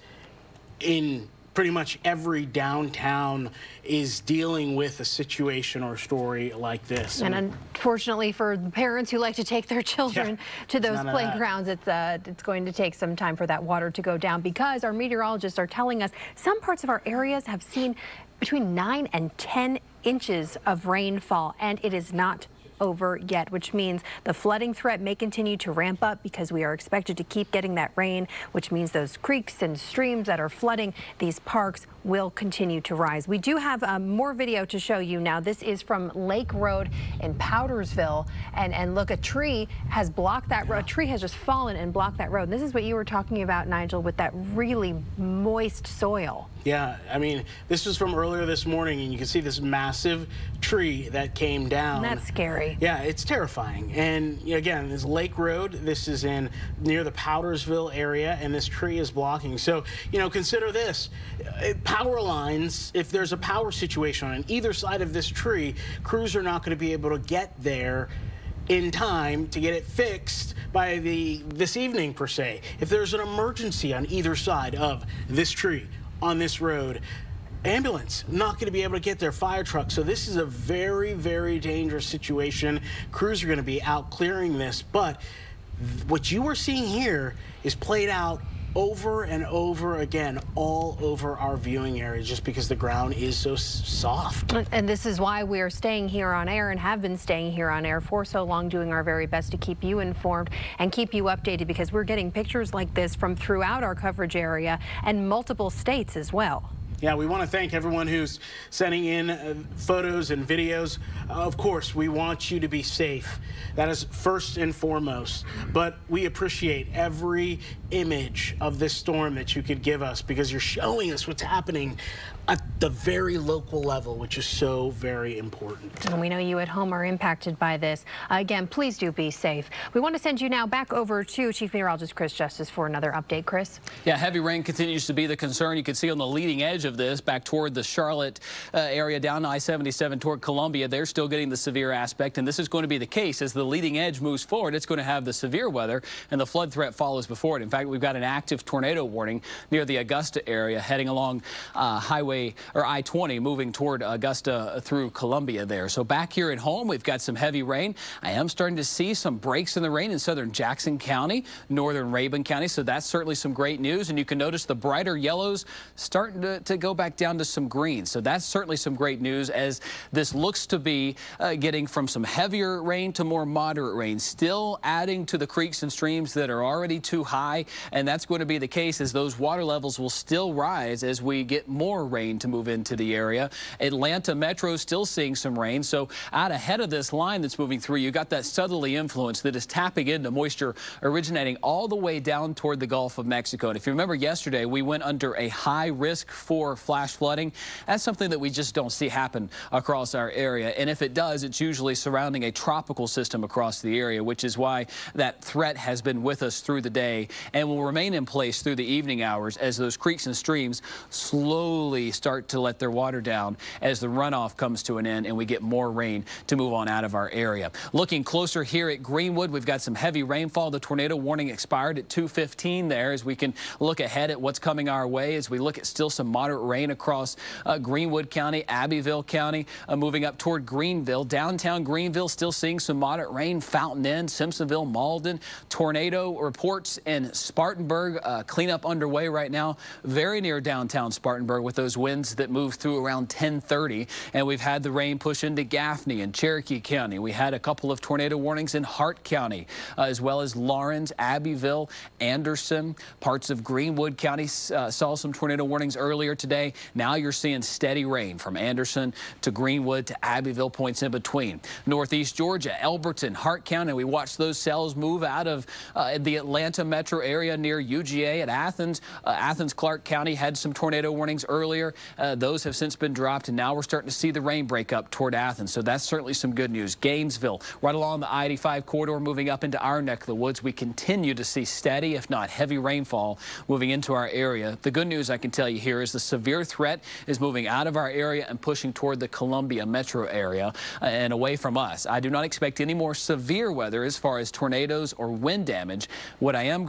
in pretty much every downtown is dealing with a situation or story like this. And unfortunately for the parents who like to take their children to those playgrounds, it's going to take some time for that water to go down, because our meteorologists are telling us some parts of our areas have seen between 9 and 10 inches of rainfall, and it is not over yet, which means the flooding threat may continue to ramp up, because we are expected to keep getting that rain, which means those creeks and streams that are flooding these parks will continue to rise. We do have more video to show you now. This is from Lake Road in Powdersville, and look, a tree has blocked that road. A tree has just fallen and blocked that road. And this is what you were talking about, Nigel, with that really moist soil. Yeah, I mean, this was from earlier this morning, and you can see this massive tree that came down. That's scary. Yeah, it's terrifying. And again, this Lake Road, this is in near the Powdersville area, and this tree is blocking. So, you know, consider this. Power lines, if there's a power situation on either side of this tree, crews are not going to be able to get there in time to get it fixed by this evening, per se. If there's an emergency on either side of this tree, on this road, ambulance not going to be able to get their fire truck. So this is a very, very dangerous situation. Crews are going to be out clearing this, but what you are seeing here is played out over and over again all over our viewing area, just because the ground is so soft. And this is why we are staying here on air and have been staying here on air for so long, doing our very best to keep you informed and keep you updated, because we're getting pictures like this from throughout our coverage area and multiple states as well. Yeah, we want to thank everyone who's sending in photos and videos. Of course, we want you to be safe. That is first and foremost. But we appreciate every image of this storm that you could give us, because you're showing us what's happening at the very local level, which is so very important. And we know you at home are impacted by this. Again, please do be safe. We want to send you now back over to Chief Meteorologist Chris Justice for another update. Chris? Yeah, heavy rain continues to be the concern. You can see on the leading edge of this, back toward the Charlotte area, down I-77 toward Columbia, they're still getting the severe aspect, and this is going to be the case as the leading edge moves forward. It's going to have the severe weather, and the flood threat follows before it. In fact, we've got an active tornado warning near the Augusta area, heading along Highway or I-20, moving toward Augusta through Columbia there. So back here at home, we've got some heavy rain. I am starting to see some breaks in the rain in southern Jackson County, northern Rabun County, so that's certainly some great news. And you can notice the brighter yellows starting to go back down to some greens. So that's certainly some great news, as this looks to be getting from some heavier rain to more moderate rain, still adding to the creeks and streams that are already too high. And that's going to be the case, as those water levels will still rise as we get more rain to move into the area. Atlanta Metro still seeing some rain. So out ahead of this line that's moving through, you got that southerly influence that is tapping into moisture originating all the way down toward the Gulf of Mexico. And if you remember yesterday, we went under a high risk for flash flooding. That's something that we just don't see happen across our area. And if it does, it's usually surrounding a tropical system across the area, which is why that threat has been with us through the day and will remain in place through the evening hours, as those creeks and streams slowly start to let their water down as the runoff comes to an end and we get more rain to move on out of our area. Looking closer here at Greenwood, we've got some heavy rainfall. The tornado warning expired at 2:15 there, as we can look ahead at what's coming our way, as we look at still some moderate rain across Greenwood County, Abbeville County, moving up toward Greenville. Downtown Greenville still seeing some moderate rain. Fountain Inn, Simpsonville, Malden. Tornado reports in Spartanburg. Cleanup underway right now, very near downtown Spartanburg, with those winds that move through around 10:30. And we've had the rain push into Gaffney and Cherokee County. We had a couple of tornado warnings in Hart County, as well as Lawrence, Abbeville, Anderson. Parts of Greenwood County saw some tornado warnings earlier today. Now you're seeing steady rain from Anderson to Greenwood to Abbeville, points in between. Northeast Georgia, Elberton, Hart County. We watched those cells move out of the Atlanta metro area near UGA at Athens. Athens-Clarke County had some tornado warnings earlier. Those have since been dropped, and now we're starting to see the rain break up toward Athens. So that's certainly some good news. Gainesville, right along the I-85 corridor, moving up into our neck of the woods. We continue to see steady, if not heavy, rainfall moving into our area. The good news I can tell you here is the severe threat is moving out of our area and pushing toward the Columbia metro area and away from us. I do not expect any more severe weather as far as tornadoes or wind damage. What I am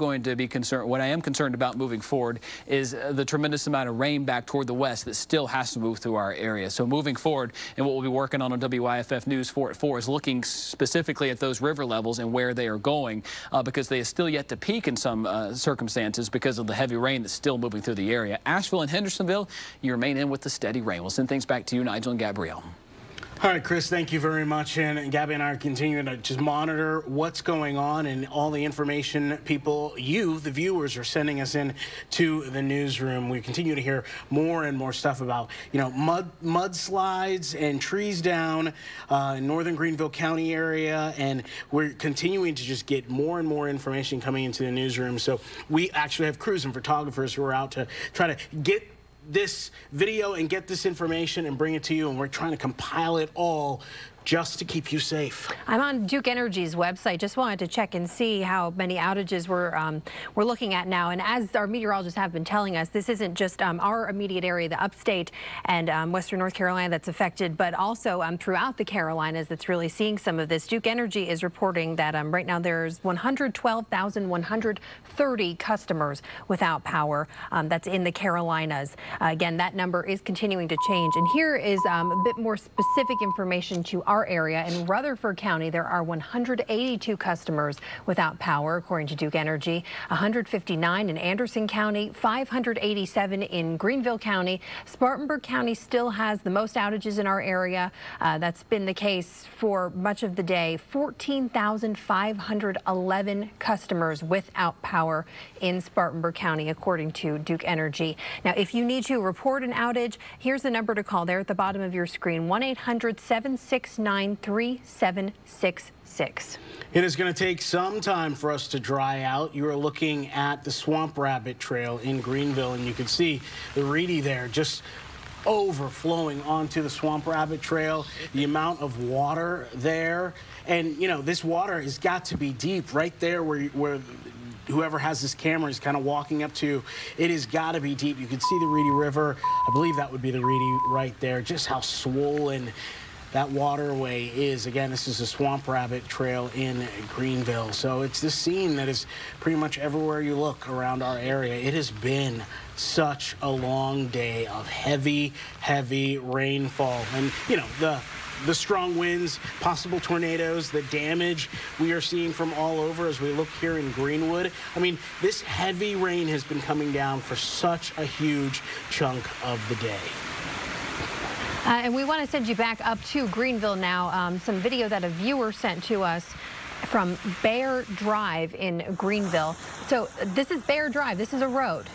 concerned about moving forward is the tremendous amount of rain back toward the west that still has to move through our area. So moving forward, and what we'll be working on WYFF News 4 at 4 is looking specifically at those river levels and where they are going, because they are still yet to peak in some circumstances because of the heavy rain that's still moving through the area. Asheville and Hendersonville, you remain in with the steady rain. We'll send things back to you, Nigel and Gabrielle. All right, Chris, thank you very much. And Gabby and I are continuing to just monitor what's going on and all the information people, you, the viewers, are sending us in to the newsroom. We continue to hear more and more stuff about, you know, mudslides and trees down in northern Greenville County area. And we're continuing to just get more and more information coming into the newsroom. So we actually have crews and photographers who are out to try to get this video and get this information and bring it to you, and we're trying to compile it all just to keep you safe. I'm on Duke Energy's website. Just wanted to check and see how many outages we're looking at now. And as our meteorologists have been telling us, this isn't just our immediate area, the upstate and western North Carolina that's affected, but also throughout the Carolinas that's really seeing some of this. Duke Energy is reporting that right now there's 112,130 customers without power. That's in the Carolinas. Again, that number is continuing to change. And here is a bit more specific information to our area. In Rutherford County, there are 182 customers without power, according to Duke Energy, 159 in Anderson County, 587 in Greenville County. Spartanburg County still has the most outages in our area. That's been the case for much of the day. 14,511 customers without power in Spartanburg County, according to Duke Energy. Now, if you need to report an outage, here's the number to call there at the bottom of your screen, 1-800-769-3766. It is going to take some time for us to dry out. You are looking at the Swamp Rabbit Trail in Greenville, and you can see the Reedy there just overflowing onto the Swamp Rabbit Trail, the amount of water there. And, you know, this water has got to be deep right there where whoever has this camera is kind of walking up to. It has got to be deep. You can see the Reedy River. I believe that would be the Reedy right there. Just how swollen that waterway is. Again, this is a Swamp Rabbit Trail in Greenville. So it's this scene that is pretty much everywhere you look around our area. It has been such a long day of heavy, heavy rainfall. And, you know, the strong winds, possible tornadoes, the damage we are seeing from all over as we look here in Greenwood. I mean, this heavy rain has been coming down for such a huge chunk of the day. And we want to send you back up to Greenville now. Some video that a viewer sent to us from Bear Drive in Greenville. So this is Bear Drive. This is a road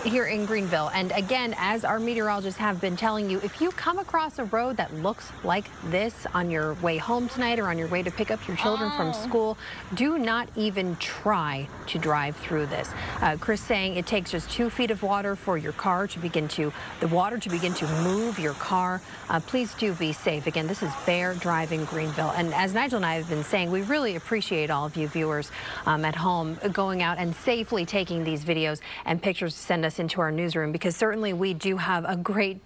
here in Greenville. And again, as our meteorologists have been telling you, if you come across a road that looks like this on your way home tonight or on your way to pick up your children from school, do not even try to drive through this. Chris saying it takes just 2 feet of water for your car to begin to, the water to begin to move your car. Please do be safe. Again, this is Bear Drive in Greenville. And as Nigel and I have been saying, we really appreciate all of you viewers at home going out and safely taking these videos and pictures to send us into our newsroom, because certainly we do have a great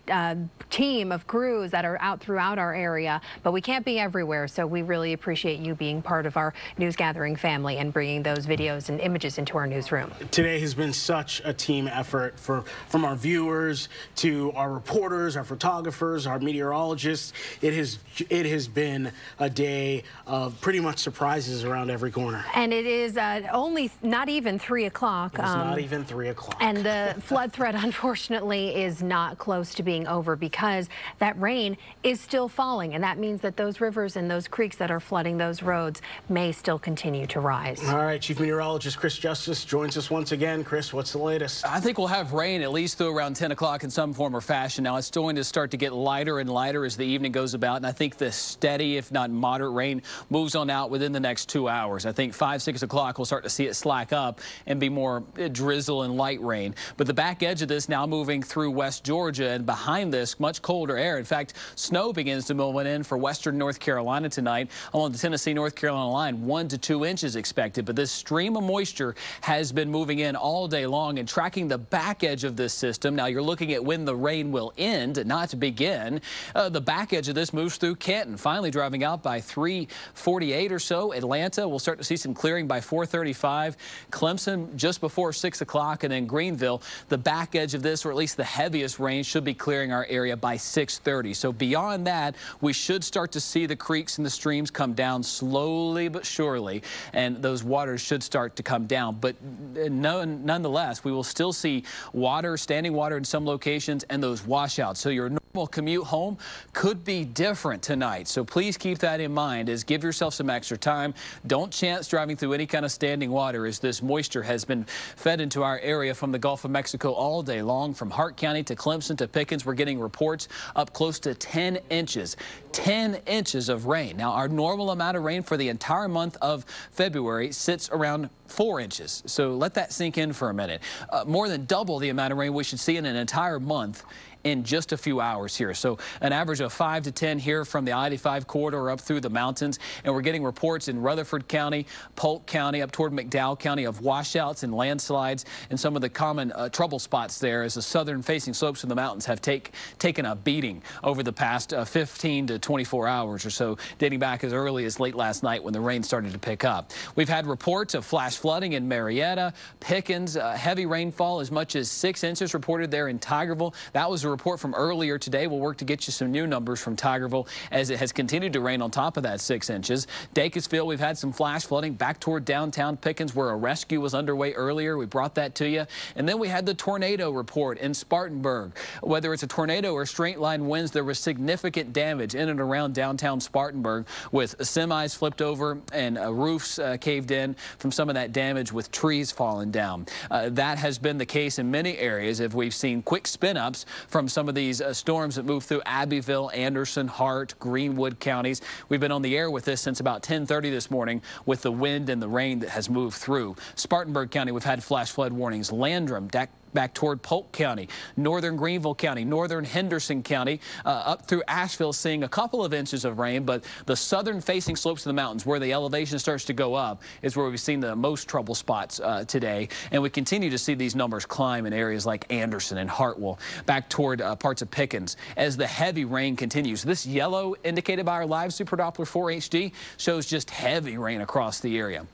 team of crews that are out throughout our area, but we can't be everywhere. So we really appreciate you being part of our news gathering family and bringing those videos and images into our newsroom. Today has been such a team effort from our viewers to our reporters, our photographers, our meteorologists. It has been a day of pretty much surprises around every corner. And it is only not even 3 o'clock. It's not even 3 o'clock. And the flood threat, unfortunately, is not close to being over because that rain is still falling. And that means that those rivers and those creeks that are flooding those roads may still continue to rise. All right, Chief Meteorologist Chris Justice joins us once again. Chris, what's the latest? I think we'll have rain at least through around 10 o'clock in some form or fashion. Now, it's going to start to get lighter and lighter as the evening goes about. And I think the steady, if not moderate rain moves on out within the next 2 hours. I think 5, 6 o'clock we'll start to see it slack up and be more drizzle and light rain. But the back edge of this now moving through West Georgia, and behind this, much colder air. In fact, snow begins to move in for western North Carolina tonight. Along the Tennessee-North Carolina line, 1 to 2 inches expected. But this stream of moisture has been moving in all day long and tracking the back edge of this system. Now, you're looking at when the rain will end, not to begin. The back edge of this moves through Canton, finally driving out by 3:48 or so. Atlanta, we'll start to see some clearing by 4:35. Clemson just before 6 o'clock, and then Greenville, the back edge of this, or at least the heaviest rain, should be clearing our area by 6:30. So beyond that, we should start to see the creeks and the streams come down slowly but surely, and those waters should start to come down. But nonetheless, we will still see water, standing water in some locations, and those washouts. So your Commute home could be different tonight, so please keep that in mind. As give yourself some extra time. Don't chance driving through any kind of standing water, as this moisture has been fed into our area from the Gulf of Mexico all day long. From Hart County to Clemson to Pickens, we're getting reports up close to 10 inches. 10 inches of rain. Now, our normal amount of rain for the entire month of February sits around 4 inches. So let that sink in for a minute. More than double the amount of rain we should see in an entire month in just a few hours here. So an average of 5 to 10 here from the I-85 corridor up through the mountains. And we're getting reports in Rutherford County, Polk County, up toward McDowell County of washouts and landslides, and some of the common trouble spots there as the southern facing slopes of the mountains have taken a beating over the past 15 to 24 hours or so, dating back as early as late last night when the rain started to pick up. We've had reports of flash flooding in Marietta, Pickens, heavy rainfall, as much as 6 inches reported there in Tigerville. That was a report from earlier today. We'll work to get you some new numbers from Tigerville as it has continued to rain on top of that 6 inches. Dacusville, we've had some flash flooding back toward downtown Pickens where a rescue was underway earlier. We brought that to you. And then we had the tornado report in Spartanburg. Whether it's a tornado or straight line winds, there was significant damage in and around downtown Spartanburg with semis flipped over and roofs caved in from some of that damage with trees falling down. That has been the case in many areas if we've seen quick spin-ups from some of these storms that move through Abbeville, Anderson, Hart, Greenwood counties. We've been on the air with this since about 10:30 this morning with the wind and the rain that has moved through. Spartanburg County, we've had flash flood warnings. Landrum, back toward Polk County, northern Greenville County, northern Henderson County, up through Asheville, seeing a couple of inches of rain, but the southern facing slopes of the mountains where the elevation starts to go up is where we've seen the most trouble spots today. And we continue to see these numbers climb in areas like Anderson and Hartwell, back toward parts of Pickens as the heavy rain continues. This yellow indicated by our live Super Doppler 4 HD shows just heavy rain across the area.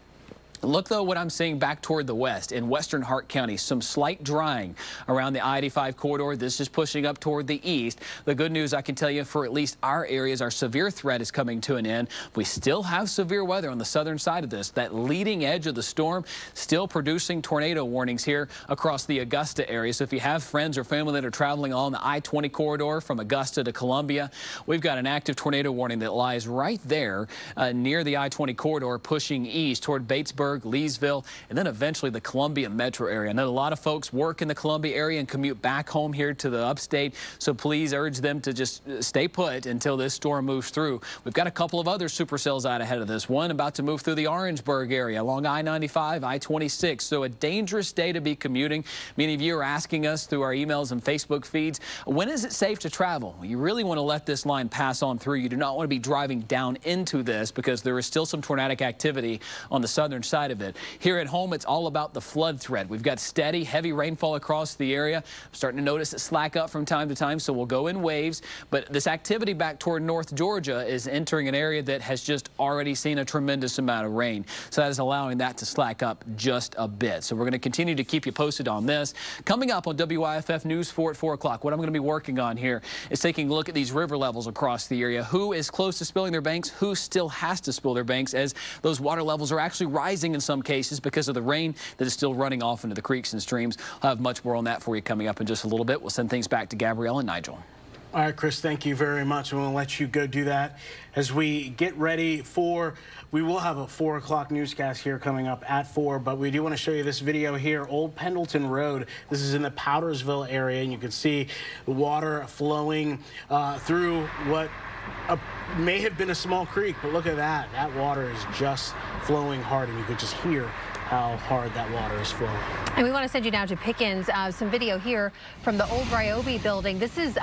Look, though, what I'm seeing back toward the west in western Hart County. Some slight drying around the I-85 corridor. This is pushing up toward the east. The good news I can tell you for at least our areas, our severe threat is coming to an end. We still have severe weather on the southern side of this. That leading edge of the storm still producing tornado warnings here across the Augusta area. So if you have friends or family that are traveling along the I-20 corridor from Augusta to Columbia, we've got an active tornado warning that lies right there near the I-20 corridor pushing east toward Batesburg, Leesville, and then eventually the Columbia metro area. I know a lot of folks work in the Columbia area and commute back home here to the upstate, so please urge them to just stay put until this storm moves through. We've got a couple of other supercells out ahead of this. One about to move through the Orangeburg area along I-95, I-26, so a dangerous day to be commuting. Many of you are asking us through our emails and Facebook feeds, when is it safe to travel? You really want to let this line pass on through. You do not want to be driving down into this because there is still some tornadic activity on the southern side of it. Here at home, it's all about the flood threat. We've got steady, heavy rainfall across the area. I'm starting to notice it slack up from time to time, so we'll go in waves. But this activity back toward North Georgia is entering an area that has just already seen a tremendous amount of rain. So that is allowing that to slack up just a bit. So we're going to continue to keep you posted on this. Coming up on WYFF News 4 at 4 o'clock, what I'm going to be working on here is taking a look at these river levels across the area. Who is close to spilling their banks? Who still has to spill their banks as those water levels are actually rising in some cases because of the rain that is still running off into the creeks and streams. I'll have much more on that for you coming up in just a little bit. We'll send things back to Gabrielle and Nigel. All right, Chris, thank you very much. I'm going to let you go do that as we get ready for, we will have a 4 o'clock newscast here coming up at 4, but we do want to show you this video here, Old Pendleton Road. This is in the Powdersville area, and you can see the water flowing through what may have been a small creek, but look at that. That water is just flowing hard, and you could just hear how hard that water is flowing. And we want to send you now to Pickens. Some video here from the old Ryobi building. This is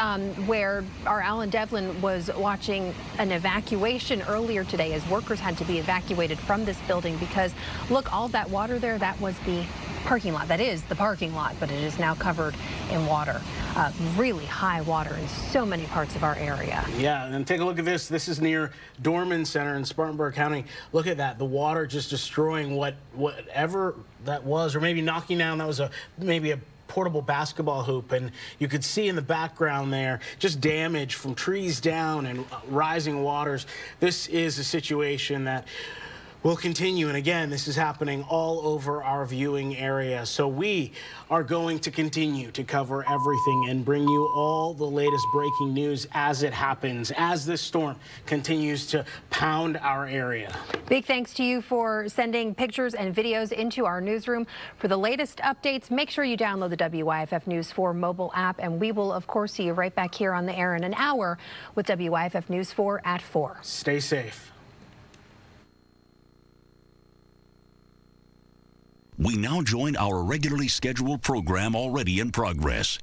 where our Alan Devlin was watching an evacuation earlier today as workers had to be evacuated from this building because, look, all that water there, that was the parking lot. That is the parking lot, but it is now covered in water. Really high water in so many parts of our area. Yeah, and take a look at this. This is near Dorman Center in Spartanburg County. Look at that. The water just destroying whatever that was, or maybe knocking down. That was maybe a portable basketball hoop, and you could see in the background there just damage from trees down and rising waters. This is a situation that will continue. And again, this is happening all over our viewing area. So we are going to continue to cover everything and bring you all the latest breaking news as it happens, as this storm continues to pound our area. Big thanks to you for sending pictures and videos into our newsroom. For the latest updates, make sure you download the WYFF News 4 mobile app, and we will, of course, see you right back here on the air in an hour with WYFF News 4 at 4. Stay safe. We now join our regularly scheduled program already in progress.